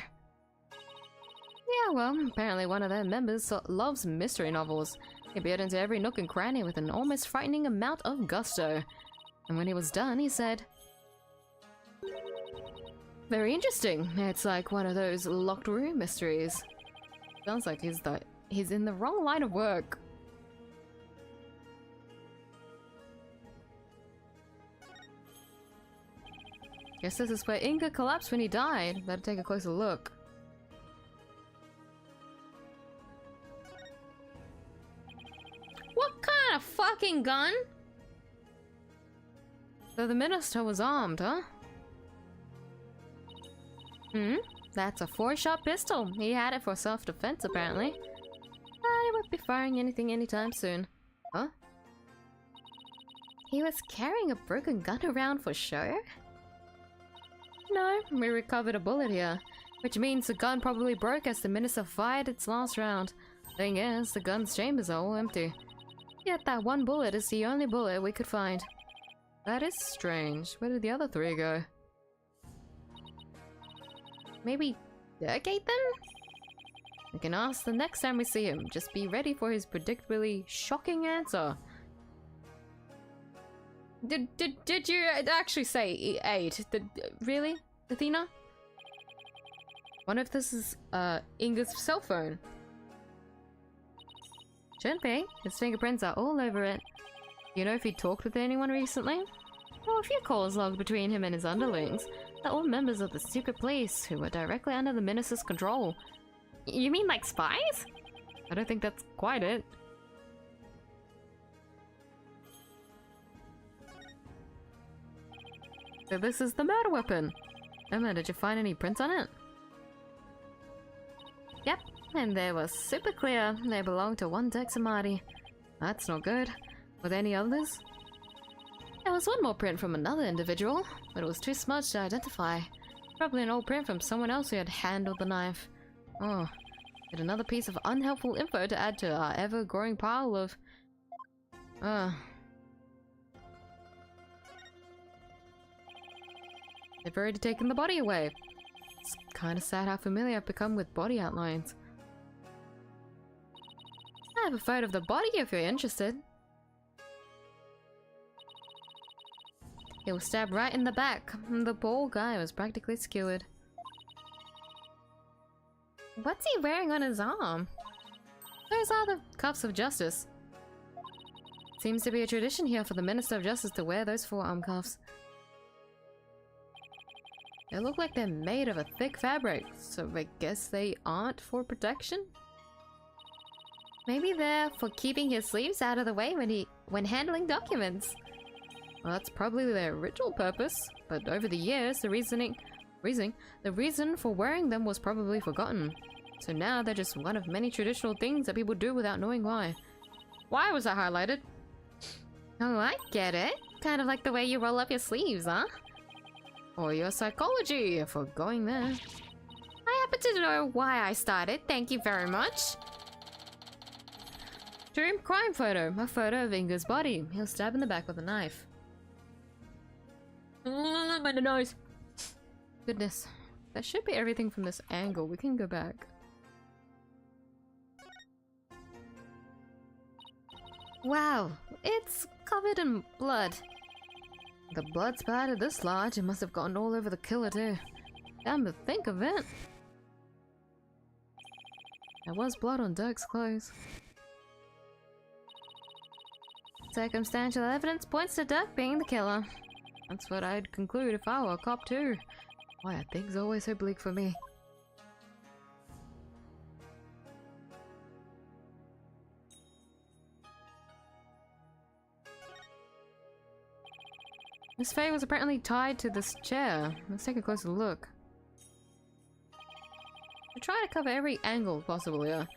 Yeah, well, apparently one of their members loves mystery novels. He peered into every nook and cranny with an almost frightening amount of gusto. And when he was done, he said, "Very interesting. It's like one of those locked room mysteries." Sounds like he's in the wrong line of work. Guess this is where Inga collapsed when he died. Better take a closer look. What kind of fucking gun? So the minister was armed, huh? That's a 4-shot pistol. He had it for self-defense, apparently. He won't be firing anything anytime soon. Huh? He was carrying a broken gun around for show? No, we recovered a bullet here. Which means the gun probably broke as the minister fired its last round. Thing is, the gun's chambers are all empty. Yet that one bullet is the only bullet we could find. That is strange. Where did the other 3 go? Maybe dergate them? We can ask the next time we see him. Just be ready for his predictably shocking answer. Did you actually say 8? Really, Athena? Wonder if this is Inga's cell phone. Shouldn't be. His fingerprints are all over it. You know if he talked with anyone recently? Well, a few calls logged between him and his underlings. They're all members of the secret police who were directly under the minister's control. You mean like spies? I don't think that's quite it. So this is the murder weapon. Emma, did you find any prints on it? Yep, and they were super clear. They belong to one Dexamati. That's not good. Were there any others? There was one more print from another individual, but it was too smudged to identify. Probably an old print from someone else who had handled the knife. Oh, yet another piece of unhelpful info to add to our ever-growing pile of... They've already taken the body away. It's kinda sad how familiar I've become with body outlines. I have a photo of the body if you're interested. He was stabbed right in the back. The poor guy was practically skewered. What's he wearing on his arm? Those are the cuffs of justice. Seems to be a tradition here for the Minister of Justice to wear those forearm cuffs. They look like they're made of a thick fabric, so I guess they aren't for protection? Maybe they're for keeping his sleeves out of the way when handling documents. Well, that's probably their original purpose, but over the years, the reason for wearing them was probably forgotten. So now they're just one of many traditional things that people do without knowing why. Why was that highlighted? Oh, I get it. Kind of like the way you roll up your sleeves, huh? Or your psychology, for going there. I happen to know why I started, thank you very much. Dream crime photo, a photo of Inga's body. He was stabbed in the back with a knife. My nose. Goodness, that should be everything from this angle. We can go back. Wow, it's covered in blood. The blood splattered this large. It must have gotten all over the killer too. Damn to think of it. There was blood on Dirk's clothes. Circumstantial evidence points to Dirk being the killer. That's what I'd conclude if I were a cop too. Why are things always so bleak for me? Miss Faye was apparently tied to this chair. Let's take a closer look. We try to cover every angle possible here.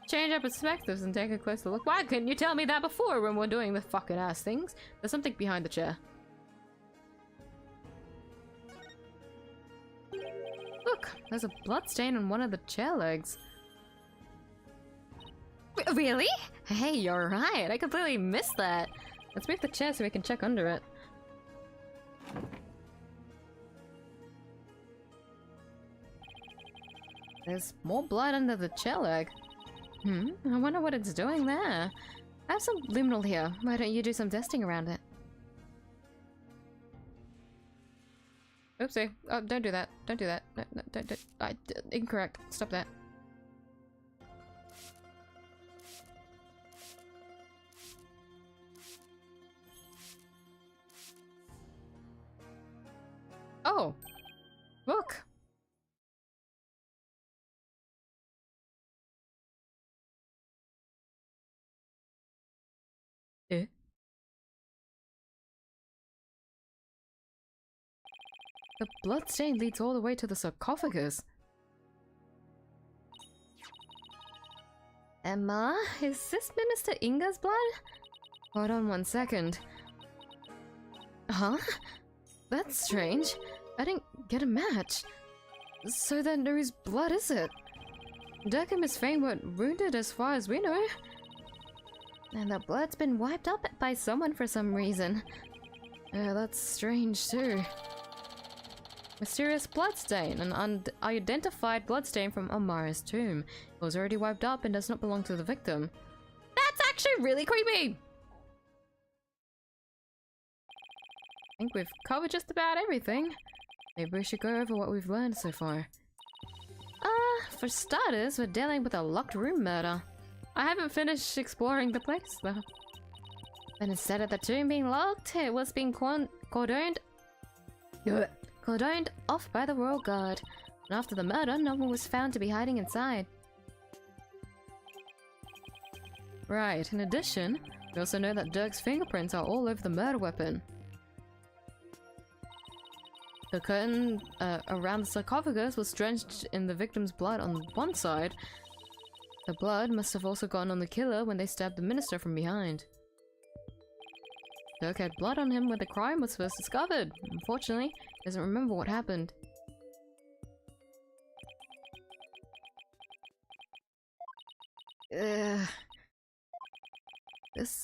Change our perspectives and take a closer look. Why couldn't you tell me that before when we're doing the fucking ass things? There's something behind the chair. Look, there's a blood stain on one of the chair legs. Really? Hey, you're right. I completely missed that. Let's move the chair so we can check under it. There's more blood under the chair leg. I wonder what it's doing there. I have some luminol here. Why don't you do some testing around it? Oopsie. Oh, don't do that. Don't do that. No, no, don't. Incorrect. Stop that. Oh! Look! Eh? The blood stain leads all the way to the sarcophagus. Emma, is this Minister Inga's blood? Hold on 1 second. Huh? That's strange. I didn't get a match. So then whose blood is it? Dirk and Miss Fane weren't wounded as far as we know. And the blood's been wiped up by someone for some reason. Yeah, that's strange too. Mysterious bloodstain, an unidentified bloodstain from Amara's tomb. It was already wiped up and does not belong to the victim. That's actually really creepy! I think we've covered just about everything. Maybe we should go over what we've learned so far. For starters, we're dealing with a locked room murder. I haven't finished exploring the place though. And instead of the tomb being locked, it was being cordoned off by the Royal Guard. And after the murder, no one was found to be hiding inside. Right, in addition, we also know that Dirk's fingerprints are all over the murder weapon. The curtain around the sarcophagus was drenched in the victim's blood on one side. The blood must have also gone on the killer when they stabbed the minister from behind. Dirk had blood on him when the crime was first discovered. Unfortunately, he doesn't remember what happened. This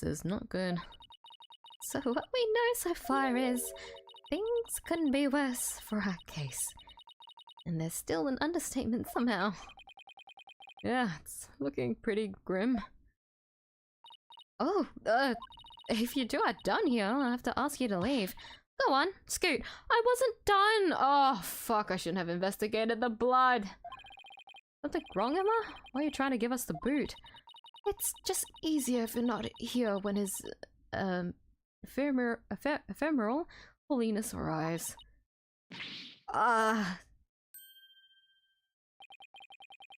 is not good. So what we know so far is things couldn't be worse for our case. And there's still an understatement somehow. Yeah, it's looking pretty grim. Oh, if you two are done here, I'll have to ask you to leave. Go on, scoot. I wasn't done! Oh, fuck, I shouldn't have investigated the blood. Something wrong, Emma? Why are you trying to give us the boot? It's just easier if you're not here when his, ephemeral holiness arrives.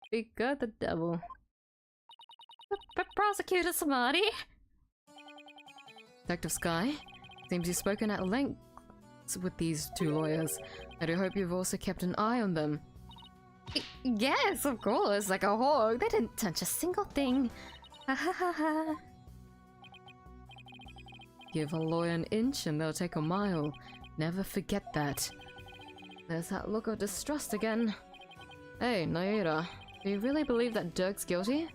Speaker the devil. Prosecutor Samadhi? Detective Sky, seems you've spoken at length with these two lawyers. I do hope you've also kept an eye on them. Yes, of course, like a hawk. They didn't touch a single thing. Ha ha ha ha. Give a lawyer an inch and they'll take a mile. Never forget that. There's that look of distrust again. Hey, Naira, do you really believe that Dirk's guilty?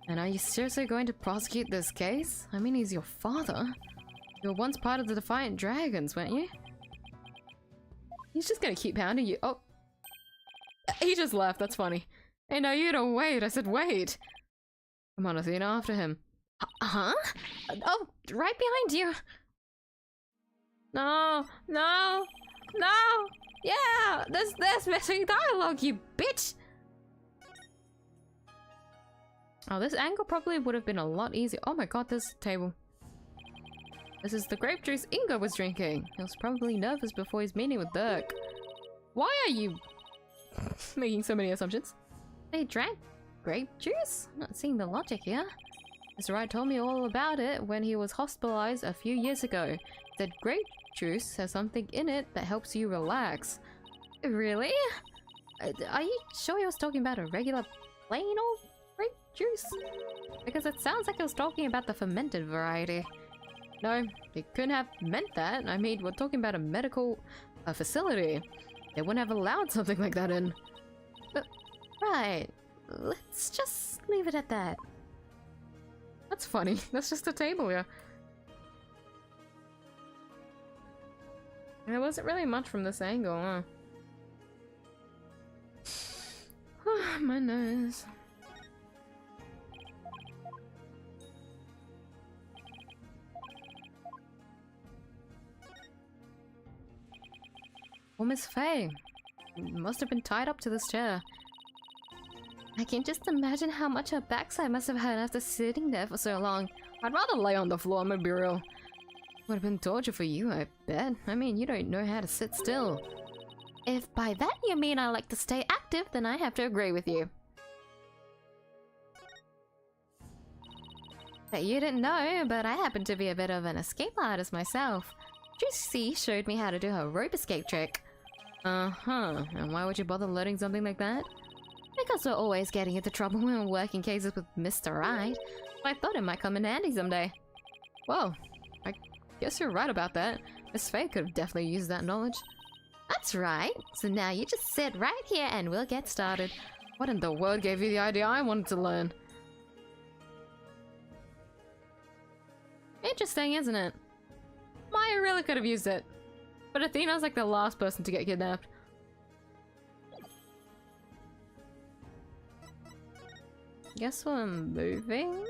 And are you seriously going to prosecute this case? I mean, he's your father. You were once part of the Defiant Dragons, weren't you? He's just gonna keep pounding you. Oh. He just left, that's funny. Hey, no, you don't wait. I said wait. Come on, Athena, after him. Huh? Oh, right behind you. No, no, no! Yeah! There's missing dialogue, you bitch! Oh, this angle probably would have been a lot easier. Oh my god, this table. This is the grape juice Inga was drinking. He was probably nervous before his meeting with Dirk. Why are you making so many assumptions? They drank grape juice? I'm not seeing the logic here. Mr. Wright told me all about it when he was hospitalized a few years ago. He said grape juice has something in it that helps you relax. Really? Are you sure he was talking about a regular plain old grape juice? Because it sounds like he was talking about the fermented variety. No, he couldn't have meant that. I mean, we're talking about a medical facility. They wouldn't have allowed something like that in. Right. let's just leave it at that. That's funny. That's just a table, yeah. There wasn't really much from this angle, huh? My nose. Oh, Miss Faye. Must have been tied up to this chair. I can just imagine how much her backside must have hurt after sitting there for so long. I'd rather lay on the floor, I'm gonna be real. Would have been torture for you, I bet. I mean, you don't know how to sit still. If by that you mean I like to stay active, then I have to agree with you. But you didn't know, but I happen to be a bit of an escape artist myself. Juicy showed me how to do her rope escape trick. Uh-huh. And why would you bother learning something like that? Because we're always getting into trouble when we're working cases with Mr. Right. I thought it might come in handy someday. Well, I guess you're right about that. Miss Faye could have definitely used that knowledge. That's right. So now you just sit right here and we'll get started. What in the world gave you the idea I wanted to learn? Interesting, isn't it? Maya really could have used it. But Athena's like the last person to get kidnapped. Guess we're moving?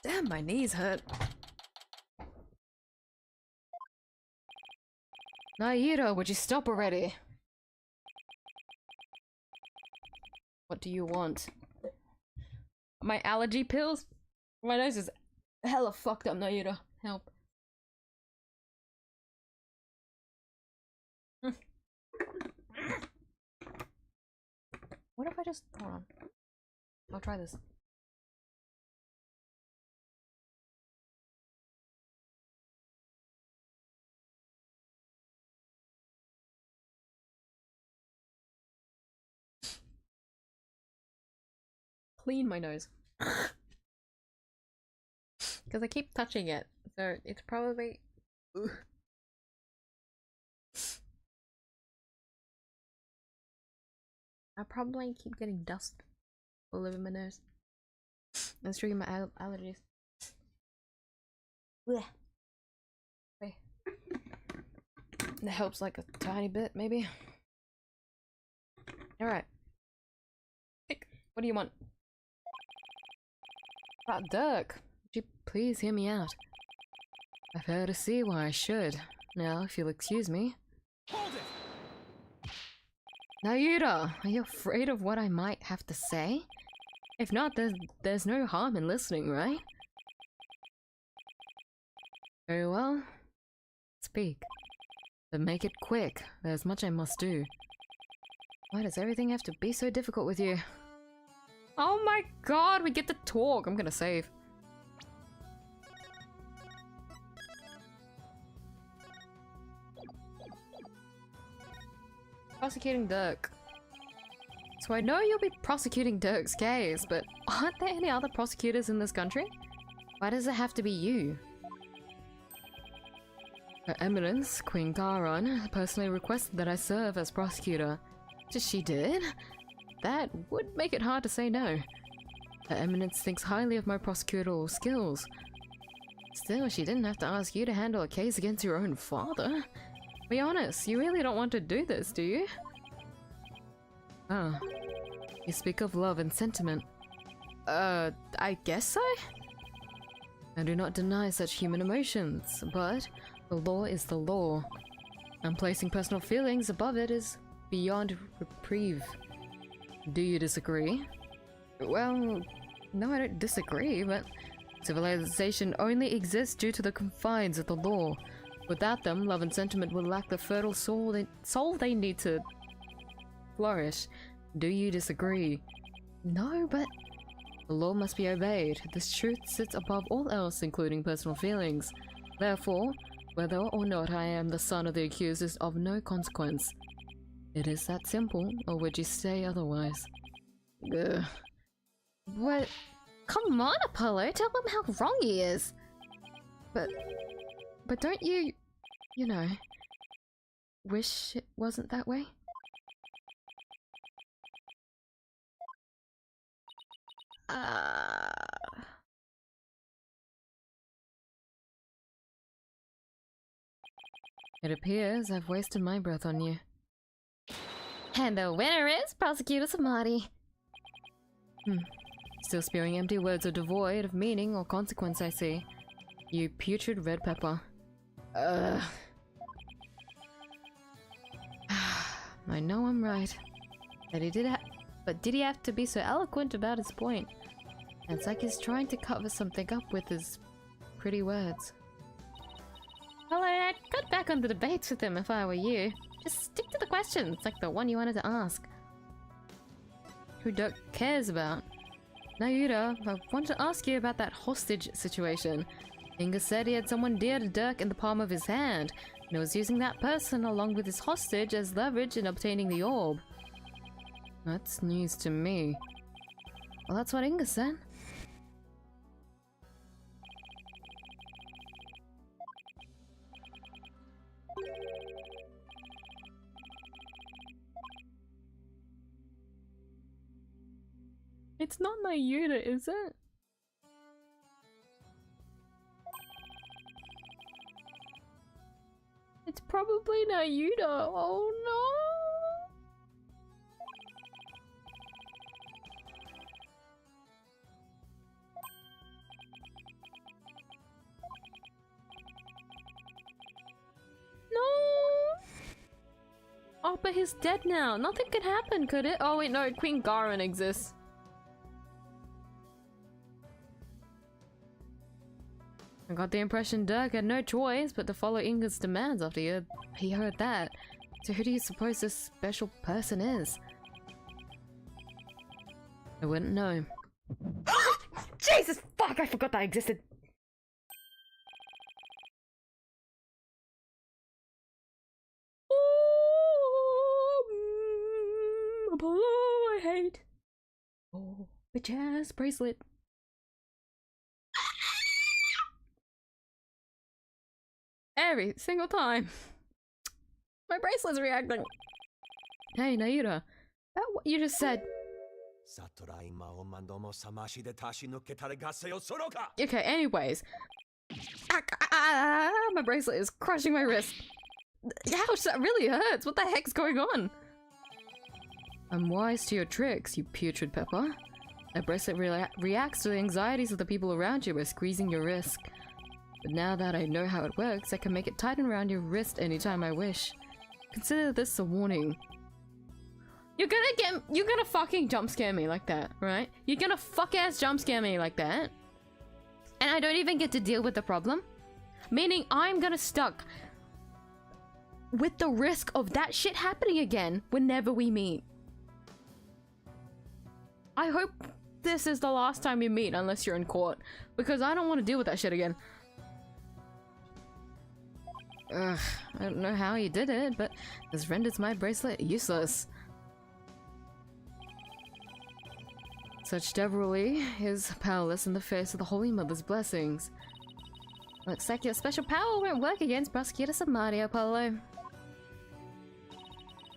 Damn, my knees hurt. Naira, would you stop already? What do you want? My allergy pills? My nose is hella fucked up, Naira. Help. What if I just... Hold on. I'll try this. Clean my nose. Because I keep touching it, so it's probably... Ugh. I probably keep getting dust all over my nose. That's triggering my allergies. Blech. Wait. That helps like a tiny bit, maybe. Alright. What do you want? Dirk, would you please hear me out? I fail to see why I should. Now, if you'll excuse me. Hold it! Naira, are you afraid of what I might have to say? If not, there's no harm in listening, right? Very well. Speak. But make it quick. There's much I must do. Why does everything have to be so difficult with you? Oh my god, we get to talk! I'm gonna save. Prosecuting Dirk. So I know you'll be prosecuting Dirk's case, but aren't there any other prosecutors in this country? Why does it have to be you? Her Eminence, Queen Garon, personally requested that I serve as prosecutor. She did? That would make it hard to say no. Her Eminence thinks highly of my prosecutorial skills. Still, she didn't have to ask you to handle a case against your own father. Be honest, you really don't want to do this, do you? Ah, you speak of love and sentiment. I guess so? I do not deny such human emotions, but the law is the law, and placing personal feelings above it is beyond reprieve. Do you disagree? Well, no, I don't disagree, but civilization only exists due to the confines of the law. Without them, love and sentiment will lack the fertile soul they need to flourish. Do you disagree? No, but the law must be obeyed. This truth sits above all else, including personal feelings. Therefore, whether or not I am the son of the accused is of no consequence. It is that simple, or would you say otherwise? Ugh. What? Come on, Apollo, tell him how wrong he is. But don't you know, wish it wasn't that way. It appears I've wasted my breath on you. And the winner is Prosecutor Samadhi. Still spewing empty words are devoid of meaning or consequence, I see. You putrid red pepper. I know I'm right. But did he have to be so eloquent about his point? It's like he's trying to cover something up with his pretty words. Well, I'd cut back on the debates with him if I were you. Just stick to the questions, like the one you wanted to ask. Who Dirk cares about? Nayuda, I want to ask you about that hostage situation. Inga said he had someone dear to Dirk in the palm of his hand, and was using that person along with his hostage as leverage in obtaining the orb. That's news to me. Well, that's what Inga said. It's not Nayuda, is it? It's probably Nayuda. Oh no! No! Oh, but he's dead now. Nothing could happen, could it? Oh wait, no, Queen Garen exists. I got the impression Dirk had no choice but to follow Inga's demands after he heard that. So who do you suppose this special person is? I wouldn't know. Jesus fuck! I forgot that existed! Apollo, I hate. Oh, bitch ass bracelet. Every single time. My bracelet's reacting. Hey, Nayuda. That what you just said. Okay, anyways. My bracelet is crushing my wrist. Ouch, that really hurts. What the heck's going on? I'm wise to your tricks, you putrid pepper. That bracelet reacts to the anxieties of the people around you by squeezing your wrist. But now that I know how it works, I can make it tighten around your wrist anytime I wish. Consider this a warning. You're gonna fucking jump scare me like that, right? You're gonna fuck ass jump scare me like that. And I don't even get to deal with the problem? Meaning I'm gonna stuck with the risk of that shit happening again whenever we meet. I hope this is the last time you meet unless you're in court, because I don't want to deal with that shit again. Ugh, I don't know how he did it, but this renders my bracelet useless. Such devilry is powerless in the face of the Holy Mother's blessings. Looks like your special power won't work against Prosecutor Samadhi, Apollo.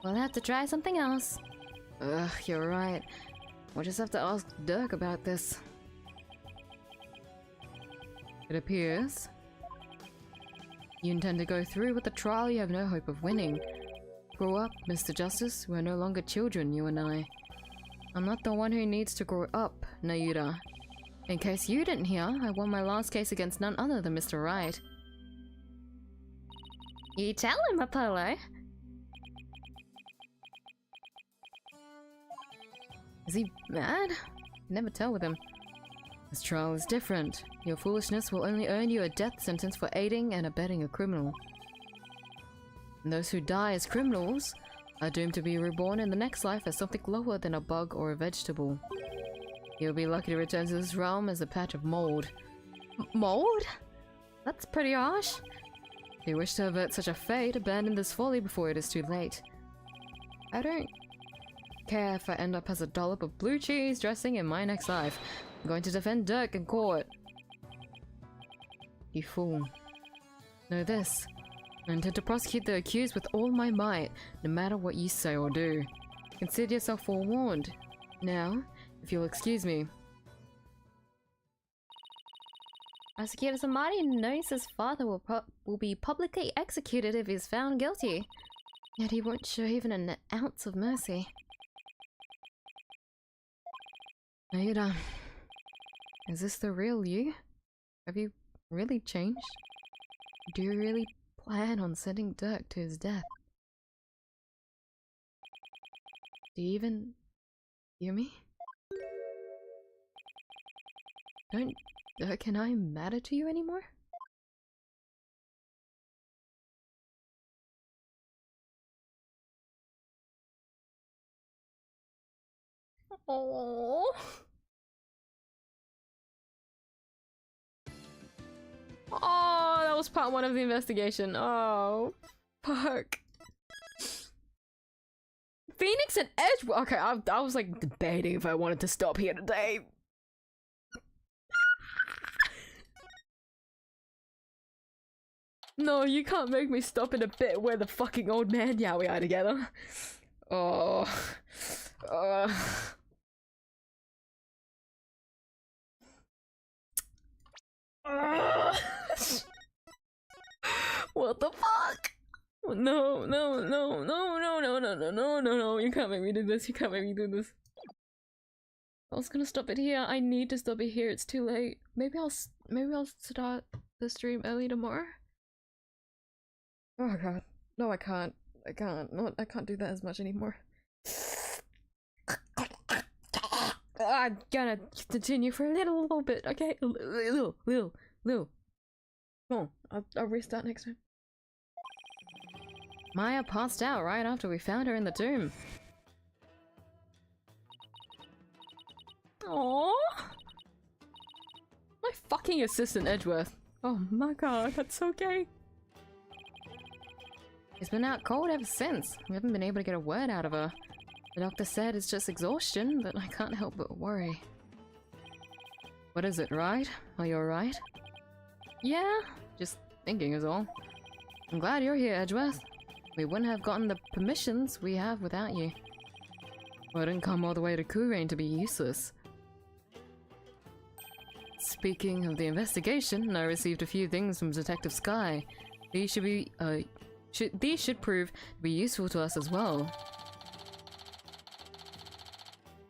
We'll have to try something else. Ugh, you're right. We'll just have to ask Dirk about this. It appears you intend to go through with the trial you have no hope of winning. Grow up, Mr. Justice. We're no longer children, you and I. I'm not the one who needs to grow up, Nayuda. In case you didn't hear, I won my last case against none other than Mr. Right. You tell him, Apollo. Is he mad? Never tell with him. This trial is different. Your foolishness will only earn you a death sentence for aiding and abetting a criminal. And those who die as criminals are doomed to be reborn in the next life as something lower than a bug or a vegetable. You'll be lucky to return to this realm as a patch of mold. Mold? That's pretty harsh. If you wish to avert such a fate, abandon this folly before it is too late. I don't care if I end up as a dollop of blue cheese dressing in my next life. I'm going to defend Dirk in court. You fool. Know this. I intend to prosecute the accused with all my might, no matter what you say or do. Consider yourself forewarned. Now, if you'll excuse me. Prosecutor Samadi knows his father will be publicly executed if he's found guilty. Yet he won't show even an ounce of mercy. Aida, is this the real you? Have you really changed? Do you really plan on sending Dirk to his death? Do you even hear me? Don't Dirk and I matter to you anymore? Oh. Oh, that was part 1 of the investigation. Oh, fuck. Phoenix and Edge. Okay, I was like debating if I wanted to stop here today. No, you can't make me stop in a bit where the fucking old man Yowie are together. Oh. What the fuck? No, no, no, no, no, no, no, no, no, no, no, you can't make me do this, you can't make me do this. I was gonna stop it here, I need to stop it here, it's too late. Maybe I'll start the stream early tomorrow? Oh god. No, I can't. I can't. No, I can't do that as much anymore. I'm gonna continue for a little bit, okay? Little. Come on, I'll restart next time. Maya passed out right after we found her in the tomb. Aww. My fucking assistant Edgeworth. Oh my god, that's so gay. She's been out cold ever since. We haven't been able to get a word out of her. The doctor said it's just exhaustion, but I can't help but worry. What is it, right? Are you alright? Yeah, just thinking is all. I'm glad you're here, Edgeworth. We wouldn't have gotten the permissions we have without you. I didn't come all the way to Kurain to be useless. Speaking of the investigation, I received a few things from Detective Sky. These should prove to be useful to us as well.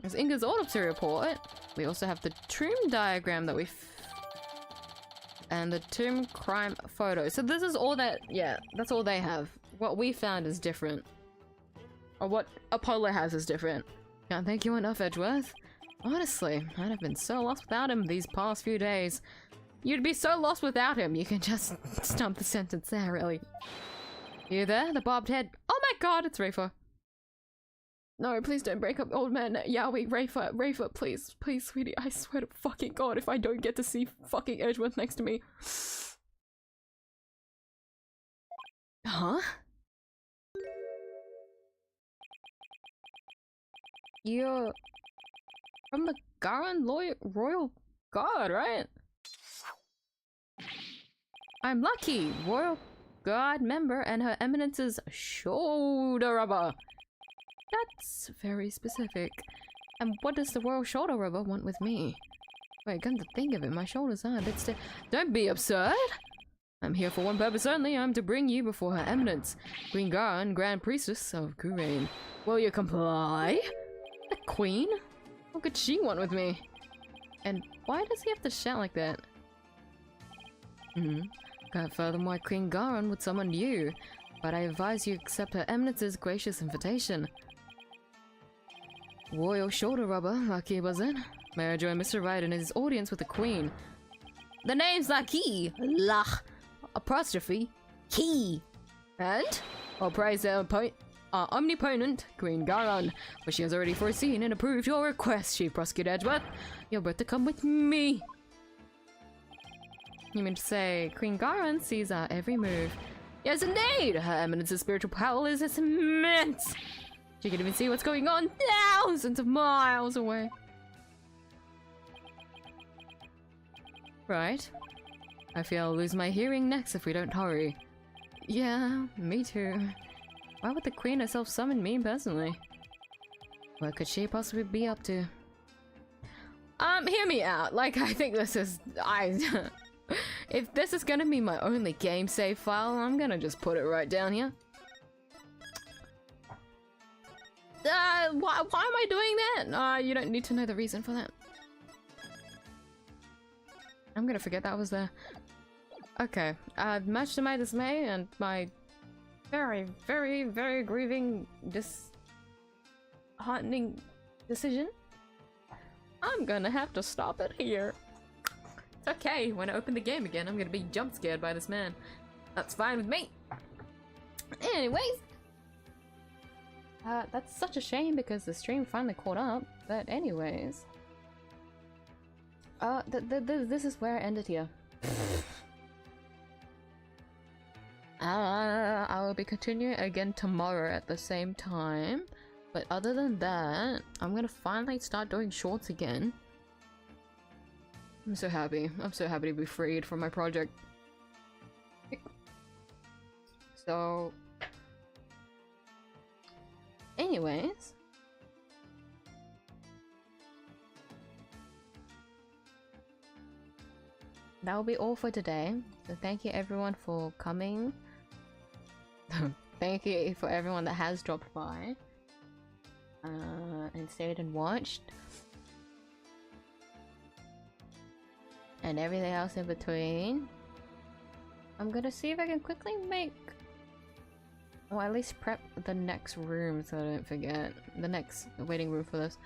There's Inga's autopsy report. We also have the tomb diagram that and the tomb crime photo. So this is all that, yeah, that's all they have. What we found is different. Or what Apollo has is different. Can't thank you enough, Edgeworth. Honestly, I'd have been so lost without him these past few days. You'd be so lost without him, you can just stump the sentence there, really. You there? The bobbed head. Oh my god, it's Rafa. No, please don't break up old man Yowie. Rafa, please, sweetie. I swear to fucking god if I don't get to see fucking Edgeworth next to me. Huh? You're from the Garan Royal Guard, right? I'm Lucky, Royal Guard member, and Her Eminence's shoulder rubber. That's very specific. And what does the Royal Shoulder Rubber want with me? Wait, come to think of it, my shoulders are a bit stiff. Don't be absurd! I'm here for one purpose only. I'm to bring you before Her Eminence, Queen Garan, Grand Priestess of Kurain. Will you comply? The Queen? What could she want with me? And why does he have to shout like that? Can't fathom why Queen Garan would summon you, but I advise you accept Her Eminence's gracious invitation. Royal Shoulder Rubber, Lucky was it? May I join Mr. Wright in his audience with the Queen? The name's Lucky! Lach! Apostrophe. Key! And? I'll praise our omnipotent Queen Garan, for she has already foreseen and approved your request, Chief Prosecutor Edgeworth. You're about to come with me. You mean to say Queen Garan sees our every move? Yes, indeed! Her Eminence's spiritual power is immense! She can even see what's going on thousands of miles away. Right. I fear I'll lose my hearing next if we don't hurry. Yeah, me too. Why would the queen herself summon me personally? What could she possibly be up to? Hear me out. Like, I think this is... if this is gonna be my only game save file, I'm gonna just put it right down here. Why am I doing that? You don't need to know the reason for that. I'm gonna forget that was there. Okay, much to my dismay and my very, very, very grieving, disheartening decision, I'm gonna have to stop it here. It's okay, when I open the game again, I'm gonna be jump scared by this man. That's fine with me. Anyways, that's such a shame because the stream finally caught up. But anyways, this is where I ended here. I will be continuing again tomorrow at the same time. But other than that, I'm gonna finally start doing shorts again. I'm so happy. I'm so happy to be freed from my project. So... anyways... that will be all for today. So thank you everyone for coming. Thank you for everyone that has dropped by. And stayed and watched. And everything else in between. I'm gonna see if I can quickly make... or at least prep the next room so I don't forget. The next waiting room for this.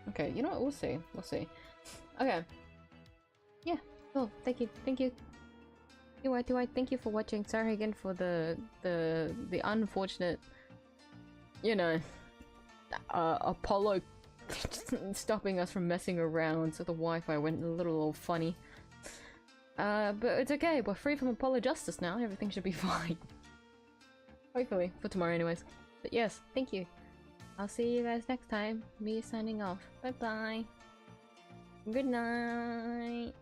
Okay, you know what? We'll see. We'll see. Okay. Yeah. Oh, thank you. Thank you. Do I thank you for watching. Sorry again for the unfortunate, you know, Apollo stopping us from messing around, so the Wi-Fi went a little funny. But it's okay. We're free from Apollo justice now. Everything should be fine. Hopefully for tomorrow, anyways. But yes, thank you. I'll see you guys next time. Me signing off. Bye bye. Good night.